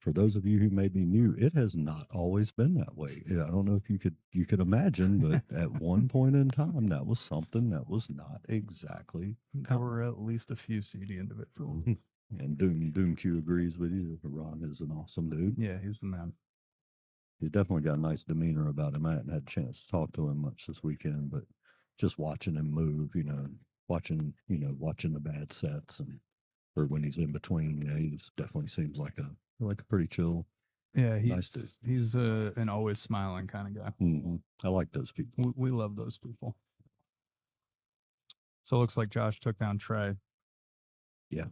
For those of you who may be new, it has not always been that way. Yeah, I don't know if you could imagine, but at one point in time, that was something that was not exactly There common. were at least a few CD individuals. And Doom Q agrees with you. Ron is an awesome dude. Yeah, he's the man. He's definitely got a nice demeanor about him. I hadn't had a chance to talk to him much this weekend, but just watching him move, watching the bad sets or when he's in between, he just definitely seems like a pretty chill. Yeah, nice dude. he's an always smiling kind of guy. Mm-hmm. I like those people. We love those people. So it looks like Josh took down Trey. Yeah.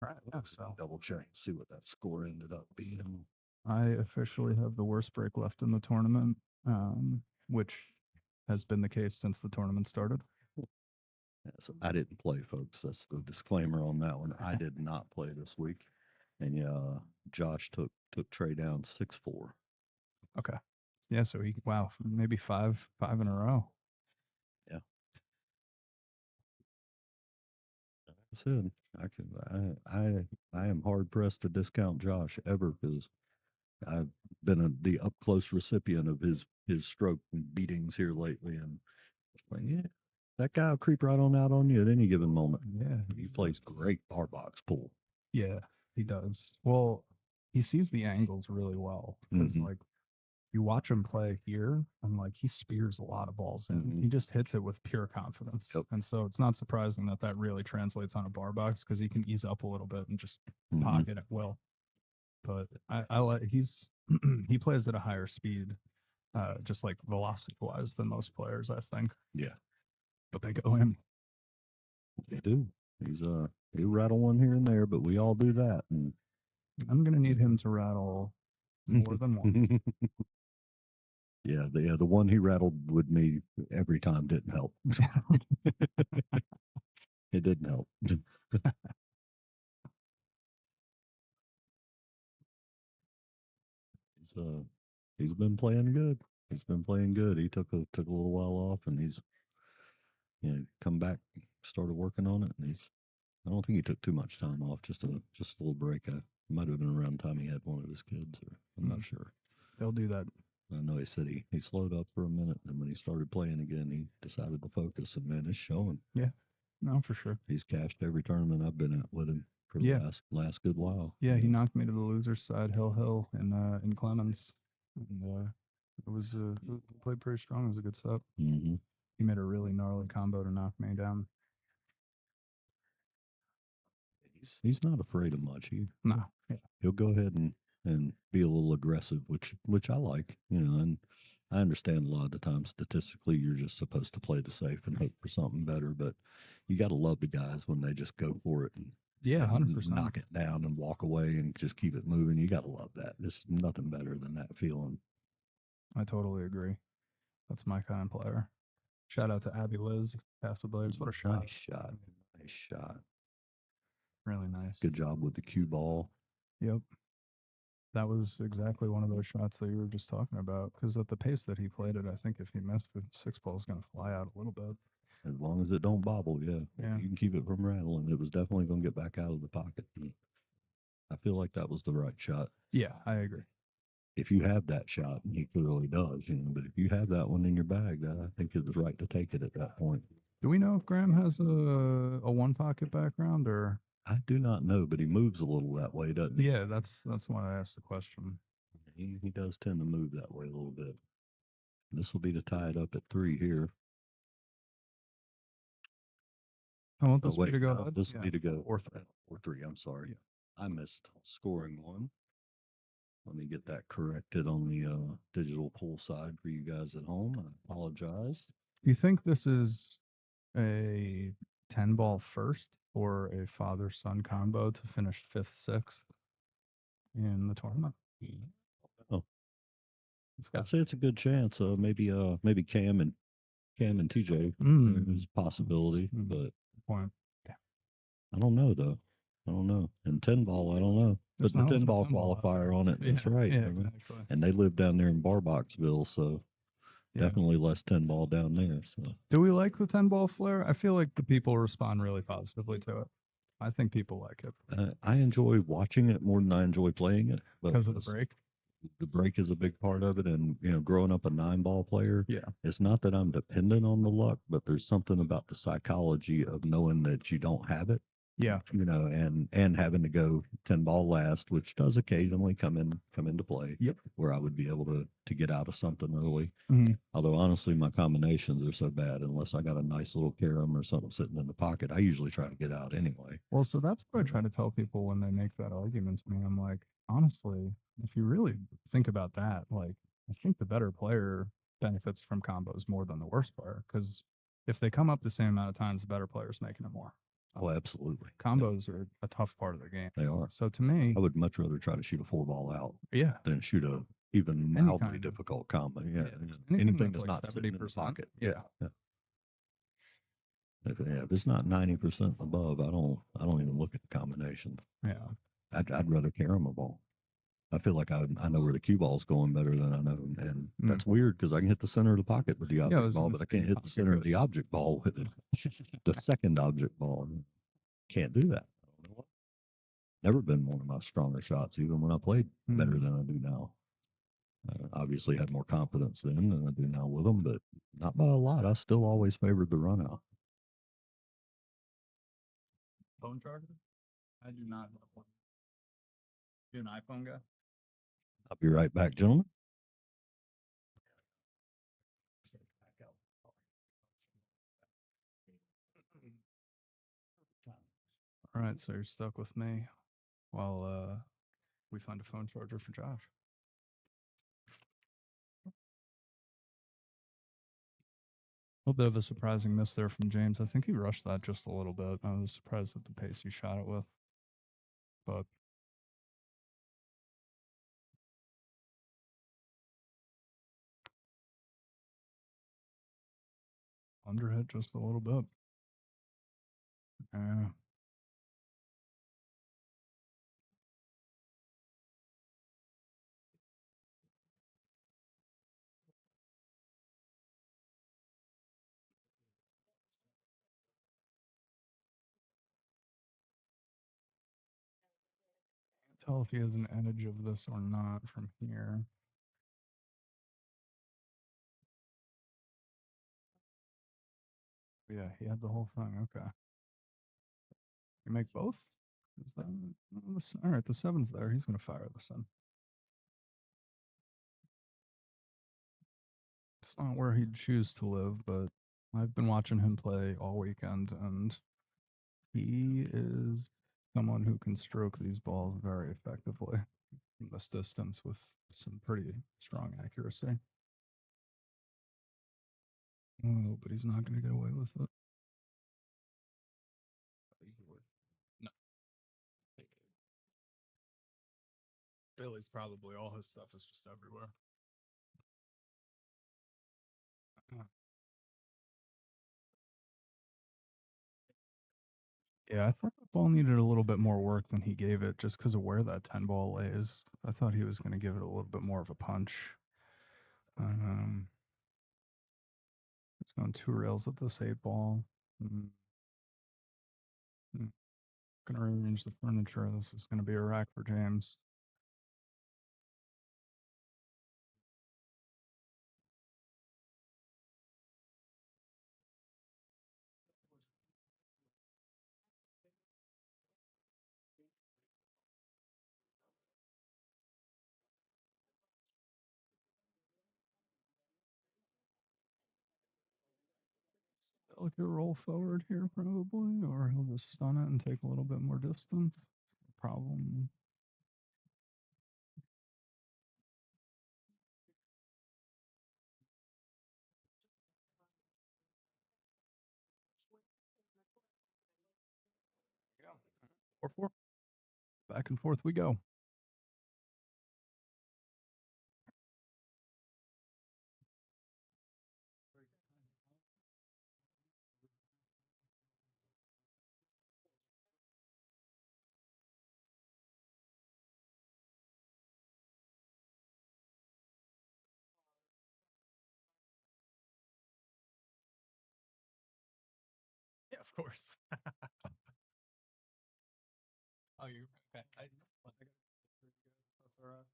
Right. Yeah. So Double check, see what that score ended up being. I officially have the worst break left in the tournament, which has been the case since the tournament started. Yeah, so I didn't play, folks. That's the disclaimer on that one. I did not play this week, and yeah, Josh took Trey down 6-4. Okay. Yeah. So maybe five in a row. Yeah. Like I said, I am hard pressed to discount Josh ever because I've been the up close recipient of his stroke beatings here lately, and like, yeah, that guy will creep right on out on you at any given moment. Yeah. He plays great bar box pool. Yeah, he does. Well, he sees the angles really well because Mhm. like you watch him play here and like he spears a lot of balls in. Mhm. He just hits it with pure confidence. Yep. And so it's not surprising that really translates on a bar box because he can ease up a little bit and just Mhm. pocket at will. But I like he plays at a higher speed, just like velocity wise than most players, I think. Yeah. But they go in. They do. He'll rattle one here and there, but we all do that. And I'm gonna need him to rattle more than one. Yeah, the one he rattled with me every time didn't help. It didn't help. He's been playing good. He's been playing good. He took a little while off, and he's come back, started working on it, and he's. I don't think he took too much time off. Just a little break. It might have been around the time he had one of his kids, or I'm not sure. They'll do that. I know he said he slowed up for a minute, and when he started playing again, he decided to focus. And man, it's showing. No, for sure. He's cashed every tournament I've been at with him for the Yeah. last good while. Yeah, he knocked me to the loser's side, Hill in Clemens, and it was he played pretty strong. It was a good set. Mm-hmm. He made a really gnarly combo to knock me down. He's not afraid of much. No, He'll go ahead and be a little aggressive, which I like, and I understand a lot of the time statistically you're just supposed to play the safe and hope for something better, but you got to love the guys when they just go for it and yeah, and 100%. knock it down and walk away and just keep it moving. You got to love that. There's nothing better than that feeling. I totally agree. That's my kind of player. Shout out to Abby Liz, Castle Blades. What a shot! Nice shot. Nice shot. Really nice. Good job with the cue ball. Yep. That was exactly one of those shots that you were just talking about. Because at the pace that he played it, I think if he missed, the 6 ball is going to fly out a little bit. As long as it don't bobble, yeah. Yeah. You can keep it from rattling. It was definitely going to get back out of the pocket. I feel like that was the right shot. Yeah, I agree. If you have that shot, and he clearly does, but if you have that one in your bag, I think it was right to take it at that point. Do we know if Graham has a one pocket background or? I do not know, but he moves a little that way, doesn't he? Yeah, that's why I asked the question. He does tend to move that way a little bit. This will be to tie it up at 3 here. I want this Oh, wait, be to go no, ahead. this will be to go Or 3. or 3. I'm sorry. Yeah. I missed scoring one. Let me get that corrected on the digital pool side for you guys at home. I apologize. Do you think this is a 10 ball first or a father son combo to finish 5th, 6th in the tournament? Oh, It's got I'd say it's a good chance. Maybe Cam and TJ is a possibility, but point. I don't know though. I don't know. And 10 ball, I don't know. There's But the not 10 much ball 10 ball out qualifier there. on it. That's right. Yeah, remember? exactly. And they live down there in Barboxville, so Yeah. definitely less 10 ball down there. So Do we like the 10 ball flare? I feel like the people respond really positively to it. I think people like it I enjoy watching it more than I enjoy playing it. because of the break. The break is a big part of it, and growing up a 9 ball player, Yeah. it's not that I'm dependent on the luck, but there's something about the psychology of knowing that you don't have it. Yeah. And having to go 10 ball last, which does occasionally come into play. Yep. Where I would be able to get out of something early. Mhm. Although honestly, my combinations are so bad. Unless I got a nice little carom or something sitting in the pocket, I usually try to get out anyway. Well, so that's what I try to tell people when they make that argument to me. I'm like, honestly, if you really think about that, like, I think the better player benefits from combos more than the worst player because if they come up the same amount of times, the better player's making it more. Oh, absolutely. Combos are a tough part of the game. They are. So to me, I would much rather try to shoot a 4 ball out yeah, than shoot a even Any mildly kind of- difficult combo. Yeah. anything Anything that's that's like not sitting in the 70%, pocket. yeah. If it's not 90% above, I don't even look at the combination. Yeah. I'd rather carom a ball. I feel like I know where the cue ball's going better than I know, and that's weird because I can hit the center of the pocket with the object ball, but I can't hit the center of the object ball with it. The second object ball, can't do that. I don't know why. Never been one of my stronger shots, even when I played better than I do now. Obviously, had more confidence then than I do now with them, but not by a lot. I still always favored the run out. Phone charger? I do not have one. You an iPhone guy? I'll be right back, gentlemen. All right, so you're stuck with me while we find a phone charger for Josh. A little bit of a surprising miss there from James. I think he rushed that just a little bit. I was surprised at the pace he shot it with. But underhit just a little bit. Yeah. tell if he has an edge of this or not from here. Yeah, he had the whole thing. Okay. You make both? Is that all right? The 7's there. He's going to fire this in. It's not where he'd choose to live, but I've been watching him play all weekend, and he is someone who can stroke these balls very effectively from this distance with some pretty strong accuracy. Oh, but he's not going to get away with it. No. Billy's probably all his stuff is just everywhere. Yeah, I thought the ball needed a little bit more work than he gave it just because of where that 10 ball lays. I thought he was going to give it a little bit more of a punch. He's going 2 rails at this 8 ball. Gonna rearrange the furniture. This is gonna be a rack for James. Delicate roll forward here, probably, or he'll just stun it and take a little bit more distance. Problem. Yeah. 4-4. Back and forth we go. Yeah, of course. Oh, you okay? That's all right.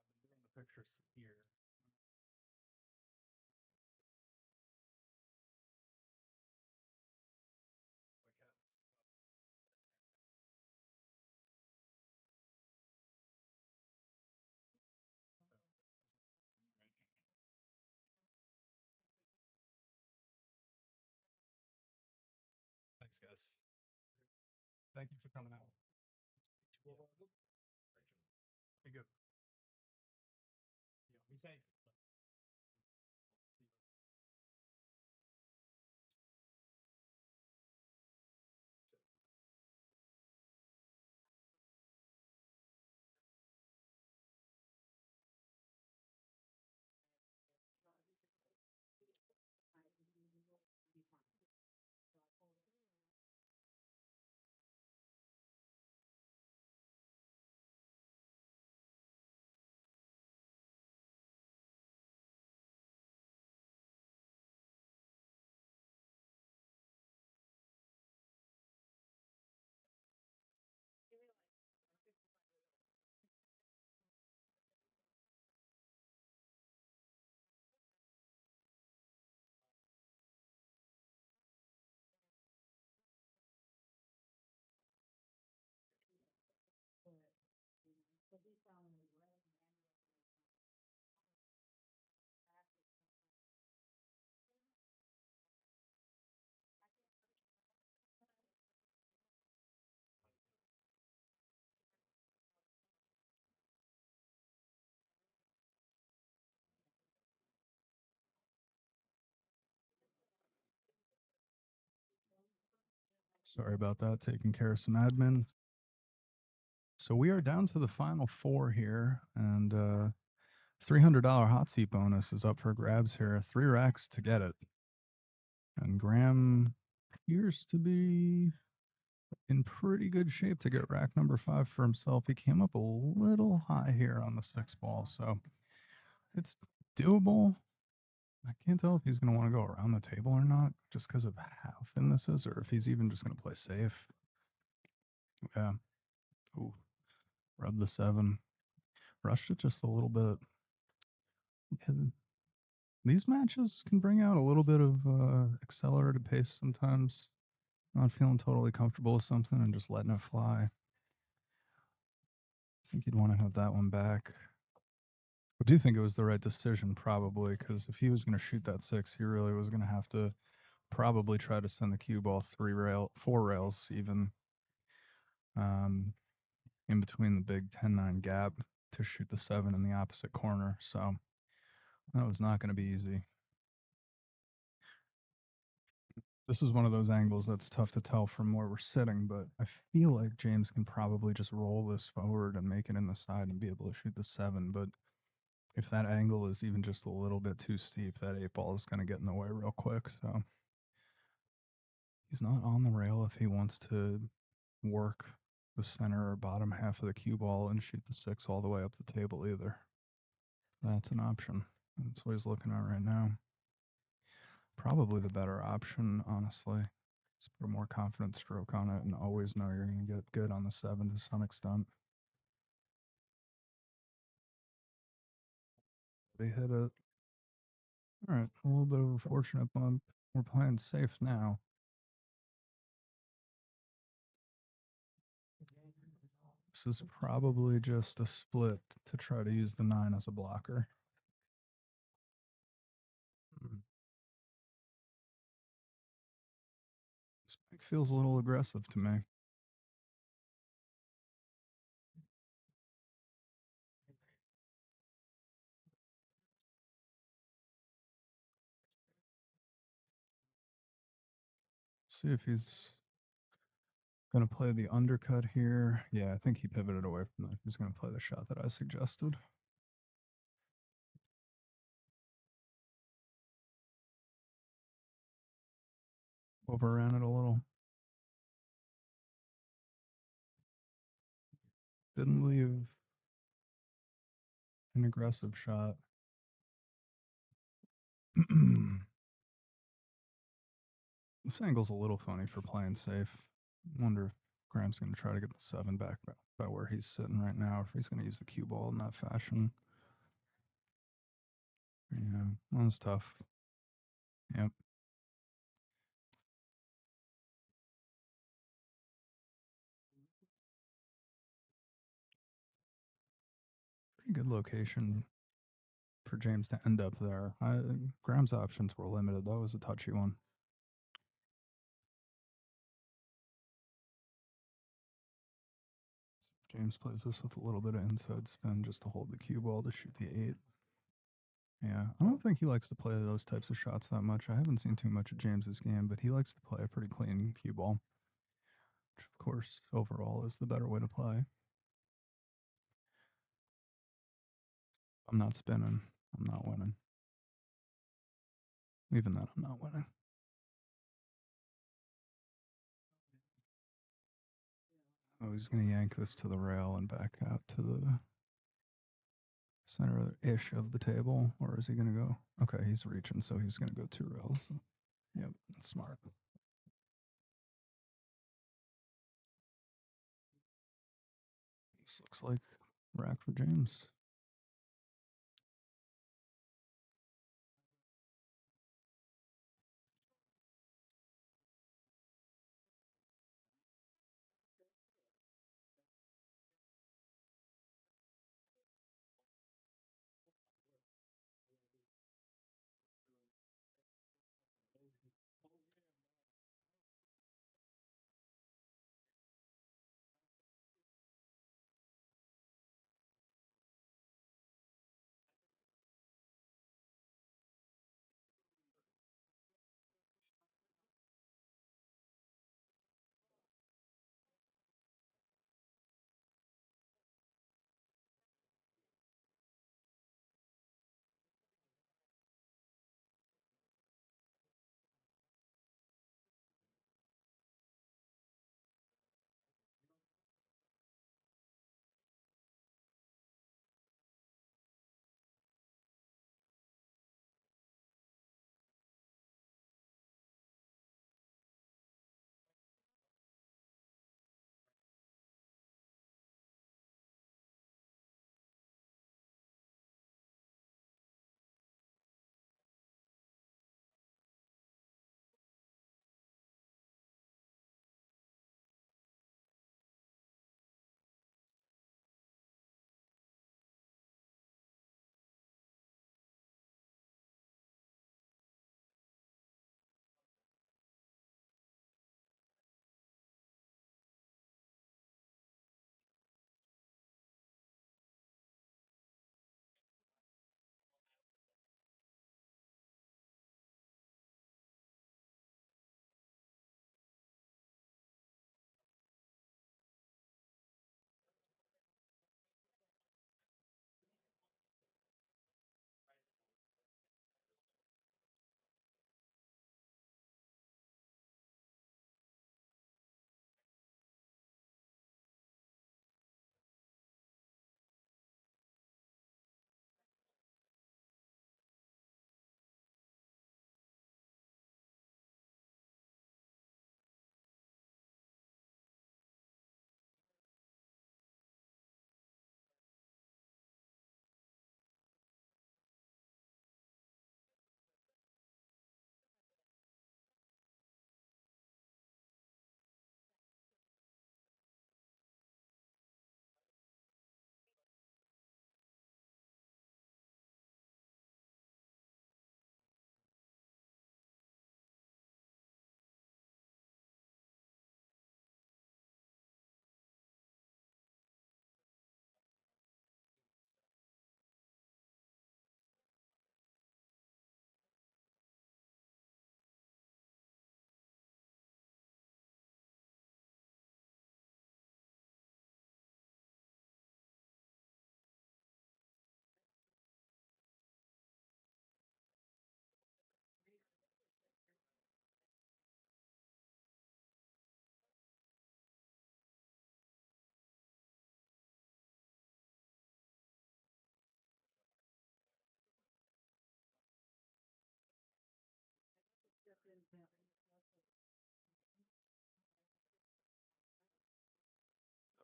I've been doing the pictures here. Thanks, guys. Thank you for coming out. Be good. Yeah, be safe. Sorry about that. Taking care of some admin. So we are down to the final 4 here, and $300 hot seat bonus is up for grabs here. 3 racks to get it. And Graham appears to be in pretty good shape to get rack number 5 for himself. He came up a little high here on the 6 ball, so it's doable. I can't tell if he's going to want to go around the table or not, just because of how thin this is, or if he's even just going to play safe. Yeah. Ooh. Rub the 7. Rushed it just a little bit. Yeah, these matches can bring out a little bit of accelerated pace sometimes. Not feeling totally comfortable with something and just letting it fly. I think you'd want to have that one back. I do think it was the right decision, probably, because if he was going to shoot that 6, he really was going to have to probably try to send the cue ball 4 rails even, in between the big 10-9 gap to shoot the 7 in the opposite corner. So that was not going to be easy. This is one of those angles that's tough to tell from where we're sitting, but I feel like James can probably just roll this forward and make it in the side and be able to shoot the 7. But if that angle is even just a little bit too steep, that 8 ball is going to get in the way real quick. So he's not on the rail if he wants to work the center or bottom half of the cue ball and shoot the 6 all the way up the table either. That's an option. That's what he's looking at right now. Probably the better option, honestly. Just put a more confident stroke on it and always know you're going to get good on the 7 to some extent. They hit it. All right, a little bit of a fortunate bump. We're playing safe now. This is probably just a split to try to use the 9 as a blocker. This pick feels a little aggressive to me. See if he's going to play the undercut here. Yeah, I think he pivoted away from that. He's going to play the shot that I suggested. Overran it a little. Didn't leave an aggressive shot. This angle's a little funny for playing safe. Wonder if Graham's going to try to get the 7 back by where he's sitting right now, if he's going to use the cue ball in that fashion. Yeah, that was tough. Yep. Pretty good location for James to end up there. Graham's options were limited. That was a touchy one. James plays this with a little bit of inside spin just to hold the cue ball to shoot the 8. Yeah, I don't think he likes to play those types of shots that much. I haven't seen too much of James's game, but he likes to play a pretty clean cue ball, which of course overall is the better way to play. I'm not spinning. I'm not winning. Even then, I'm not winning. Oh, he's going to yank this to the rail and back out to the center-ish of the table. Or is he going to go? Okay, he's reaching, so he's going to go 2 rails. Yep, that's smart. This looks like rack for James.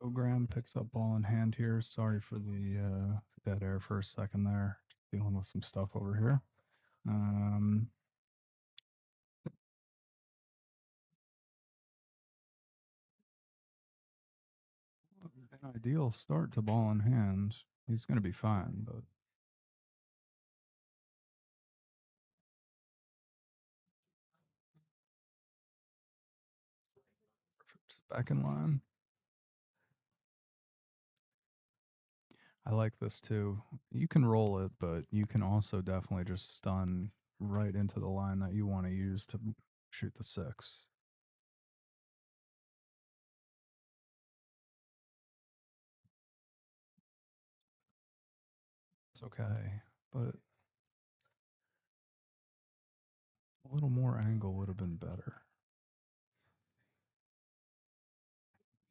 Graham picks up ball in hand here. Sorry for the dead air for a second there. Dealing with some stuff over here. An ideal start to ball in hand. He's going to be fine, but perfect. Back in line. I like this too. You can roll it, but you can also definitely just stun right into the line that you want to use to shoot the 6. It's okay, but a little more angle would have been better.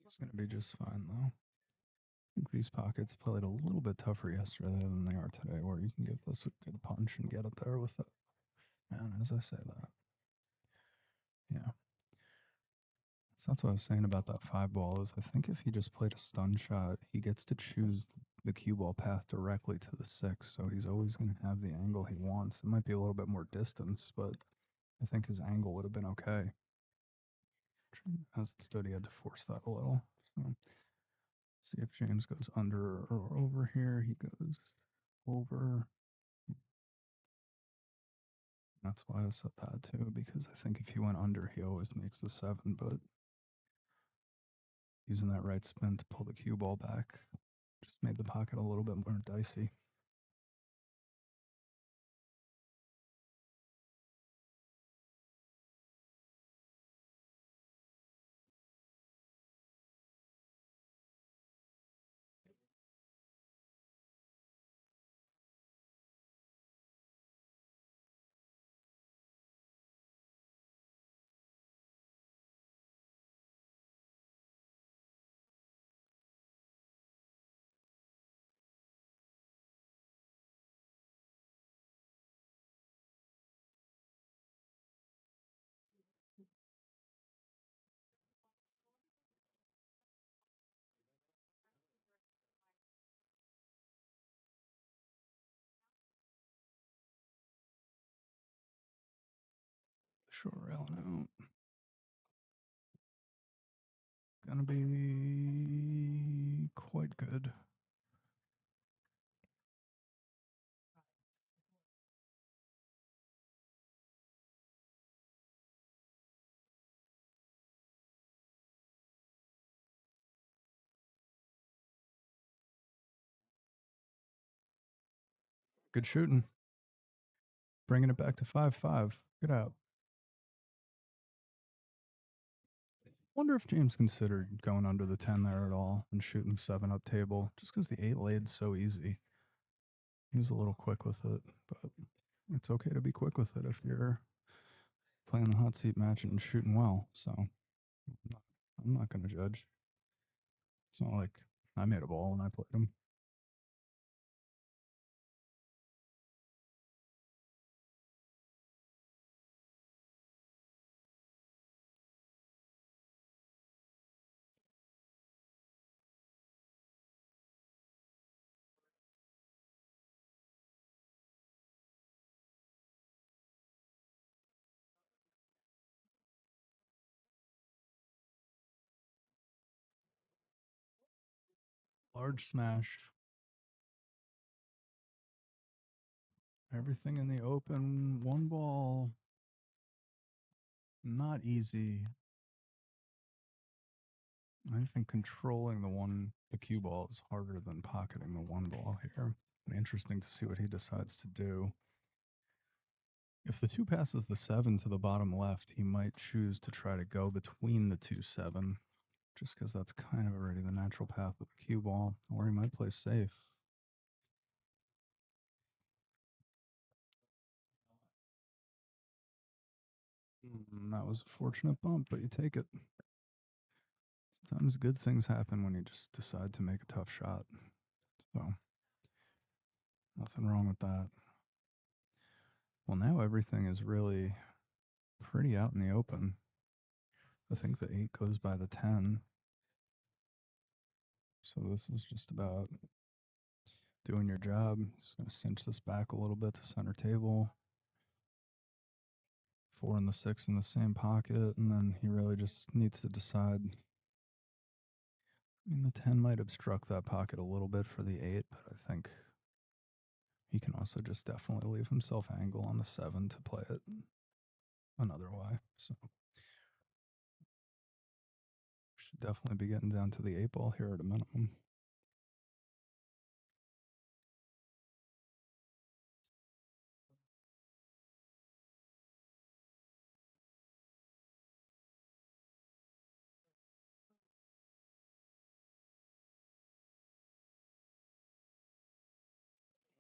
It's going to be just fine, though. I think these pockets played a little bit tougher yesterday than they are today, where you can give this a good punch and get it there with it. And as I say that, yeah. So that's what I was saying about that 5 ball is I think if he just played a stun shot, he gets to choose the cue ball path directly to the 6. So he's always going to have the angle he wants. It might be a little bit more distance, but I think his angle would have been okay. As it stood, he had to force that a little. So see if James goes under or over here. He goes over. That's why I said that too, because I think if he went under, he always makes the 7, but using that right spin to pull the cue ball back just made the pocket a little bit more dicey. Short rail out. Gonna be quite good. Good shooting. Bringing it back to 5-5. Good out. Wonder if James considered going under the 10 there at all and shooting 7 up table, just because the 8 laid so easy. He was a little quick with it, but it's okay to be quick with it if you're playing the hot seat match and shooting well. So I'm not going to judge. It's not like I made a ball when I played him. Large smash. Everything in the open. 1 ball. Not easy. I think controlling the cue ball is harder than pocketing the 1 ball here. Interesting to see what he decides to do. If the 2 passes the 7 to the bottom left, he might choose to try to go between the 2-7, just because that's kind of already the natural path of the cue ball, or he might play safe. That was a fortunate bump, but you take it. Sometimes good things happen when you just decide to make a tough shot. So, nothing wrong with that. Well, now everything is really pretty out in the open. I think the 8 goes by the 10. So this is just about doing your job. Just going to cinch this back a little bit to center table. 4 and the 6 in the same pocket, and then he really just needs to decide. I mean, the 10 might obstruct that pocket a little bit for the 8, but I think he can also just definitely leave himself angle on the 7 to play it another way. So should definitely be getting down to the 8 ball here at a minimum.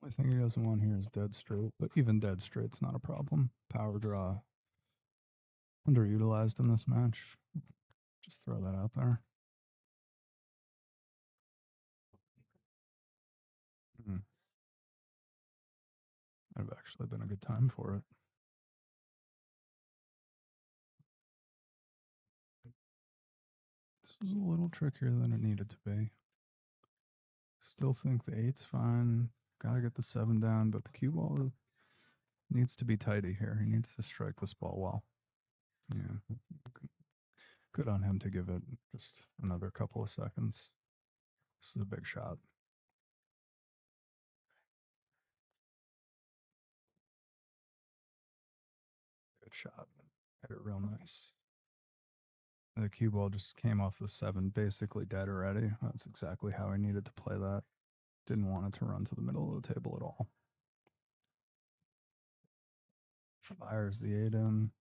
Only thing he doesn't want here is dead straight, but even dead straight's not a problem. Power draw underutilized in this match. Just throw that out there. That'd have actually been a good time for it. This was a little trickier than it needed to be. Still think the 8's fine. Gotta get the 7 down, but the cue ball needs to be tidy here. He needs to strike this ball well. Yeah. Good on him to give it just another couple of seconds. This is a big shot. Good shot. Hit it real nice. The cue ball just came off the 7, basically dead already. That's exactly how I needed to play that. Didn't want it to run to the middle of the table at all. Fires the 8 in.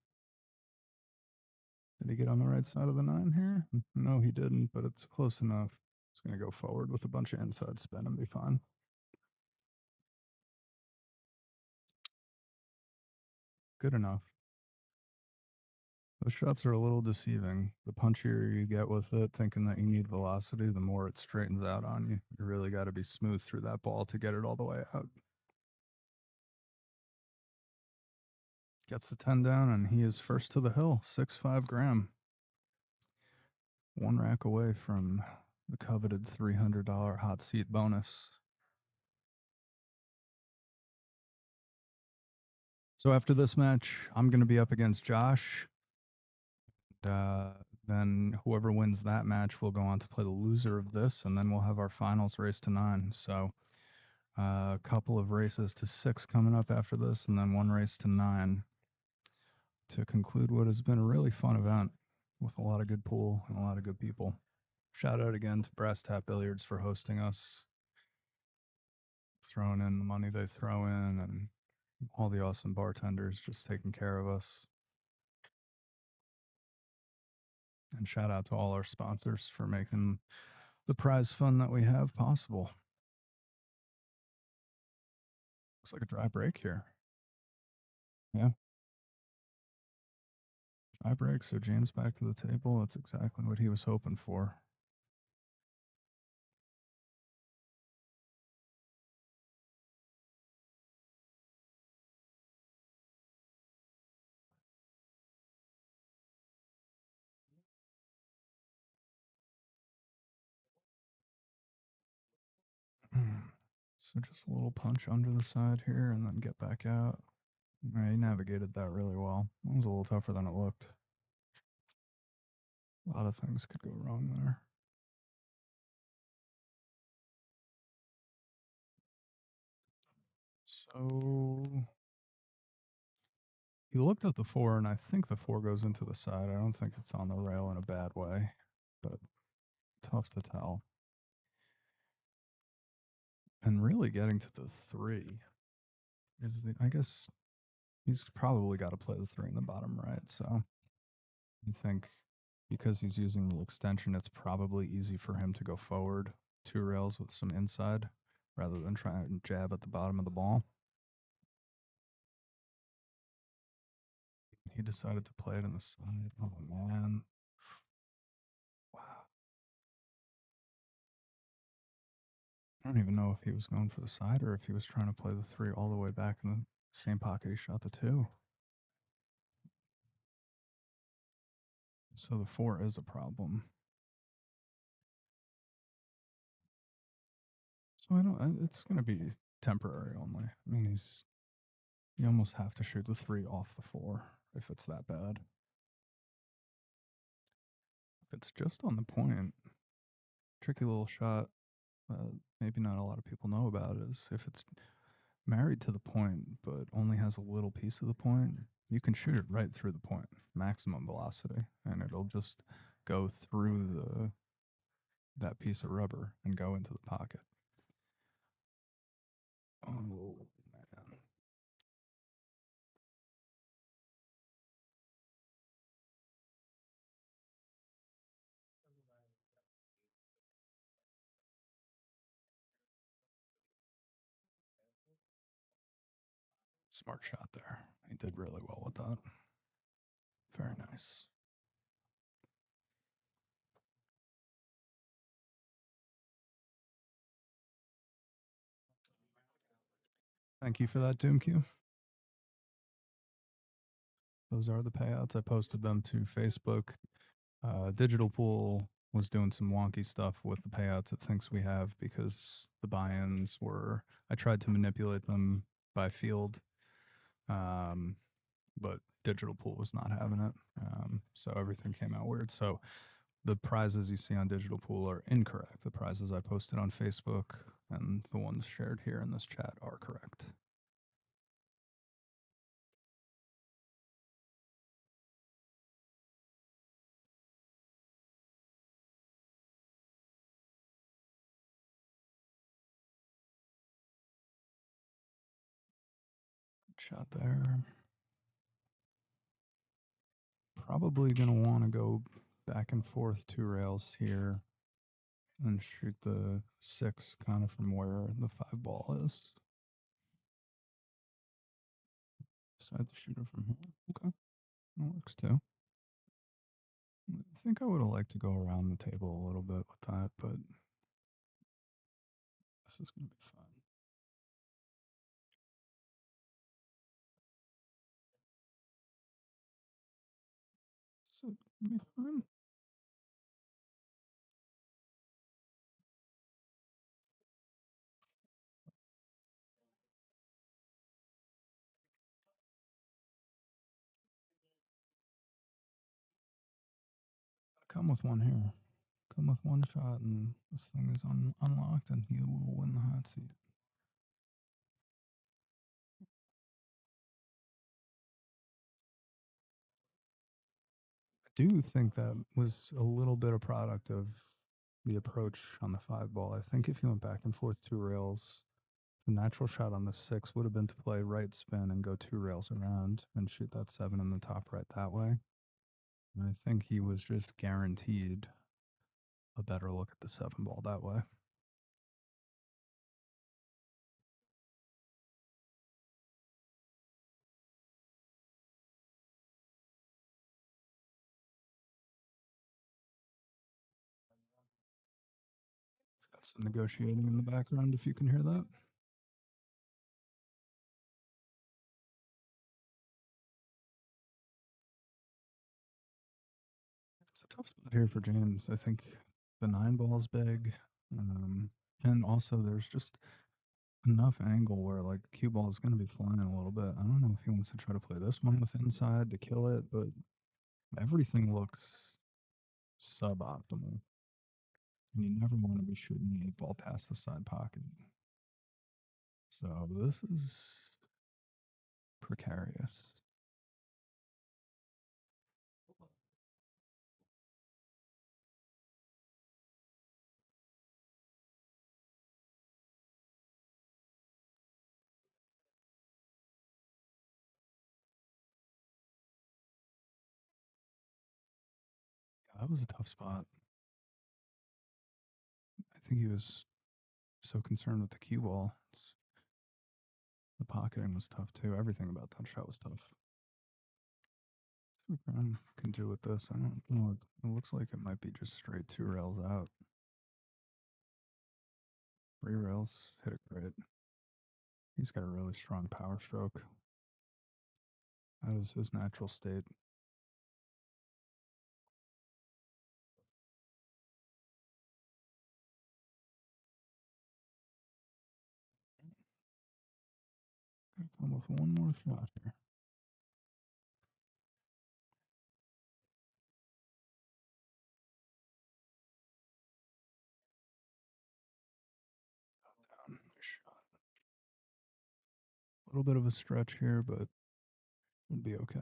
Did he get on the right side of the 9 here? No, he didn't, but it's close enough. It's going to go forward with a bunch of inside spin and be fine. Good enough. Those shots are a little deceiving. The punchier you get with it, thinking that you need velocity, the more it straightens out on you. You really got to be smooth through that ball to get it all the way out. Gets the 10 down, and he is first to the hill, 6.5 gram. 1 rack away from the coveted $300 hot seat bonus. So after this match, I'm going to be up against Josh. Then whoever wins that match will go on to play the loser of this, and then we'll have our finals race to 9. So a couple of races to 6 coming up after this, and then 1 race to 9 to conclude what has been a really fun event with a lot of good pool and a lot of good people. Shout out again to Brass Tap Billiards for hosting us, throwing in the money they throw in, and all the awesome bartenders just taking care of us. And shout out to all our sponsors for making the prize fund that we have possible. Looks like a dry break here. Yeah. Dry break, so James back to the table. That's exactly what he was hoping for. So just a little punch under the side here and then get back out. All right, he navigated that really well. It was a little tougher than it looked. A lot of things could go wrong there. So he looked at the 4, and I think the 4 goes into the side. I don't think it's on the rail in a bad way, but tough to tell. And really getting to the 3 is the, I guess he's probably got to play the 3 in the bottom right. So I think because he's using the extension, it's probably easy for him to go forward 2 rails with some inside rather than try and jab at the bottom of the ball. He decided to play it in the side. Oh, man. Wow. I don't even know if he was going for the side or if he was trying to play the 3 all the way back in the same pocket he shot the 2. So the 4 is a problem. So it's going to be temporary only. I mean, you almost have to shoot the 3 off the 4 if it's that bad. If it's just on the point, tricky little shot maybe not a lot of people know about is if it's married to the point but only has a little piece of the point, you can shoot it right through the point, maximum velocity, and it'll just go through that piece of rubber and go into the pocket. Oh man. Smart shot there. He did really well with that. Very nice. Thank you for that, Doomq. Those are the payouts. I posted them to Facebook. Digital Pool was doing some wonky stuff with the payouts it thinks we have because the buy-ins were. I tried to manipulate them by field, but Digital Pool was not having it. So everything came out weird. So the prizes you see on Digital Pool are incorrect. The prizes I posted on Facebook and the ones shared here in this chat are correct. Shot there. Probably going to want to go back and forth 2 rails here and shoot the 6 kind of from where the 5 ball is. Decide to shoot it from here. Okay. That works too. I think I would have liked to go around the table a little bit with that, but this is going to be fun. So it's going to be fun. Come with one here. Come with one shot, and this thing is unlocked, and he will win the hot seat. I do think that was a little bit a product of the approach on the 5 ball. I think if you went back and forth 2 rails, the natural shot on the 6 would have been to play right spin and go 2 rails around and shoot that 7 in the top right that way. And I think he was just guaranteed a better look at the 7 ball that way. Got some negotiating in the background if you can hear that. It's a tough spot here for James. I think the 9 ball's big. And also there's just enough angle where like cue ball is going to be flying a little bit. I don't know if he wants to try to play this one with inside to kill it, but everything looks suboptimal. And you never want to be shooting the 8 ball past the side pocket. So this is precarious. Yeah, that was a tough spot. I think he was so concerned with the cue ball. The pocketing was tough too. Everything about that shot was tough. See what Graham can do with this. I don't know. It looks like it might be just straight 2 rails out. 3 rails, hit it great. He's got a really strong power stroke. That is his natural state. with one more shot here. Down, nice shot. A little bit of a stretch here, but it'd be okay.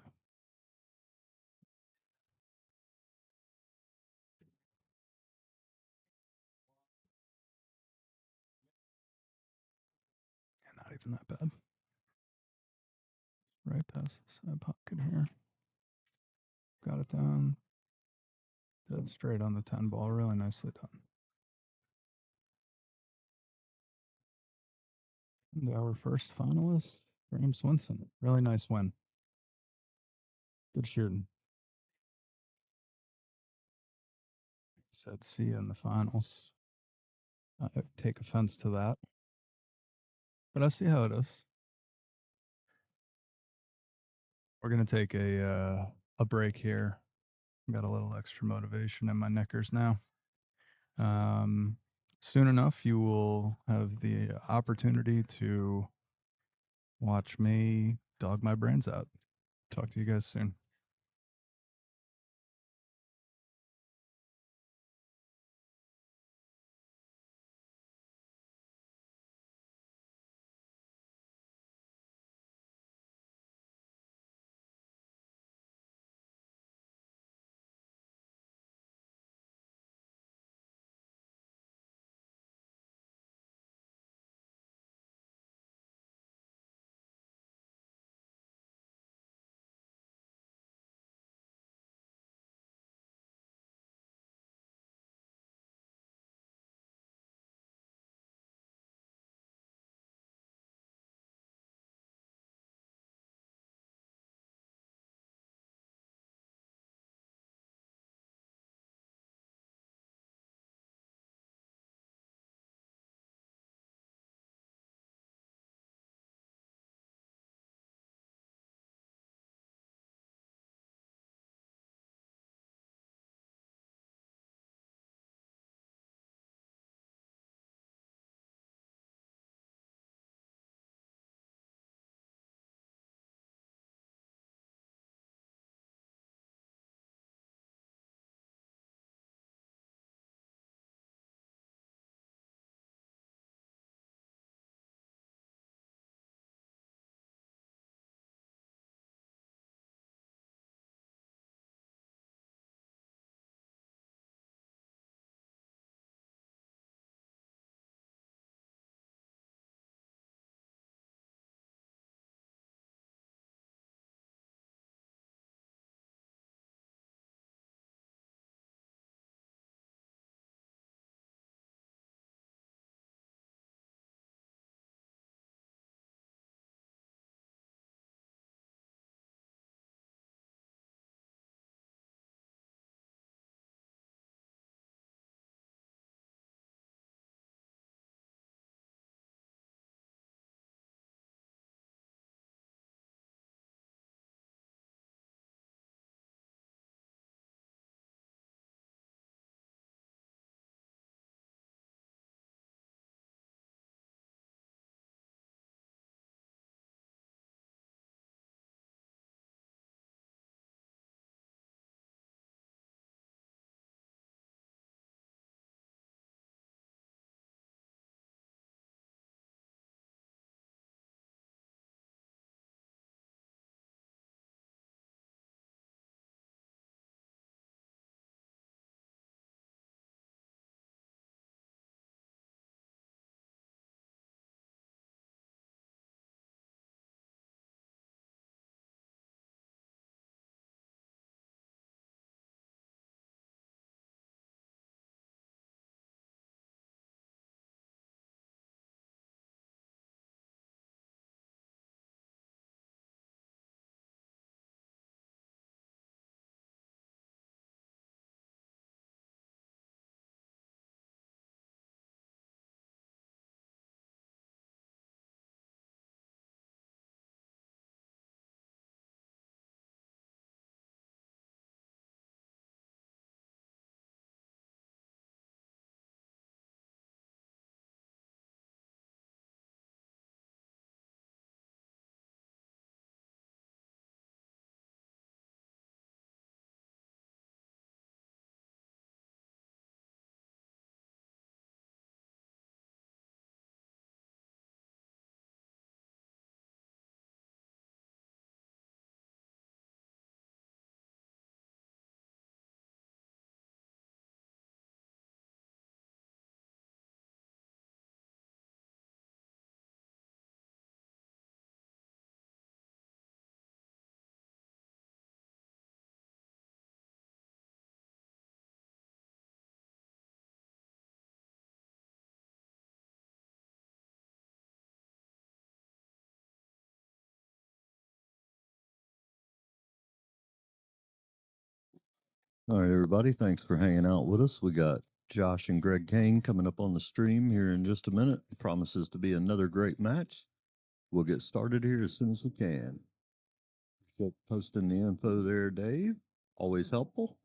Yeah, not even that bad. Right past the side pocket here. Got it down. Dead straight on the 10 ball. Really nicely done. And our first finalist, Graham Swinson. Really nice win. Good shooting. Said see you in the finals. I take offense to that, but I see how it is. We're gonna take a break here. Got a little extra motivation in my knickers now. Soon enough, you will have the opportunity to watch me dog my brains out. Talk to you guys soon. All right, everybody. Thanks for hanging out with us. We got Josh and Greg Kane coming up on the stream here in just a minute. Promises to be another great match. We'll get started here as soon as we can. So posting the info there, Dave. Always helpful.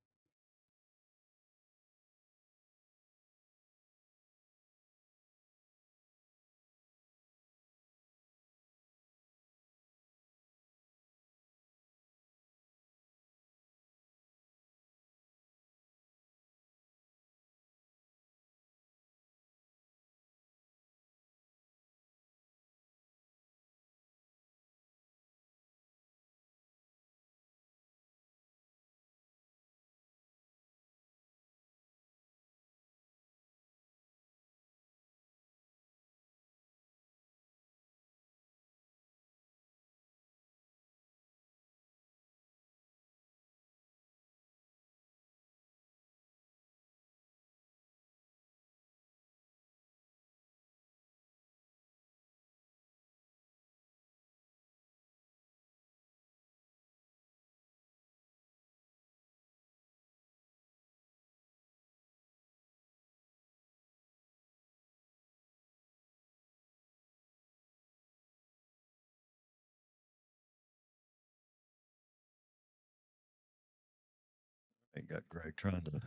I got Greg trying to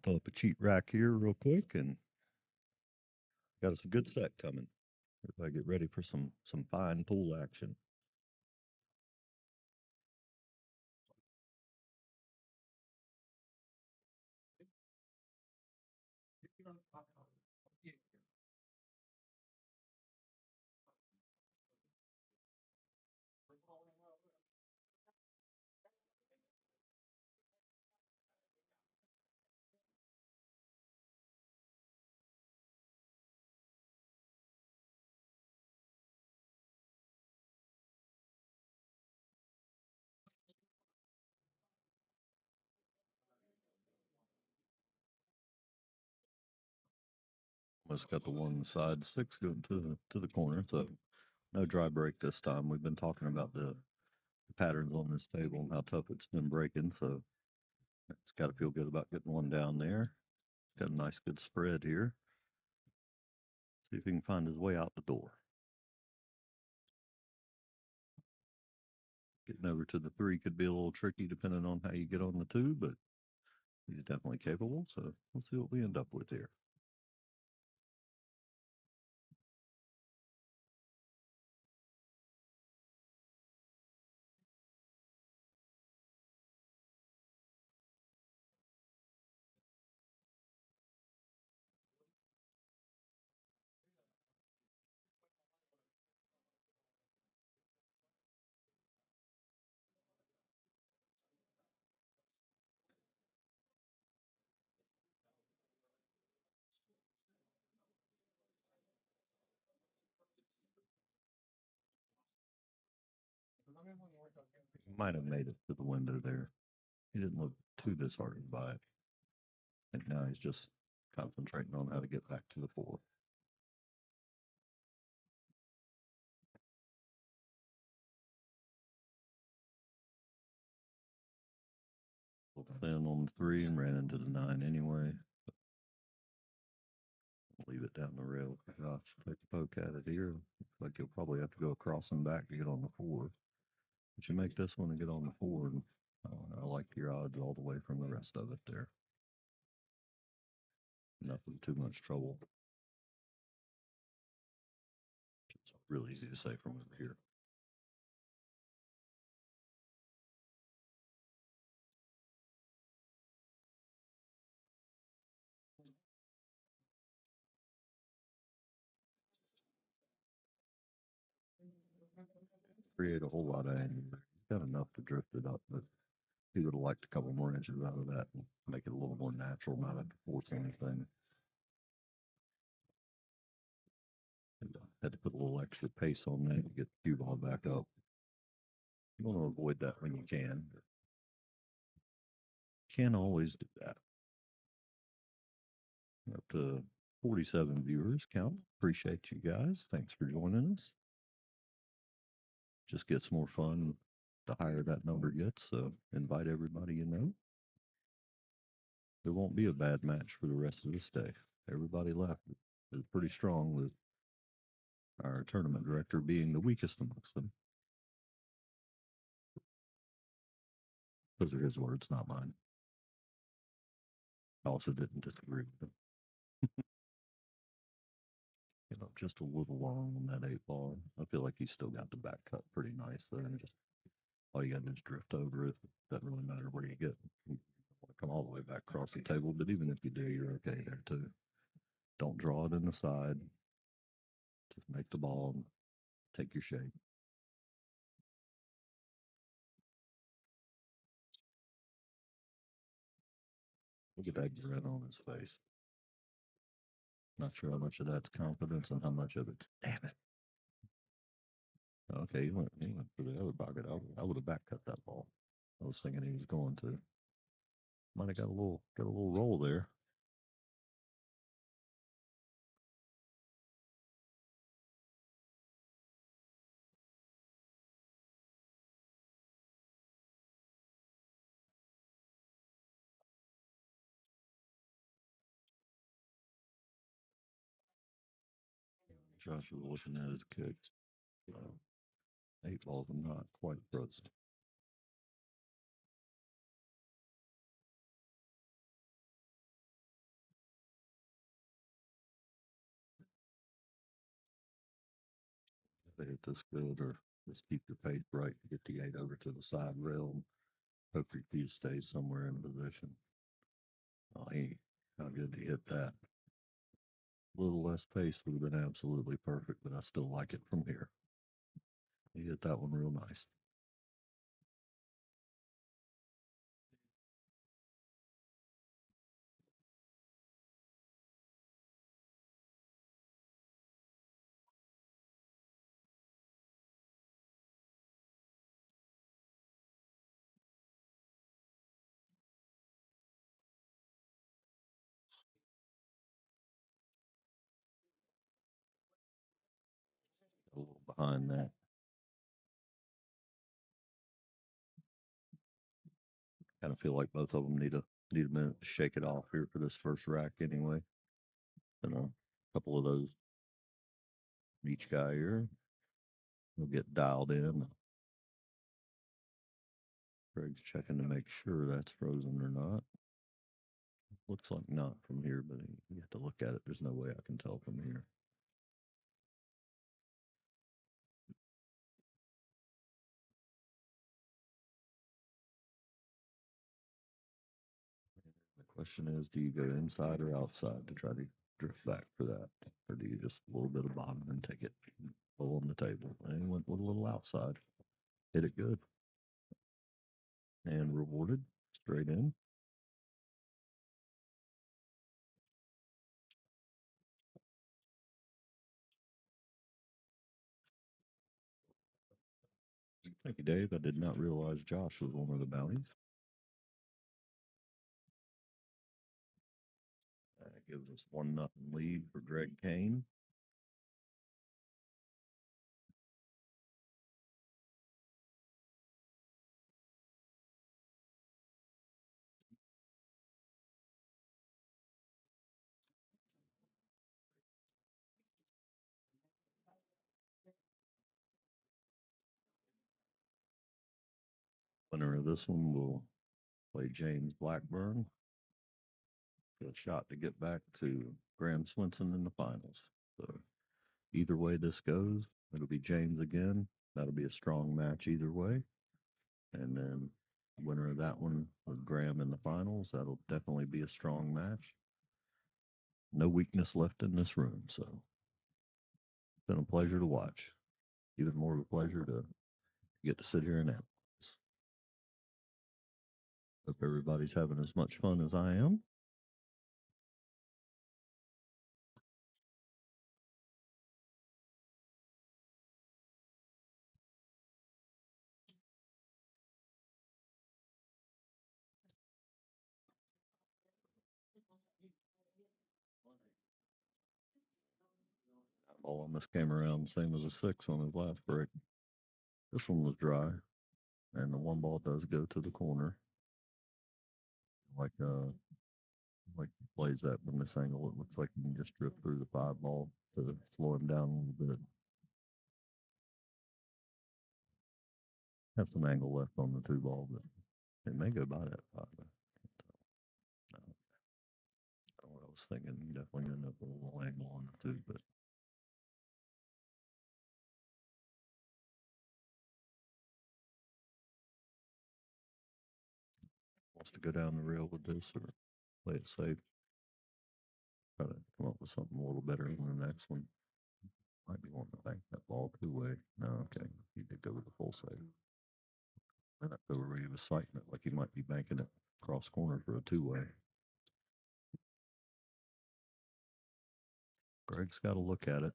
throw up a cheat rack here real quick, and got us a good set coming. Everybody get ready for some fine pool action. Almost got the one side six going to the corner. So no dry break this time. We've been talking about the patterns on this table and how tough it's been breaking. So it's got to feel good about getting one down there. It's got a nice good spread here. See if he can find his way out the door. Getting over to the three could be a little tricky depending on how you get on the two, but he's definitely capable. So we'll see what we end up with here. He might have made it to the window there. He didn't look too disheartened by it. And now he's just concentrating on how to get back to the four. Thin on the three and ran into the nine anyway. Leave it down the rail. Josh, take a poke at it here. Looks like you'll probably have to go across and back to get on the four. But you make this one and get on the four, and I like your odds all the way from the rest of it there. Nothing too much trouble. It's really easy to say from over here. Create a whole lot of angle there. Got enough to drift it up, but he would have liked a couple more inches out of that and make it a little more natural, not have to force anything. And, had to put a little extra pace on that to get the cue ball back up. You want to avoid that when you can. Can't always do that. Up to 47 viewers count. Appreciate you guys. Thanks for joining us. Just gets more fun the higher that number gets. So invite everybody you know. it won't be a bad match for the rest of this day. Everybody left is pretty strong, with our tournament director being the weakest amongst them. Those are his words, not mine. I also didn't disagree with him. Just a little long on that 8 ball. I feel like he's still got the back cut pretty nice there. And just all you got to do is drift over it. Doesn't really matter where you get. You don't want to come all the way back across the table, but even if you do, you're okay there too. Don't draw it in the side. Just make the ball and take your shape. Look at that grin on his face. Not sure how much of that's confidence and how much of it's damn it. Okay, he went for the other pocket. I would have back cut that ball. I was thinking he was going to. Might have got a little roll there. Joshua looking at his kicks. 8 balls are not quite pressed. They hit this good, or just keep your pace right. Get the 8 over to the side rail. And hope your key stays somewhere in position. Oh, how good to hit that. A little less pace would have been absolutely perfect, but I still like it from here. He hit that one real nice. A little behind that. Kind of feel like both of them need a minute to shake it off here for this first rack anyway. A couple of those from each guy here will get dialed in. Greg's checking to make sure that's frozen or not. Looks like not from here, but you have to look at it. There's no way I can tell from here. The question is, do you go inside or outside to try to drift back for that? Or do you just a little bit of bottom and take it full on the table? And he went with a little outside. Hit it good. And rewarded straight in. Thank you, Dave. I did not realize Josh was one of the bounties. That gives us 1-0 lead for Greg Kane. Winner of this one will play James Blackburn for a shot to get back to Graham Swenson in the finals. So either way this goes, it'll be James again. That'll be a strong match either way. And then winner of that one with Graham in the finals, that'll definitely be a strong match. No weakness left in this room. So it's been a pleasure to watch. Even more of a pleasure to get to sit here and analyze. Hope everybody's having as much fun as I am. That ball almost came around same as a 6 on his last break. This one was dry, and the 1 ball does go to the corner. Like plays that from this angle, it looks like you can just drift through the 5 ball to slow him down a little bit. Have some angle left on the 2 ball, but it may go by that 5. I can't tell. No, I don't know what I was thinking. You definitely end up with a little angle on the 2, but wants to go down the rail with this or play it safe. Try to come up with something a little better in the next one. Might be wanting to bank that ball 2-way. No, okay. He did go with the full save. Then I feel where he was sighting it like he might be banking it cross corner for a 2-way. Greg's got to look at it.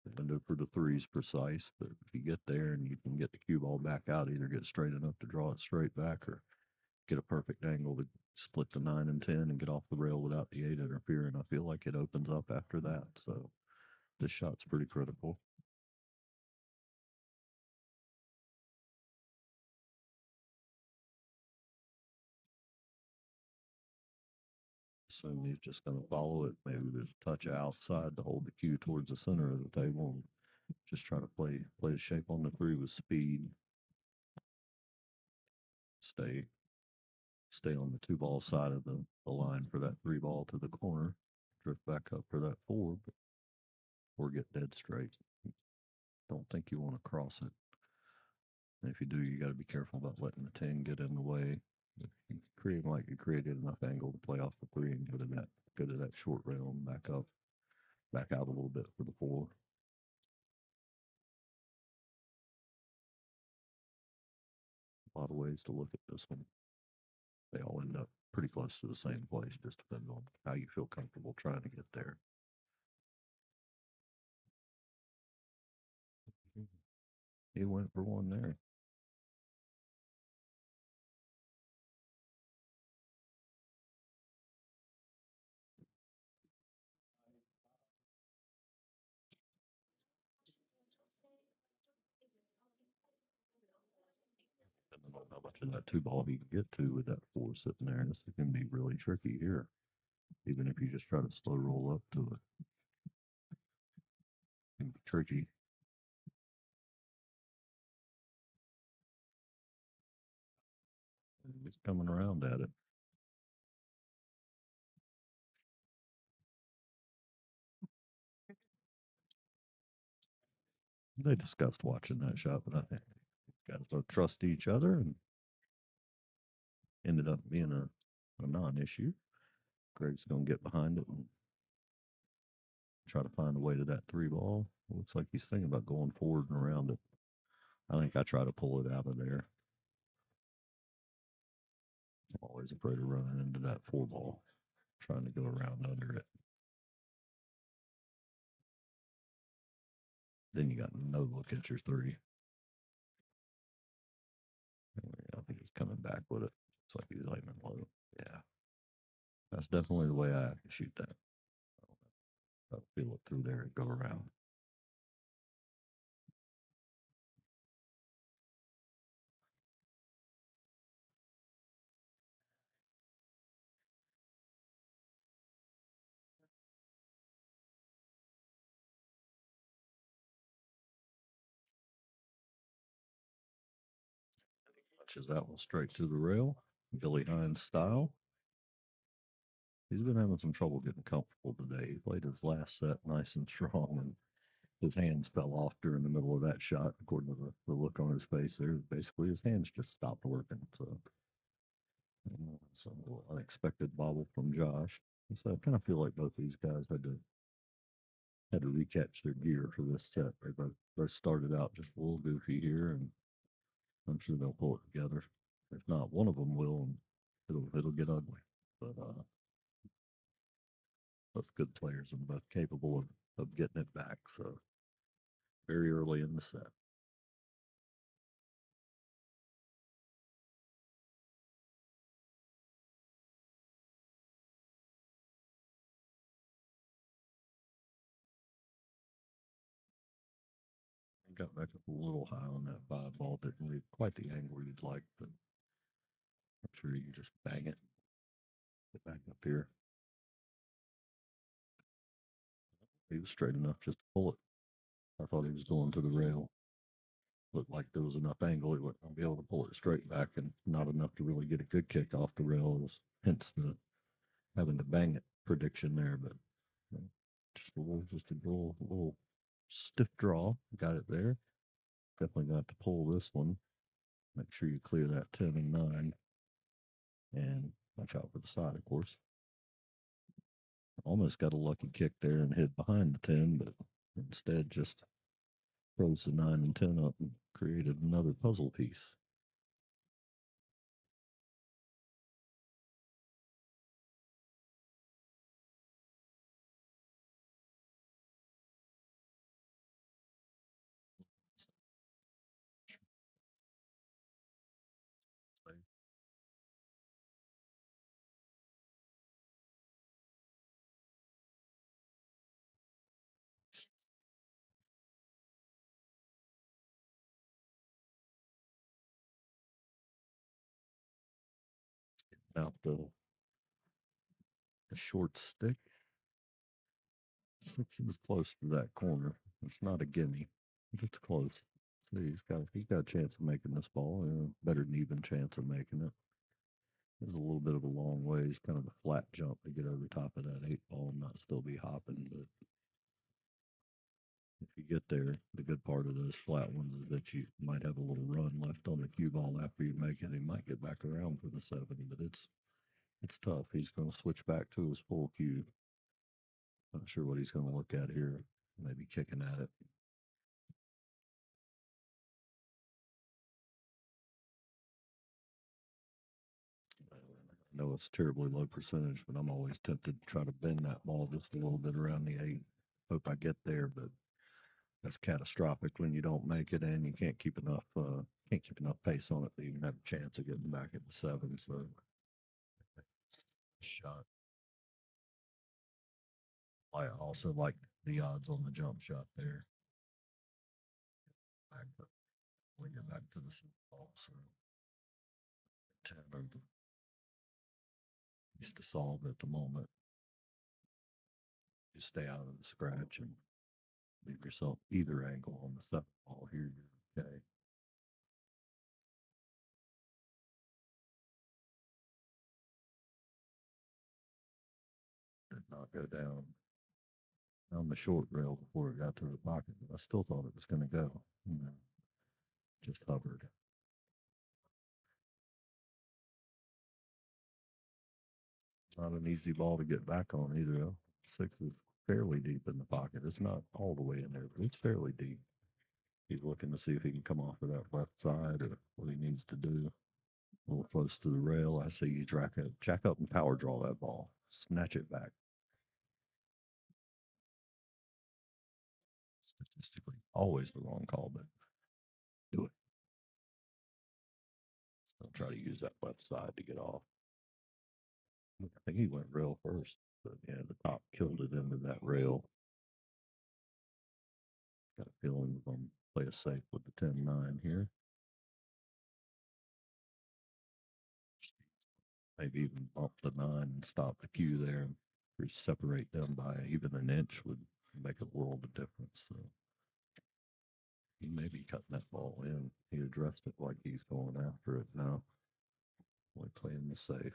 The window for the 3 is precise, but if you get there and you can get the cue ball back out, either get straight enough to draw it straight back or get a perfect angle to split the 9 and 10 and get off the rail without the 8 interfering. I feel like it opens up after that. So this shot's pretty critical. Assume he's just going to follow it, maybe with a touch outside to hold the cue towards the center of the table and just try to play the shape on the 3 with speed. Stay on the 2-ball side of the line for that 3 ball to the corner. Drift back up for that 4, or get dead straight. Don't think you want to cross it. And if you do, you got to be careful about letting the 10 get in the way. If you create like you created enough angle to play off the 3 and go to that short rail and back out a little bit for the 4. A lot of ways to look at this one. They all end up pretty close to the same place, just depending on how you feel comfortable trying to get there. He went for one there. Depending on how much of that 2 ball he can get to with that 4 sitting there, this can be really tricky here. Even if you just try to slow roll up to it, it can be tricky. He's coming around at it. They discussed watching that shot, but I think guys both trust each other and ended up being a non-issue. Greg's going to get behind it and try to find a way to that 3 ball. It looks like he's thinking about going forward and around it. I think I try to pull it out of there. I'm always afraid of running into that 4 ball, trying to go around under it. Then you got no look at your 3. I think he's coming back with it. Looks like he's aiming low. Yeah. That's definitely the way I have to shoot that. I don't feel it through there and go around. Punches that one straight to the rail, Billy Hines style. He's been having some trouble getting comfortable today. He played his last set nice and strong, and his hands fell off during the middle of that shot. According to the look on his face there, basically his hands just stopped working. So, some unexpected bobble from Josh. So I kind of feel like both these guys had to recatch their gear for this set. They both started out just a little goofy here, and I'm sure they'll pull it together. If not, one of them will, and it'll get ugly. But both good players and both capable of getting it back. So very early in the set. Got back up a little high on that 5 ball. Didn't leave quite the angle you'd like, but I'm sure you can just bang it. Get back up here. He was straight enough just to pull it. I thought he was going to the rail. Looked like there was enough angle he wasn't going to be able to pull it straight back, and not enough to really get a good kick off the rails. Hence the having to bang it prediction there. But just a little stiff draw. Got it there. Definitely got to pull this one. Make sure you clear that 10 and 9. And watch out for the side, of course. Almost got a lucky kick there and hid behind the 10, but instead just throws the 9 and 10 up and created another puzzle piece. Out the short stick. 6 is close to that corner. It's not a gimme, but it's close. So he's got a chance of making this ball. Better than even chance of making it. There's a little bit of a long ways, kind of a flat jump to get over top of that 8 ball and not still be hopping. But if you get there, the good part of those flat ones is that you might have a little run left on the cue ball after you make it. He might get back around for the 7, but it's tough. He's going to switch back to his full cue. Not sure what he's going to look at here. Maybe kicking at it. I know it's terribly low percentage, but I'm always tempted to try to bend that ball just a little bit around the 8. Hope I get there, but that's catastrophic when you don't make it and you can't keep enough pace on it to even have a chance of getting back at the 7. So shot. I also like the odds on the jump shot there. But we get back to the ball, so 10 are the piece to solve at the moment. You stay out of the scratch and leave yourself either angle on the 7 ball here. You're okay. Did not go down the short rail before it got to the pocket, but I still thought it was going to go. Just hovered. Not an easy ball to get back on either, though. 6 is fairly deep in the pocket. It's not all the way in there, but it's fairly deep. He's looking to see if he can come off of that left side or what he needs to do. A little close to the rail. I see you jack up and power draw that ball. Snatch it back. Statistically, always the wrong call, but do it. Still try to use that left side to get off. I think he went rail first, but yeah, the top killed it into that rail. Got a feeling we're going to play it safe with the 10-9 here. Maybe even bump the 9 and stop the cue there. Or separate them by even an inch would make a world of difference. So he may be cutting that ball in. He addressed it like he's going after it now. Only playing the safe.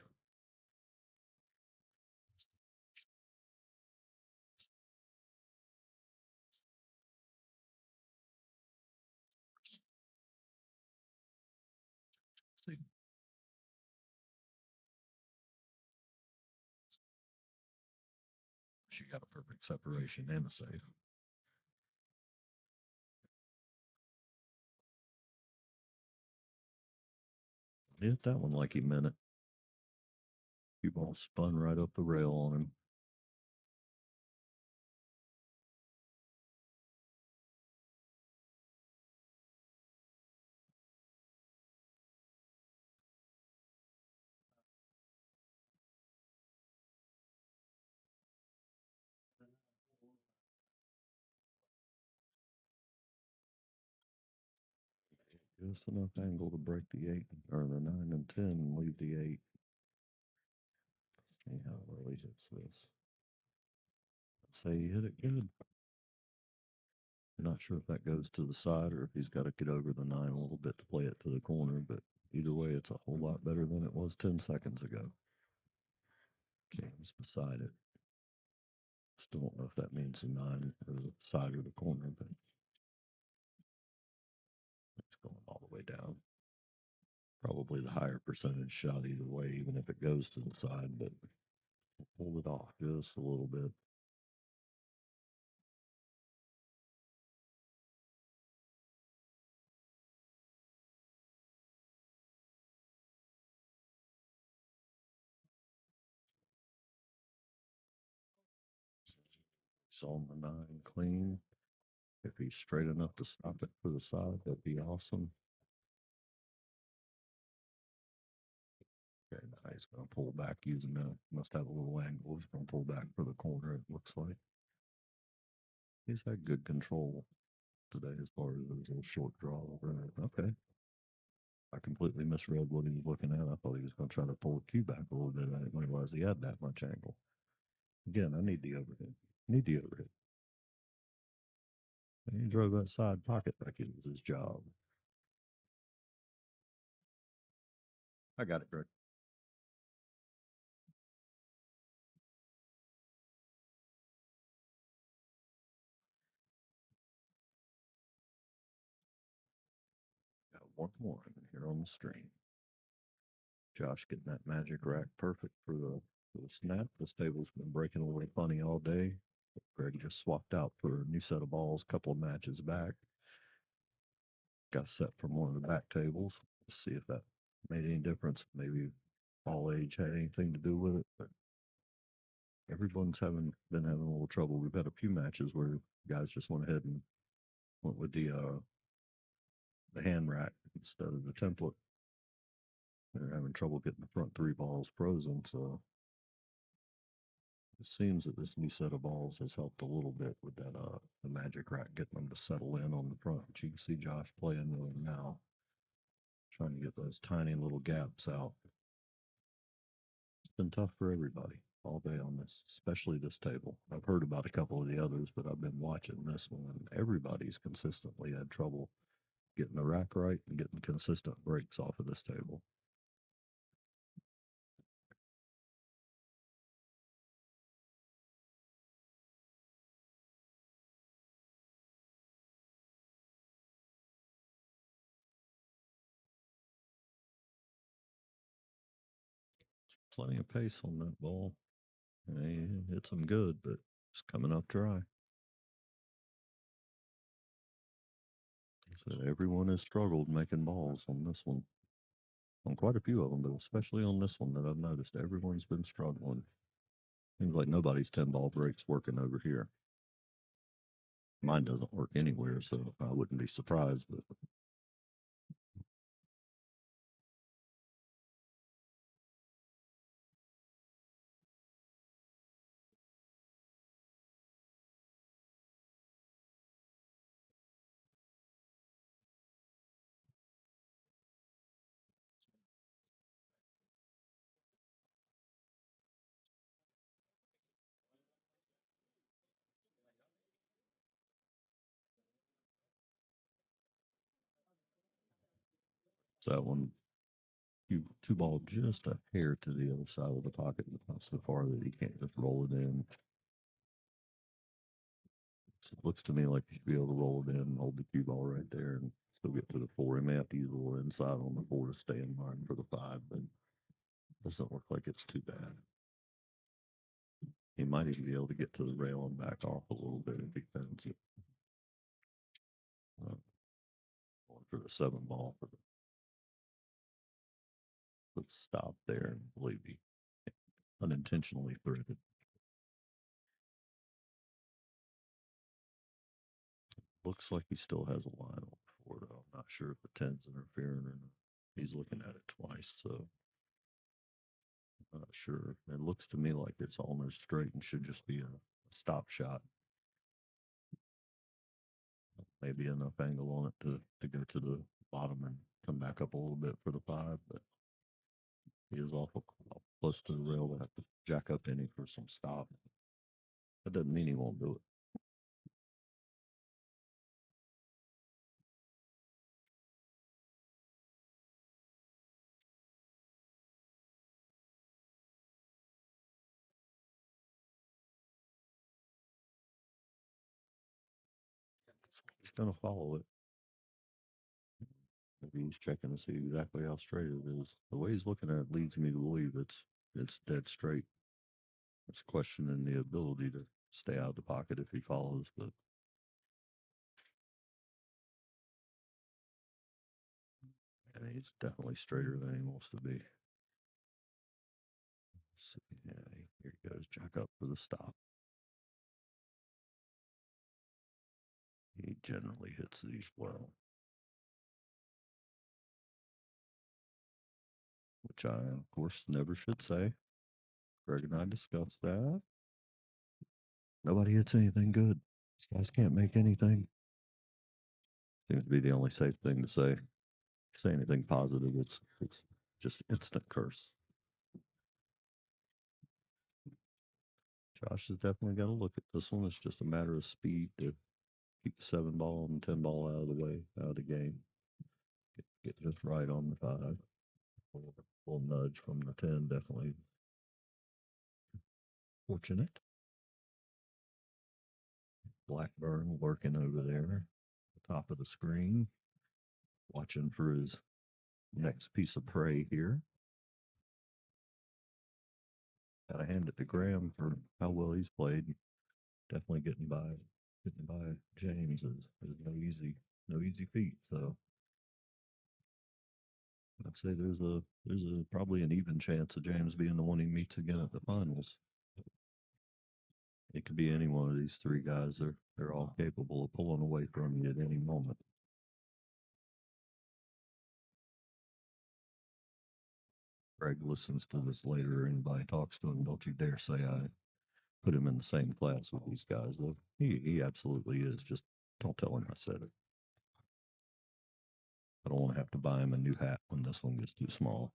See, she got a perfect separation and a safe. He hit that one like he meant it. Cue ball spun right up the rail on him. Just enough angle to break the 8 or the 9 and 10 and leave the 8. See how well he hits this. I'd say he hit it good. Not sure if that goes to the side or if he's got to get over the 9 a little bit to play it to the corner, but either way, it's a whole lot better than it was 10 seconds ago. Game's beside it. Still don't know if that means the 9 or the side or the corner, but it's going all the way down. Probably the higher percentage shot either way, even if it goes to the side, but pull it off just a little bit. He's on the 9 clean. If he's straight enough to stop it for the side, that'd be awesome. Okay, now he's going to pull back using that. Must have a little angle. He's going to pull back for the corner, it looks like. He's had good control today as far as those little short draw. Okay. I completely misread what he was looking at. I thought he was going to try to pull the cue back a little bit. I didn't realize he had that much angle. Again, I need the overhead. Need the overhead. And he drove that side pocket like it was his job. I got it, Greg. Got one more here on the stream. Josh getting that magic rack perfect for the snap. This table's been breaking a little funny all day. Greg just swapped out for a new set of balls a couple of matches back. Got set from one of the back tables. Let's see if that made any difference. Maybe ball age had anything to do with it, but everyone's been having a little trouble. We've had a few matches where guys just went ahead and went with the hand rack instead of the template. They're having trouble getting the front 3 balls frozen, so it seems that this new set of balls has helped a little bit with that the magic rack getting them to settle in on the front. But you can see Josh playing with them now, trying to get those tiny little gaps out. It's been tough for everybody all day on this, especially this table. I've heard about a couple of the others, but I've been watching this one, and everybody's consistently had trouble getting the rack right and getting consistent breaks off of this table. Plenty of pace on that ball. He hits them good, but it's coming up dry. So everyone has struggled making balls on this one. On quite a few of them, but especially on this one that I've noticed, everyone's been struggling. Seems like nobody's 10-ball breaks working over here. Mine doesn't work anywhere, so I wouldn't be surprised, but that one, two ball just a hair to the other side of the pocket, but not so far that he can't just roll it in. So it looks to me like he should be able to roll it in and hold the cue ball right there and still get to the 4. He may have to use a little inside on the 4 to stay in line for the 5, but it doesn't look like it's too bad. He might even be able to get to the rail and back off a little bit if he fends it. Going for the 7 ball for the let's stop there and believe he unintentionally threaded. Looks like he still has a line on 4 though. I'm not sure if the 10's interfering or not. He's looking at it twice, so I'm not sure. It looks to me like it's almost straight and should just be a stop shot. Maybe enough angle on it to go to the bottom and come back up a little bit for the 5, but he is awful close to the rail to have to jack up any for some stop. That doesn't mean he won't do it. He's going to follow it. Maybe he's checking to see exactly how straight it is. The way he's looking at it leads me to believe it's dead straight. It's questioning the ability to stay out of the pocket if he follows, but yeah, he's definitely straighter than he wants to be. Let's see, yeah, here he goes, jack up for the stop. He generally hits these well, which I, of course, never should say. Greg and I discussed that. Nobody hits anything good. These guys can't make anything. Seems to be the only safe thing to say. Say anything positive, it's just instant curse. Josh has definitely got to look at this one. It's just a matter of speed to keep the 7 ball and 10 ball out of the way, out of the game. Get just right on the 5. A little nudge from the 10, definitely fortunate. Blackburn working over there, top of the screen, watching for his next piece of prey here. Gotta hand it to Graham for how well he's played. Definitely getting by James is no easy feat. So I'd say there's a probably an even chance of James being the one he meets again at the finals. It could be any one of these 3 guys. They're all capable of pulling away from you at any moment. Greg listens to this later, or anybody talks to him, don't you dare say I put him in the same class with these guys. Look, he absolutely is. Just don't tell him I said it. I don't want to have to buy him a new hat when this one gets too small.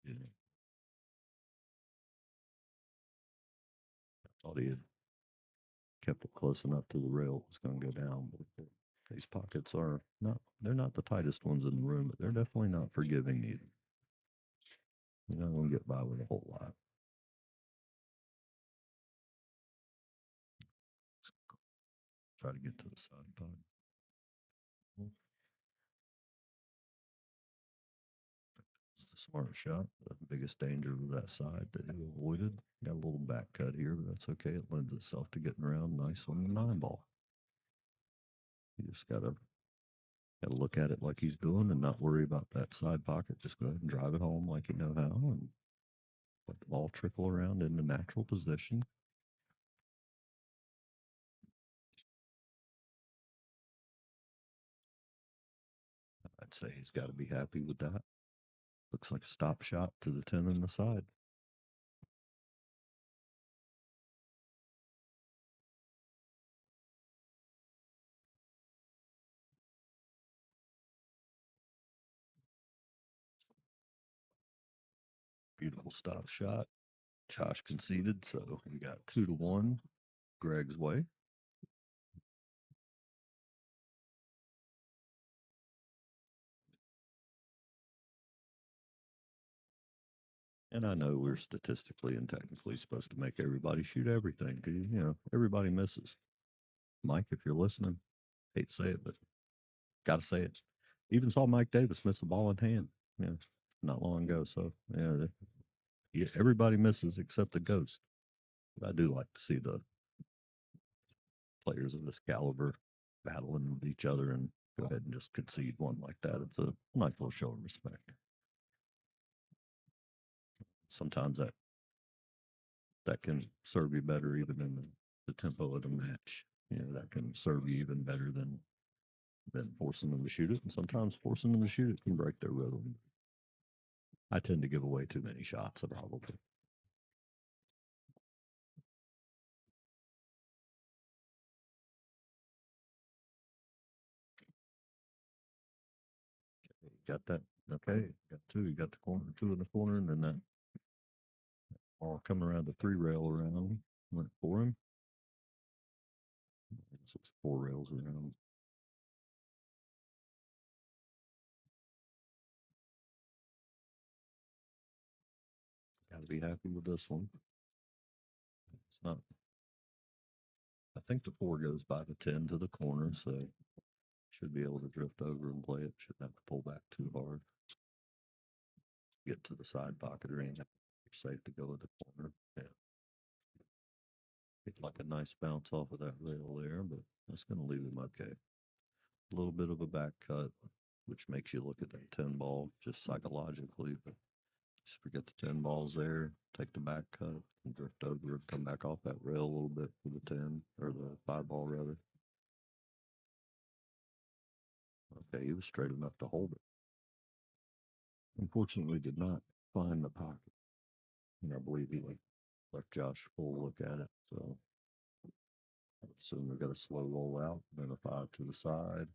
Yeah. I thought he had kept it close enough to the rail it was going to go down, but these pockets are they're not the tightest ones in the room, but they're definitely not forgiving either. You're not going to get by with a whole lot. Try to get to the side pod. It's the smart shot. The biggest danger was that side that he avoided. Got a little back cut here, but that's okay. It lends itself to getting around nice on the 9 ball. You just gotta look at it like he's doing and not worry about that side pocket. Just go ahead and drive it home like you know how and let the ball trickle around in the natural position. I'd say he's got to be happy with that. Looks like a stop shot to the 10 on the side. Beautiful stop shot. Josh conceded, so we got 2-1 Greg's way. And I know we're statistically and technically supposed to make everybody shoot everything because, you know, everybody misses. Mike, if you're listening, hate to say it, but got to say it. Even saw Mike Davis miss a ball in hand, not long ago. So, everybody misses except the ghost. But I do like to see the players of this caliber battling with each other and go ahead and just concede one like that. It's a nice little show of respect. Sometimes that can serve you better even in the tempo of the match. That can serve you even better than forcing them to shoot it. And sometimes forcing them to shoot it can break their rhythm. I tend to give away too many shots, probably. Got that? Okay, got two. You got the corner, two in the corner, and then that all coming around the three rail around. Went for him. So it's four rails around. Got to be happy with this one. It's not. I think the 4 goes by the 10 to the corner, so should be able to drift over and play it. Shouldn't have to pull back too hard. Get to the side pocket or anything. You're safe to go in the corner. Yeah. Get like a nice bounce off of that rail there, but that's going to leave him okay. A little bit of a back cut, which makes you look at that 10 ball just psychologically, but just forget the 10 balls there, take the back cut, and drift over and come back off that rail a little bit for the 10 or the 5 ball rather. Okay, he was straight enough to hold it. Unfortunately, did not find the pocket. And I believe he left Josh full look at it. So I would assume we got a slow roll out, then a 5 to the side,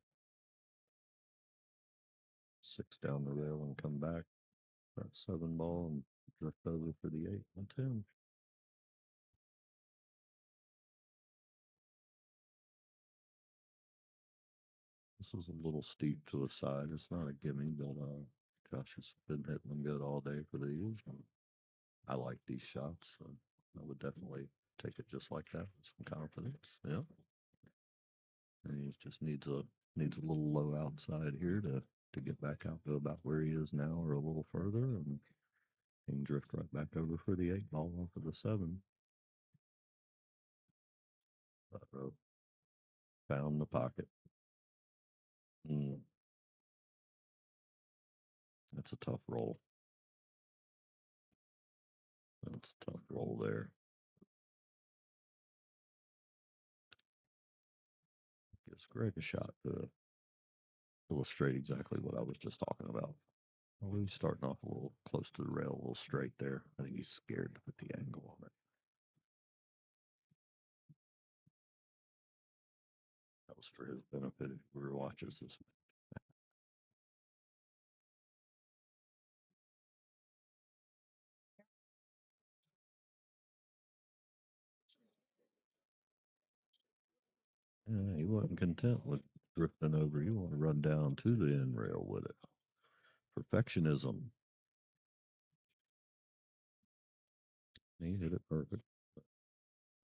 6 down the rail and come back. That 7 ball and drift over for the 8 and 10. This is a little steep to the side. It's not a gimme, but Josh has been hitting them good all day for these. I like these shots, so I would definitely take it just like that with some confidence. Yeah. And he just needs a little low outside here to get back out to about where he is now or a little further, and he can drift right back over for the 8 ball off of the 7. Found the pocket. That's a tough roll. That's a tough roll there. Gives Greg a shot to illustrate exactly what I was just talking about. Well, he's starting off a little close to the rail, a little straight there. I think he's scared to put the angle on it. That was for his benefit if we were watching this. Yeah, he wasn't content with drifting over. You want to run down to the end rail with it. Perfectionism. He hit it perfect.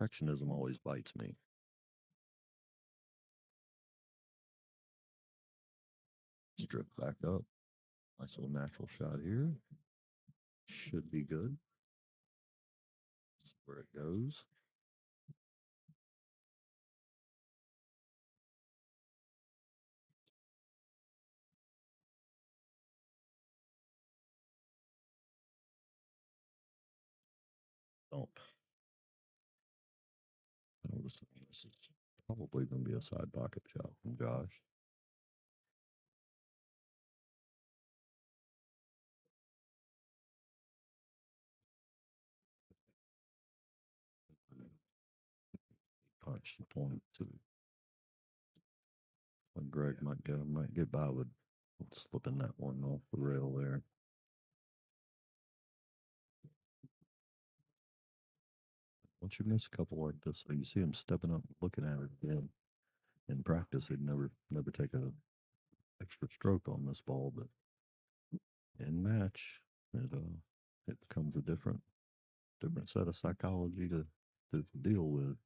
Perfectionism always bites me. Strip back up. Nice little natural shot here. Should be good. That's where it goes. Don't. Notice this is probably going to be a side pocket shot from Josh. Punch the point too. When Greg might get by with slipping that one off the rail there. Once you miss a couple like this, so you see him stepping up, looking at it again. In practice, he'd never take a extra stroke on this ball, but in match, it becomes a different set of psychology to deal with.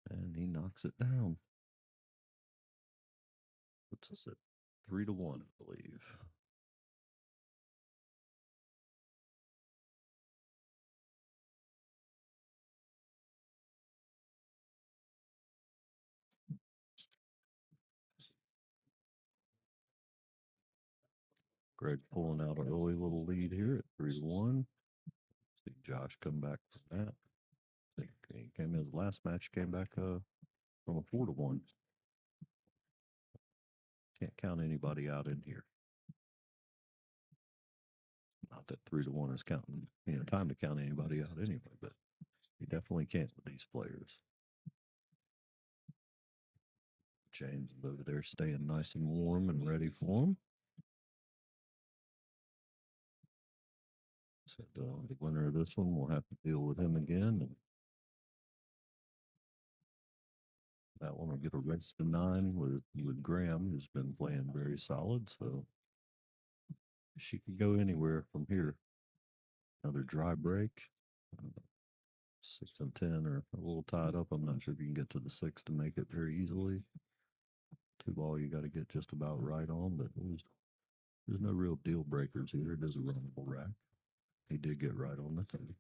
And he knocks it down. Puts us at 3-1, I believe. Greg pulling out an early little lead here at 3-1. See Josh come back from that. I think he came in his last match, came back from a 4-1. Can't count anybody out in here. Not that 3-1 is counting, time to count anybody out anyway, but you definitely can't with these players. James is over there staying nice and warm and ready for him. So the winner of this one will have to deal with him again. And that one will get a race to 9 with Graham, who's been playing very solid. So she could go anywhere from here. Another dry break. 6 and 10 are a little tied up. I'm not sure if you can get to the 6 to make it very easily. 2 ball you got to get just about right on, but there's no real deal breakers here. It is a runnable rack. He did get right on the thing.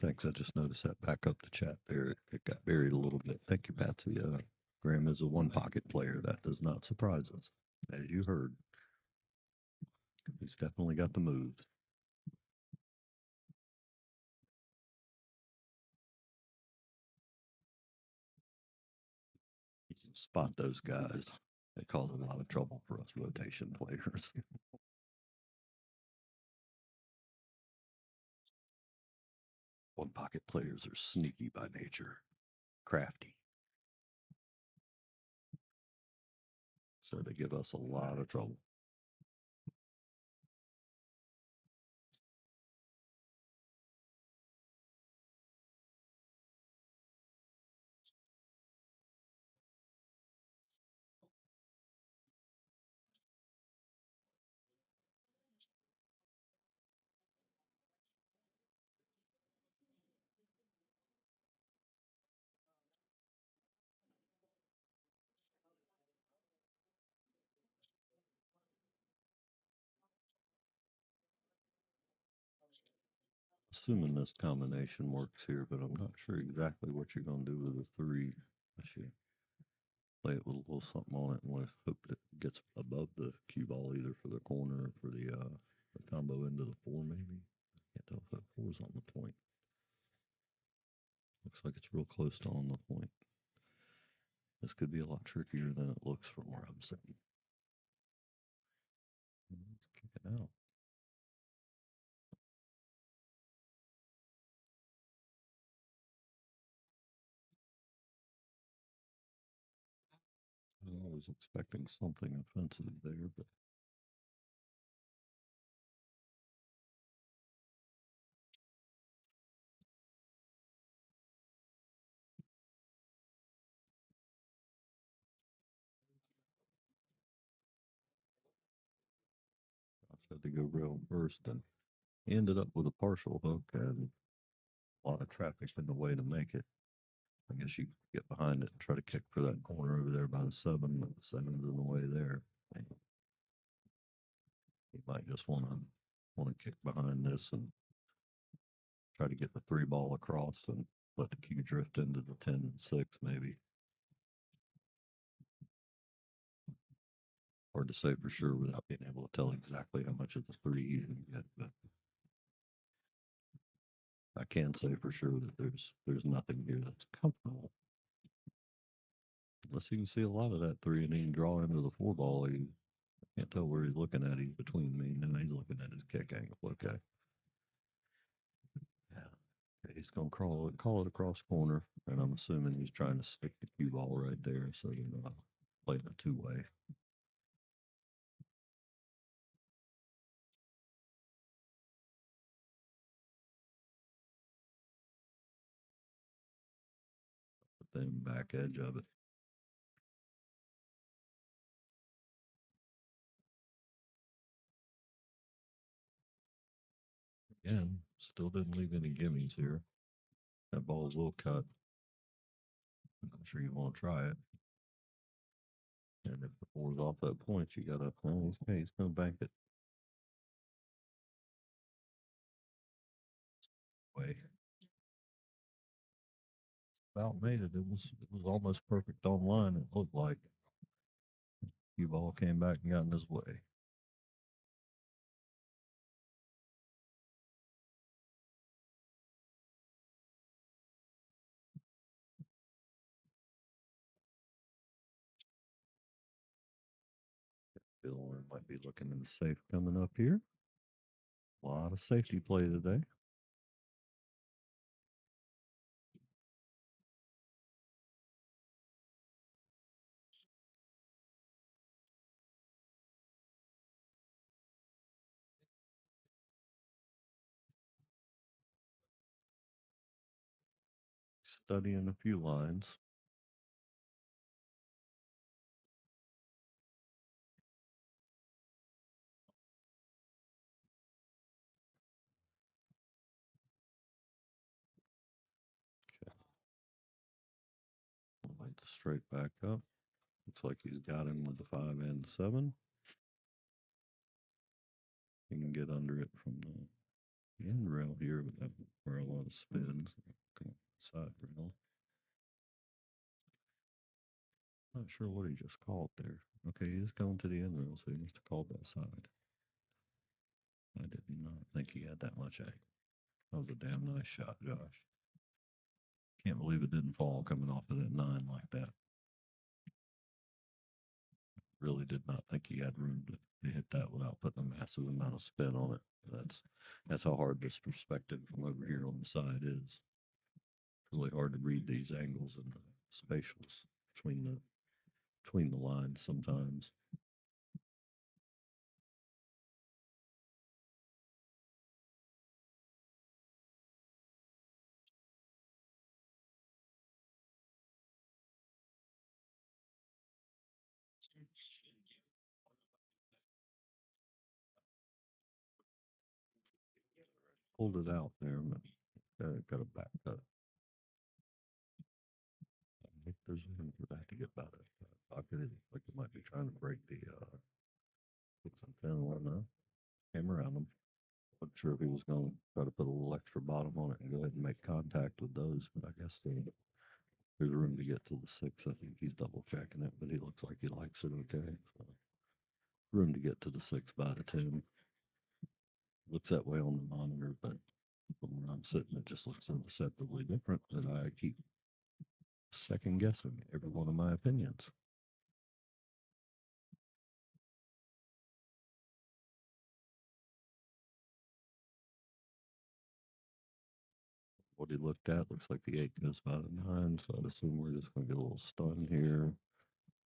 Thanks. I just noticed that back up the chat there. It got buried a little bit. Thank you, Patsy. Graham is a one pocket player. That does not surprise us, as you heard. He's definitely got the moves. You can spot those guys. They cause a lot of trouble for us rotation players. One pocket players are sneaky by nature, crafty. So they give us a lot of trouble. Assuming this combination works here, but I'm not sure exactly what you're going to do with the 3. Unless you play it with a little something on it and hope that it gets above the cue ball either for the corner or for the combo into the 4 maybe. I can't tell if that 4's on the point. Looks like it's real close to on the point. This could be a lot trickier than it looks from where I'm sitting. Let's kick it out. I was expecting something offensive there, but I had to go real first and ended up with a partial hook and a lot of traffic in the way to make it. I guess you could get behind it and try to kick for that corner over there by the 7, but the 7's in the way there. You might just want to kick behind this and try to get the 3 ball across and let the cue drift into the 10 and 6 maybe. Hard to say for sure without being able to tell exactly how much of the 3 you can get, but I can say for sure that there's nothing here that's comfortable. Unless you can see a lot of that 3 and he can draw into the 4 ball. I can't tell where he's looking at. He's between me and he's looking at his kick angle. Okay. Yeah. Okay, he's gonna call it across corner, and I'm assuming he's trying to stick the cue ball right there, so you're not playing a 2-way. Put them back edge of it. Again, still didn't leave any gimmies here. That ball's a little cut. I'm sure you want to try it. And if the 4's off that point, you gotta, well, he's gonna bank it. Way. about made it. It was almost perfect online. It looked like cue ball came back and got in his way. Bill might be looking in the safe coming up here. A lot of safety play today. Studying a few lines. Okay. Light the straight back up. Looks like he's got him with the 5 and the 7. He can get under it from the end rail here, but that where a lot of spins. Come on, side rail. Not sure what he just called there. Okay, he's going to the end rail, so he must have called that side. I did not think he had that much angle. That was a damn nice shot, Josh. Can't believe it didn't fall coming off of that 9 like that. Really did not think he had room to hit that without putting a massive amount of spin on it. That's how hard this perspective from over here on the side is. Really hard to read these angles and the spatials between the lines sometimes. Pulled it out there, but got a back cut. I think there's room for that to get better. Pocket it like it might be trying to break the fix antenna or not. Came around him. Wasn't sure if he was going to try to put a little extra bottom on it and go ahead and make contact with those, but I guess there's room to get to the 6. I think he's double checking it, but he looks like he likes it okay. So room to get to the 6 by the 10. Looks that way on the monitor, but from where I'm sitting, it just looks imperceptibly different. And I keep second guessing every one of my opinions. What he looked at looks like the 8 goes by the 9, so I'd assume we're just going to get a little stun here.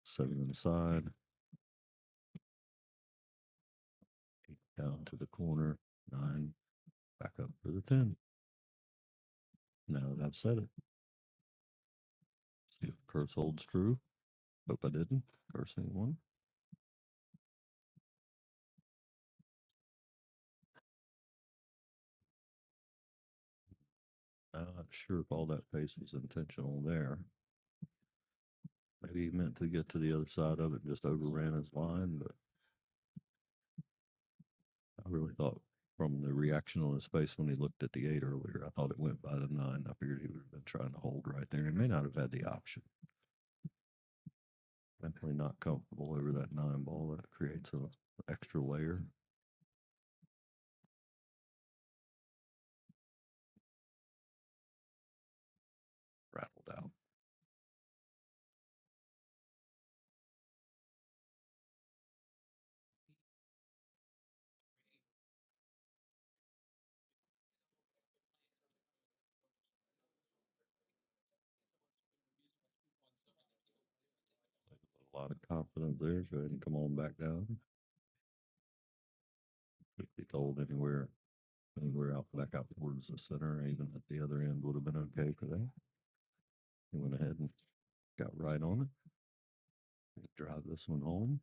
7 inside. 8 down to the corner. 9 back up for the 10. Now that I've said it. See if the curse holds true. Hope I didn't curse anyone. Not sure if all that pace was intentional there. Maybe he meant to get to the other side of it and just overran his line, but I really thought from the reaction on his face when he looked at the 8 earlier, I thought it went by the 9. I figured he would have been trying to hold right there. He may not have had the option. Definitely not comfortable over that 9 ball. That creates an extra layer. Rattled out. A lot of confidence there. Go ahead and come on back down. Could be told anywhere out back out towards the center, even at the other end would have been okay for that. He went ahead and got right on it. Drive this one home.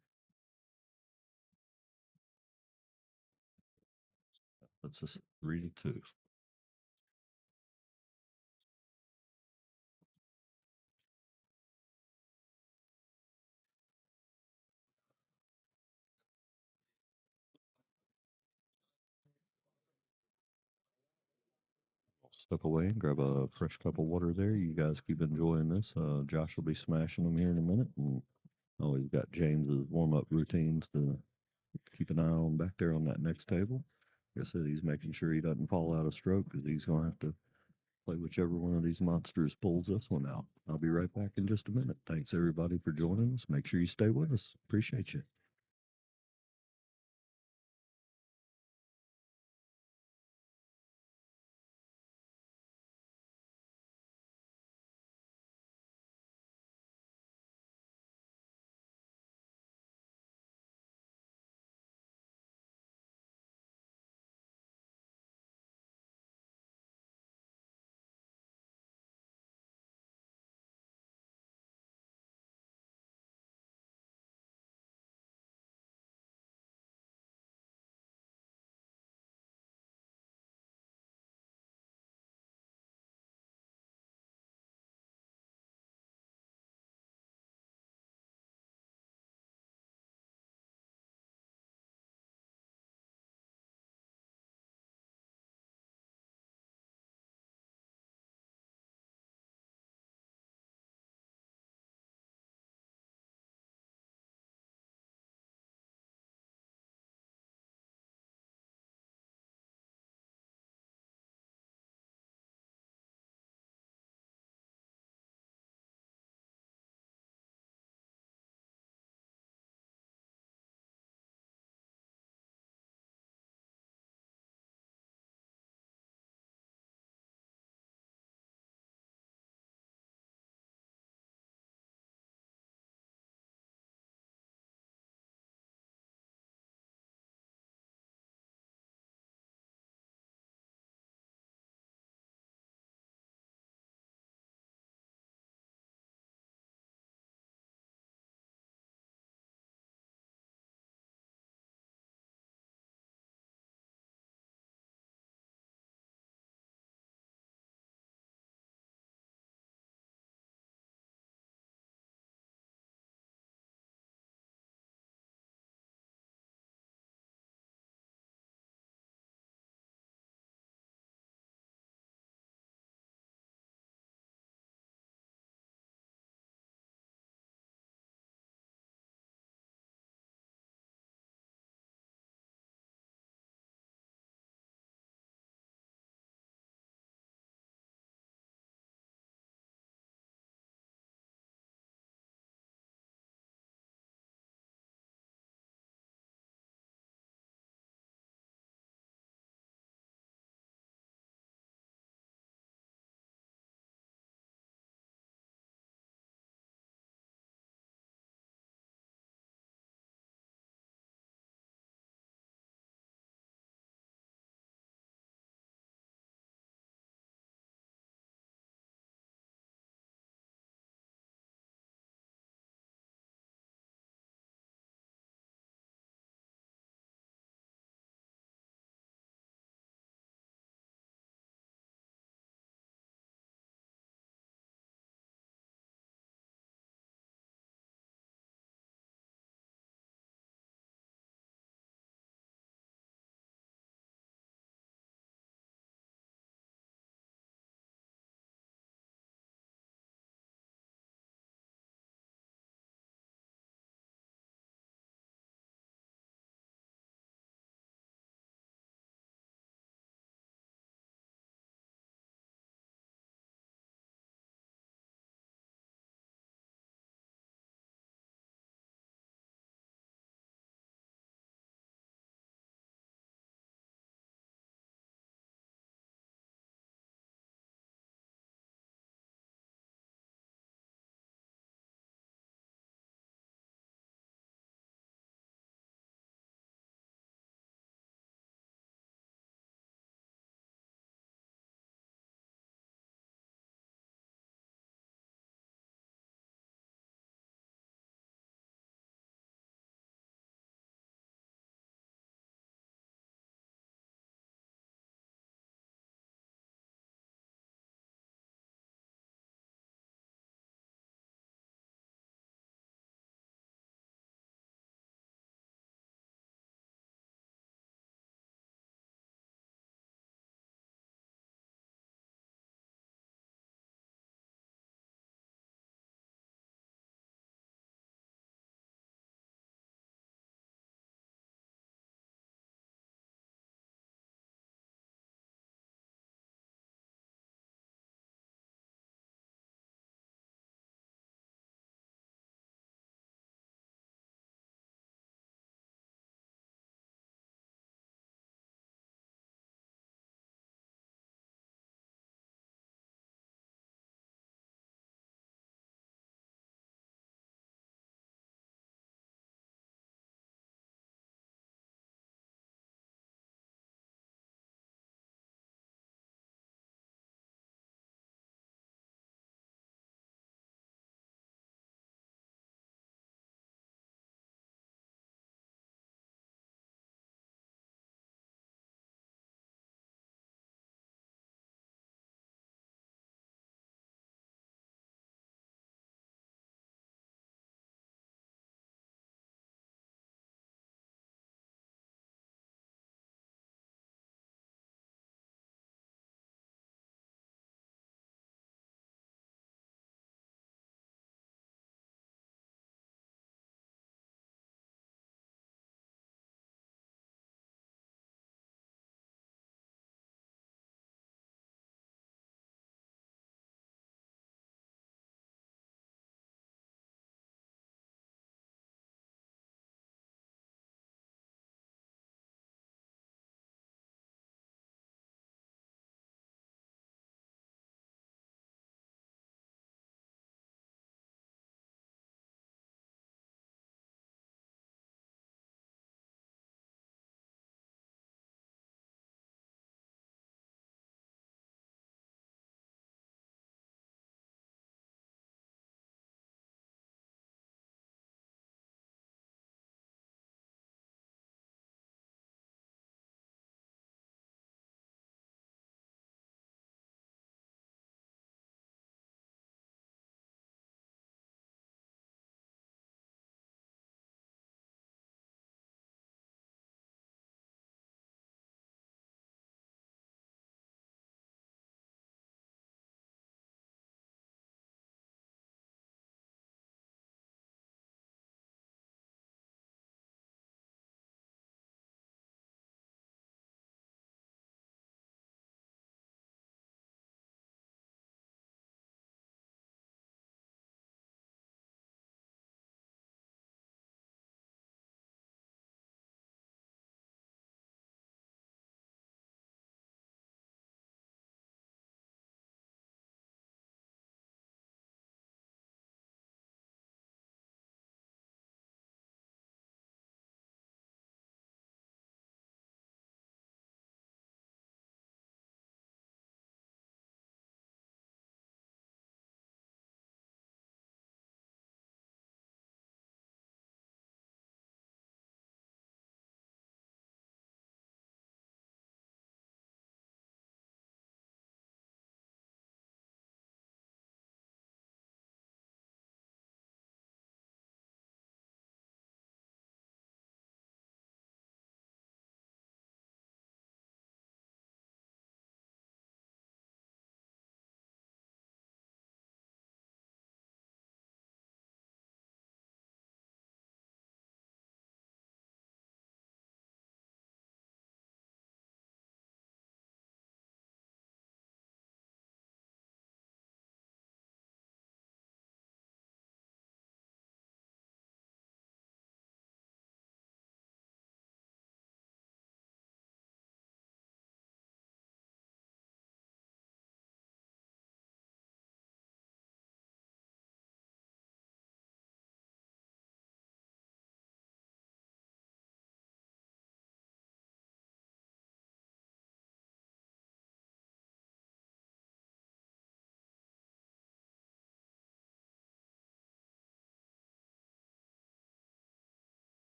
That's just 3-2. step away and grab a fresh cup of water there. You guys keep enjoying this. Josh will be smashing them here in a minute. And always got James's warm up routines to keep an eye on back there on that next table. Like I said, he's making sure he doesn't fall out of stroke because he's going to have to play whichever one of these monsters pulls this one out. I'll be right back in just a minute. Thanks, everybody, for joining us. Make sure you stay with us. Appreciate you.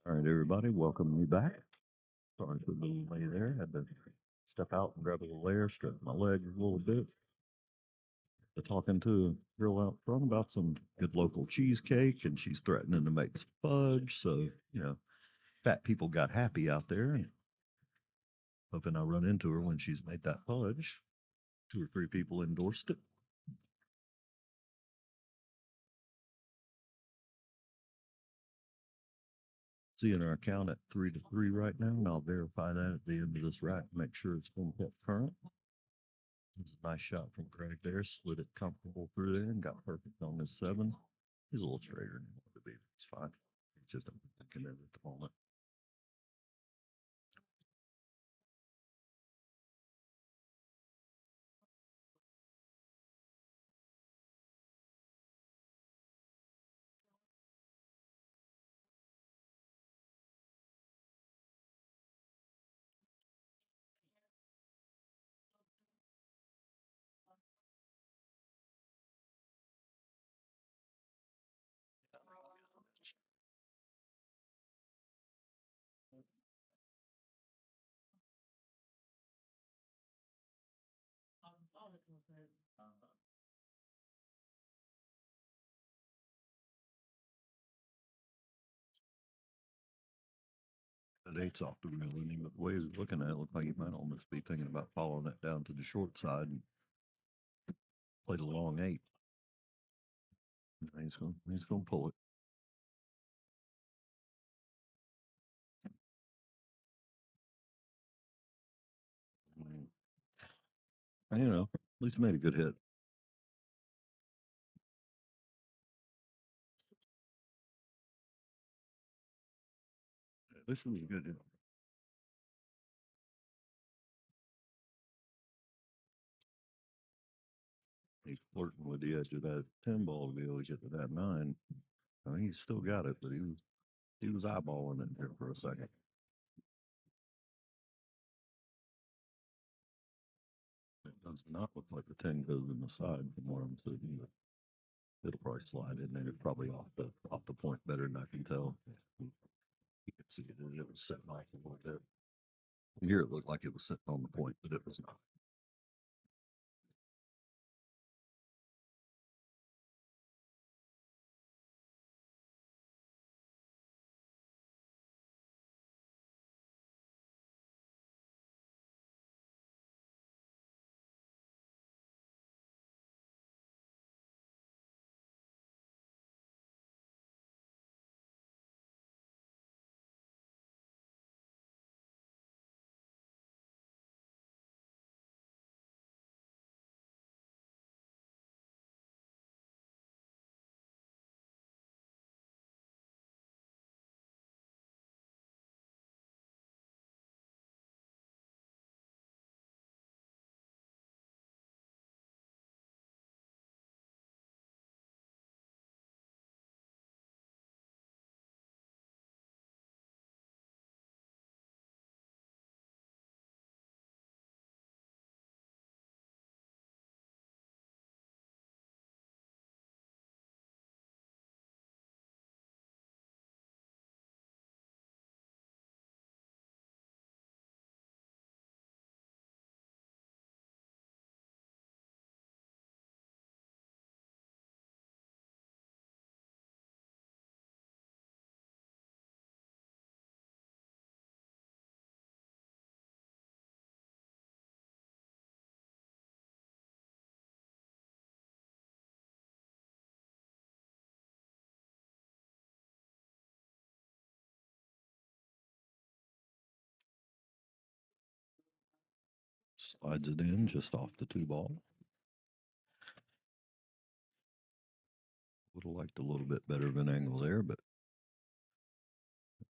All right, everybody, welcome me back. Sorry for the delay there. Had to step out and grab a little air, stretch my legs a little bit. Talking to a girl out front about some good local cheesecake, and she's threatening to make some fudge. So, fat people got happy out there, and hoping I run into her when she's made that fudge. 2 or 3 people endorsed it. Seeing our account at 3-3 right now, and I'll verify that at the end of this rack, make sure it's been kept current. It's a nice shot from Greg there, slid it comfortable through there and got perfect on this 7. He's a little straighter than he wanted to be. It's fine. It's just thinking it at the moment. That 8's off the real ending, but the way he's looking at it, looks like he might almost be thinking about following it down to the short side and play the long 8. He's gonna pull it. And, at least he made a good hit. This was a good hit. He's flirting with the edge of that 10 ball to be able to get to that 9. He's still got it, but he was eyeballing it there for a second. It does not look like the 10 goes in the side from where I'm sitting. It'll probably slide in there. It's probably off the point better than I can tell. You can see it. It was sitting off a little bit. Here it looked like it was sitting on the point, but it was not. Slides it in just off the 2 ball. Would have liked a little bit better of an angle there, but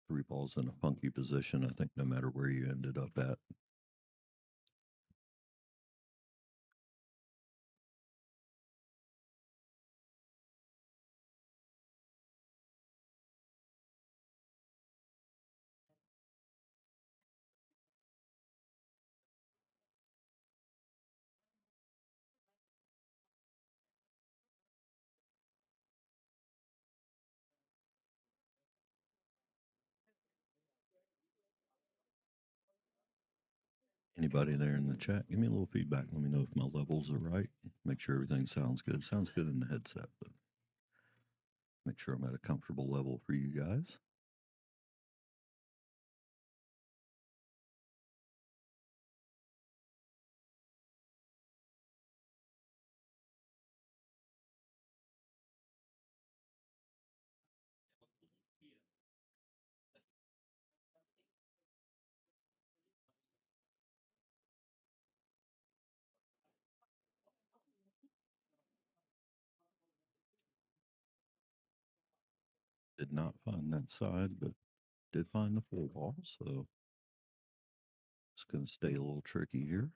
3 balls in a funky position. I think no matter where you ended up at. Anybody there in the chat, give me a little feedback. Let me know if my levels are right. Make sure everything sounds good. Sounds good in the headset, but make sure I'm at a comfortable level for you guys. Did not find that side, but did find the full ball, so it's going to stay a little tricky here.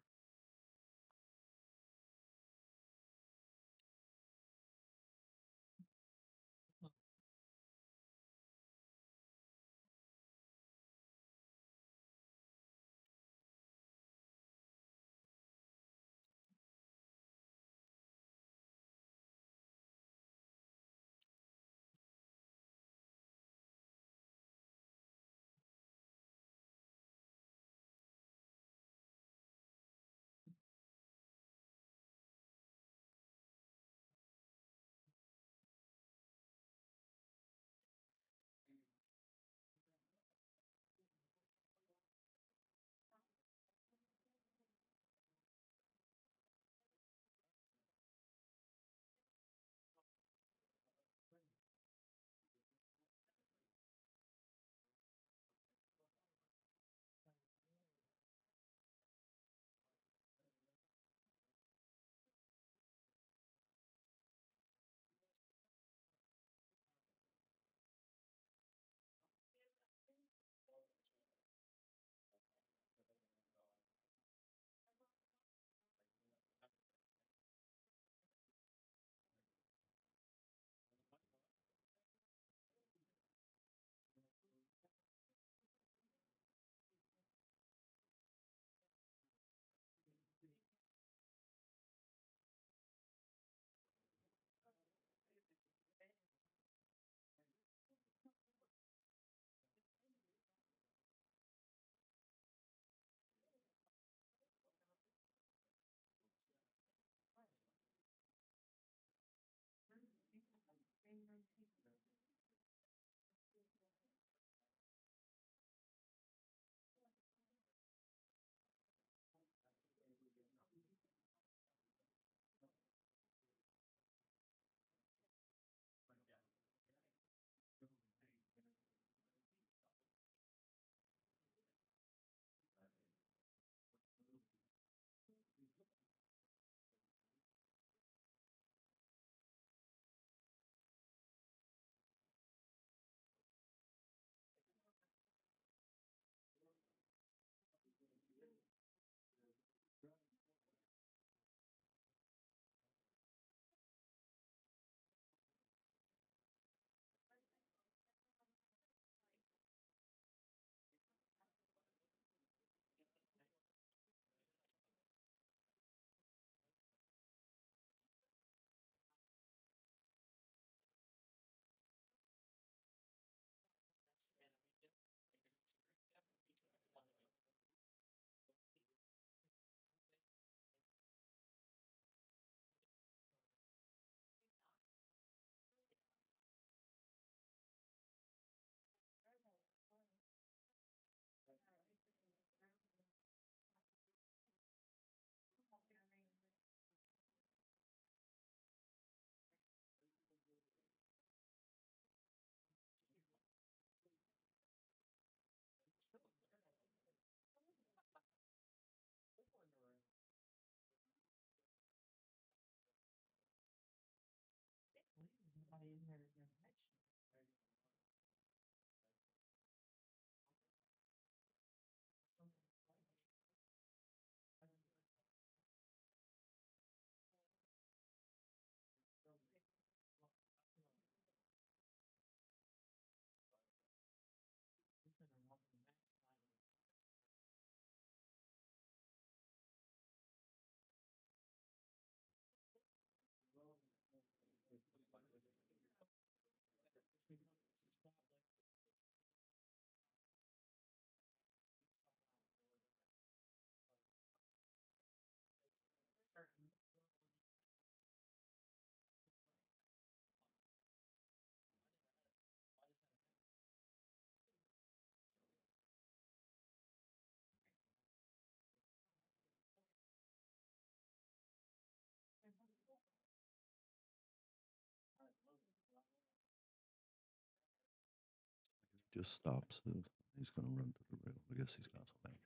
Just stops it. He's going to run to the rail. I guess he's got something.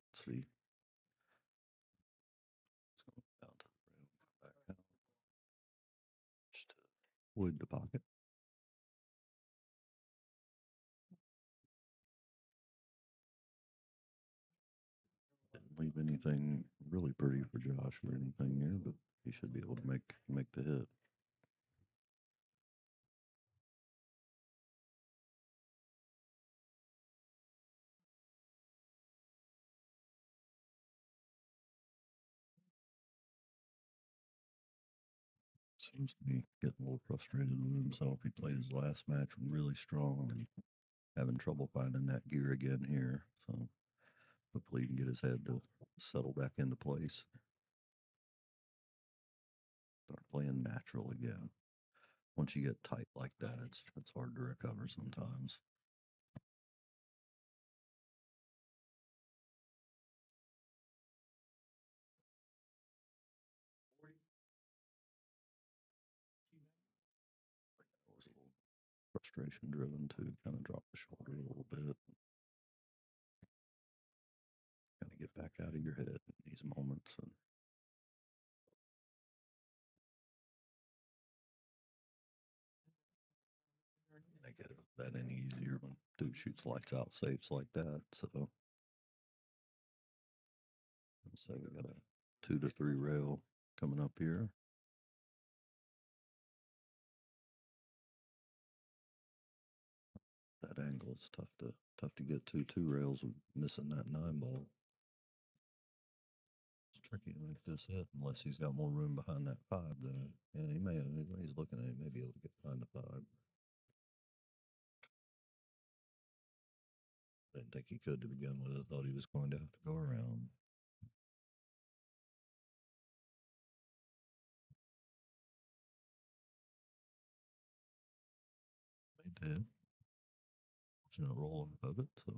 Let's see. He's going down to the rail and come back out. Just to avoid the pocket. Didn't leave anything really pretty for Josh or anything here, but he should be able to make the hit. Seems to be getting a little frustrated with himself. He played his last match really strong and having trouble finding that gear again here. So hopefully he can get his head to settle back into place. Start playing natural again. Once you get tight like that, it's hard to recover sometimes. That was a little frustration driven too. Kind of dropped the shoulder a little bit. Kind of get back out of your head in these moments and make it that any easier when dude shoots lights out safes like that. So we got a 2 to 3 rail coming up here. That angle is tough to get to 2 rails with missing that 9 ball. It's tricky to make this hit unless he's got more room behind that 5. Then yeah, he may. He's looking at it, he may be able to get behind the 5. Didn't think he could to begin with. I thought he was going to have to go around. He did. Fortunate roll of it. So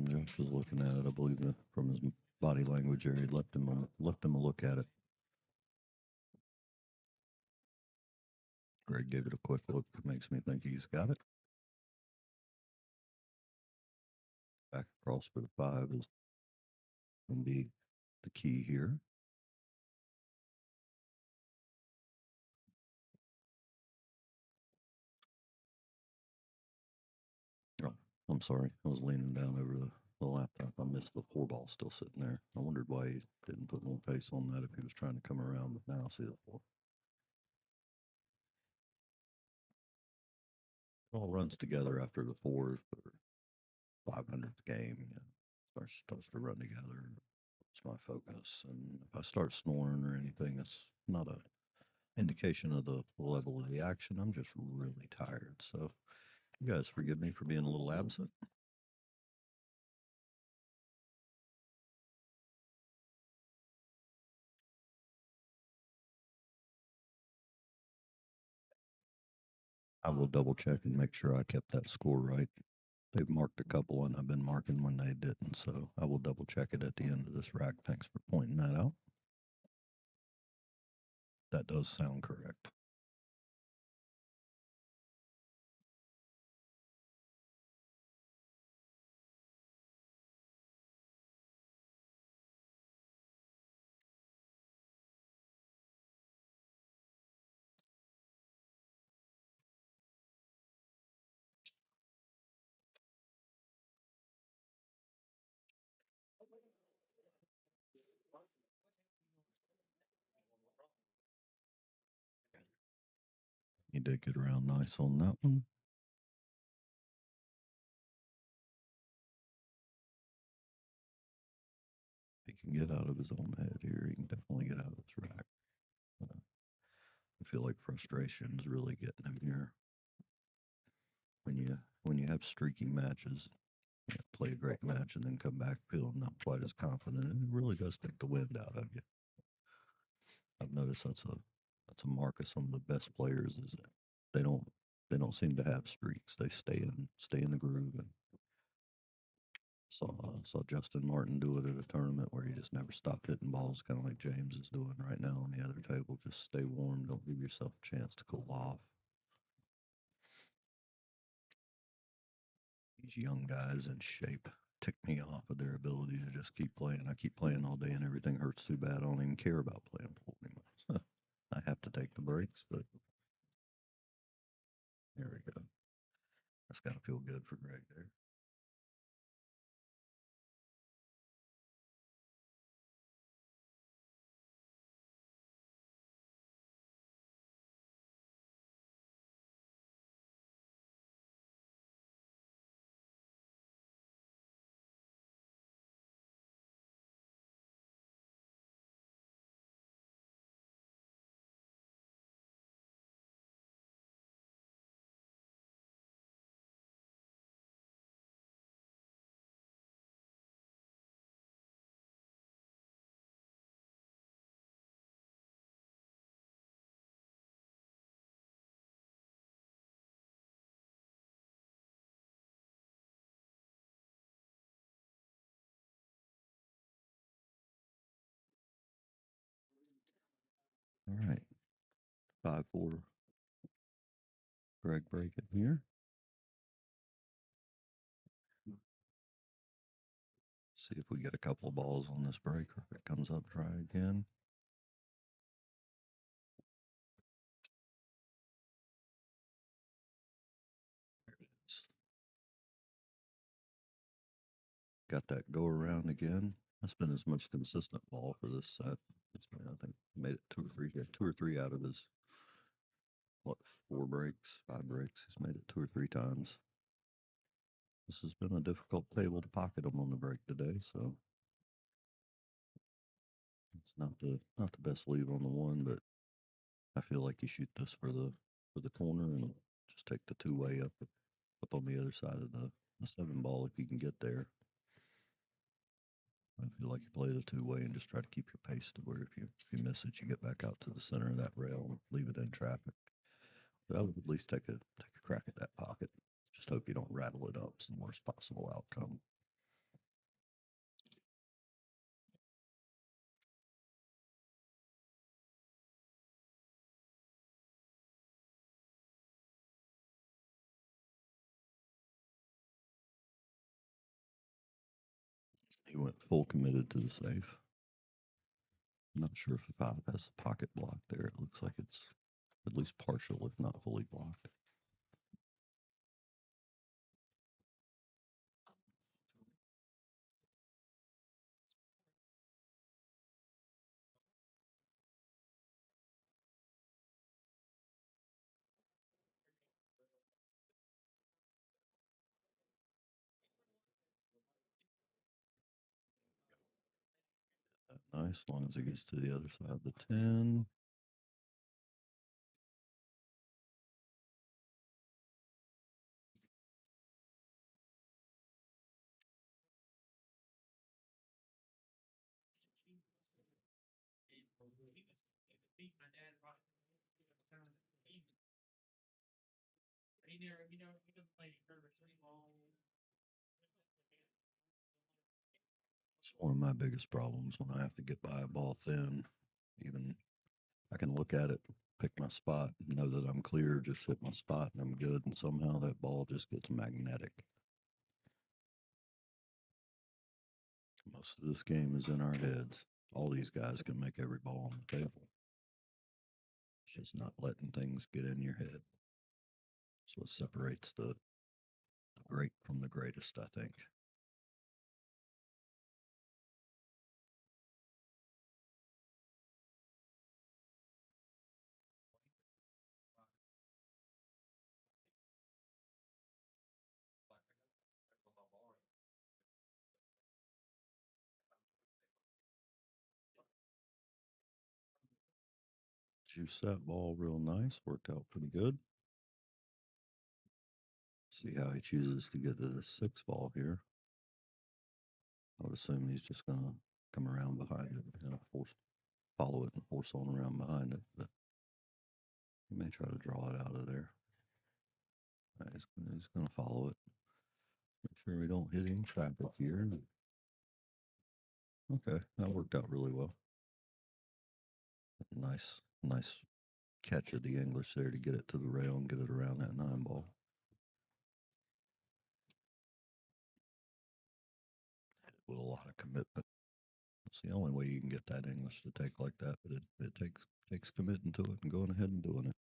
Josh was looking at it. I believe from his body language there, he left him a look at it. Greg gave it a quick look. Makes me think he's got it. Back across for the 5 is going to be the key here. Oh, I'm sorry. I was leaning down over the laptop. I missed the 4 ball still sitting there. I wondered why he didn't put more pace on that if he was trying to come around, but now I see the 4. It all runs together after the 4th or 500th game. Starts to run together. It's my focus. And if I start snoring or anything, it's not a indication of the level of the action. I'm just really tired. So you guys forgive me for being a little absent. I will double check and make sure I kept that score right. They've marked a couple and I've been marking when they didn't. So I will double check it at the end of this rack. Thanks for pointing that out. That does sound correct. He did get around nice on that one. He can get out of his own head here. He can definitely get out of this rack. I feel like frustration is really getting him here. When you have streaky matches, play a great match and then come back feeling not quite as confident, and it really does take the wind out of you. I've noticed that's a mark of some of the best players is that they don't they don't seem to have streaks. They stay in the groove. And saw Justin Martin do it at a tournament where he just never stopped hitting balls, kind of like James is doing right now on the other table. Just stay warm. Don't give yourself a chance to cool off. These young guys in shape tick me off with their ability to just keep playing. I keep playing all day and everything hurts too bad. I don't even care about playing pool anymore. I have to take the breaks, but there we go. That's got to feel good for Greg there. All right. 5-4. Greg breaking here. See if we get a couple of balls on this break, or if it comes up dry again. There it is. Got that go around again. That's been his most consistent ball for this set. It's been, I think, made it two or three out of his, 4 breaks, 5 breaks. He's made it 2 or 3 times. This has been a difficult table to pocket him on the break today, so it's not the best leave on the one, but I feel like you shoot this for the corner and just take the 2-way up on the other side of the 7 ball if you can get there. I feel like you play the 2-way and just try to keep your pace to where if you miss it, you get back out to the center of that rail and leave it in traffic. But I would at least take a crack at that pocket. Just hope you don't rattle it up. It's the worst possible outcome. He went full committed to the safe. I'm not sure if the 5 has a pocket block there. It looks like it's at least partial, if not fully blocked. Nice, as long as it gets to the other side of the 10. It's one of my biggest problems when I have to get by a ball thin. Even I can look at it, pick my spot, know that I'm clear, just hit my spot and I'm good. And somehow that ball just gets magnetic. Most of this game is in our heads. All these guys can make every ball on the table. It's just not letting things get in your head. That's what separates the great from the greatest, I think. Juice that ball real nice. Worked out pretty good. See how he chooses to get to the 6 ball here. I would assume he's just going to come around behind it and follow it and force on around behind it. But he may try to draw it out of there. He's gonna follow it. Make sure we don't hit any traffic here. Okay, that worked out really well. Nice catch of the English there to get it to the rail and get it around that 9 ball. With a lot of commitment. It's the only way you can get that English to take like that, but it takes committing to it and going ahead and doing it.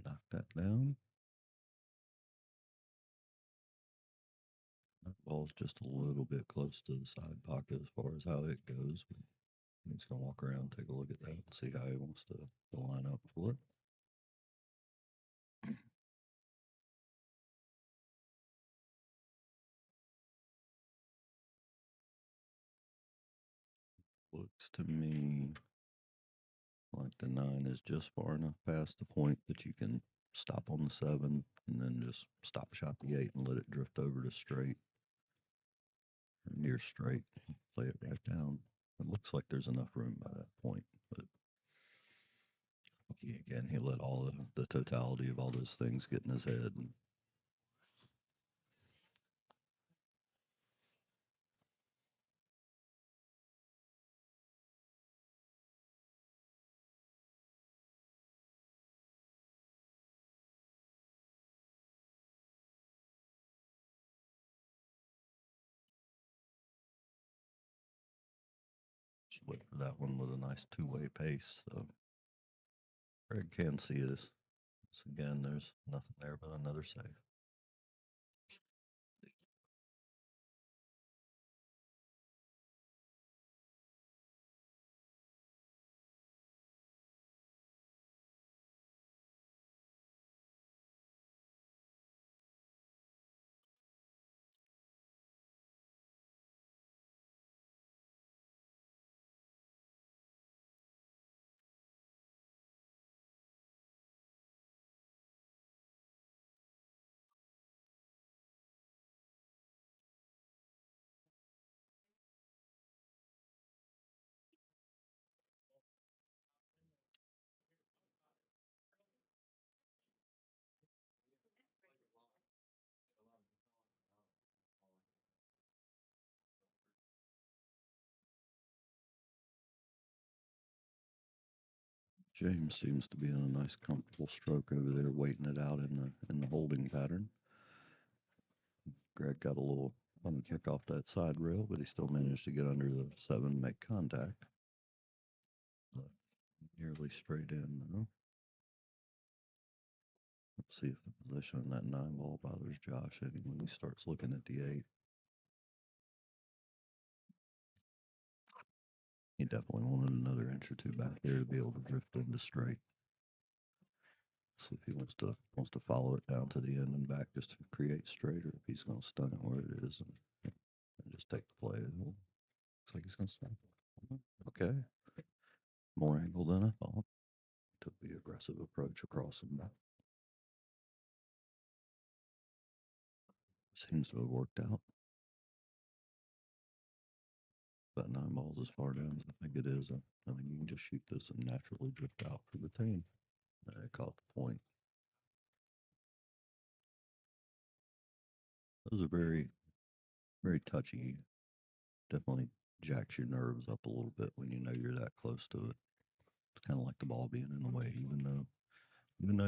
Knock that down. That ball's just a little bit close to the side pocket as far as how it goes. But he's gonna walk around, take a look at that, and see how he wants to line up for it. Looks to me like the 9 is just far enough past the point that you can stop on the 7 and then just stop shot the 8 and let it drift over to straight or near straight. Play it right down. It looks like there's enough room by that point, but again, he let all the totality of all those things get in his head. And just wait for that one with a nice two-way pace. So Greg can see this. So again, there's nothing there but another save. James seems to be in a nice, comfortable stroke over there, waiting it out in the holding pattern. Greg got a little funny kick off that side rail, but he still managed to get under the 7, make contact. Left nearly straight in though. Let's see if the position in that 9 ball bothers Josh any when he starts looking at the 8. He definitely wanted another inch or two back there to be able to drift into straight. See if he wants to follow it down to the end and back just to create straight, or if he's going to stun it where it is and just take the play. It looks like he's going to stop it. Okay. More angle than I thought. Took the aggressive approach across and back. Seems to have worked out. That 9 ball's as far down as I think it is. I think you can just shoot this and naturally drift out for the team. I caught the point. Those are very, very touchy. Definitely jacks your nerves up a little bit when you know you're that close to it. It's kind of like the ball being in the way, even though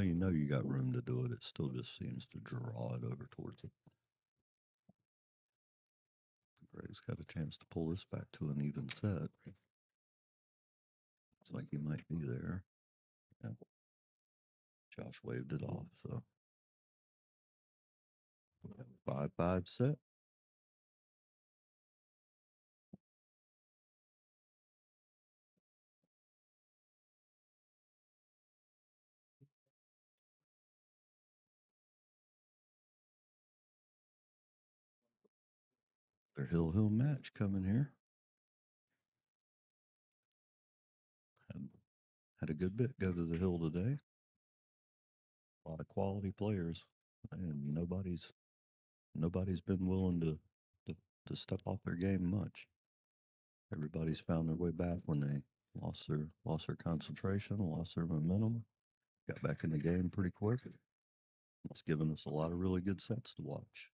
you know you got room to do it, it still just seems to draw it over towards it. Greg's got a chance to pull this back to an even set. Looks like he might be there. Yeah. Josh waved it off, so we have a 5-5 set. Their Hill match coming here. Had a good bit go to the Hill today. A lot of quality players, and nobody's been willing to step off their game much. Everybody's found their way back when they lost their concentration, lost their momentum. got back in the game pretty quick. It's given us a lot of really good sets to watch.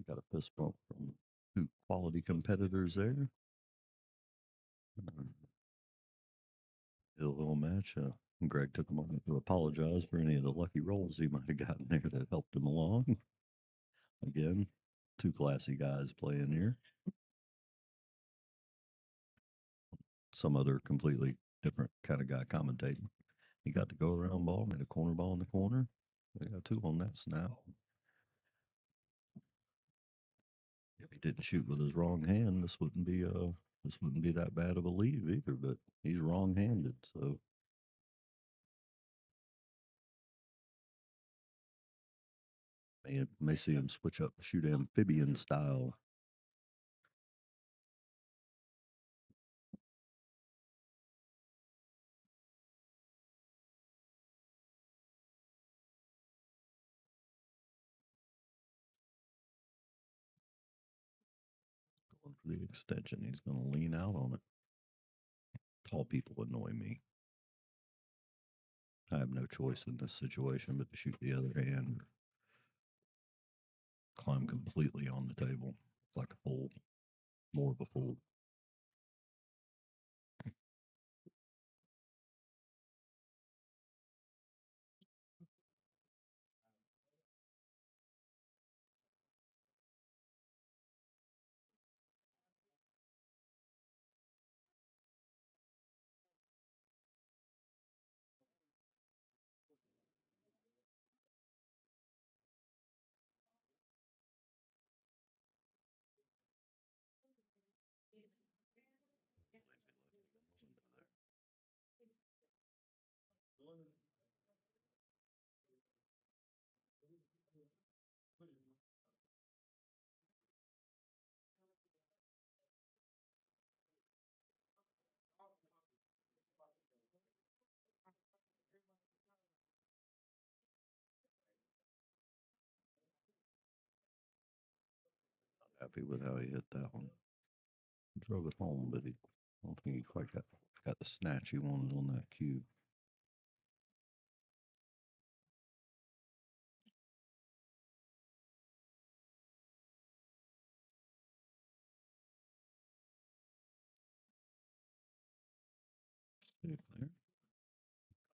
Got a fist bump from two quality competitors there. Little match. Greg took a moment to apologize for any of the lucky rolls he might have gotten there that helped him along. Again, two classy guys playing here. Some other completely different kind of guy commentating. He got to go around ball, made a corner ball in the corner. They got two on that snap. If he didn't shoot with his wrong hand, this wouldn't be that bad of a leave either. But he's wrong-handed, so may see him switch up and shoot amphibian style. Going for the extension. He's going to lean out on it. Tall people annoy me. I have no choice in this situation but to shoot the other hand or climb completely on the table like a fool, more of a fool. Not happy with how he hit that one. Drove it home, but I don't think he quite got the snatch he wanted on that cue.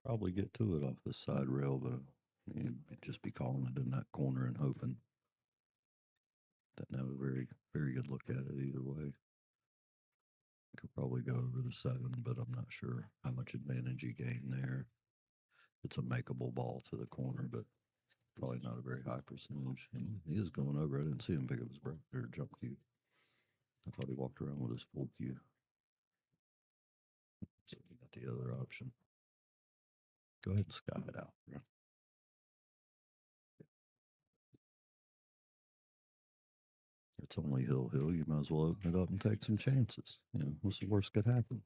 Probably get to it off the side rail, but he'd just be calling it in that corner and hoping. Didn't have a very, very good look at it either way. Could probably go over the 7, but I'm not sure how much advantage he gained there. It's a makeable ball to the corner, but probably not a very high percentage. And he is going over. I didn't see him pick up his break or jump cue. I thought he walked around with his full cue. So he got the other option. Go ahead and sky it out, bro. It's only hill. You might as well open it up and take some chances. What's the worst could happen?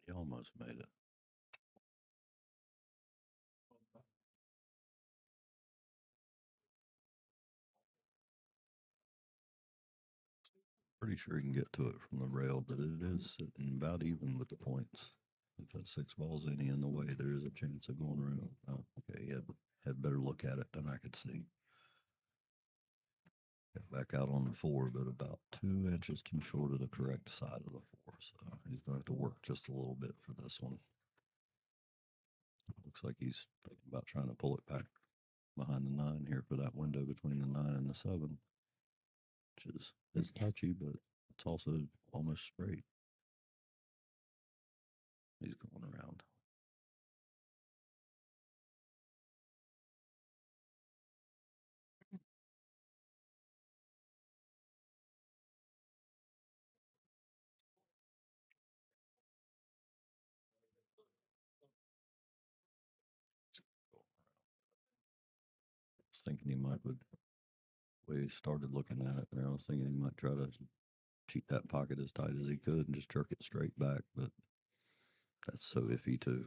He almost made it. Pretty sure he can get to it from the rail, but it is sitting about even with the points. If that 6 ball's any in the way, there is a chance of going around. Oh, okay, he had better look at it than I could see. Got back out on the 4, but about 2 inches too short of the correct side of the 4. So he's going to have to work just a little bit for this one. Looks like he's thinking about trying to pull it back behind the 9 here for that window between the 9 and the 7, which is touchy, but it's also almost straight. He's going around. thinking he might would. Way he started looking at it there, I was thinking he might try to cheat that pocket as tight as he could and just jerk it straight back, but that's so iffy too.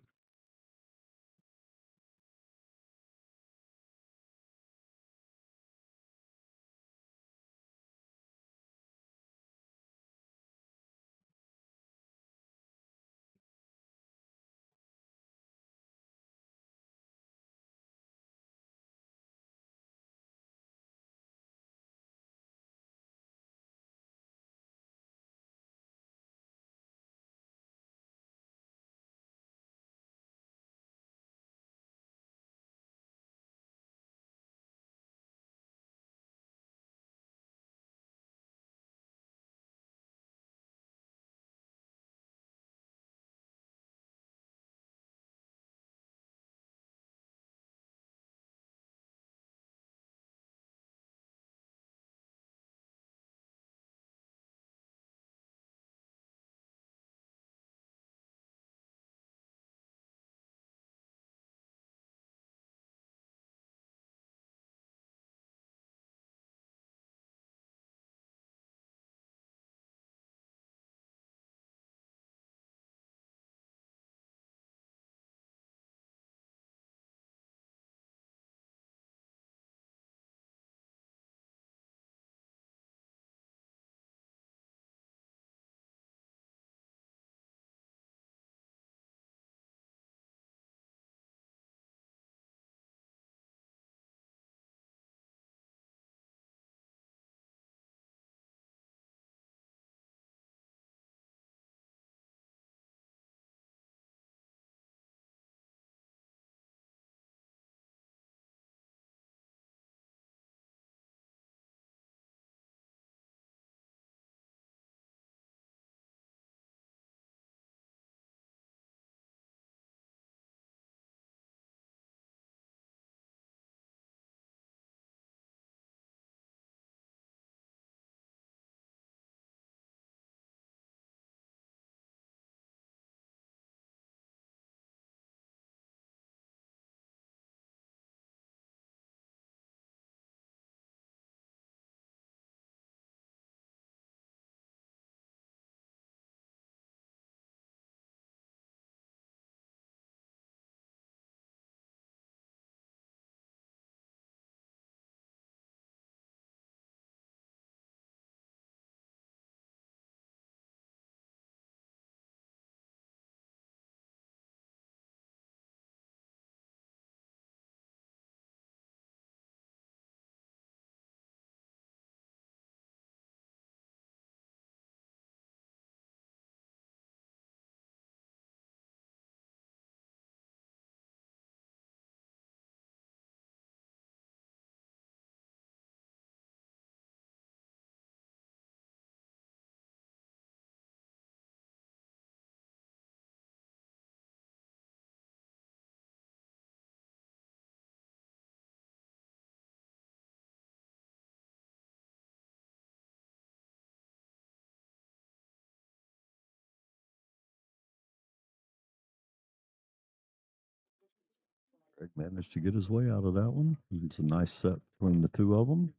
Greg managed to get his way out of that one. It's a nice set between the two of them.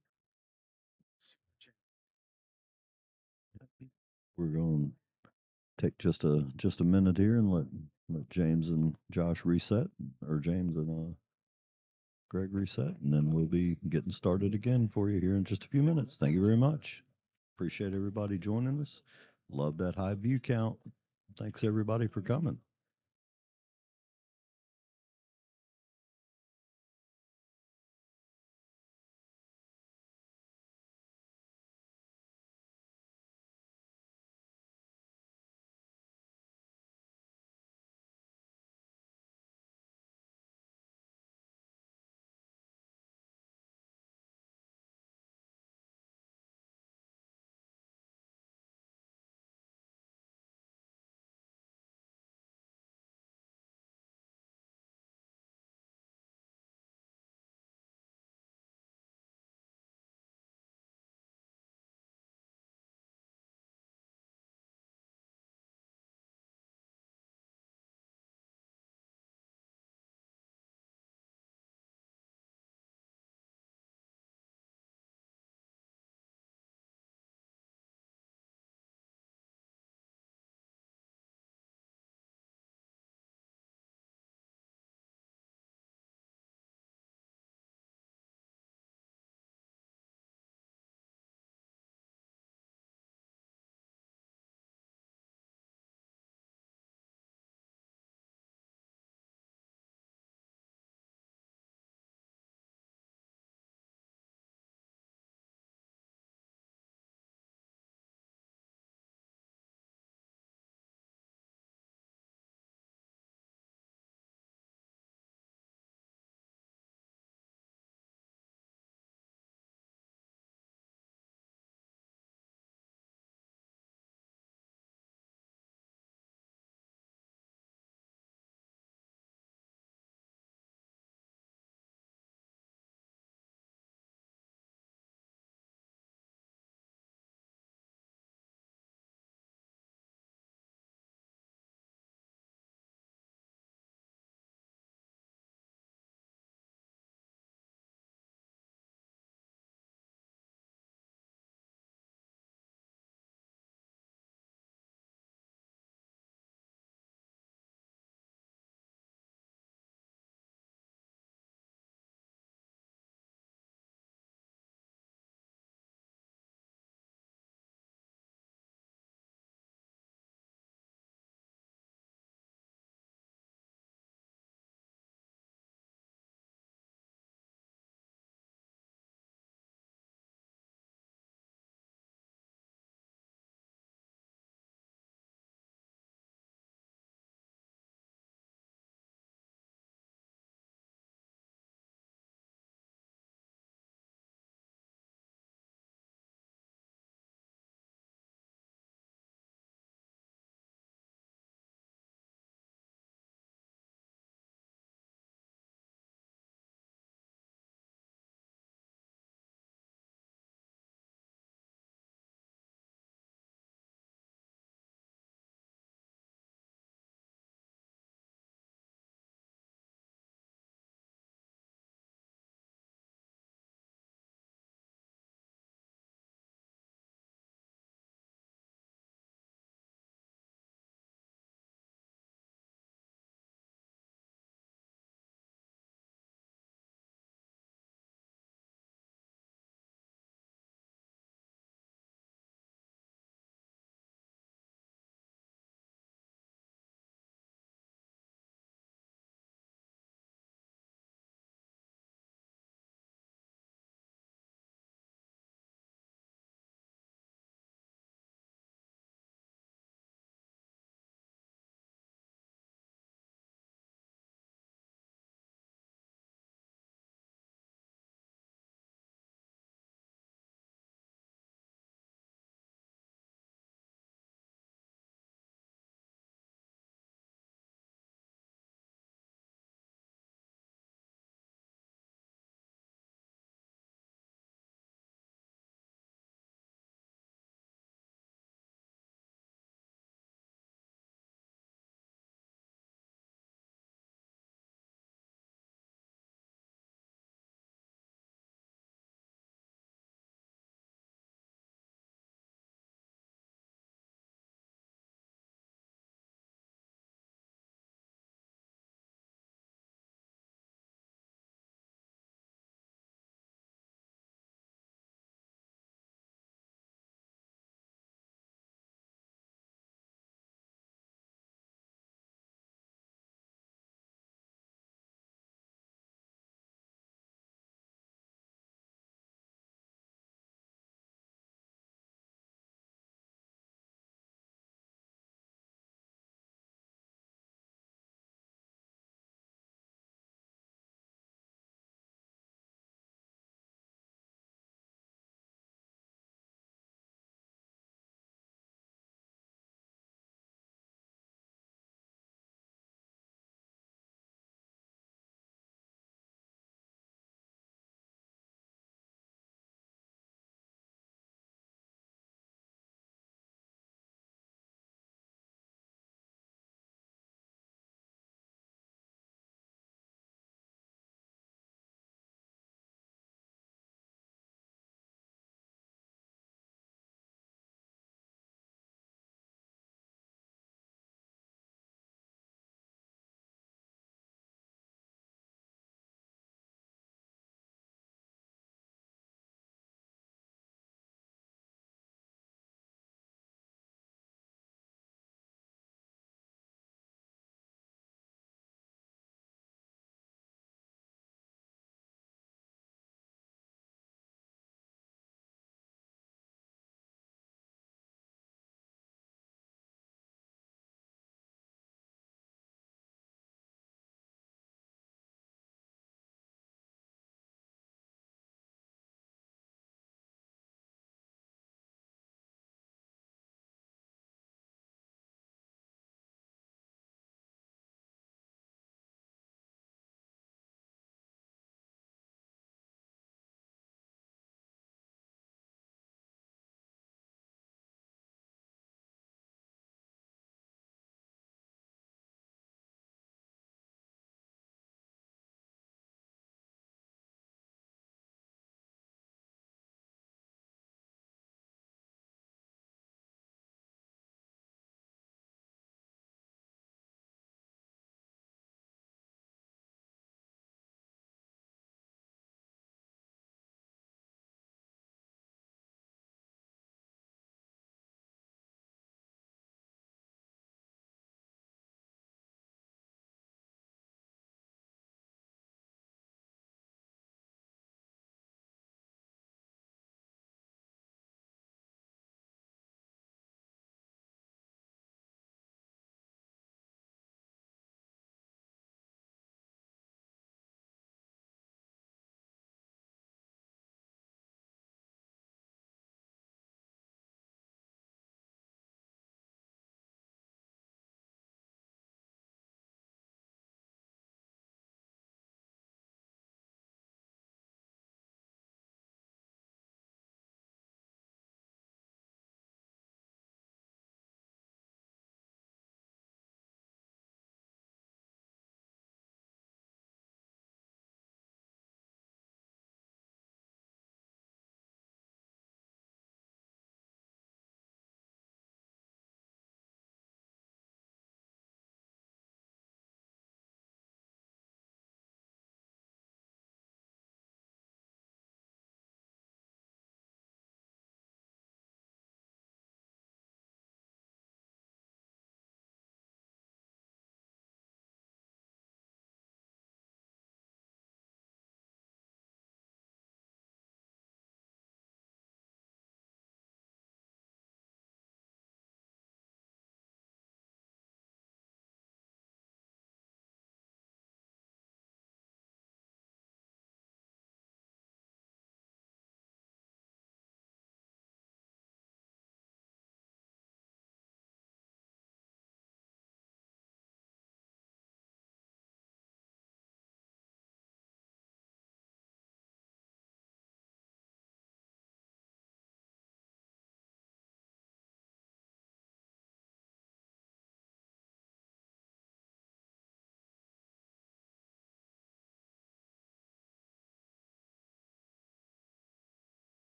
We're going to take just a minute here and let James and Josh reset, or James and Greg reset, and then we'll be getting started again for you here in just a few minutes. Thank you very much. Appreciate everybody joining us. Love that high view count. Thanks everybody for coming.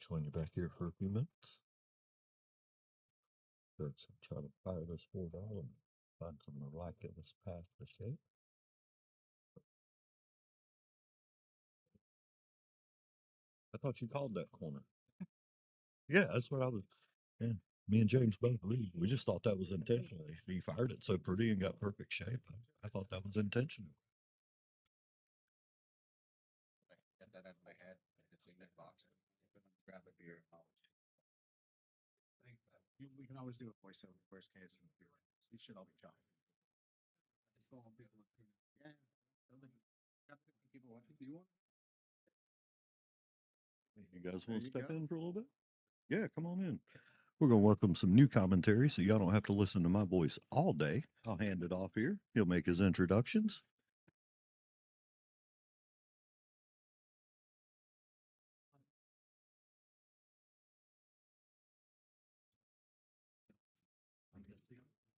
join you back here for a few minutes. Let's try to fire this board out and find some miraculous path to shape. I thought you called that corner. Yeah, that's what I was. Yeah, me and James both agreed. We just thought that was intentional. He fired it so pretty and got perfect shape. I thought that was intentional. Get that out of my head. It's in that box. Grab a beer. We can always do a voiceover worst case. These should all be chopped. It's all people. Yeah. Got 50 people watching. Do you want? You guys There want to you step go. in for a little bit? Yeah, come on in. We're going to welcome some new commentary so y'all don't have to listen to my voice all day. I'll hand it off here. He'll make his introductions.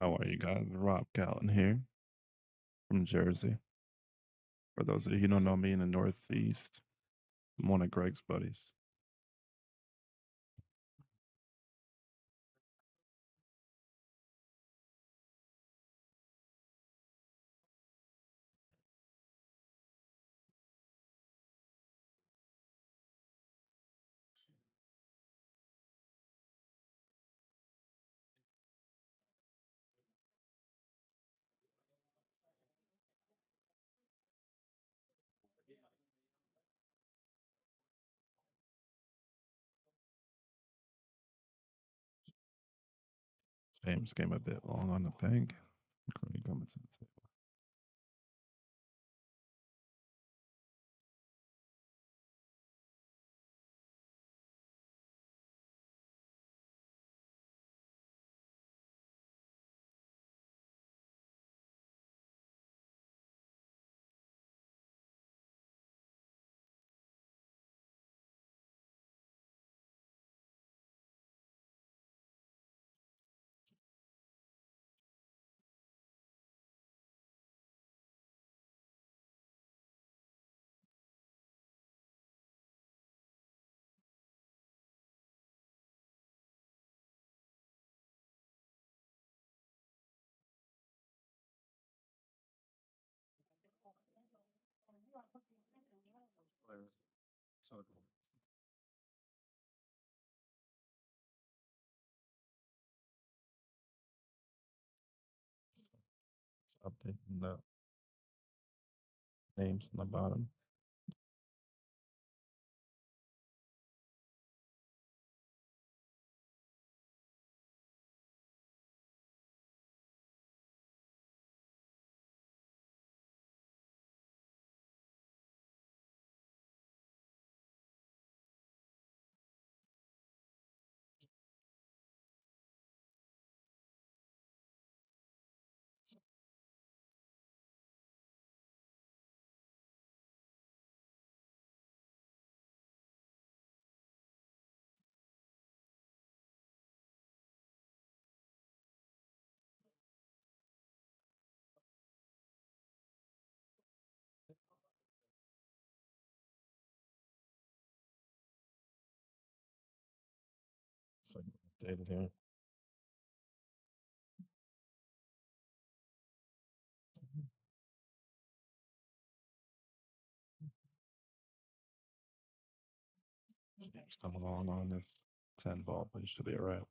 How are you guys? Rob Gallen here from Jersey. For those of you who don't know me in the Northeast, I'm one of Greg's buddies. James came a bit long on the peg. Craig coming to the table. So Just updating the names on the bottom. So updated here. James coming along on this 10 ball, but he should be all right.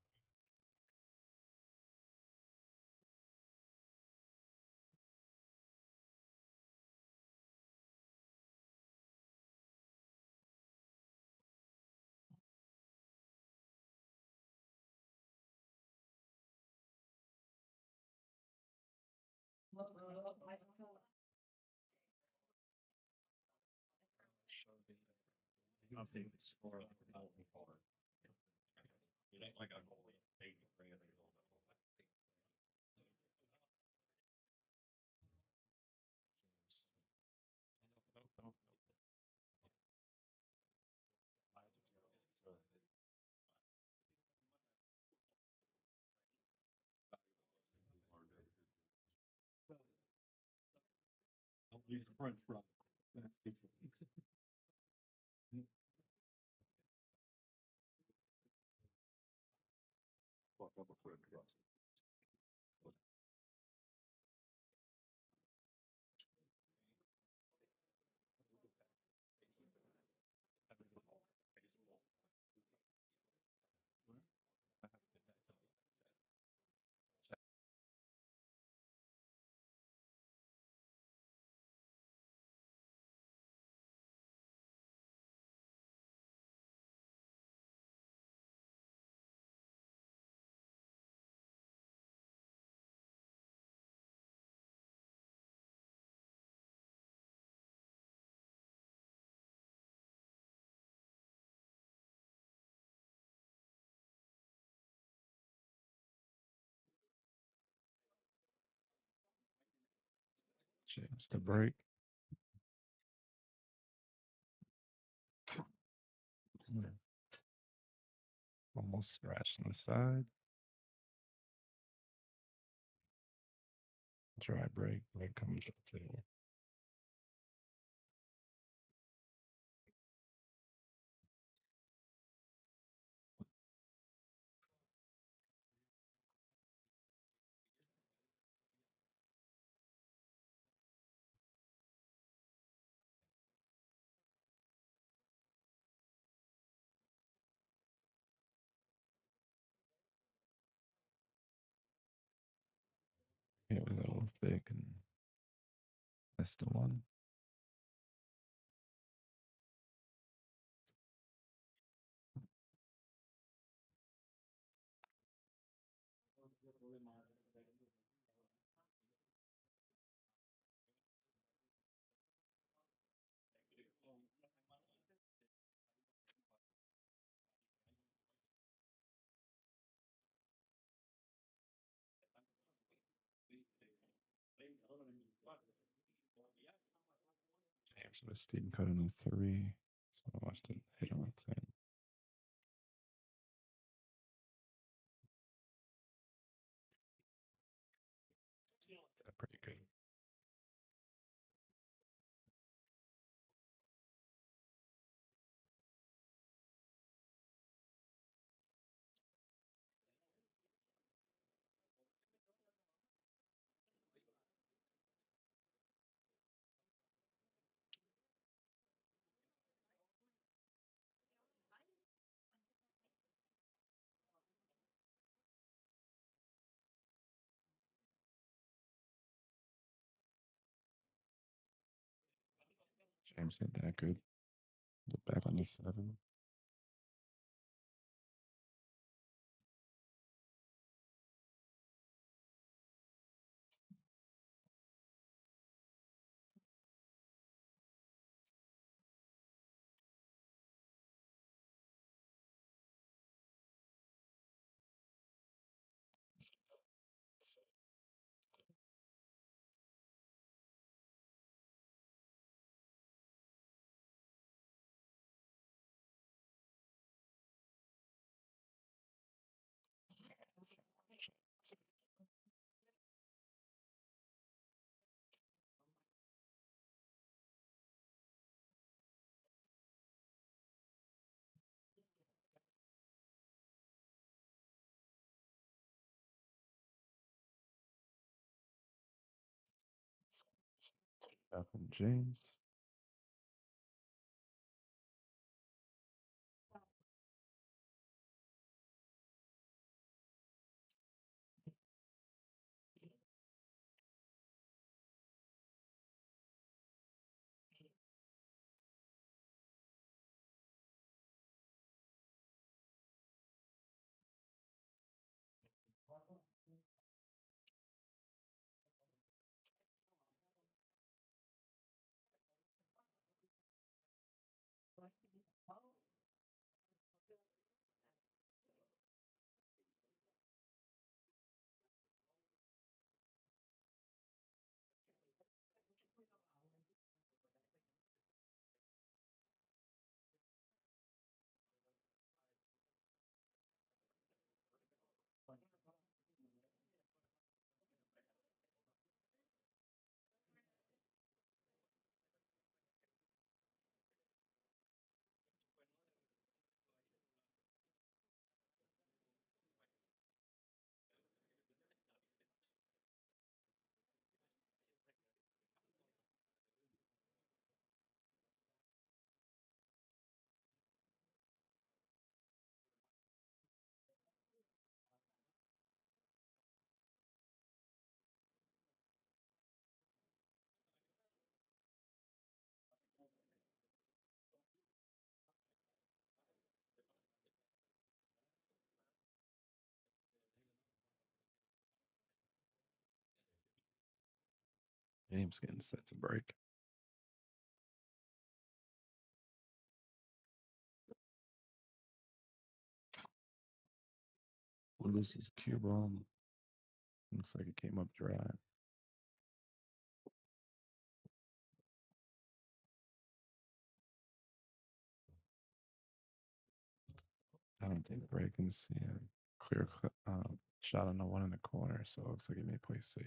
Update the score like a penalty card. It ain't like a goalie eight or anything. Don't use the French fry. That's different. James to break. Almost scratched on the side. Dry break. Break comes to the table. Here we go with big and that's the one. James with a steam cut on a 3. So I watched it hit on a 10. Pretty good. James hit that good. Look back on the 7. From James. Game's getting set to break. Loses cue bomb. Looks like it came up dry. I don't think Greg can see a clear shot on the one in the corner, so it looks like he may play safe.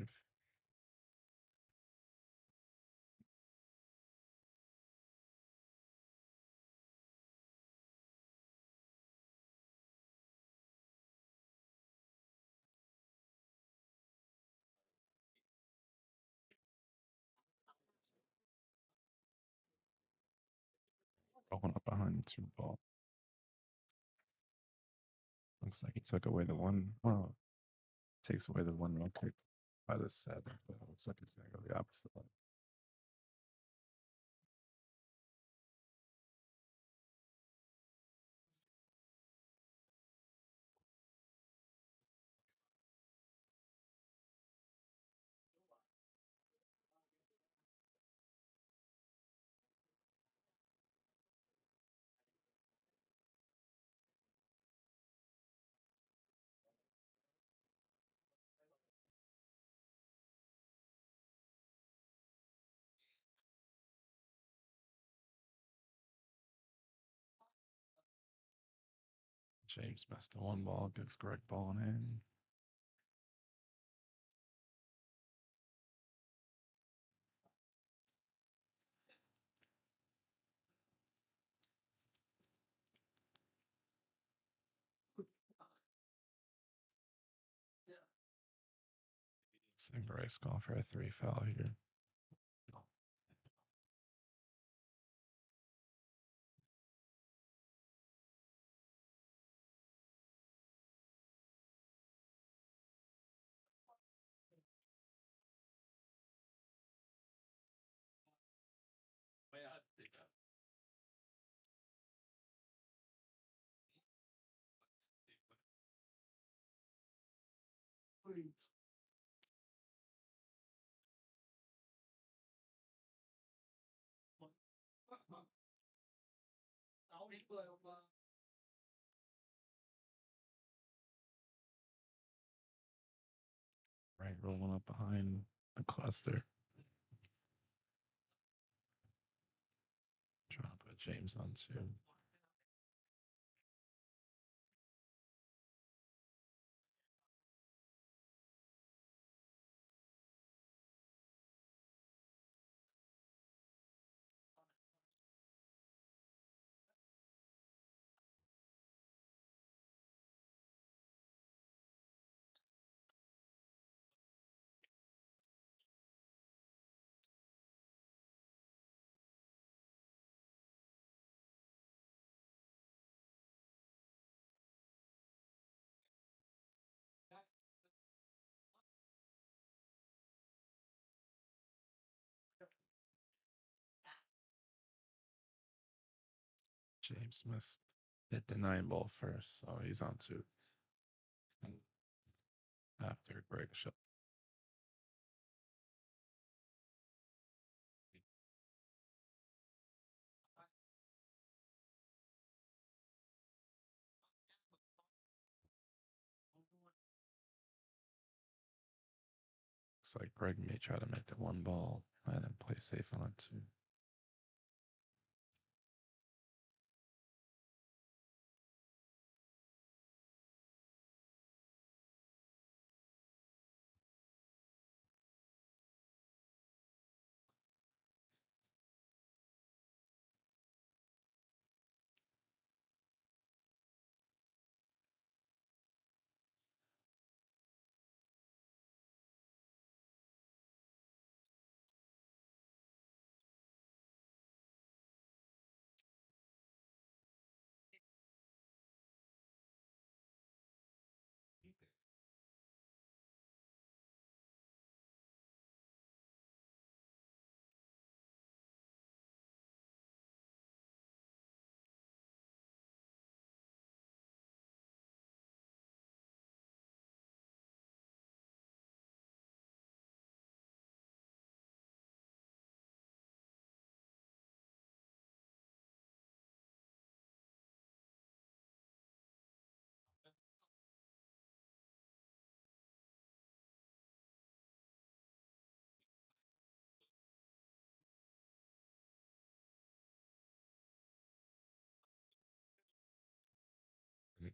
Going up behind the 2 ball. Looks like he took away the one. Well, takes away the 1 kick by the 7, but it looks like it's going to go the opposite way. James missed the 1 ball, gives Greg ball in hand. So Greg's going for a 3 foul here. Greg rolling up behind the cluster. Trying to put James on 2. James missed. Hit the 9 ball first, so he's on 2. After Greg shot. Looks like Greg may try to make the 1 ball and then play safe on 2.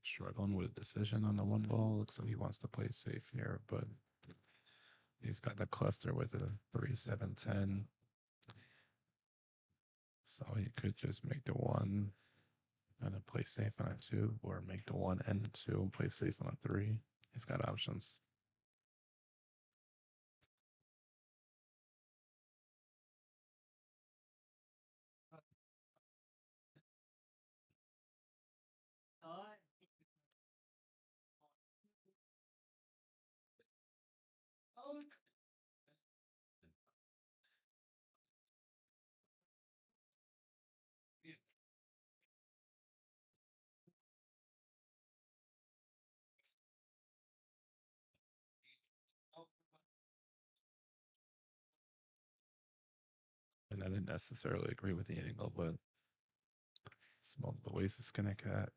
Greg struggling with a decision on the one ball. Looks like he wants to play safe here, but he's got the cluster with a 3-7-10. So he could just make the one and then play safe on a 2, or make the 1 and the 2 and play safe on a 3. He's got options. And I didn't necessarily agree with the angle, but it's multiple ways to skin a cat.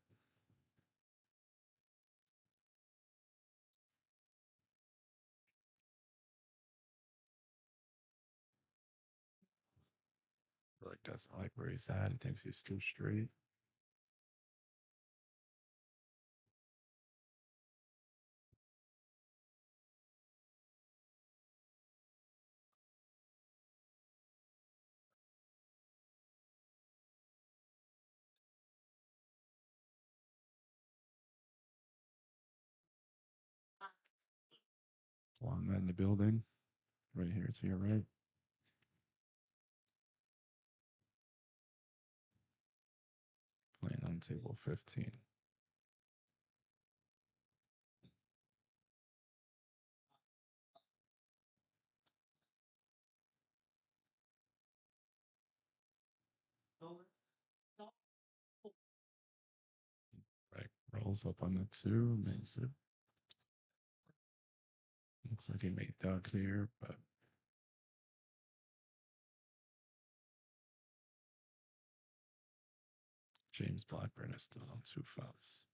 Greg doesn't like where he's at. He thinks he's too straight. Long man in the building. Right here to your right. Playing on table 15. Right, rolls up on the 2, makes it. Looks like he made Doug here, but James Blackburn is still on 2 fouls.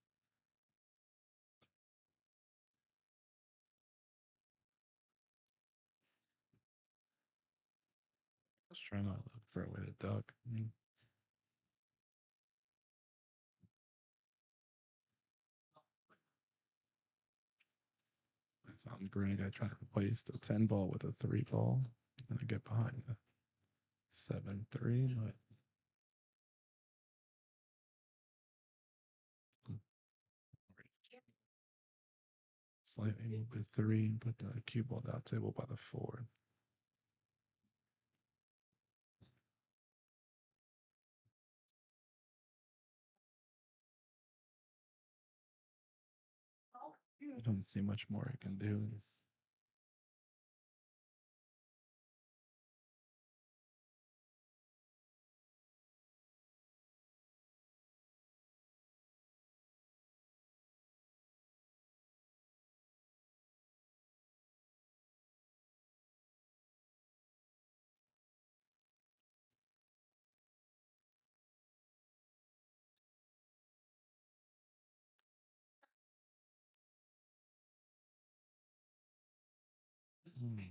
Just trying to look for a way to duck. I found Greg. I tried to replace the 10 ball with a 3 ball. And I get behind the 7-3, but slightly move the 3 and put the cue ball down table by the 4. I don't see much more I can do. Hmm.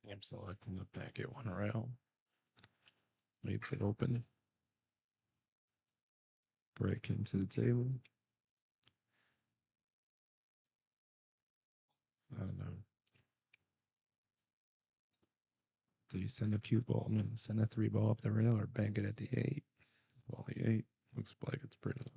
I'm selecting the back at 1 rail. Leaves it open. Greg came to the table. I don't know. Do you send a cue ball and send a 3 ball up the rail, or bank it at the 8? Well, the 8 looks like it's pretty.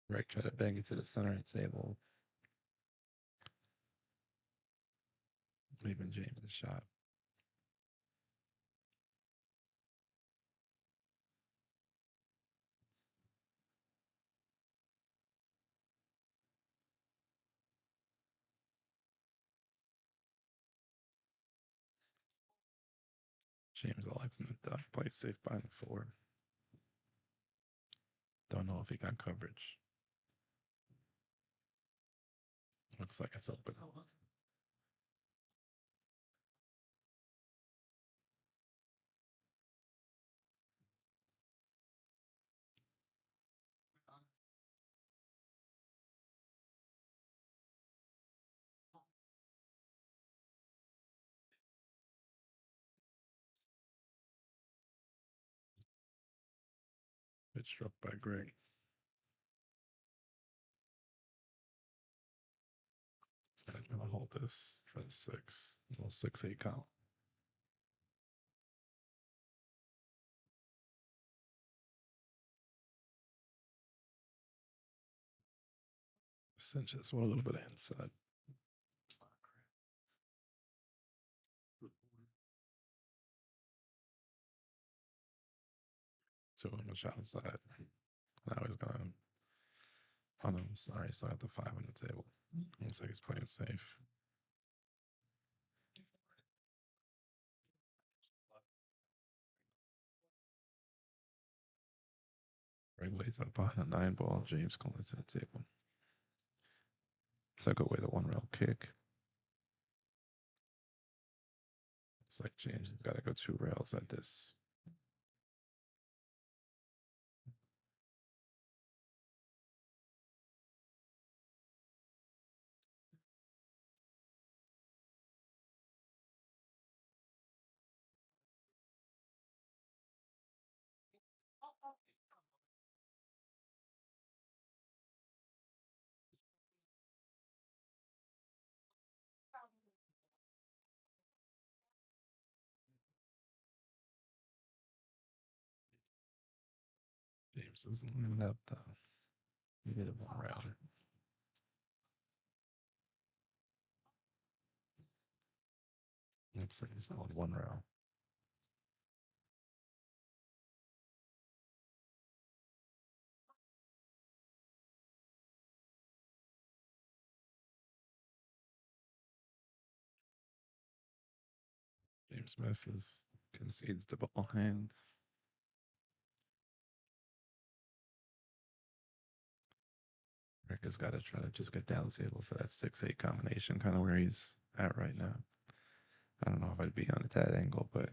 Greg tried to bang it to the center of the table. Leaving James a shot. James alive from the duck. Plays safe behind the 4. Don't know if he got coverage. Looks like it's open. Pitch struck by Greg. He's gonna hold this for the 6. A little 6-8 count. Cinches one a little bit inside. Two on the outside. Now he's gonna. Oh no, sorry, still got the 5 on the table. Looks like he's playing safe. Greg lays up on a 9 ball. James calls to the table. Took away the 1 rail kick. It's like James has got to go 2 rails at this. James doesn't even have the maybe the 1 rail. Looks like he's going 1 rail. James misses, concedes the ball hand. Rick has got to try to just get down table for that 6-8 combination, kind of where he's at right now. I don't know if I'd be on at that angle, but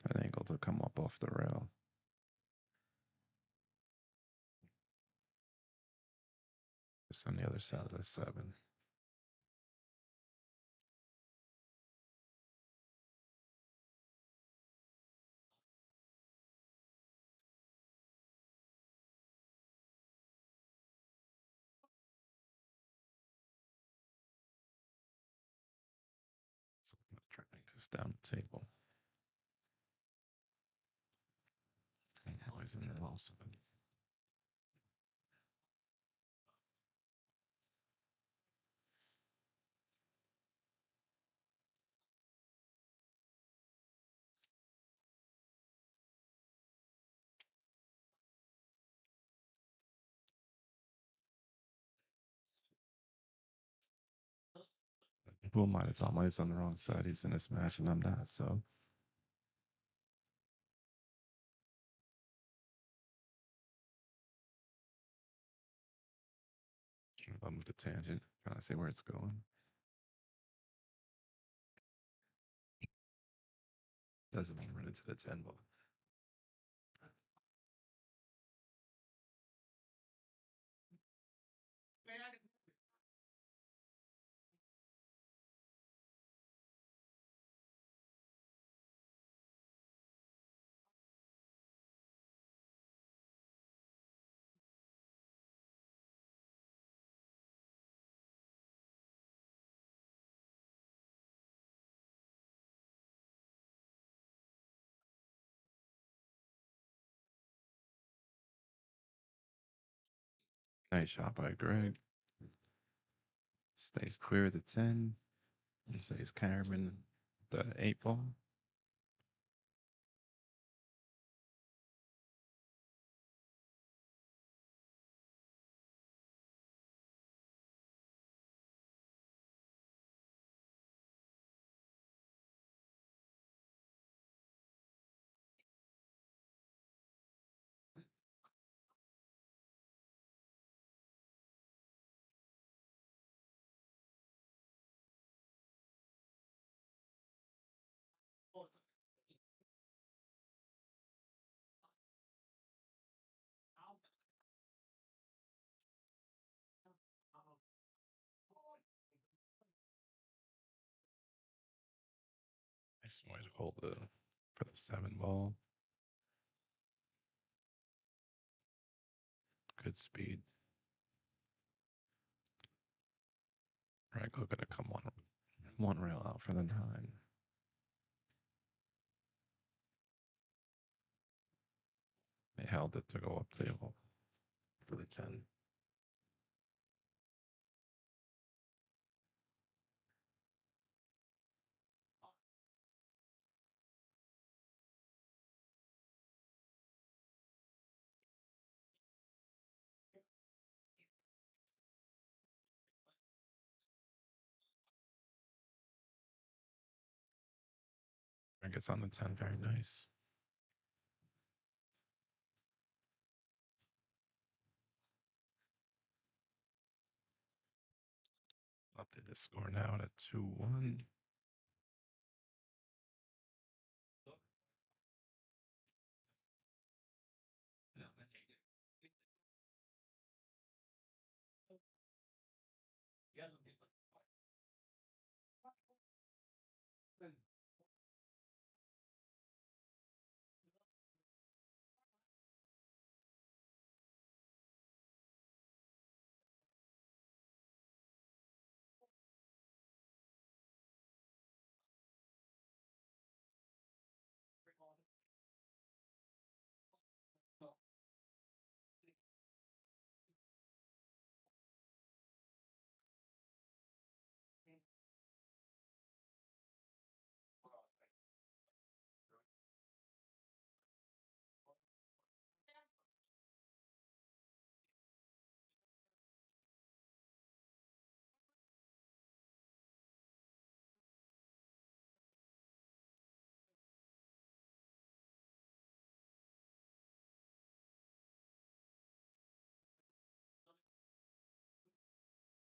that angle to come up off the rail. Just on the other side of the 7. So I'm trying this down the table. And now he's in there also. Who am I to tell him he's on the wrong side? He's in this match and I'm not, so. I'm with the tangent, trying to see where it's going. Doesn't mean run into the 10 ball. Nice shot by Greg. Stays clear of the 10. Stays carrying the 8 ball. Nice way to hold the for the 7 ball. Good speed. Rango gonna come one rail out for the 9. They held it to go up table for the 10. Greg gets on the 10, very nice. Update the score now at 2-1.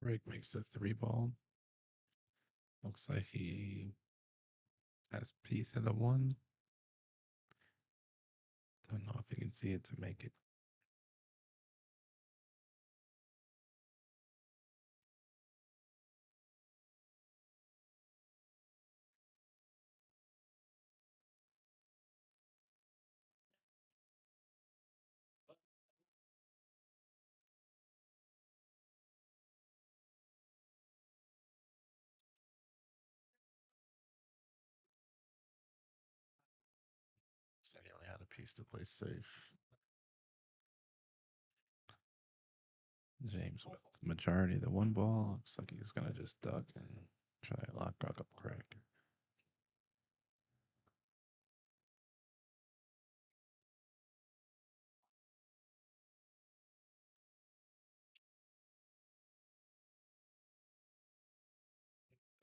Greg makes a 3 ball. Looks like he has piece of the 1. Don't know if you can see it to make it. So he only had a piece to play safe. James with the majority of the 1 ball. Looks like he's gonna just duck and try to lock back up Craig.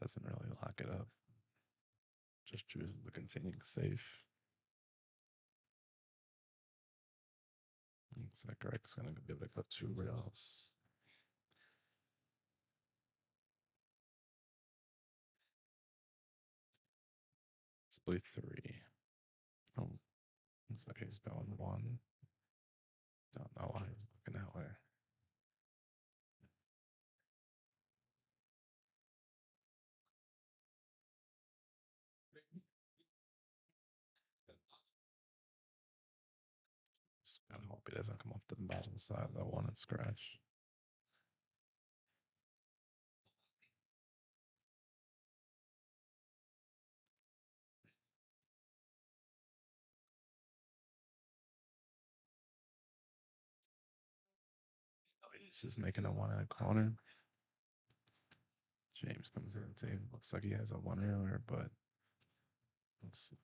Doesn't really lock it up. Just chooses the continuing safe. Looks like Greg's gonna give it up 2 rails. Split 3. Oh, looks like he's going 1. Don't know why he's looking that way. Just gotta hope he doesn't come off the bottom side of that 1 and scratch. This is making a one in a corner. James comes in the table. Looks like he has a one earlier, but let's see.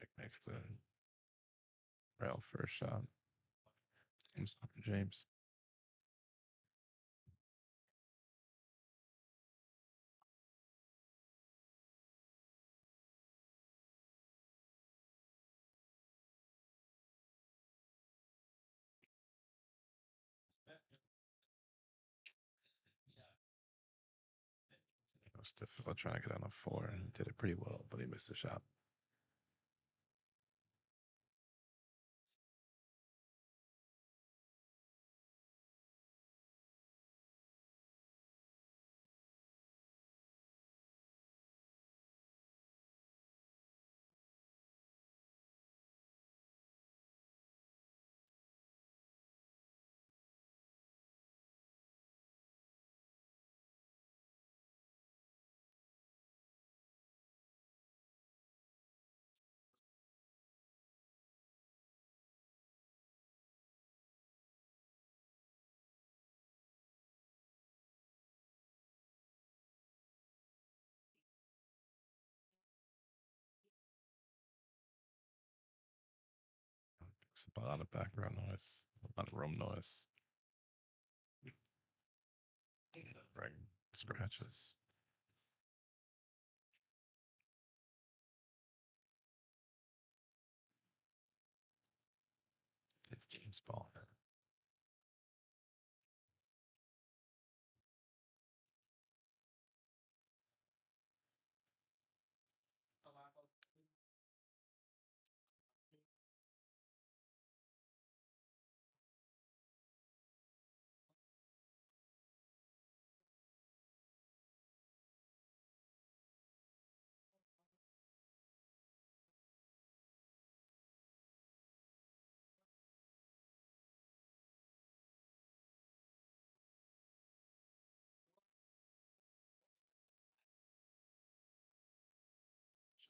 Rick makes the rail first shot. I'm stopping James. It was difficult trying to get on a four, and he did it pretty well, but he missed the shot. It's a lot of background noise, a lot of room noise. Right, scratches. If James Ball.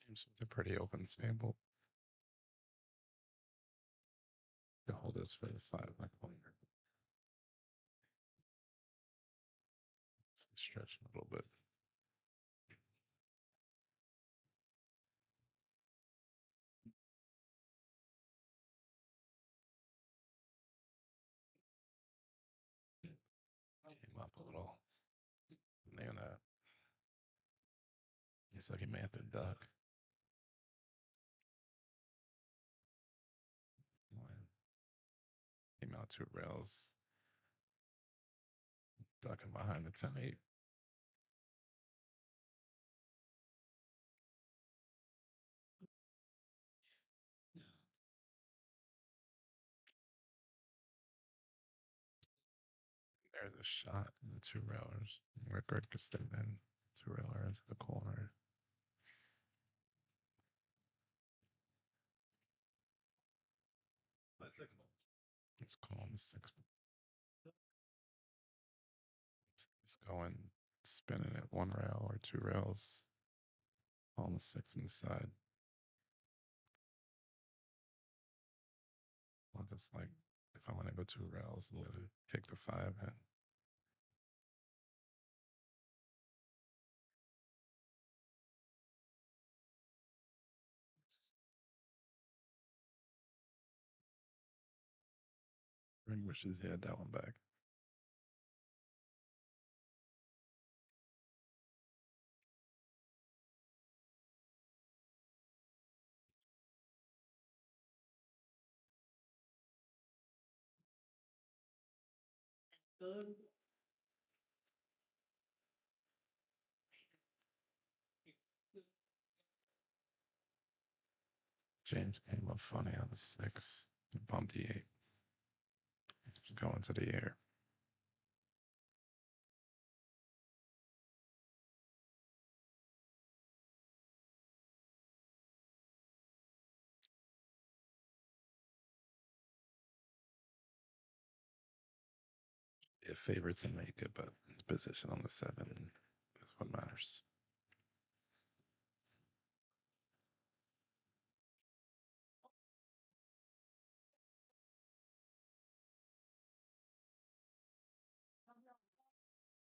James with a pretty open table. To hold this for the five in the corner. Stretch a little bit. Came up a little. And then looks like he may have to duck. Came out two rails. Ducking behind the 10-8. There's a shot in the two railers. Rickard could step in two railer into the corner. Let's call him the six. It's going spinning at one rail or two rails. Call him the six on the side. I'll just like, if I'm gonna go two rails, I'm gonna kick the five in. Ring wishes he had that one back. James came up funny on the six. Bumped the eight. It's going to the air. if favorites and make it, but position on the 7 is what matters.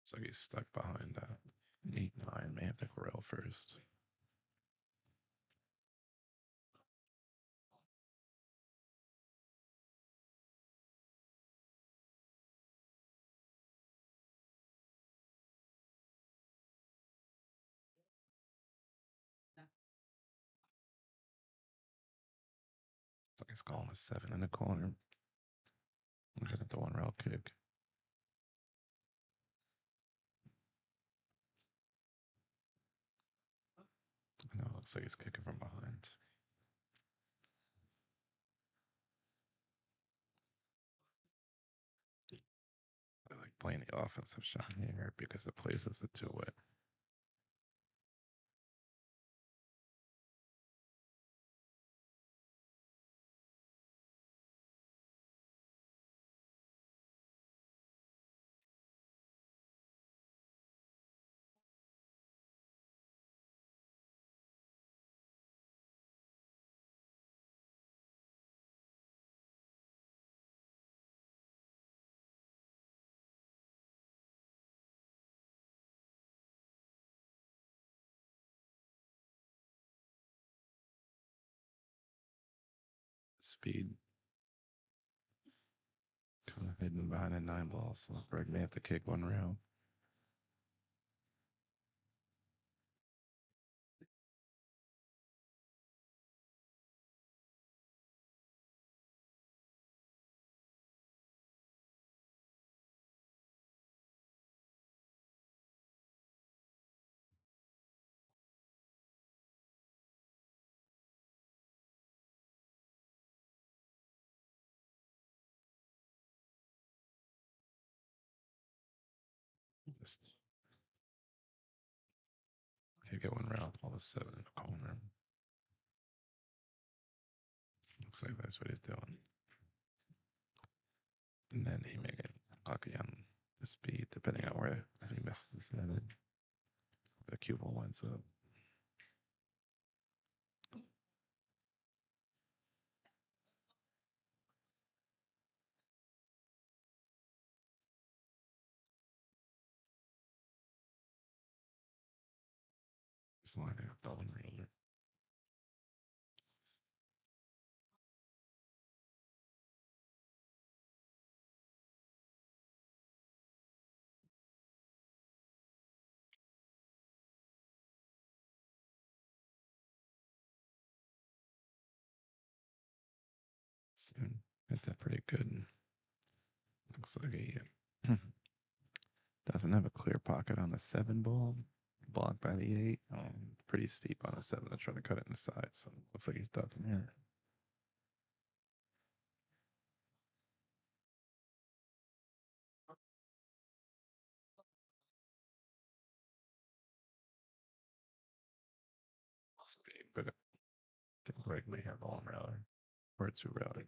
So he's stuck behind that 8-9. May have to corral first. So he's calling a 7 in the corner. I'm gonna do one rail kick. No, it looks like he's kicking from behind. I like playing the offensive shot here because it places it 2-way. Speed. Kind of hidden behind a 9 ball, so Greg may have to kick one rail. Just get one round, call the 7 in the corner. Looks like that's what he's doing. And then he may get lucky on the speed, depending on where if he misses the 7. The cue ball winds up. Just lining up the one railer. Soon hit that pretty good. Looks like he doesn't have a clear pocket on the 7 ball. Blocked by the 8. Pretty steep on a 7 to try to cut it inside. So looks like he's ducking here. Speed, but I think Greg may have one railer or 2 railer.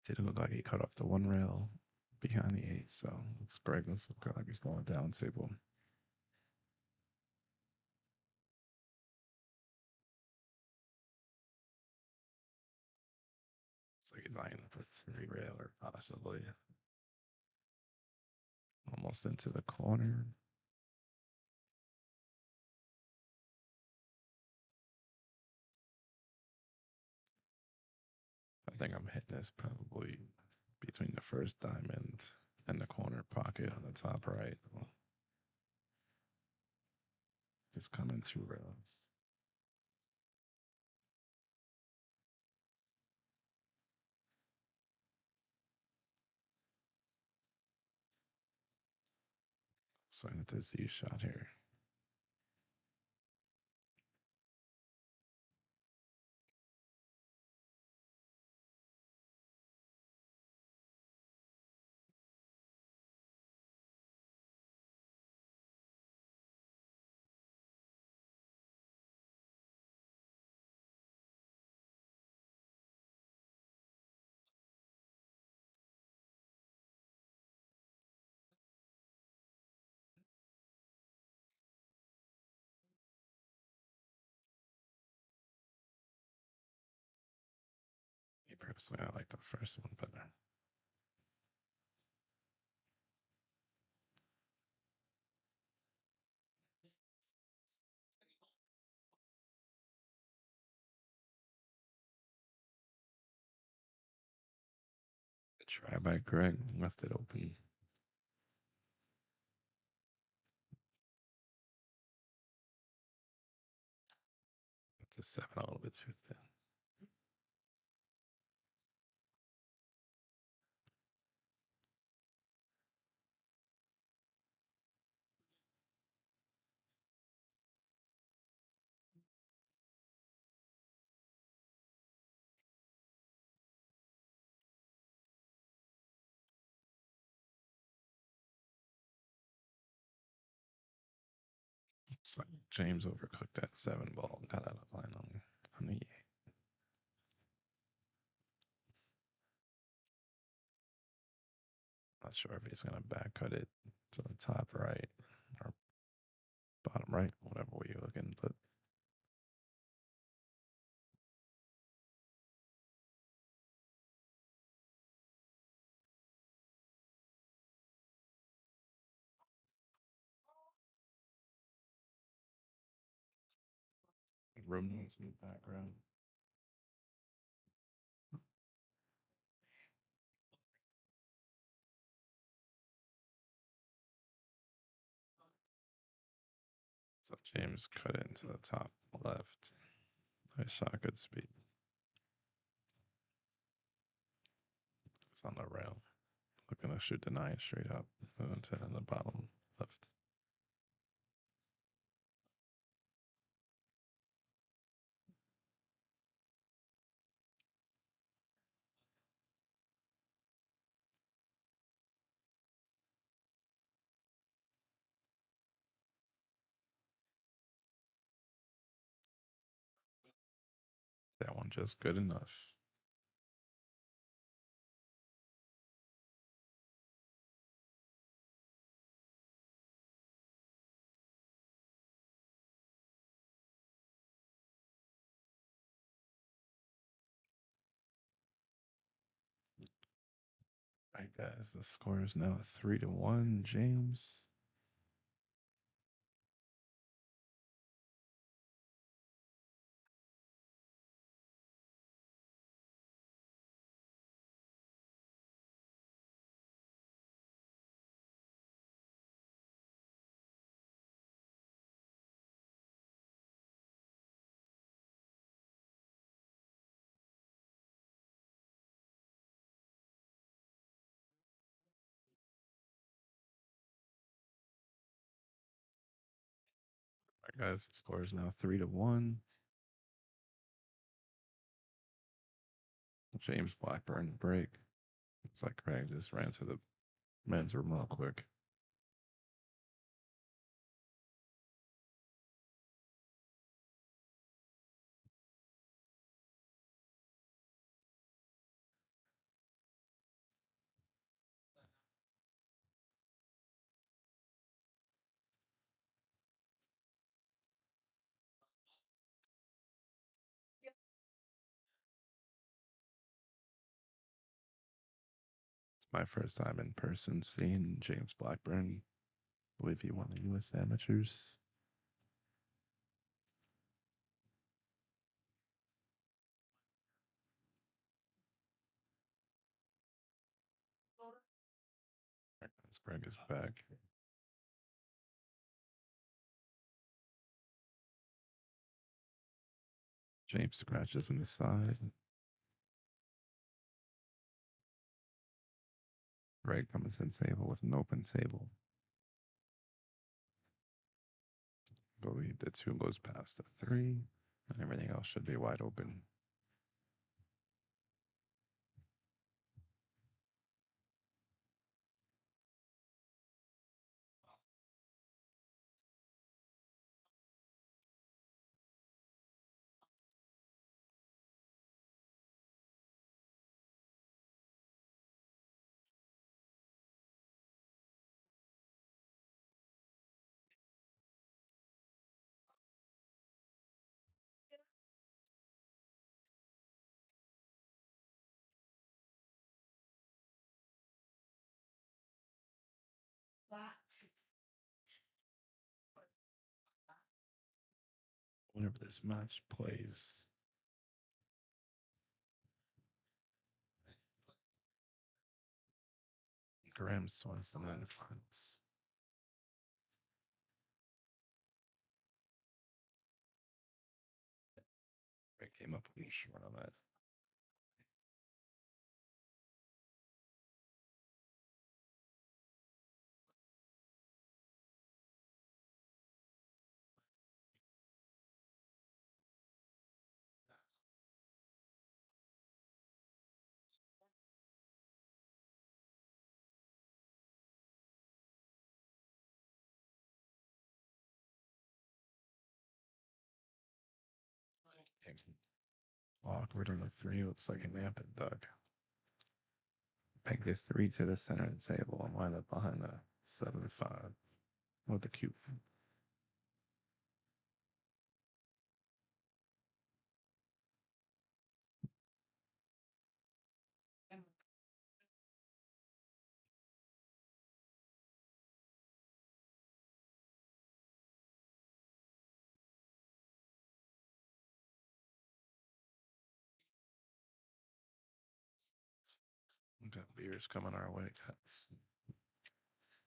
Didn't look like he cut off the 1 rail behind the 8, so looks Greg looks like he's going down table. It's like he's eyeing for 3 rail or possibly almost into the corner. I think I'm hitting this probably between the first diamond and the corner pocket on the top right. Just coming 2 rails. So into this Z shot here. Personally, I like the first one better. Try by Greg, left it open. It's a 7, a little bit too thin. It's like James overcooked that 7 ball and got out of line on the 8. Not sure if he's gonna back cut it to the top right or bottom right, whatever way you're looking, but room noise in the background. So James cut it into the top left. Nice shot, good speed. It's on the rail. Looking to shoot the 9 straight up into the bottom left. That one just good enough. All right, guys, the score is now 3-1, James. All right, guys, the score is now 3-1. James Blackburn break. Looks like Craig just ran to the men's room real quick. It's my first time in person seeing James Blackburn. I believe he won the U.S. Amateurs. This Craig is back. James scratches in the side. Greg comes in table with an open table. I believe the 2 goes past the 3, and everything else should be wide open. whenever this match plays. Graham Swanson in the finals. I came up a little short on that. Awkward on the three. Looks like a nap and duck. Peg the three to the center of the table and wind up behind the 7-5 with the cube. We got beers coming our way, guys.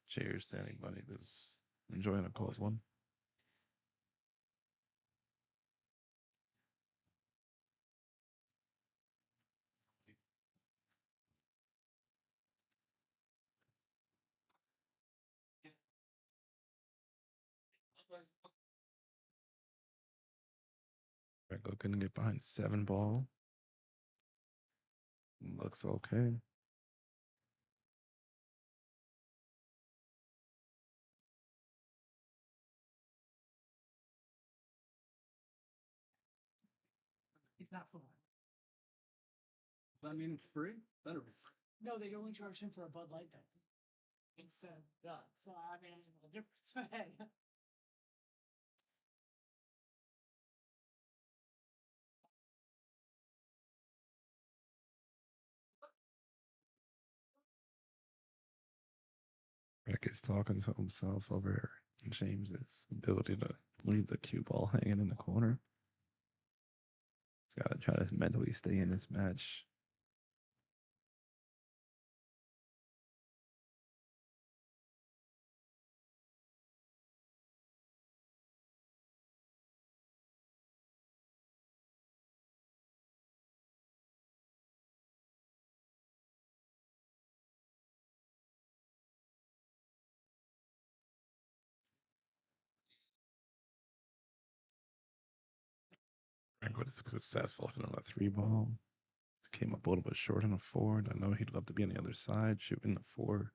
Cheers to anybody that's enjoying a cold one. Greg looking to get behind the 7 ball. Looks okay. It's not full. Does that mean it's free? Better be free. No, they only charge him for a Bud Light though. Instead, so I mean, it's a difference, but hey. Greg is talking to himself over James's ability to leave the cue ball hanging in the corner. He's got to try to mentally stay in this match. Greg was successful hitting on a 3 ball. Came up a little bit short on a 4. I know he'd love to be on the other side, shooting the 4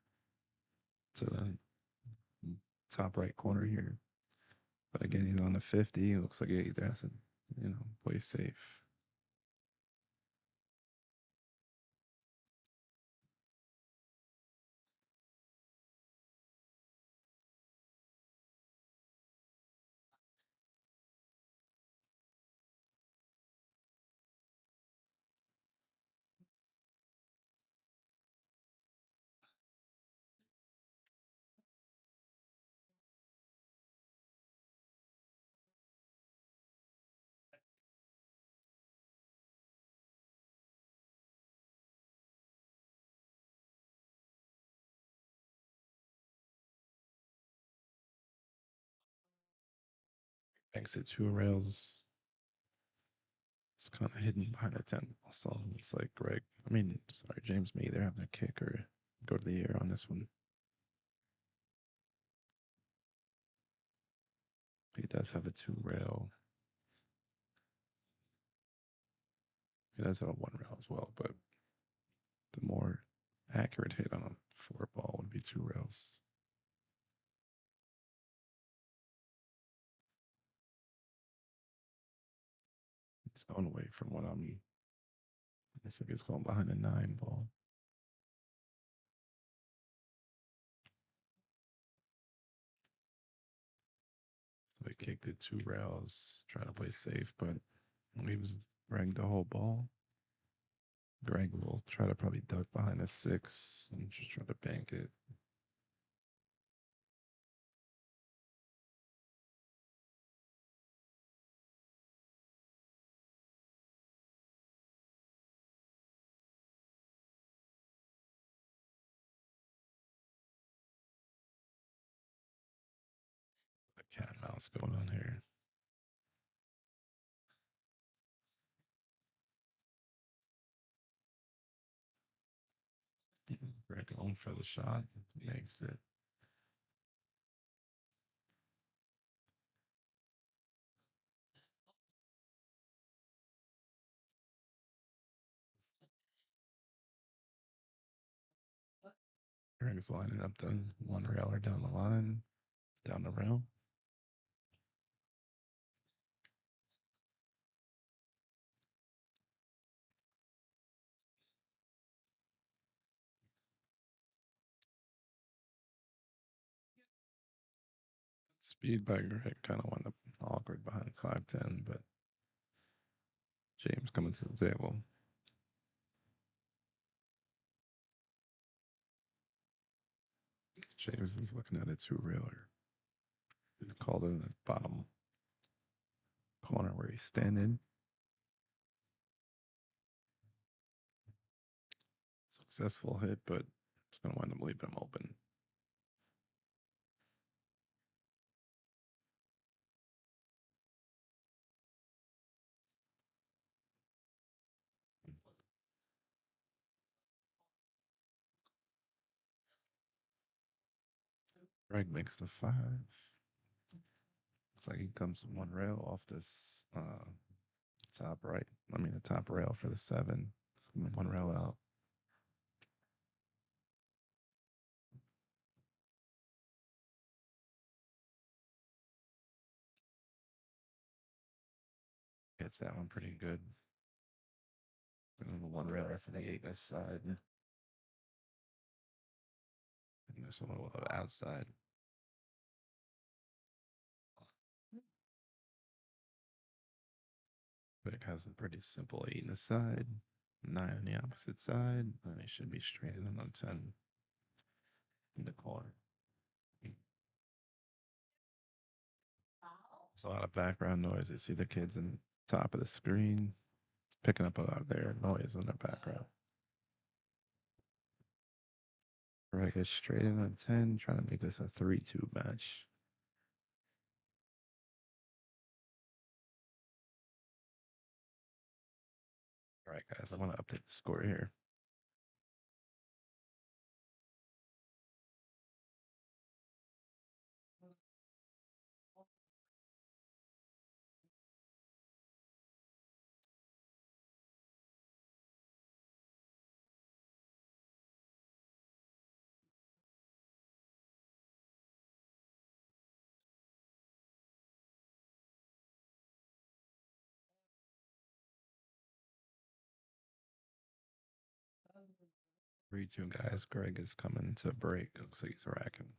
to the top right corner here. But again, he's on the 50. It looks like he either has to, play safe. Exit 2 rails. It's kind of hidden behind a 10 ball. So it's like James may either have the kick or go to the air on this one. He does have a 2 rail. He does have a 1 rail as well, but the more accurate hit on a 4 ball would be 2 rails. It's going away from what it's like it's going behind a 9 ball. So he kicked it 2 rails, trying to play safe, but he was ragged the whole ball. Greg will try to probably duck behind a 6 and just try to bank it. cat and mouse going on here. Greg going for the shot. Makes it. Greg's lining up the one railer down the line, down the rail. Speed by Greg kind of went up awkward behind 5'10, but James coming to the table. James is looking at a two-railer. He called it in the bottom corner where he's standing. Successful hit, but it's going to wind up leaving him open. Greg makes the 5. Looks like he comes one rail off this top right. I mean, the top rail for the 7. One rail out. Gets that one pretty good. One railer for the 8 this side. And this one a little outside. Vic has a pretty simple 8 in the side, 9 on the opposite side, and he should be straight in on 10 in the corner. There's a lot of background noise. You see the kids in top of the screen. It's picking up a lot of their noise in their background. Greg is straight in on 10, trying to make this a 3-2 match. All right, guys, I want to update the score here. Three, two guys. Greg is coming to break. Looks like he's racking.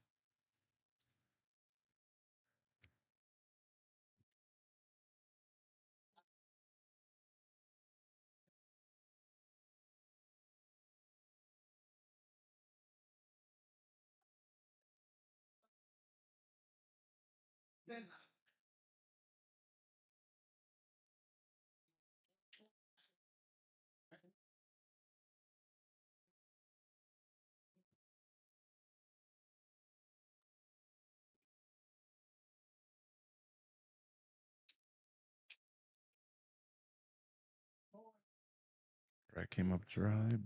Greg came up dry.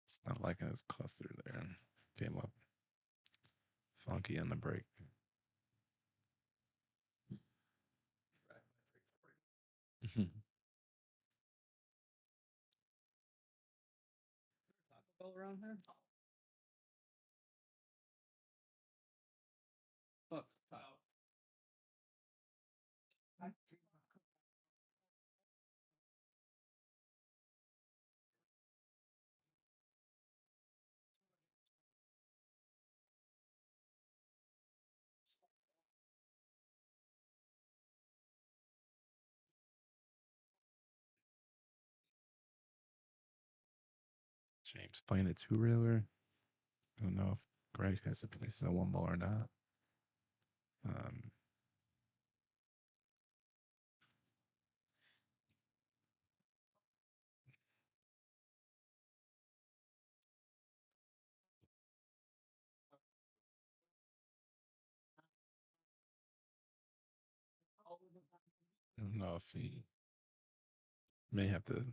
It's not like his cluster there. Came up funky on the break. Taco Bell around here? Look, Taco. James playing a two-railer. I don't know if Greg has a place that one ball or not. don't know if he may have to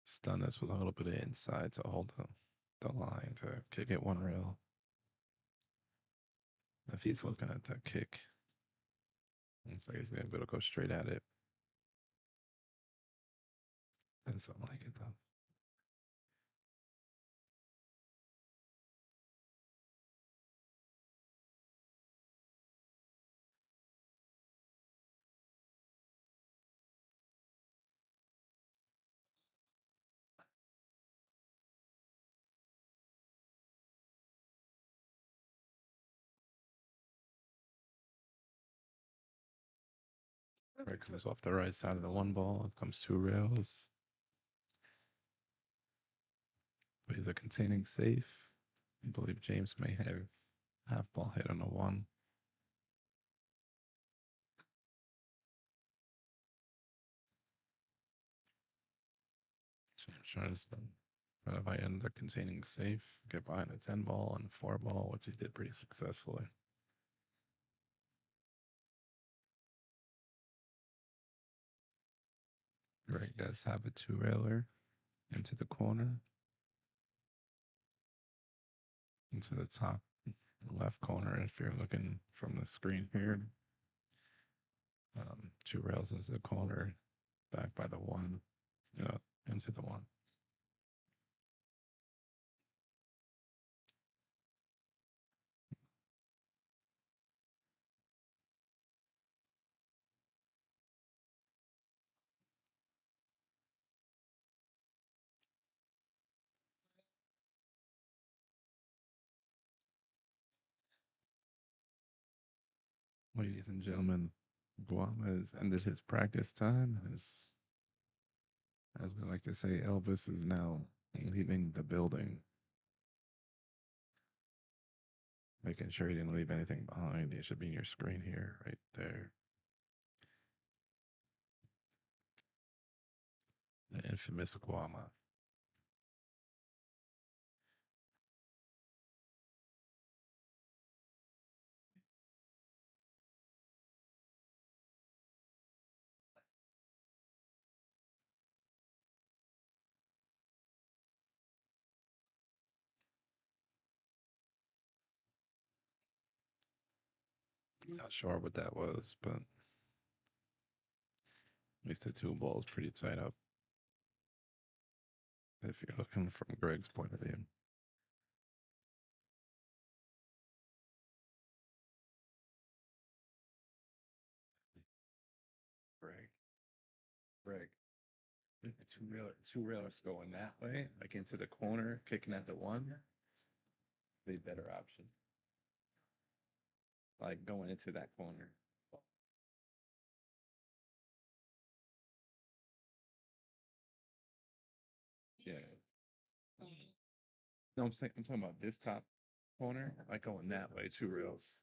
stun us with a little bit of inside to hold the line to kick it one rail. If he's looking at that kick, looks like he's gonna be able to go straight at it. That's something like it though. Right, comes off the right side of the one ball, comes two rails. Plays a containing safe. I believe James may have half ball hit on a one. James trying to if I end the containing safe, get behind the 10 ball and 4 ball, which he did pretty successfully. Greg does have a two railer into the corner, into the top left corner. If you're looking from the screen here, two rails into the corner, back by the one, into the one. Ladies and gentlemen, Guam has ended his practice time. As we like to say, Elvis is now leaving the building. Making sure he didn't leave anything behind. It should be in your screen here, right there. The infamous Guama. Not sure what that was, but at least the two balls pretty tight up. If you're looking from Greg's point of view. Greg. Two railers going that way, like into the corner, kicking at the one. Be better option. Like going into that corner. Yeah. No, I'm talking about this top corner, like going that way, two rails.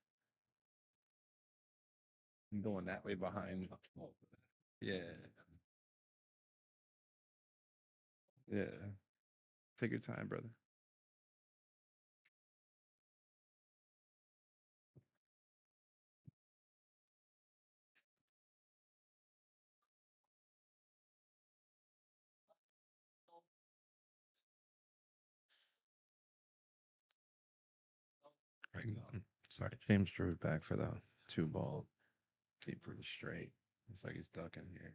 And going that way behind. Yeah. Yeah. Take your time, brother. Right. Sorry, James drew it back for the two ball. Keep pretty straight. Looks like he's ducking here.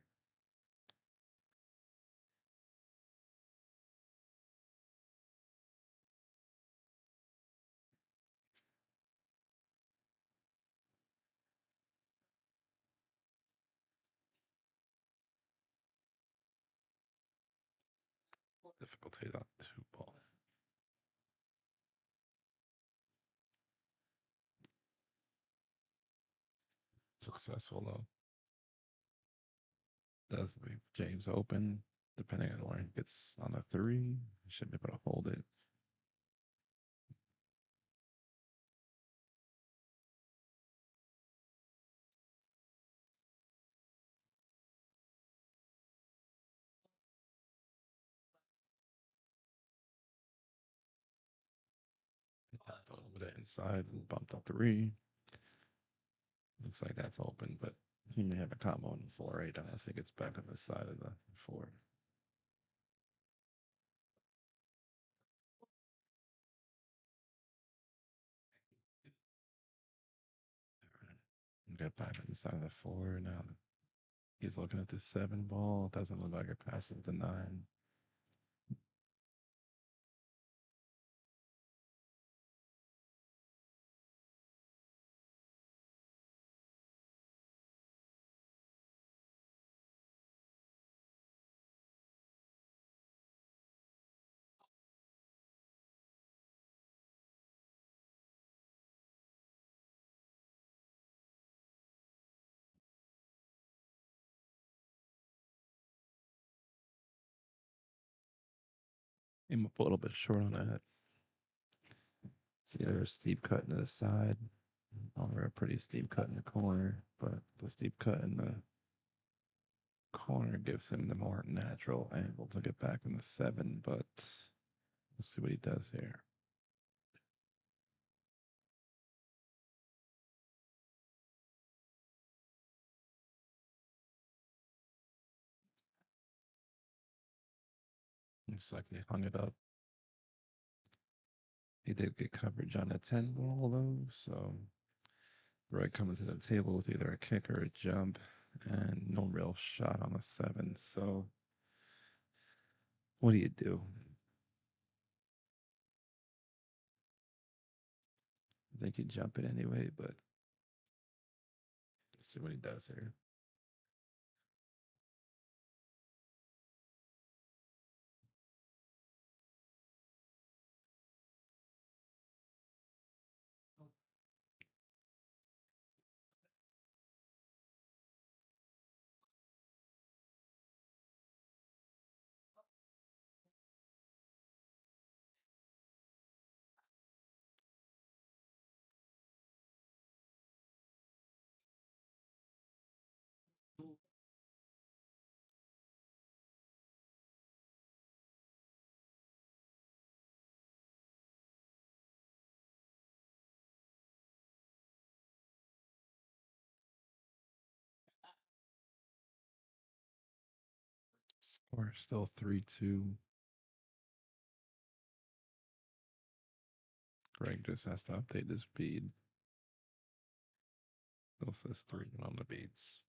Difficulty on two ball. Successful though. Does leave James open. Depending on where he gets on a three, he should be able to hold it. Hit that a little bit inside and bumped the three. Looks like that's open, but He may have a combo in 4-8 unless he gets back on the side of the 4. Get back on the side of the 4 now. He's looking at the 7 ball. Doesn't look like it passes the 9. I'm a little bit short on that. It's either a steep cut into the side or a pretty steep cut in the corner, but the steep cut in the corner gives him the more natural angle to get back in the 7, but let's see what he does here. Looks like he hung it up. He did get coverage on a 10 ball though, so Roy coming to the table with either a kick or a jump, and no real shot on a 7. So what do you do? I think you jump it anyway, but let's see what he does here. Score still 3-2. Greg just has to update his speed. Still says 3 on the beats.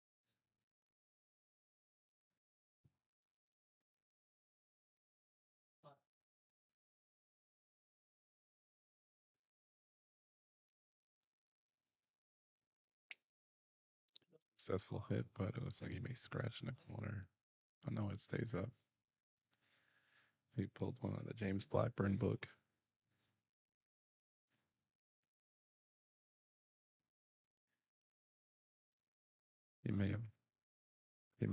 Successful hit, but it looks like he may scratch in the corner. Oh no, it stays up. He pulled one of the James Blackburn book. He may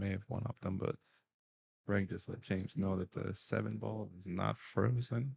have one up them, but Greg just let James know that the 7 ball is not frozen.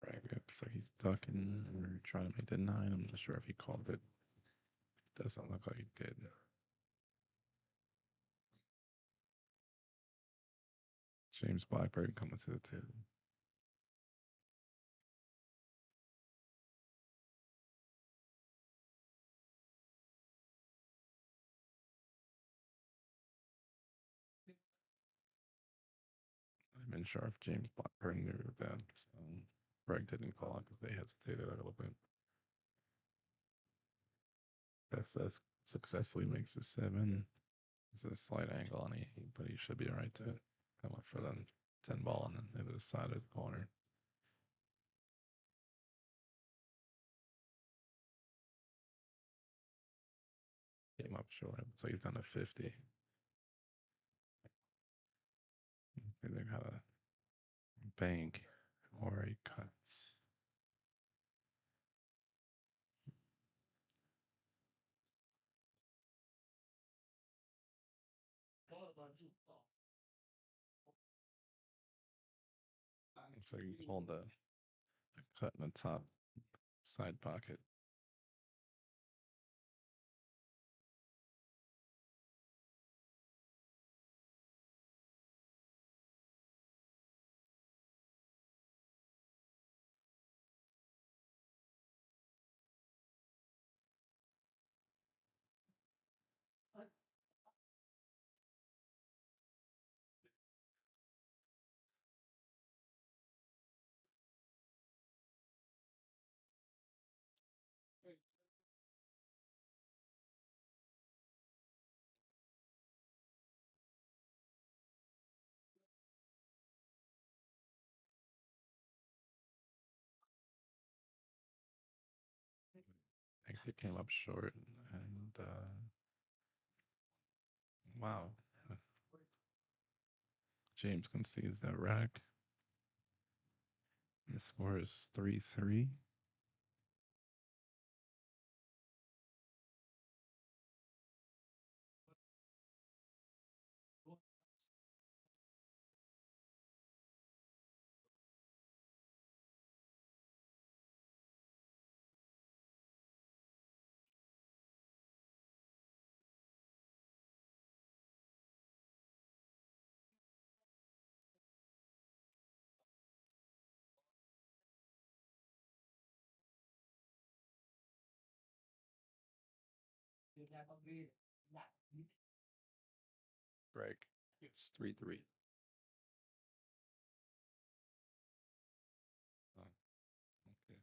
Greg looks like he's ducking or trying to make the 9. I'm not sure if he called it. Doesn't look like he did. James Blackburn coming to the table. I'm not sure if James Blackburn knew that. So Greg didn't call it because they hesitated a little bit. That's successfully makes the 7. It's a slight angle on 8, but he should be all right to come up for the 10 ball on the other side of the corner. Came up short, so he's done a 50. either got a bank or a cuts. Looks like you pulled the cut in the top side pocket. I think they came up short, and wow, James concedes that rack. The score is 3-3. Greg, it's 3-3. Oh, okay.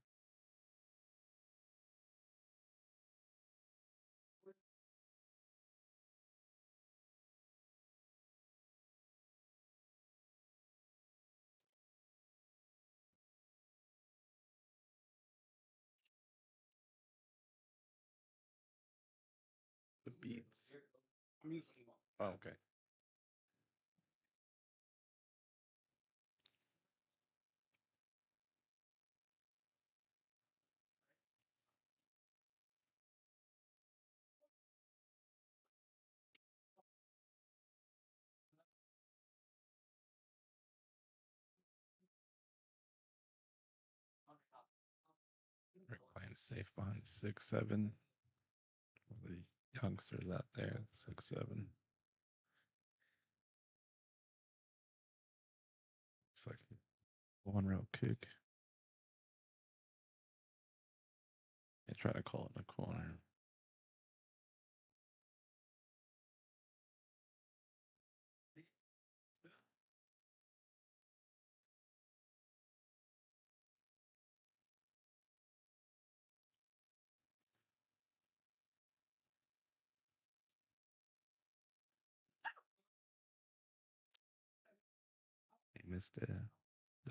The beats. Oh, okay. Rick playing safe behind 6-7. The youngsters out there, 6-7. It's like one row kick. They try to call it in the corner. He missed the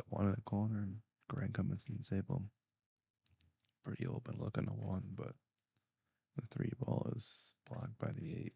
one in the corner, and Greg coming to the table. Pretty open looking to one, but the 3 ball is blocked by the 8.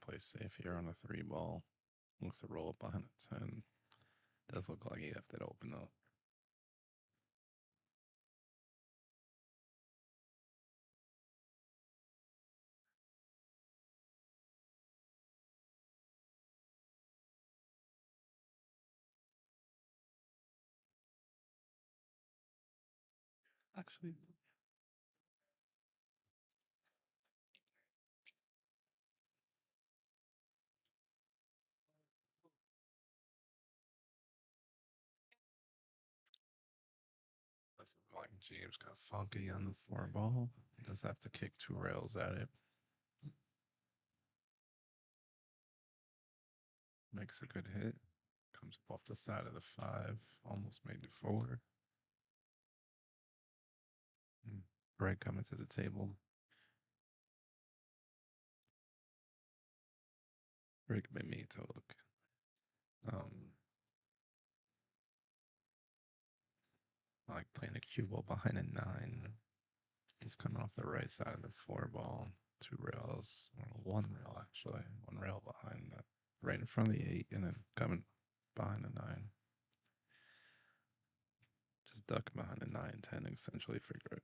play safe here on a 3 ball. Looks to roll up behind a 10. Does look like he left it open though. Actually, that's like James got funky on the 4 ball. Does have to kick 2 rails at it. Makes a good hit. Comes up off the side of the 5. Almost made it 4. Greg coming to the table. Greg made me to look. I like playing a cue ball behind a 9. He's coming off the right side of the 4 ball. 2 rails, or 1 rail actually. 1 rail behind that, right in front of the 8, and then coming behind the 9. Just ducking behind the 9-10 essentially for Greg.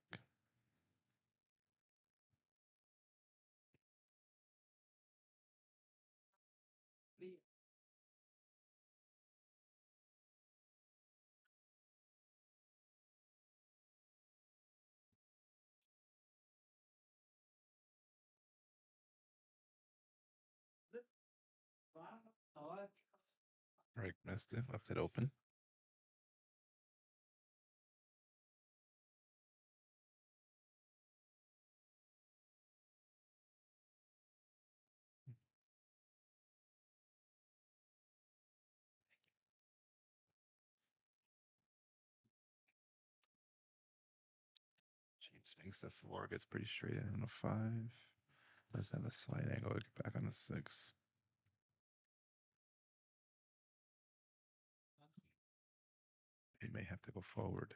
Greg missed it, left it open. James makes the 4, gets pretty straight in on a 5. Does have a slight angle to get back on the 6. He may have to go forward.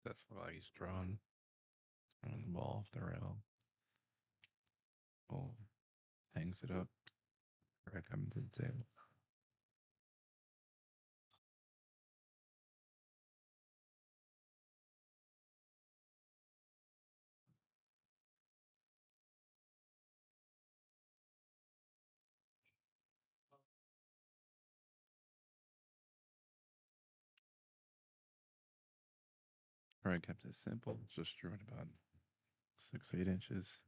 That's why he's drawn. Throwing the ball off the rail. Oh, hangs it up. Greg coming to the table. Greg kept it simple, just drew it about 6-8 inches.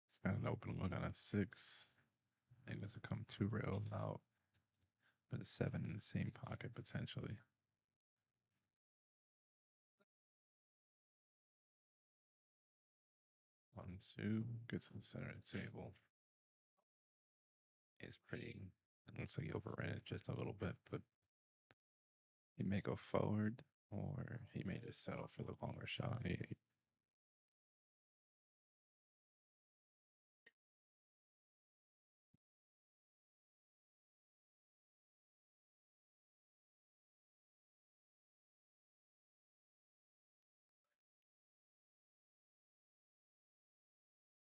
It's got an open look on a 6. Able to come 2 rails out, but a 7 in the same pocket potentially. 1-2, gets to the center of the table. It's pretty. Looks like he overran it just a little bit, but he may go forward, or he may just settle for the longer shot on the 8.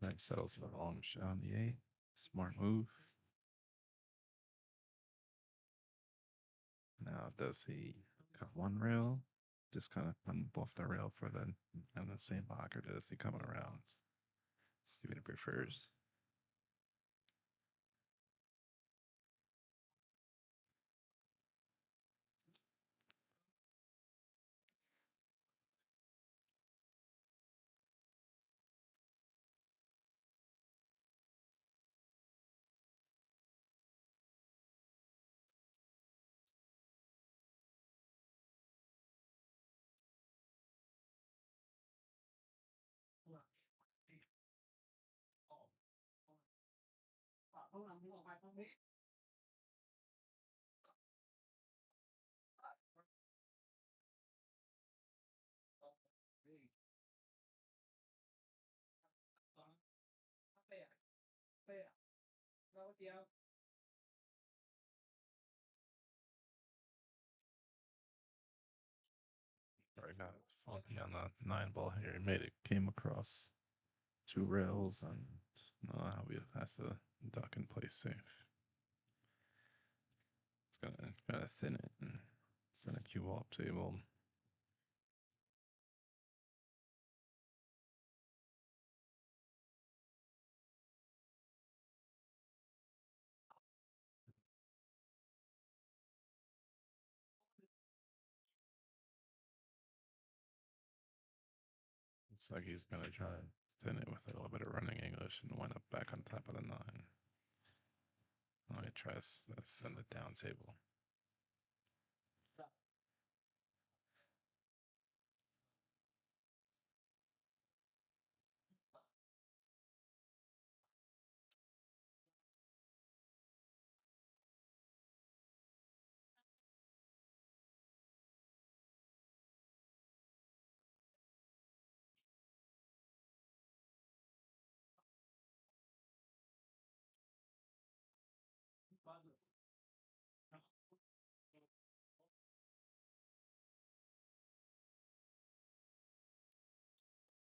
Next settles for the long shot on the 8. Smart move. Now, does he cut 1 rail? Just kind of come off the rail for the and the same block, or does he come around? See what he prefers. Sorry, got funky on the 9 ball here. He made it, came across 2 rails, and now we has to duck and play safe. It's gonna kind of thin it and send a cue up table. It's like he's gonna try and thin it with a little bit of running English and wind up back on top of the 9. I'm gonna try to send it down table.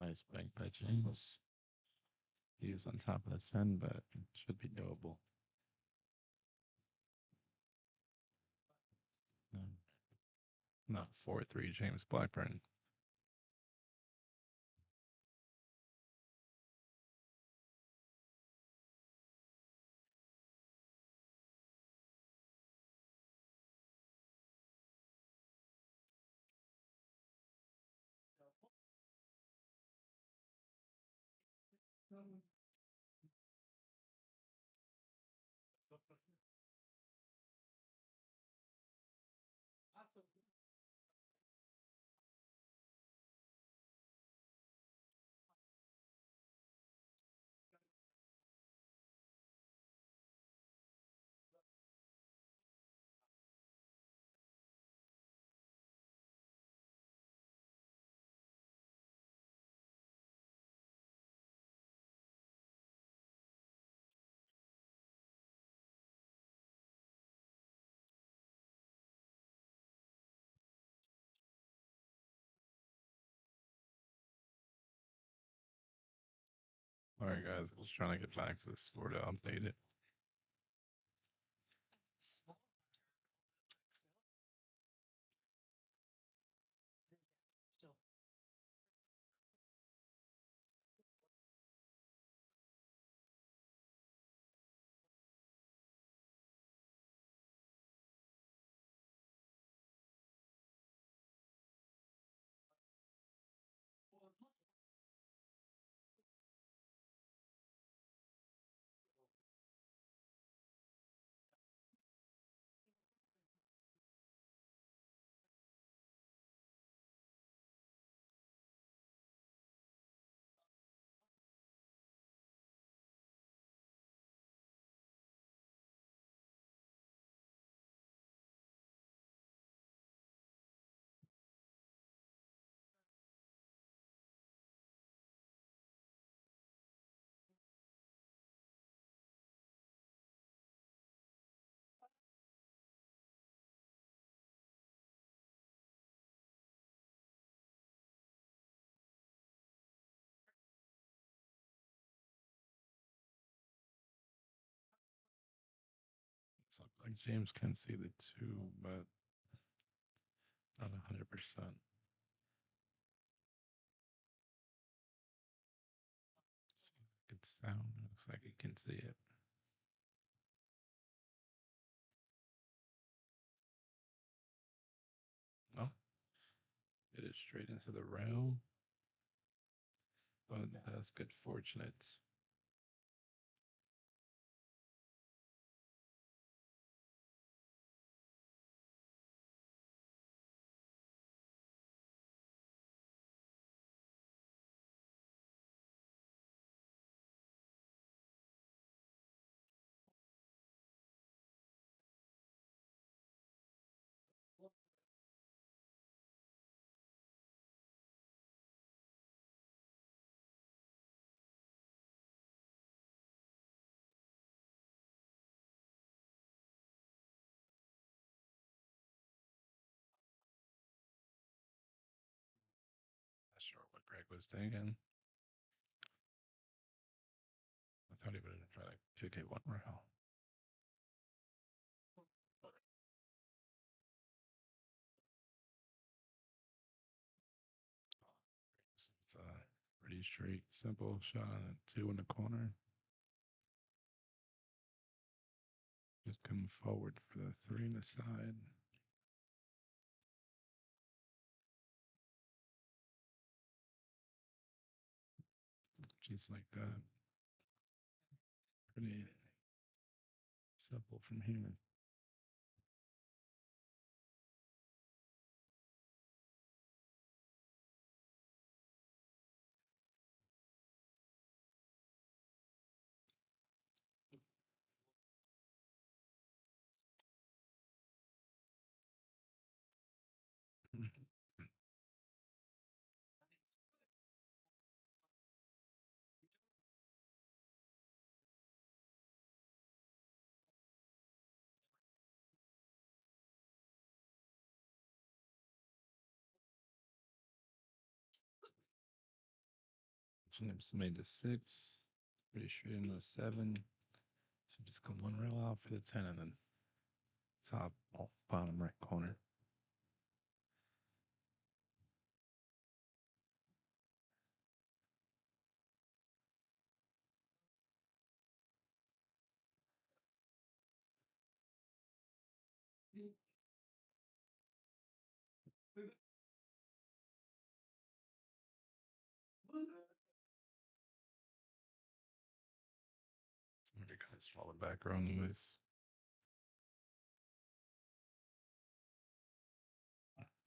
Nice bank by James. He's on top of the 10, but it should be doable. Not 4-3 James Blackburn. All right, guys, I was trying to get back to the score to update it. It's like James can see the 2, but not 100%. It's down. Looks like he can see it. Oh, it is straight into the rail. But that's good fortunate. Greg was taken. I thought he would try to kick it one rail. It's a pretty straight, simple shot on a 2 in the corner. Just come forward for the 3 in the side. Just like that. Pretty simple from here. Chips made the 6. Pretty straight into a 7. Should just come one rail out for the 10 and then top bottom right corner. It's maybe kind of smaller background noise.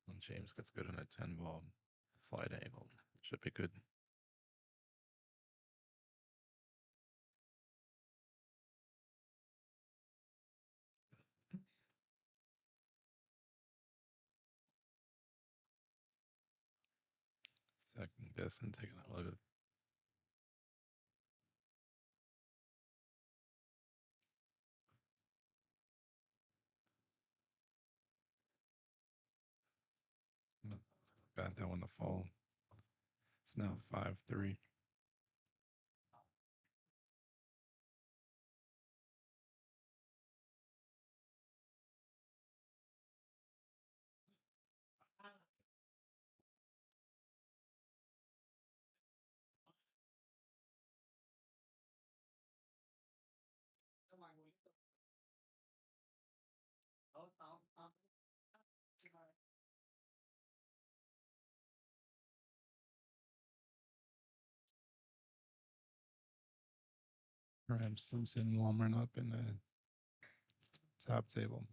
And James gets good in a 10 ball slide angle. Should be good. Second guessing, taking a look at got that one to fall. It's now 5-3. Perhaps Simpson warming up in the top table.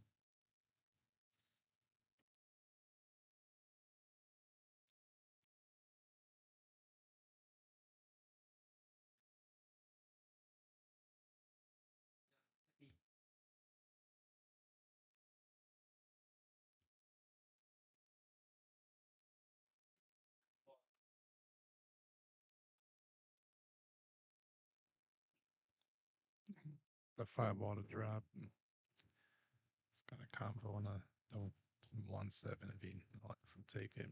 The 5 ball to drop. It's got a combo and a 1-7 if he lets him take it.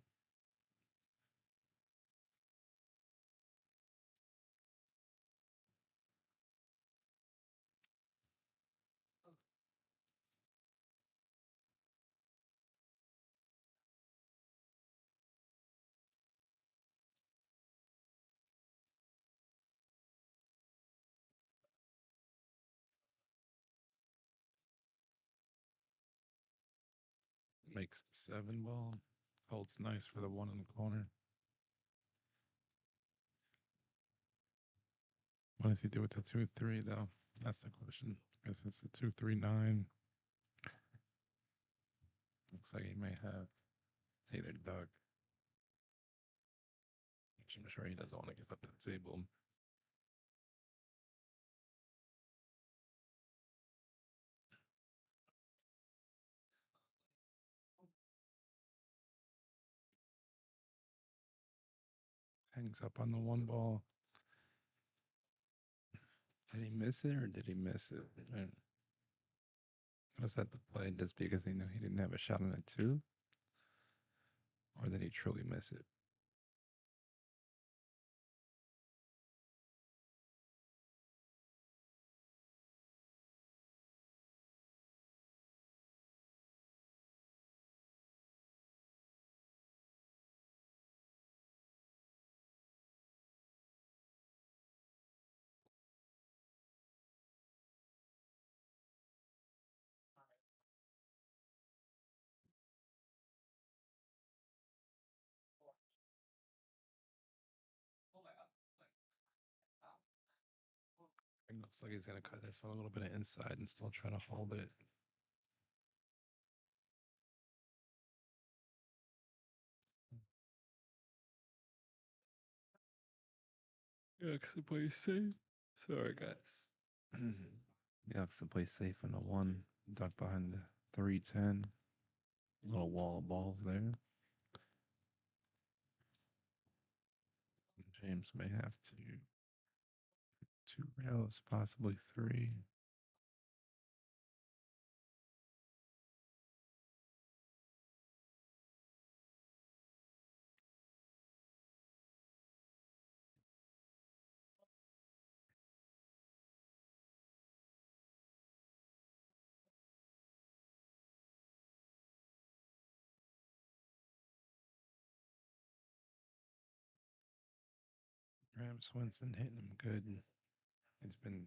Makes the 7 ball. Holds nice for the 1 in the corner. What does he do with the 2-3 though? That's the question. I guess it's a 2-3-9. Looks like he may have either dug. Which I'm sure he doesn't want to give up the table. Hangs up on the 1 ball. Did he miss it or did he miss it? Was that the play just because he knew he didn't have a shot on a 2? Or did he truly miss it? Looks like he's gonna cut this one a little bit of inside and still try to hold it. Yaks to play safe. Sorry, guys. Yaks to play safe on the 1. Duck behind the 310. Little wall of balls there. James may have to 2 rails, possibly 3. Graham Swinson hitting him good. He's been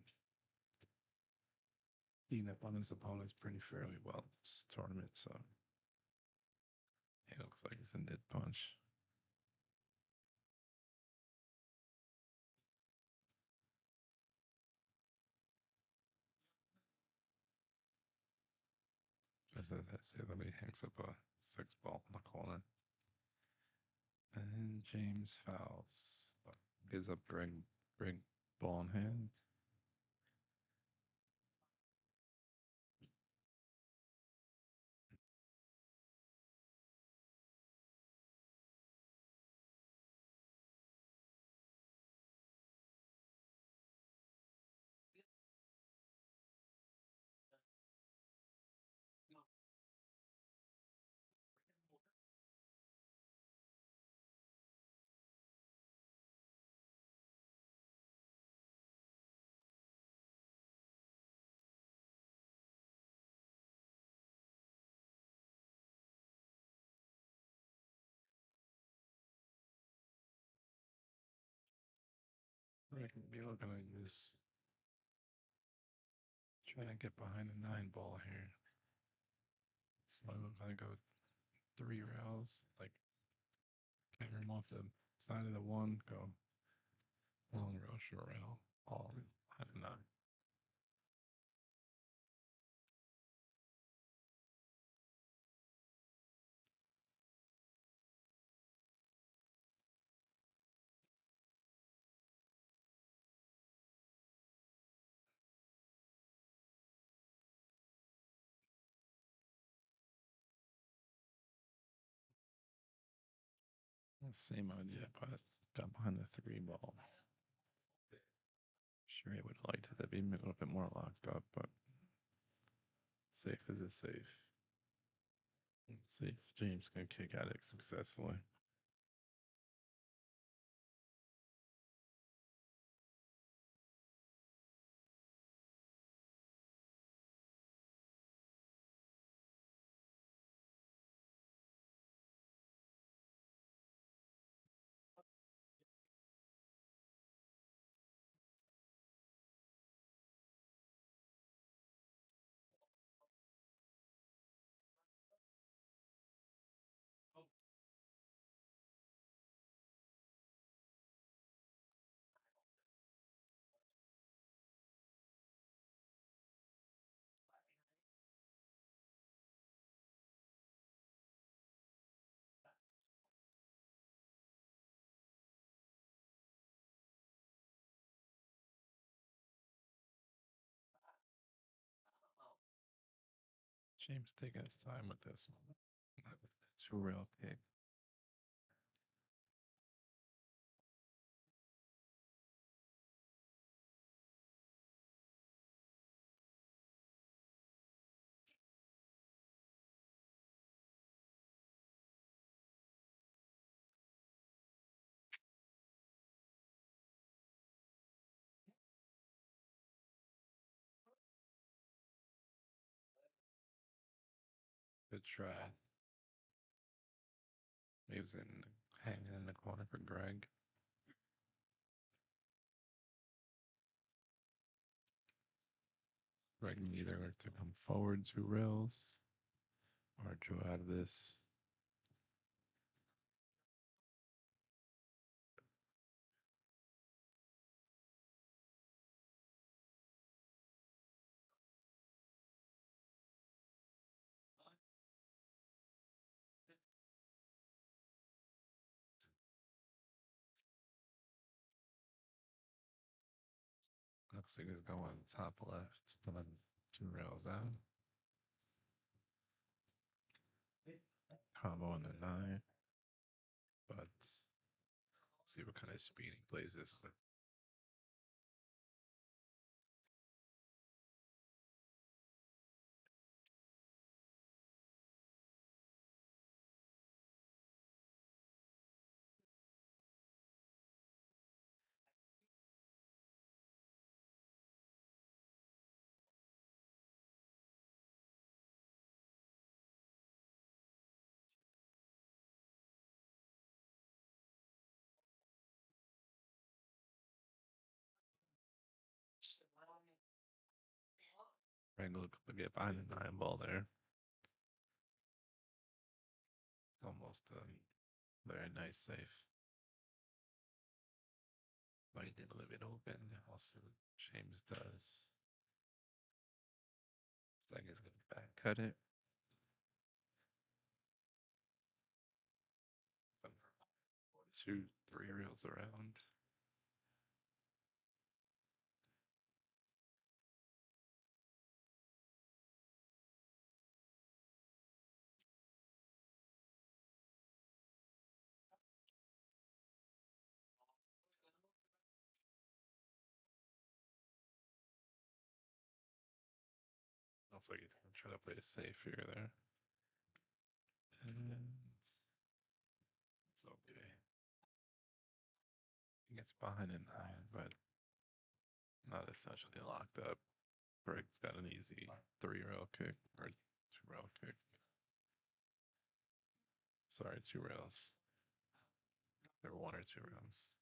beating up on his opponents pretty fairly well this tournament, so he looks like he's in dead punch. Just as I say that, he hangs up a 6-ball in the corner. And James fouls. Gives up Greg ball in hand. Maybe we're gonna use trying to get behind the 9 ball here. So I'm gonna go 3 rails, like clear him off the side of the 1, go long rail, short rail, all behind the 9. Same idea, but got behind the 3 ball. Sure, I would have liked it to be a little bit more locked up, but safe is a safe. Let's see if James can kick at it successfully. James taking his time with this one. Not with the 2 rail kick. Good try. He was hanging in the corner for Greg. Greg can either to come forward 2 rails or draw out of this. Looks like he's going top left, pulling 2 rails out. Combo in the 9. But see what kind of speed he plays this with. Wrangle could get behind the 9 ball there. It's almost a very nice save. But he did leave it open. Also, James does. Looks like he's going to back cut it. Two, 3 reels around. Looks like he's going to try to play it safe here there. And it's okay. He gets behind in 9, but not essentially locked up. Briggs got an easy 3-rail kick or 2-rail kick. Sorry, 2 rails. There were 1 or 2 rails.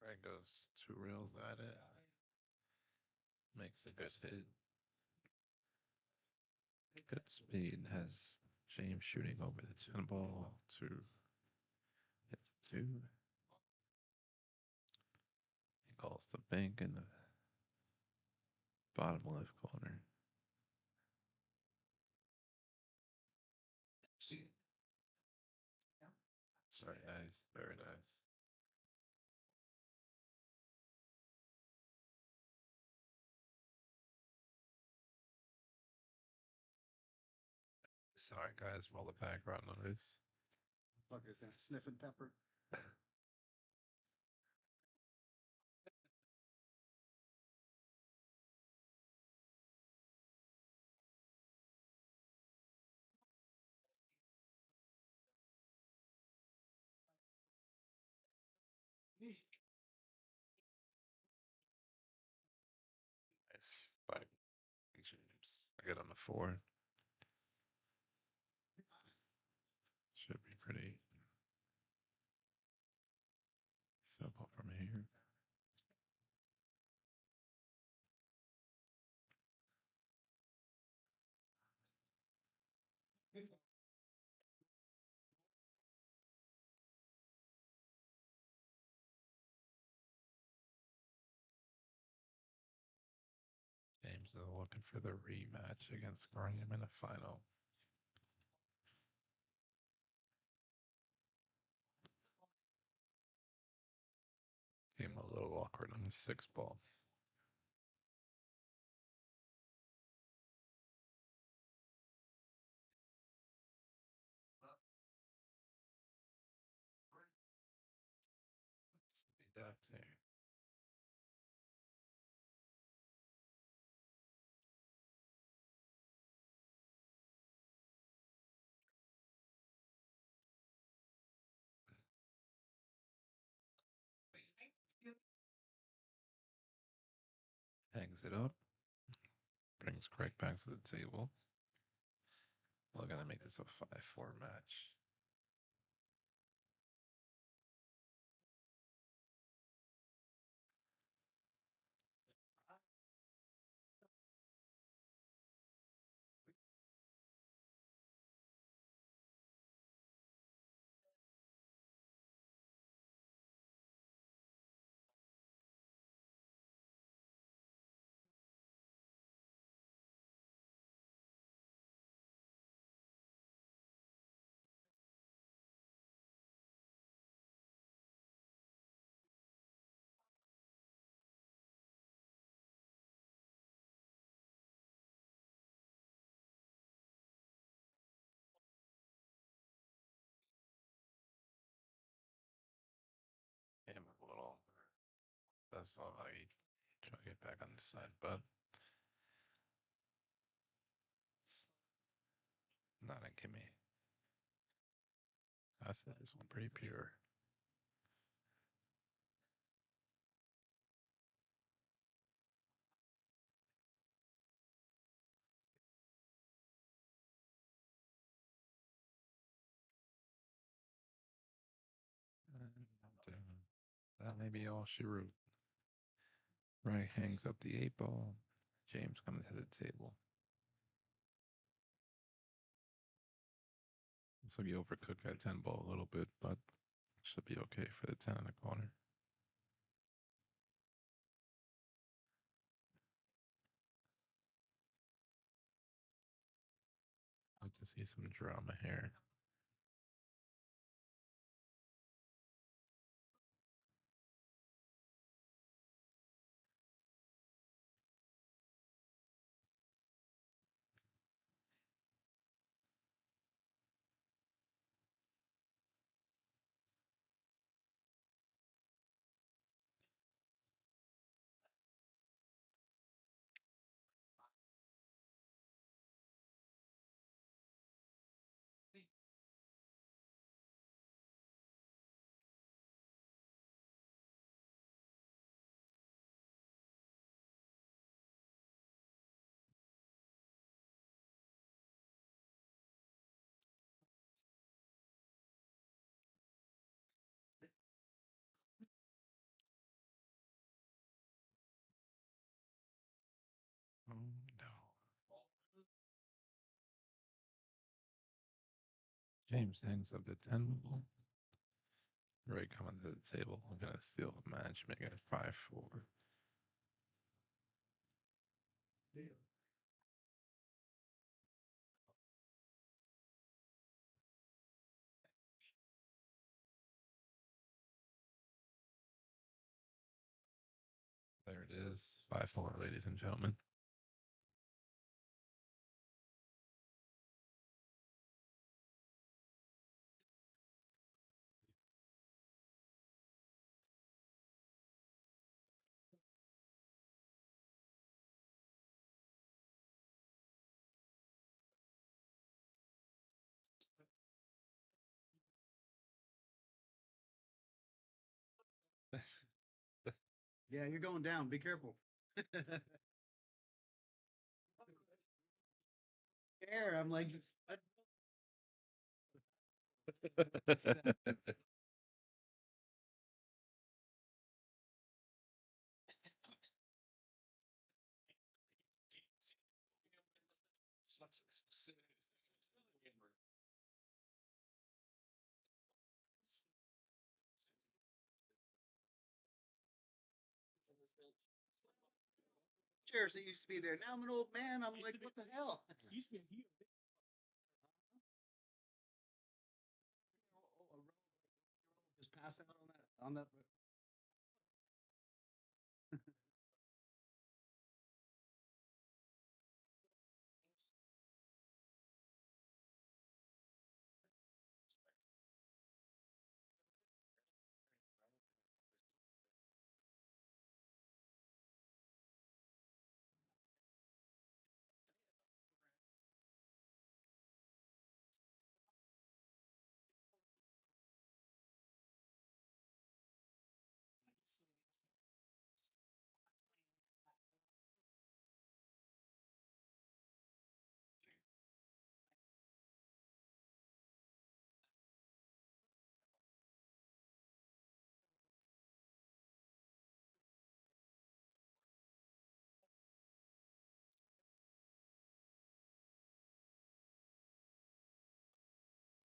Frank goes 2 rails at it. Makes a good hit. Good speed. Has James shooting over the 10 ball to hit the 2. He calls the bank in the bottom left corner. Very nice. Very nice. Sorry, guys, for all the background noise. Fuckers that sniffing pepper. Nice. By James. I get on the 4. Should be pretty simple from here. James is looking for the rematch against Graham in the final. Game a little awkward on the 6 ball. Let's see that too. Hangs it up. Brings Craig back to the table. We're gonna make this a 5-4 match. Yeah, move a little. That's all I try to get back on the side, but it's not a gimme. I said this one pretty pure. And, that may be all she wrote. Right hangs up the 8 ball. James comes to the table. Looks like he overcooked that 10 ball a little bit, but should be okay for the 10 in the corner. Like to see some drama here. Oh no. James hangs up the 10 ball. Ray coming to the table. I'm gonna steal the match, make it 5-4. There it is. 5-4, ladies and gentlemen. Yeah, you're going down. Be careful. Scared. I'm like, chairs that used to be there. Now I'm an old man. I'm like, what the hell? Used to be a heel. Just pass out on that.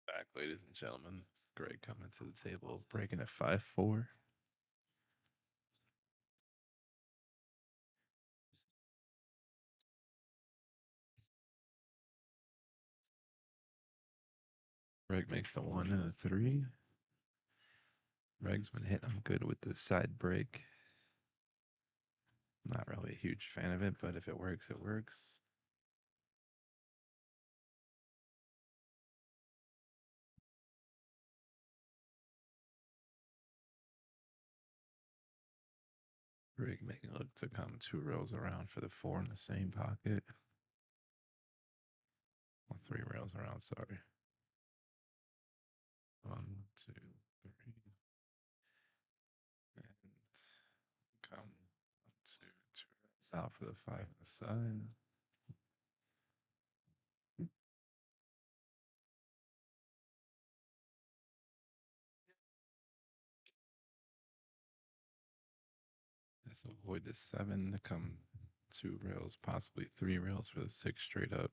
Back, ladies and gentlemen. Greg coming to the table, breaking at 5-4. Greg makes the 1 and a 3. Greg's been hitting him good with the side break. Not really a huge fan of it, but if it works, it works. Greg making it look to come 2 rows around for the 4 in the same pocket. Well, 3 rows around, sorry. 1, 2, 3. And come 1, 2, 2 rows out for the 5 on the side. Let's avoid the 7 to come 2 rails, possibly 3 rails for the 6 straight up.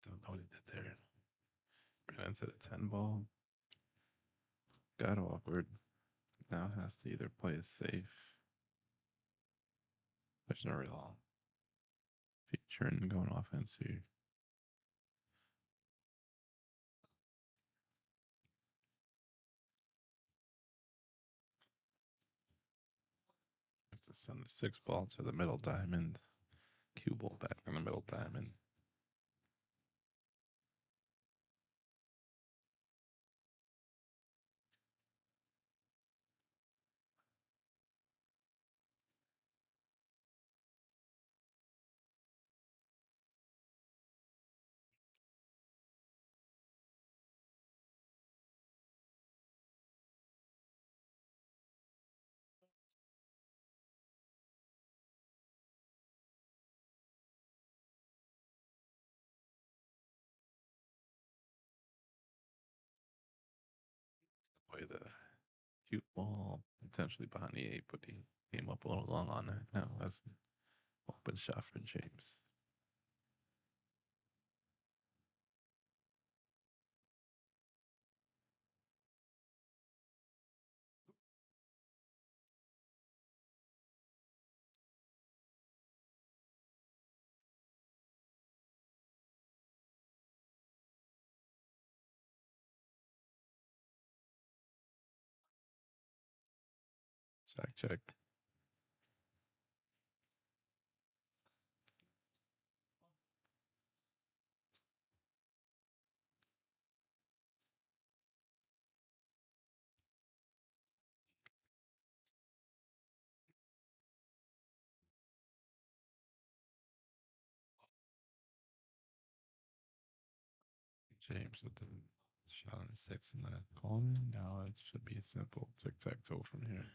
Don't know what he did there. Ran into the 10 ball. Got awkward. Now has to either play it safe. There's no real feature in going offense here. Have to send the 6 ball to the middle diamond. Cue ball back in the middle diamond. Play the cute ball potentially behind the 8, but he came up a little long on that. Now that's an open shot for James. Check. James with the shot on the 6 in the corner. Now it should be a simple tic-tac-toe from here.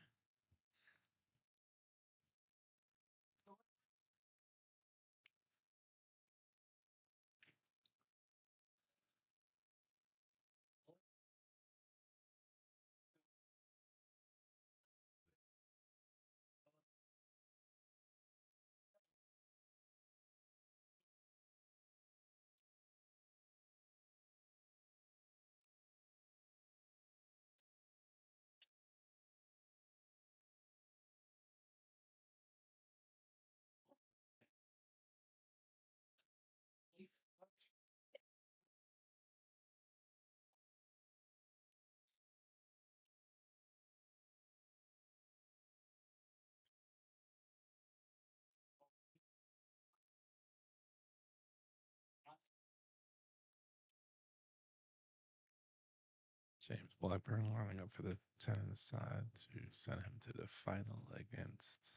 James Blackburn lining up for the 10 on the side to send him to the final against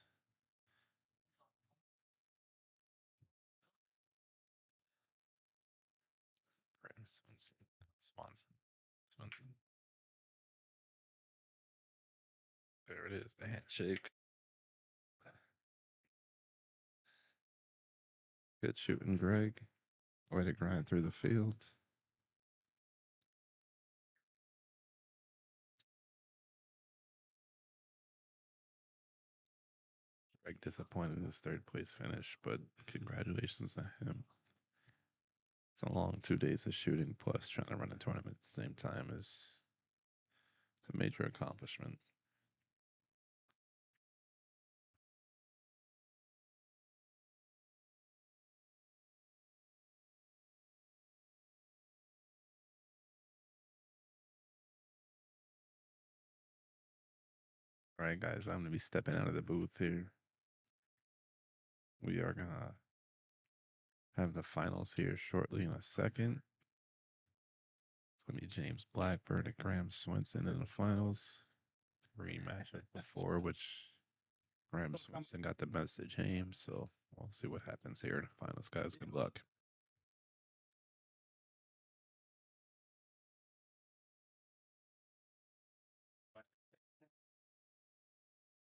Graham Swanson. There it is, the handshake. Good shooting, Greg. Way to grind through the field. Greg disappointed in his third place finish, but congratulations to him. It's a long 2 days of shooting, plus trying to run a tournament at the same time is it's a major accomplishment. All right, guys, I'm going to be stepping out of the booth here. We are going to have the finals here shortly in a second. It's going to be James Blackburn and Graham Swenson in the finals. Rematch of before, which Graham Swenson got the best of James, so we'll see what happens here in the finals, guys. Good luck.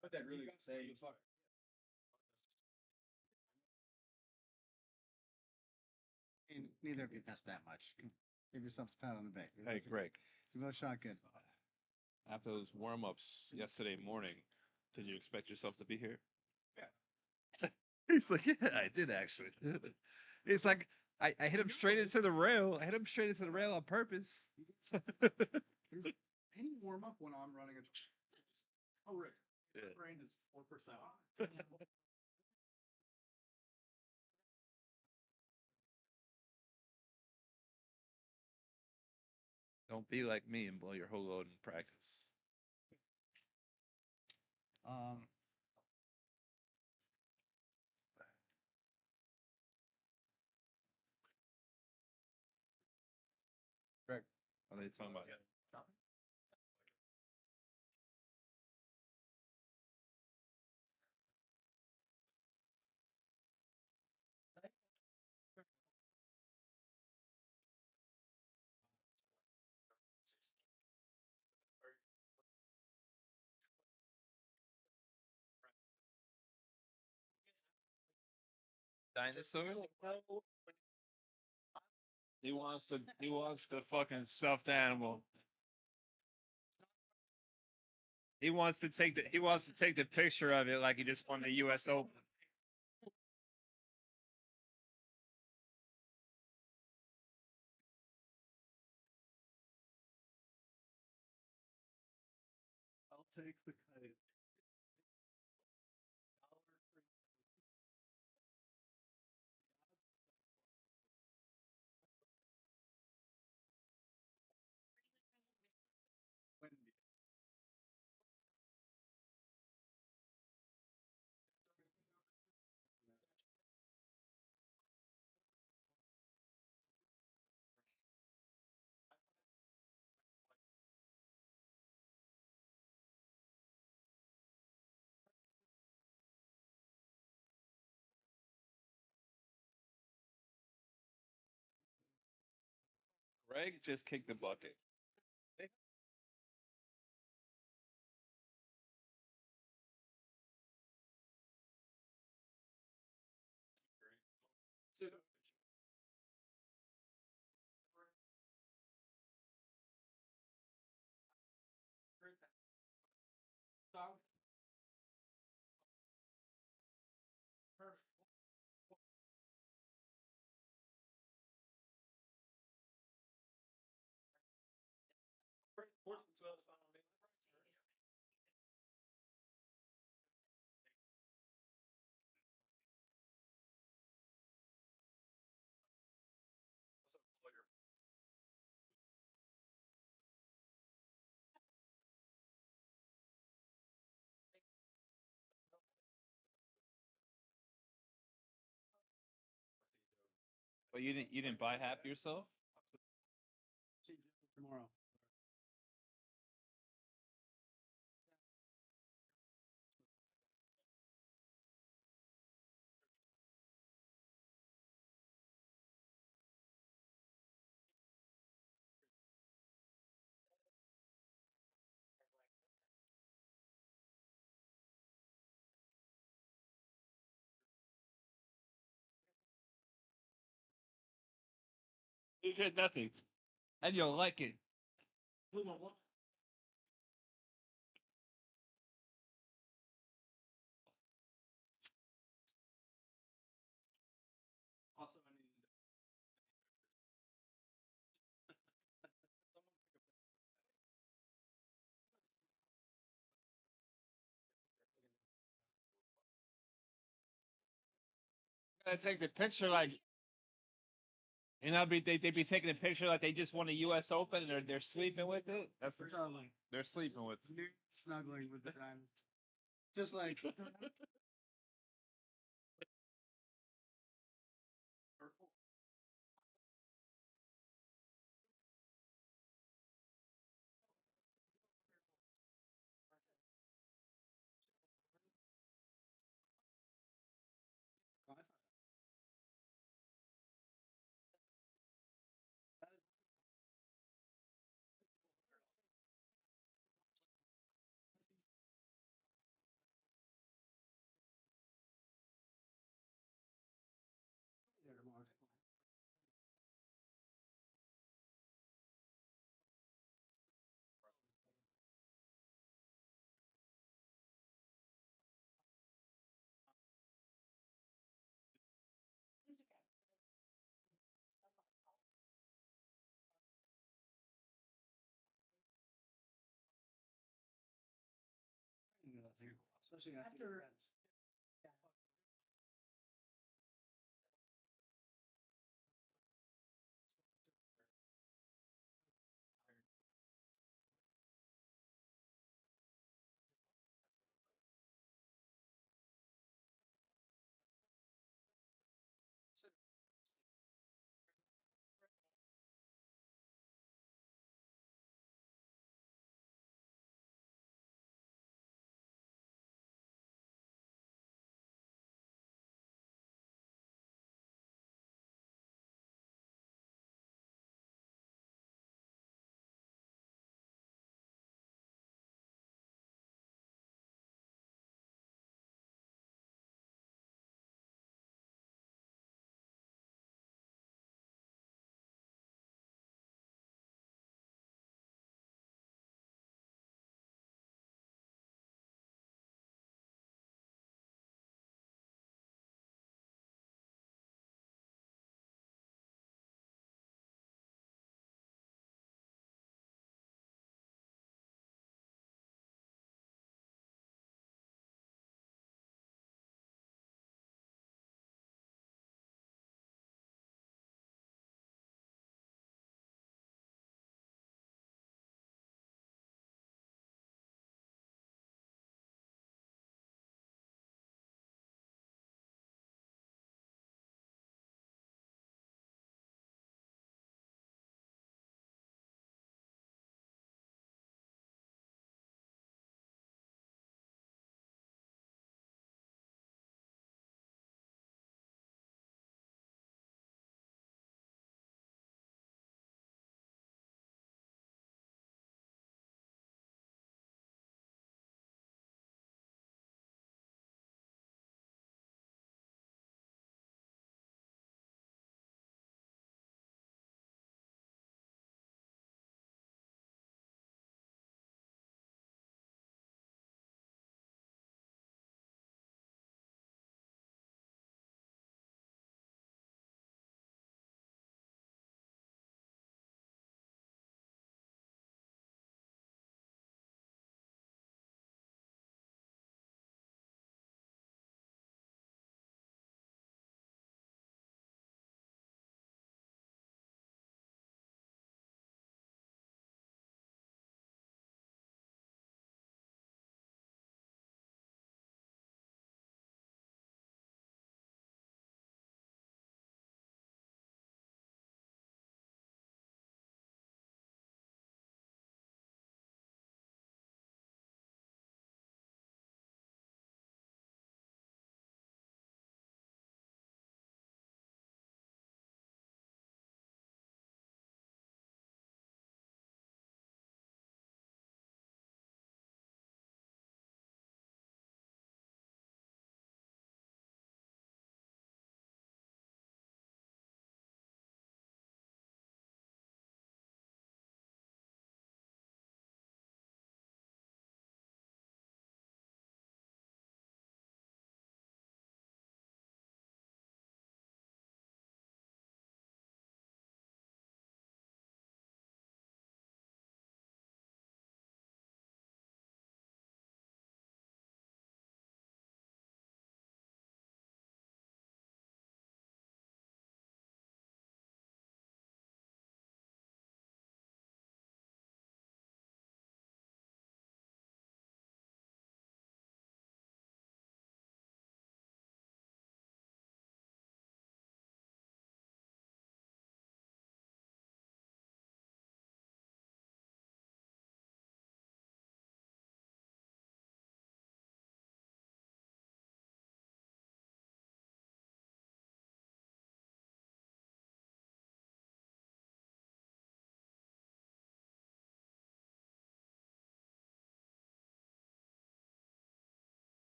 What that really say? And neither of you missed that much. Give yourself a pat on the back. Hey, Greg. You both shot good. After those warm-ups yesterday morning, did you expect yourself to be here? Yeah. He's like, yeah, I did actually. It's like I hit him straight into the rail. I hit him straight into the rail on purpose. Any warm up when I'm running a horrific. Yeah. Brain is 4%. Don't be like me and blow your whole load in practice. Greg. What are they talking about? Dinosaur? He wants the fucking stuffed animal. He wants to take the picture of it like he just won the US Open. I'll take the kite. Greg just kicked the bucket. But you didn't buy half yourself? Tomorrow. You get nothing. And you'll like it. Also, I need. Gotta take the picture like, and they be taking a picture like they just won a U.S. Open and they're sleeping with it. That's the Snuggling. they're sleeping with it. Snuggling with the diamonds. Just like. Especially after.